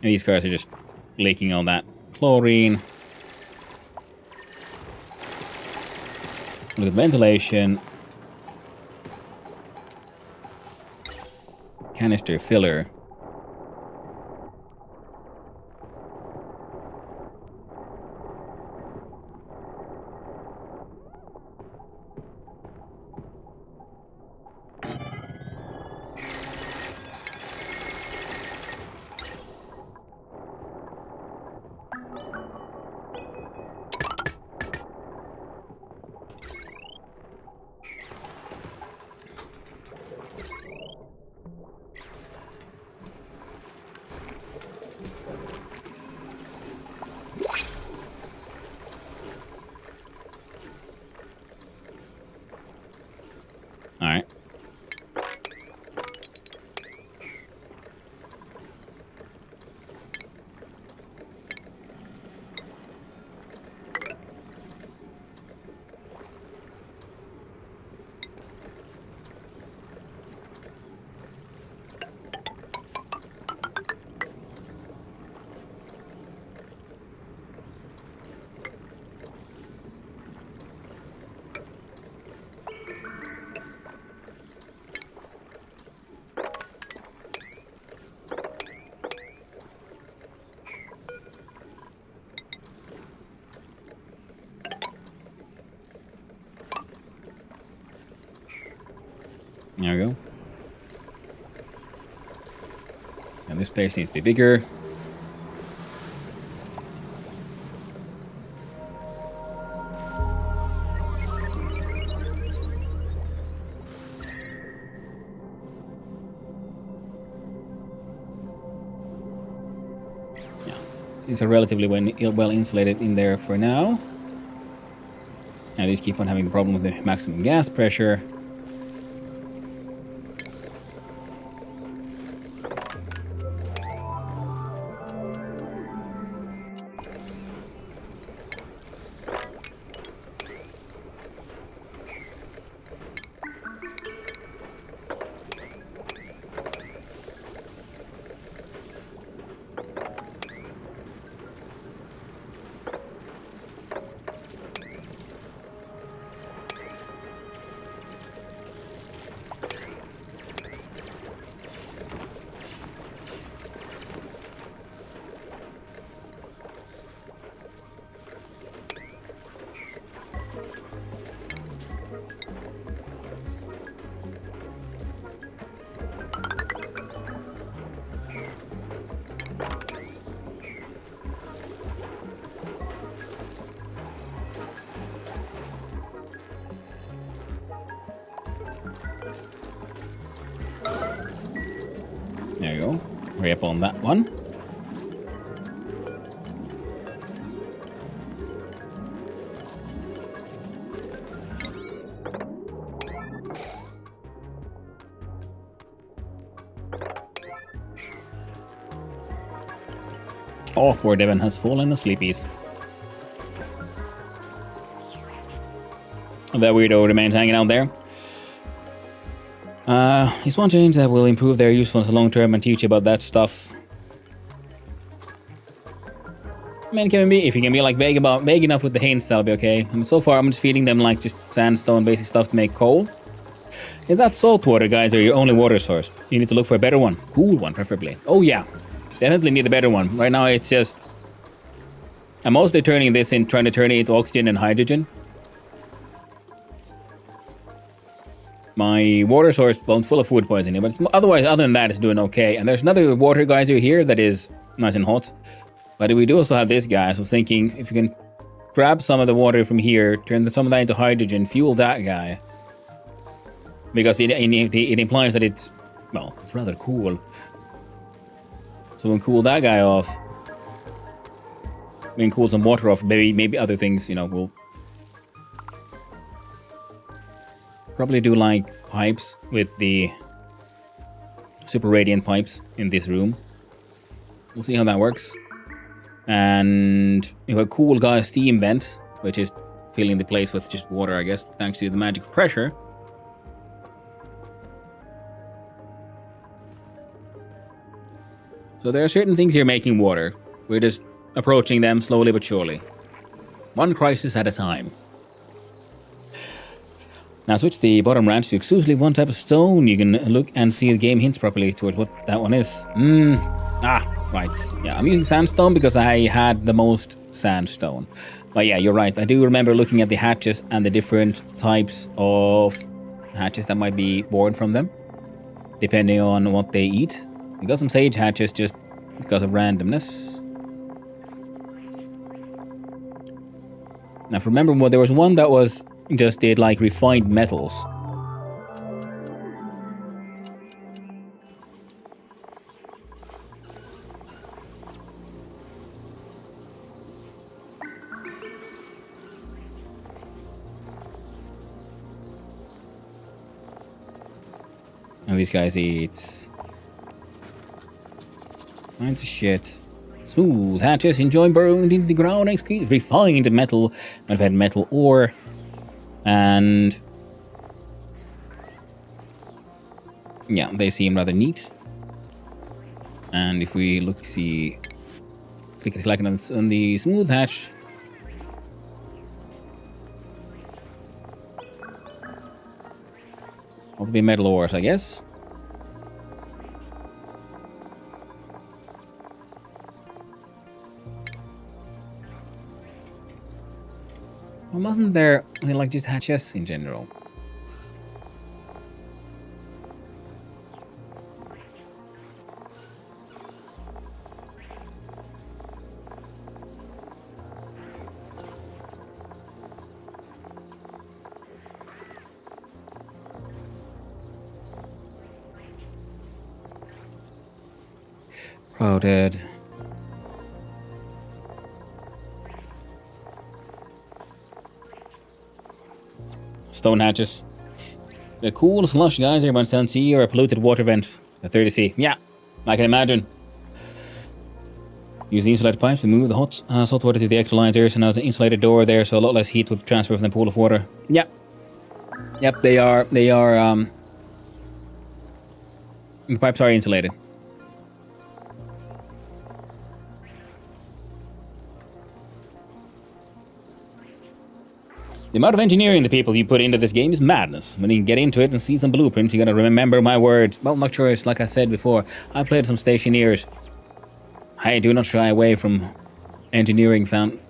And these cars are just leaking all that chlorine. Look at ventilation. Canister filler. There we go. And this place needs to be bigger. These are relatively well insulated in there for now. And these keep on having the problem with the maximum gas pressure. There you go. Hurry up on that one. Oh, poor Devon has fallen asleepies. That weirdo remains hanging out there. He's one change that will improve their usefulness long term and teach you about that stuff. I mean, if you can be like vague enough with the hints, that'll be okay. I mean, so far I'm just feeding them like just sandstone, basic stuff to make coal. If that saltwater, guys, are your only water source, you need to look for a better one. Cool one, preferably. Oh yeah, definitely need a better one. Right now it's just... I'm mostly trying to turn it into oxygen and hydrogen. My water source, well, full of food poisoning, but other than that, it's doing okay. And there's another water geyser here that is nice and hot. But we do also have this guy, so I was thinking if you can grab some of the water from here, turn some of that into hydrogen, fuel that guy. Because it implies that it's, well, it's rather cool. So we can cool that guy off. We can cool some water off, maybe other things, you know, we'll probably do like pipes with the super radiant pipes in this room. We'll see how that works. And we have a cool guy steam vent, which is filling the place with just water, I guess, thanks to the magic of pressure. So there are certain things here making water. We're just approaching them slowly but surely. One crisis at a time. Now switch the bottom ranch to exclusively one type of stone. You can look and see the game hints properly towards what that one is. Right. Yeah, I'm using sandstone because I had the most sandstone. But yeah, you're right. I do remember looking at the hatches and the different types of hatches that might be born from them, depending on what they eat. We got some sage hatches just because of randomness. Now, if remember, there was one that was just did like refined metals. And these guys eat kinds of shit. Smooth hatches enjoy burrowing into the ground, refined metal, I've had metal ore, and yeah, they seem rather neat. And if we look, click on the smooth hatch, will be metal ores, I guess. Wasn't there like just hatches in general? crowded. Stone hatches. The cool slush geyser everyone's telling sea or a polluted water vent. The 30 sea. Yeah, I can imagine. Use the insulated pipes to move the hot salt water to the electrolyzers, and there's an insulated door there, so a lot less heat would transfer from the pool of water. Yeah. Yep, they are, the pipes are insulated. The amount of engineering the people you put into this game is madness. When you get into it and see some blueprints, you gotta remember my words. Well, not sure, it's like I said before, I played some Stationeers. I do not shy away from engineering fun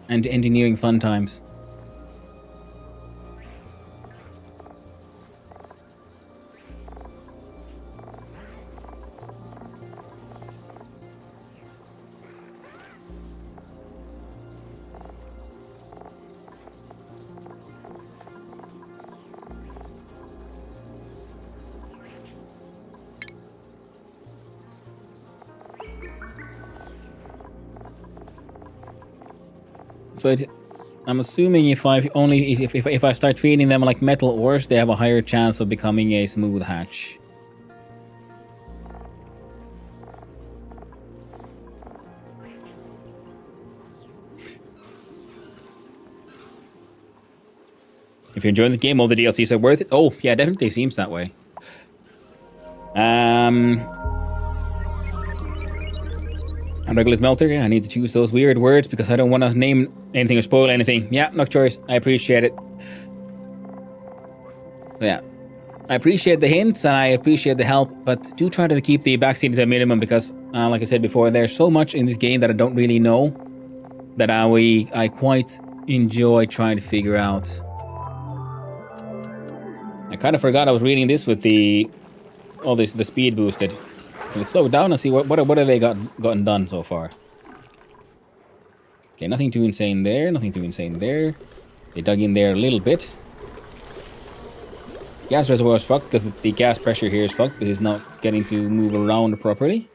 times. So I'm assuming if I start feeding them like metal ores, they have a higher chance of becoming a smooth hatch. If you're enjoying the game, all the DLCs are worth it. Oh, yeah, definitely seems that way. Regolith Melter, I need to choose those weird words because I don't want to name anything or spoil anything. Yeah, no choice. I appreciate it. So yeah, I appreciate the hints and I appreciate the help, but do try to keep the backseat to a minimum because, like I said before, there's so much in this game that I don't really know that I quite enjoy trying to figure out. I kind of forgot I was reading this with the speed boosted. So let's slow down and see what have they gotten done so far. Okay, nothing too insane there, nothing too insane there. They dug in there a little bit. Gas reservoir is fucked because the gas pressure here is fucked because it's not getting to move around properly.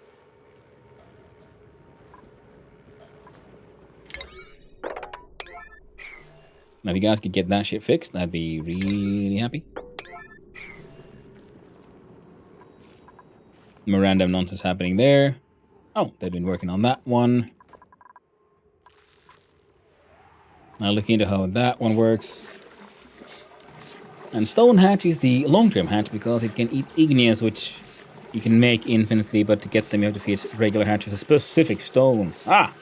Now if you guys could get that shit fixed, I'd be really happy. More random nonsense happening there. Oh, they've been working on that one. Now looking into how that one works. And stone hatch is the long-term hatch because it can eat igneous, which you can make infinitely, but to get them you have to feed regular hatches a specific stone. Ah!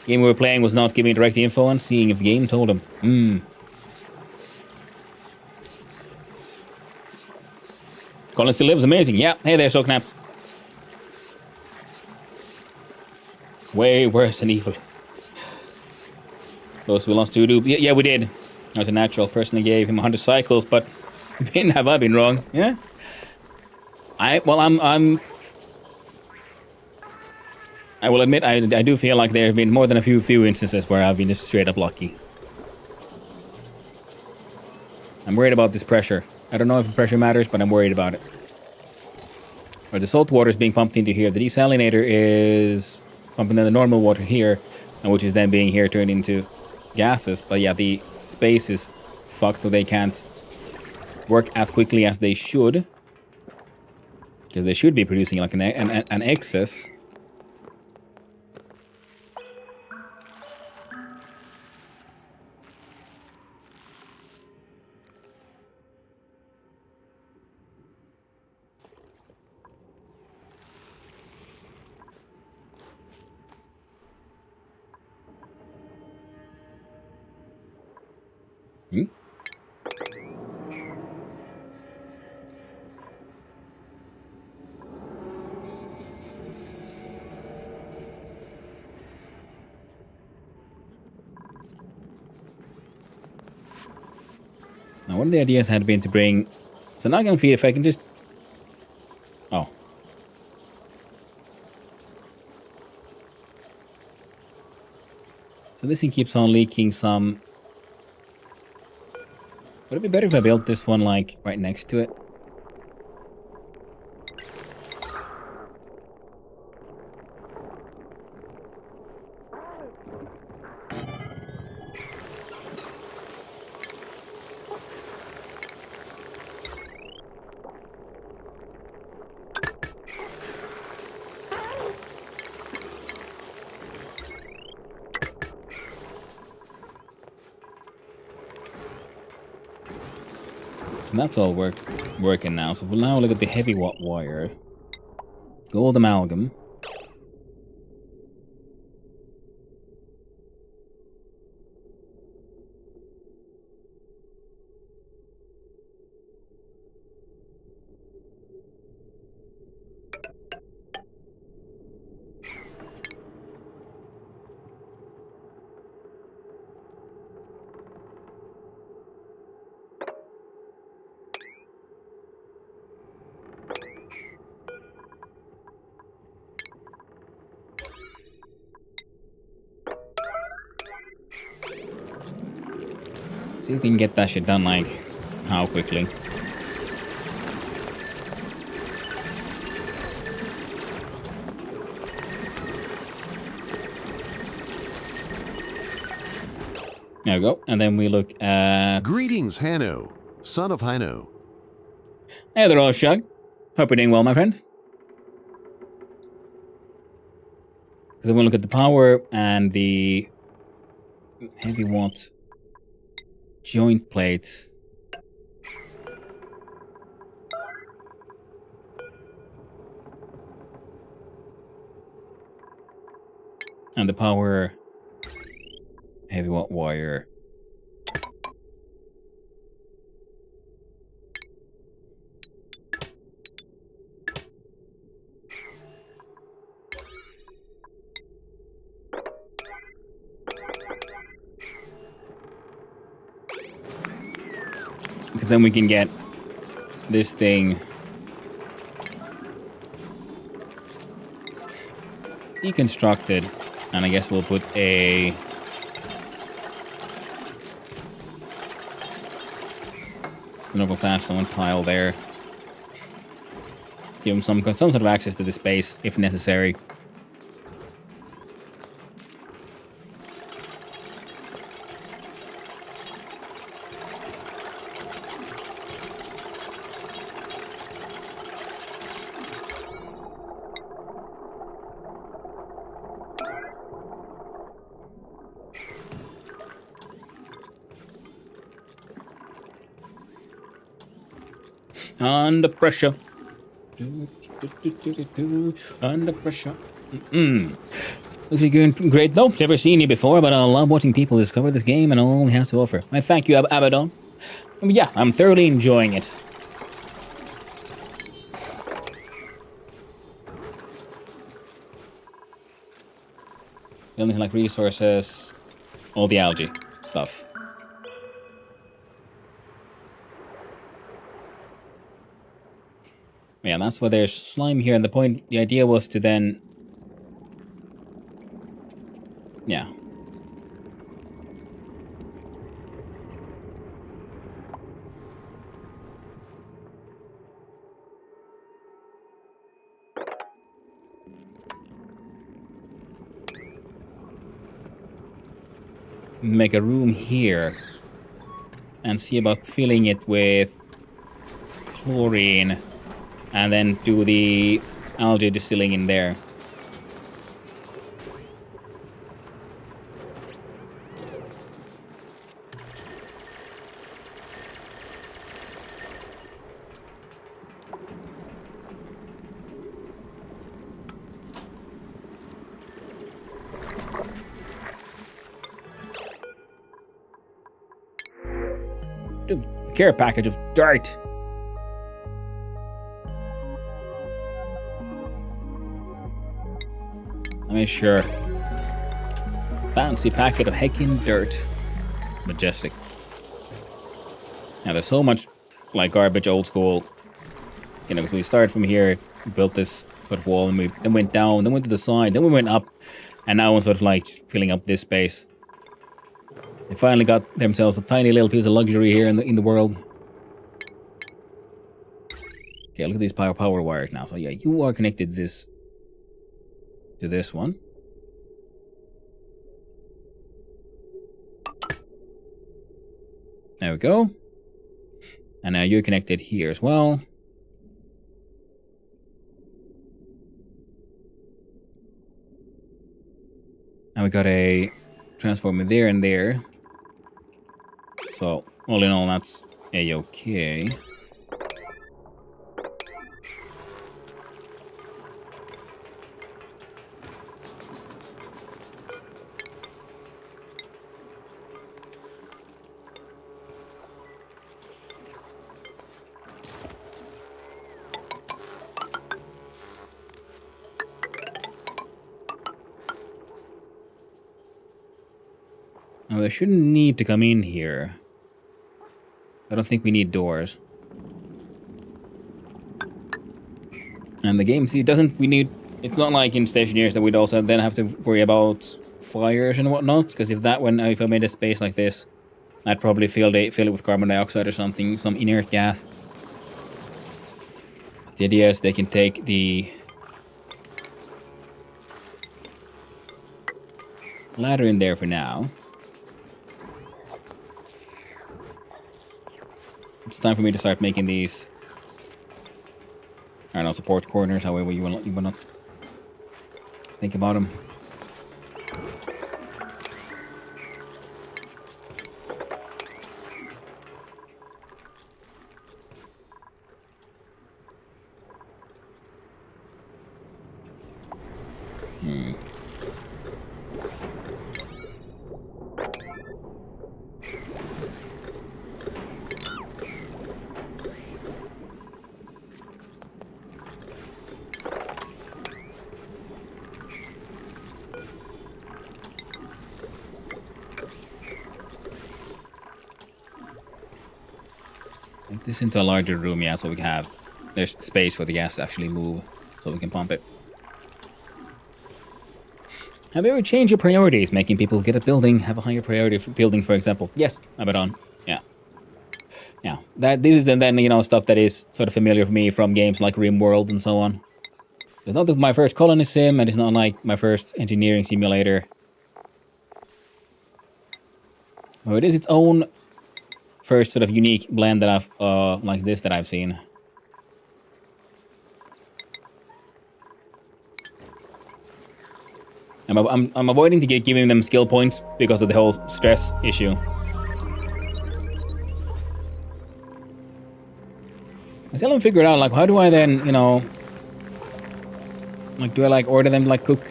Game we were playing was not giving direct info on, seeing if the game told him. Colin still lives, amazing. Yeah, hey there, Soaknaps. Way worse than evil. Those we lost to do. Yeah, we did. That was a natural. Personally gave him 100 cycles, but have I been wrong? Yeah. I will admit I do feel like there have been more than a few instances where I've been just straight up lucky. I'm worried about this pressure. I don't know if the pressure matters, but I'm worried about it. Or the salt water is being pumped into here. The desalinator is pumping in the normal water here, which is then being here turned into gases. But yeah, the space is fucked, so they can't work as quickly as they should. Because they should be producing like an excess. Now, one of the ideas had been to bring... So now I can feed if I can just... Oh. So this thing keeps on leaking some... Would it be better if I built this one, like, right next to it? And that's all working now. So we'll now look at the heavy wire. Gold amalgam. See if we can get that shit done, like, how quickly. There we go. And then we look at... Greetings, Hanno, son of Hino. Hey there, old Shug. Hope you're doing well, my friend. Then we'll look at the power and the heavy watt joint plate. And the power heavy watt wire. Because then we can get this thing deconstructed, and I guess we'll put a snuggle sandstone tile there. Give him some sort of access to the space if necessary. Under pressure. Under pressure. Looks like you're doing great though. Never seen you before, but I love watching people discover this game and all it has to offer. I thank you, Abaddon. Yeah, I'm thoroughly enjoying it. Anything like resources, all the algae stuff. Yeah, that's why there's slime here, and the idea was to then... Yeah. Make a room here, and see about filling it with chlorine. And then do the algae distilling in there. Dude, a care package of dirt. I mean, sure. Fancy packet of heckin' dirt. Majestic. Now, there's so much, like, garbage, old school. You know, because we started from here, built this sort of wall, and we then went down, then went to the side, then we went up, and now we're sort of, like, filling up this space. They finally got themselves a tiny little piece of luxury here in the world. Okay, look at these power wires now. So, yeah, you are connected to this one. There we go. And now you're connected here as well. And we got a transformer there and there. So, all in all, that's A-okay. Oh, they shouldn't need to come in here. I don't think we need doors. And the game, see, it doesn't, we need, it's not like in Stationeers that we'd also then have to worry about fires and whatnot, because if I made a space like this, I'd probably fill it with carbon dioxide or something, some inert gas. The idea is they can take the ladder in there for now. It's time for me to start making these, I don't know, support corners, however you want to think about them. Make this into a larger room, yeah, so there's space for the gas to actually move, so we can pump it. Have you ever changed your priorities, making people get a building, have a higher priority for building, for example? Yes, I bet on. Yeah. Yeah. This is then, you know, stuff that is sort of familiar for me from games like RimWorld and so on. It's not my first colony sim, and it's not like my first engineering simulator. Oh, it is its own first sort of unique blend that I've, like this that I've seen. I'm avoiding to giving them skill points because of the whole stress issue. I still haven't figured out, like, how do I then, you know, like, do I, like, order them to, like, cook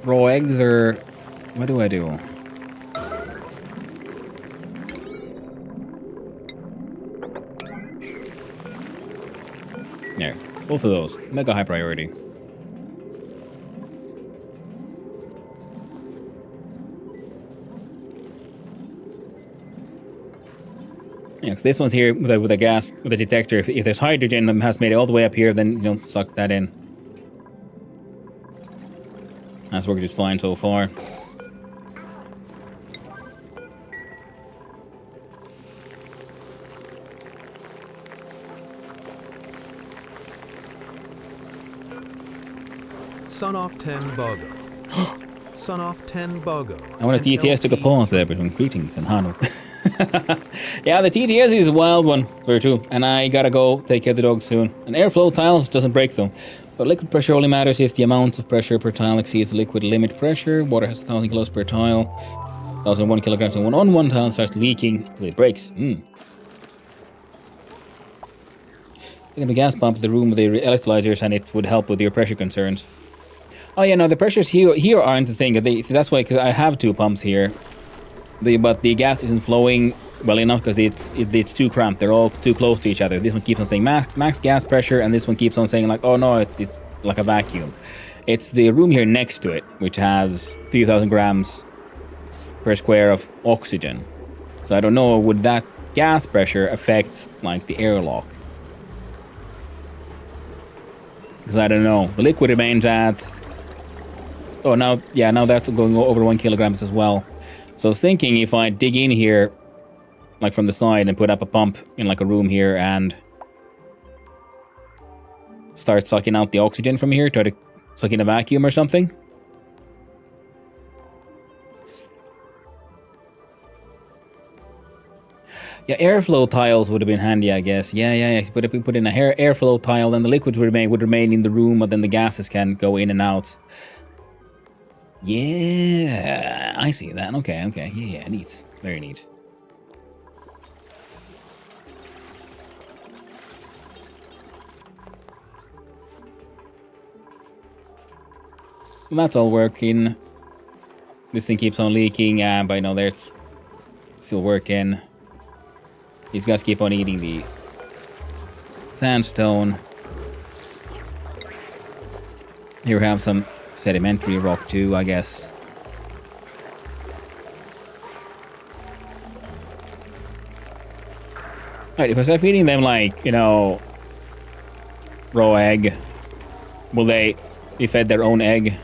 raw eggs, or what do I do? There, both of those, mega high priority. Yeah, because this one's here with a gas, with a detector. If there's hydrogen that has made it all the way up here, then, you know, suck that in. That's working just fine so far. Son of 10 Bogo. Son of 10 Bogo. I want a TTS took a pause there between greetings and Hano. Yeah, the TTS is a wild one, very true. And I gotta go take care of the dogs soon. An airflow tile doesn't break them. But liquid pressure only matters if the amount of pressure per tile exceeds the liquid limit pressure. Water has 1,000 kilos per tile. 1,001 kilograms on one tile starts leaking till it breaks. Taking the gas pump to the room with the electrolyzers, and it would help with your pressure concerns. Oh yeah, no, the pressures here aren't the thing. That's why, because I have two pumps here. But the gas isn't flowing well enough because it's too cramped. They're all too close to each other. This one keeps on saying max gas pressure, and this one keeps on saying, like, oh no, it's like a vacuum. It's the room here next to it, which has 3,000 grams per square of oxygen. So I don't know, would that gas pressure affect, like, the airlock? Because I don't know. The liquid remains at... Oh, now that's going over 1 kilograms as well. So I was thinking if I dig in here, like from the side, and put up a pump in like a room here and start sucking out the oxygen from here, try to suck in a vacuum or something. Yeah, airflow tiles would have been handy, I guess. Yeah. But if we put in a airflow tile, then the liquids would remain in the room, but then the gases can go in and out. Yeah, I see that. Okay. Yeah, neat. Very neat. That's all working. This thing keeps on leaking, but I know there's still working. These guys keep on eating the sandstone. Here we have some sedimentary rock too, I guess. Right, if I start feeding them like, you know, raw egg, will they be fed their own egg?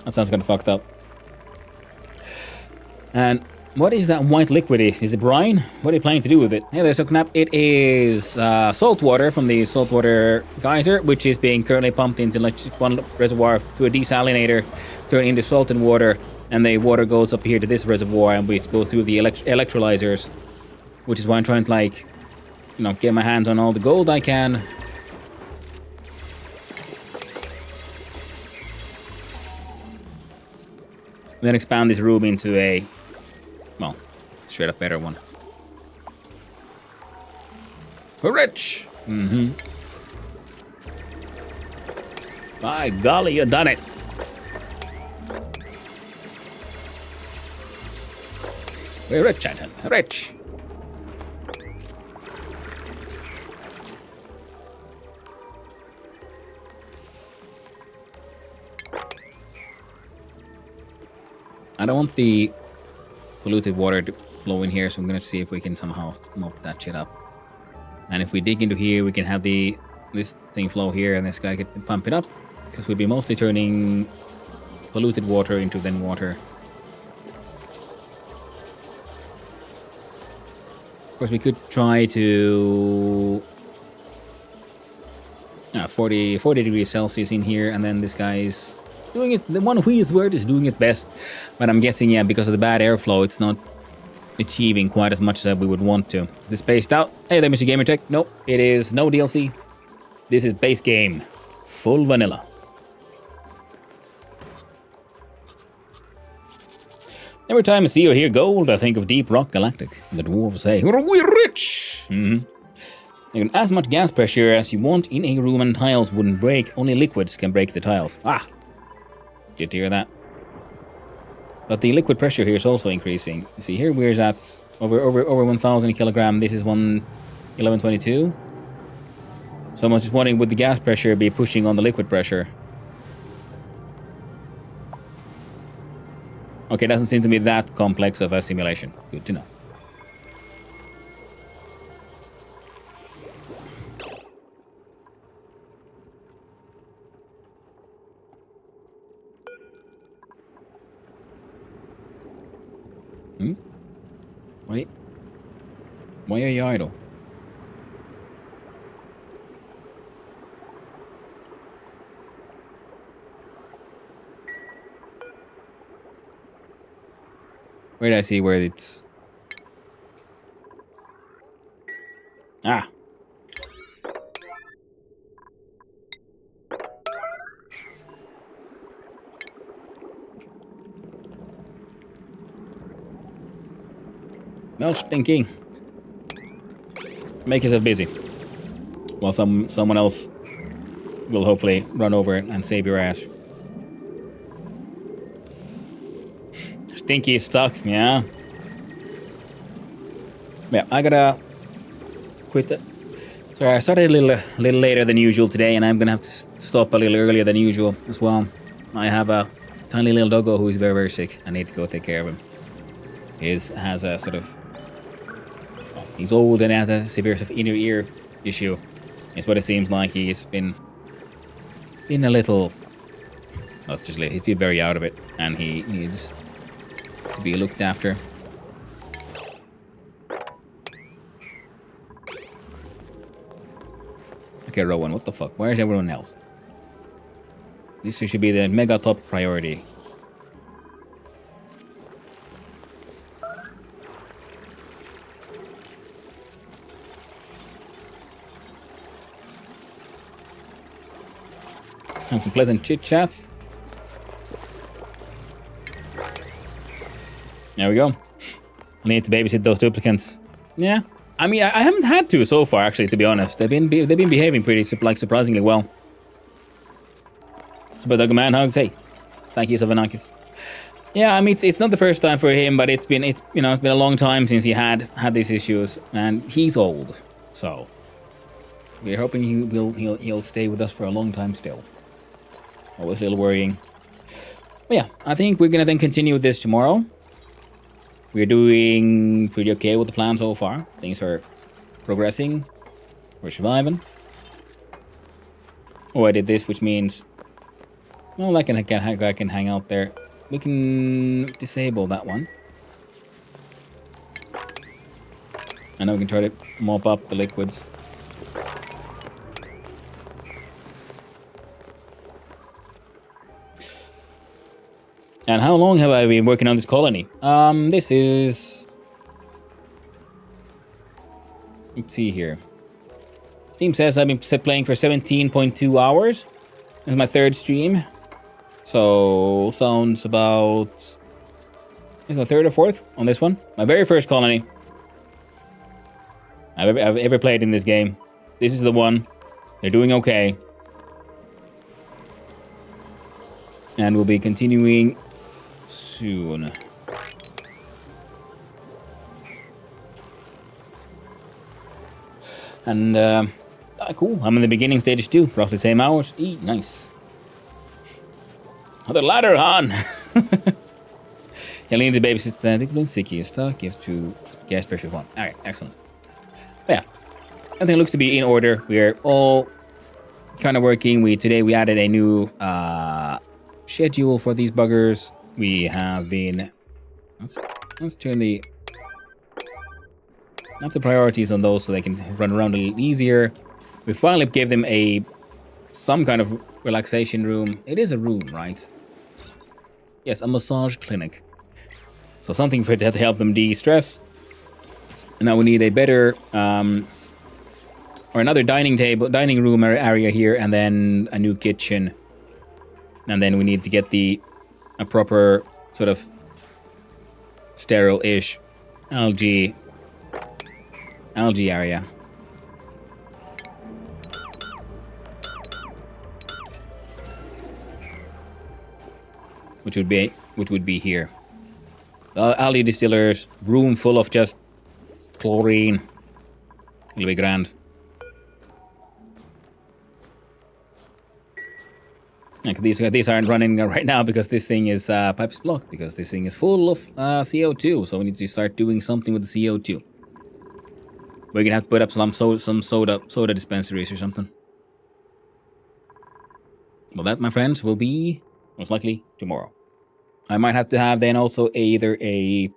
That sounds kind of fucked up. And what is that white liquid? Is it brine? What are you planning to do with it? Hey there, Soaknap. It is salt water from the saltwater geyser, which is being currently pumped into one reservoir to a desalinator, turned into salt and water, and the water goes up here to this reservoir, and we go through the electrolyzers, which is why I'm trying to, like, you know, get my hands on all the gold I can. Then expand this room into a, well, straight up better one. We're rich! Mm-hmm. By golly, you done it! We're rich, Anton. Rich! I don't want the polluted water to flow in here, so I'm gonna see if we can somehow mop that shit up. And if we dig into here, we can have this thing flow here, and this guy can pump it up, because we'll be mostly turning polluted water into then water. Of course, we could try to 40 degrees Celsius in here, and then this guy's doing it. The one who is word is doing its best, but I'm guessing, yeah, because of the bad airflow, it's not achieving quite as much as we would want to. This spaced out. Hey there, Mr. Gamertech. Nope, it is no DLC. This is base game, full vanilla. Every time I see or hear gold, I think of Deep Rock Galactic. The dwarves say, "We're rich." Mm-hmm. You can as much gas pressure as you want in a room, and tiles wouldn't break. Only liquids can break the tiles. Ah. Good to hear that. But the liquid pressure here is also increasing. You see here we're at over 1,000 kilogram. This is 1122. So I'm just wondering, would the gas pressure be pushing on the liquid pressure? Okay, doesn't seem to be that complex of a simulation. Good to know. Wait. Why are you idle? Where did I see where it's... Ah. Well, stinky. Make yourself busy. While someone else will hopefully run over and save your ass. Stinky is stuck, yeah. Yeah, I gotta quit it. Sorry, I started a little later than usual today, and I'm gonna have to stop a little earlier than usual as well. I have a tiny little doggo who is very, very sick. I need to go take care of him. He has a sort of... He's old and has a severe sort of inner ear issue. It's what it seems like. He's been a little... Not just he's been very out of it, and he needs to be looked after. Okay, Rowan, what the fuck? Where's everyone else? This should be the mega top priority. Have some pleasant chit-chat. There we go. I need to babysit those duplicants. Yeah. I mean, I haven't had to so far, actually, to be honest. They've been behaving pretty, surprisingly well. Super Dog Man Hugs. Hey. Thank you, Savanakis. Yeah, I mean, it's not the first time for him, but it's been a long time since he had these issues, and he's old, so we're hoping he'll stay with us for a long time still. Always a little worrying. But yeah, I think we're gonna then continue with this tomorrow. We're doing pretty okay with the plan so far. Things are progressing. We're surviving. Oh, I did this, which means, well, I can hang out there. We can disable that one. And now we can try to mop up the liquids. And how long have I been working on this colony? This is... Let's see here. Steam says I've been playing for 17.2 hours. This is my third stream. So, sounds about... Is the third or fourth on this one? My very first colony I've ever played in this game. This is the one. They're doing okay. And we'll be continuing soon. And, cool. I'm in the beginning stages too. Roughly the same hours. Nice. Another ladder, Han! Jag leaned the babysit the balloon sticky stock. Give to gas pressure 1. Alright, excellent. But yeah. Everything looks to be in order. We're all kind of working. Today we added a new schedule for these buggers. We have been... Let's turn up the priorities on those so they can run around a little easier. We finally gave them some kind of relaxation room. It is a room, right? Yes, a massage clinic. So something for to help them de-stress. And now we need a better, or another dining room area here, and then a new kitchen. And then we need to get a proper sort of sterile-ish algae area. Which would be here. Algae distillers, room full of just chlorine. It'll be grand. Like these aren't running right now because this thing is pipe is blocked because this thing is full of CO2. So we need to start doing something with the CO2. We're gonna have to put up some soda dispensaries or something. Well, that, my friends, will be most likely tomorrow. I might have to have then also either a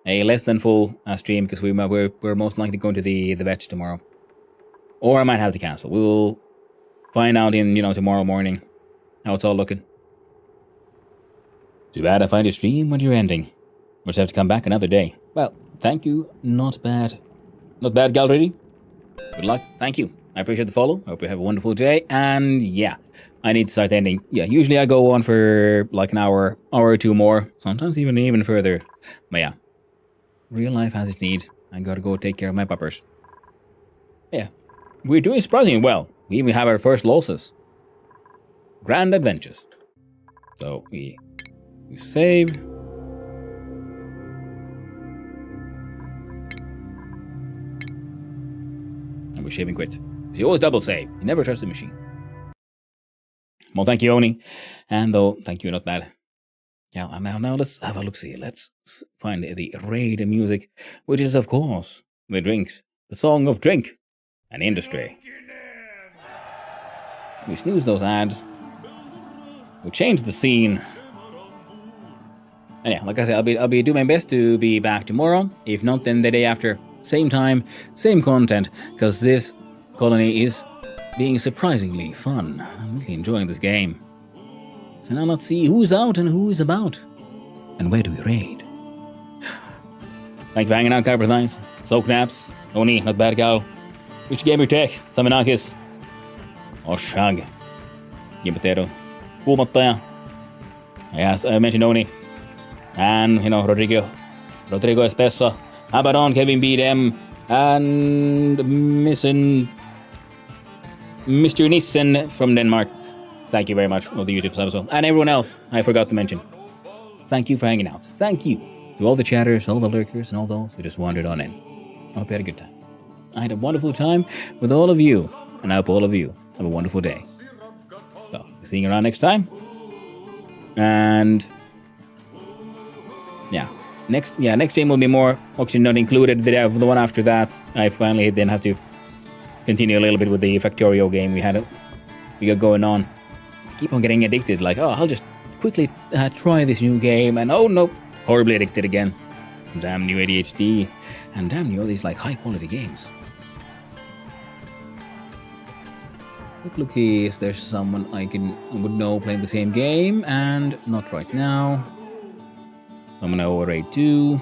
less than full stream because we're most likely going to the vet tomorrow, or I might have to cancel. We will find out in tomorrow morning how it's all looking. Too bad I find your stream when you're ending. We'll just have to come back another day. Well, thank you. Not bad, Galready. Good luck. Thank you. I appreciate the follow. I hope you have a wonderful day. And yeah, I need to start ending. Yeah, usually I go on for like an hour or two more. Sometimes even further. But yeah, real life has its needs. I gotta go take care of my puppers. Yeah, we're doing surprisingly well. We even have our first losses. Grand adventures. So we save. And we save and quit. You always double save. You never trust the machine. Well, thank you, Oni. And though, thank you, not bad. Yeah, now let's have a look-see. Let's find the raid music, which is, of course, the drinks. The song of drink and industry. We snooze those ads. We change the scene. And yeah, like I said, I'll be doing my best to be back tomorrow. If not, then the day after. Same time, same content, because this colony is being surprisingly fun. I'm really enjoying this game. So now let's see who's out and who's about. And where do we raid? Thank you for hanging out, Kyberthines. Soak Naps. Oni, not bad gal. Mr. Gamer Tech. Saminakis. Oshag. Gimpotero. Kuumottaja. I mentioned Oni. And, you know, Rodrigo Espeso, Abaddon, Kevin BDM, and Mr. Nissen from Denmark. Thank you very much for the YouTube sub as well. And everyone else I forgot to mention. Thank you for hanging out. Thank you to all the chatters, all the lurkers, and all those who just wandered on in. I hope you had a good time. I had a wonderful time with all of you, and I hope all of you have a wonderful day. So, seeing you around next time. And next game will be more auction not included. The one after that, I finally then have to continue a little bit with the Factorio game we got going on. Keep on getting addicted, like, oh, I'll just quickly try this new game, and oh no, horribly addicted again. Damn new ADHD, and damn you all these like high quality games. Quick looky if there's someone I would know playing the same game, and not right now. I'm gonna overrate 2.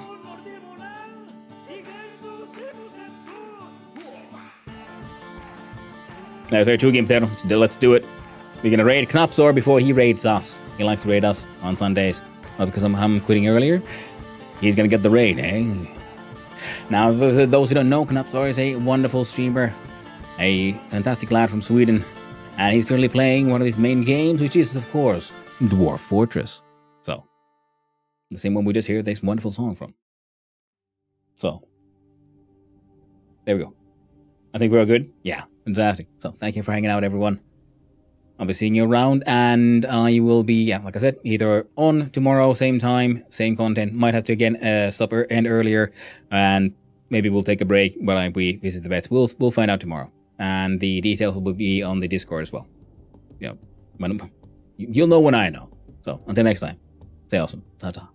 Now, there are 2 games there. Let's do it. We're gonna raid Knapsor before he raids us. He likes to raid us on Sundays. Not because I'm quitting earlier. He's gonna get the raid, eh? Now, for those who don't know, Knapsor is a wonderful streamer. A fantastic lad from Sweden. And he's currently playing one of his main games, which is, of course, Dwarf Fortress. So, the same one we just heard this wonderful song from. So, there we go. I think we're all good. Yeah, fantastic. So, thank you for hanging out, everyone. I'll be seeing you around, and I will be, like I said, either on tomorrow, same time, same content. Might have to again end earlier, and maybe we'll take a break while we visit the vets. We'll find out tomorrow, and the details will be on the Discord as well. You know, you'll know when I know. So until next time, stay awesome. Ta-ta.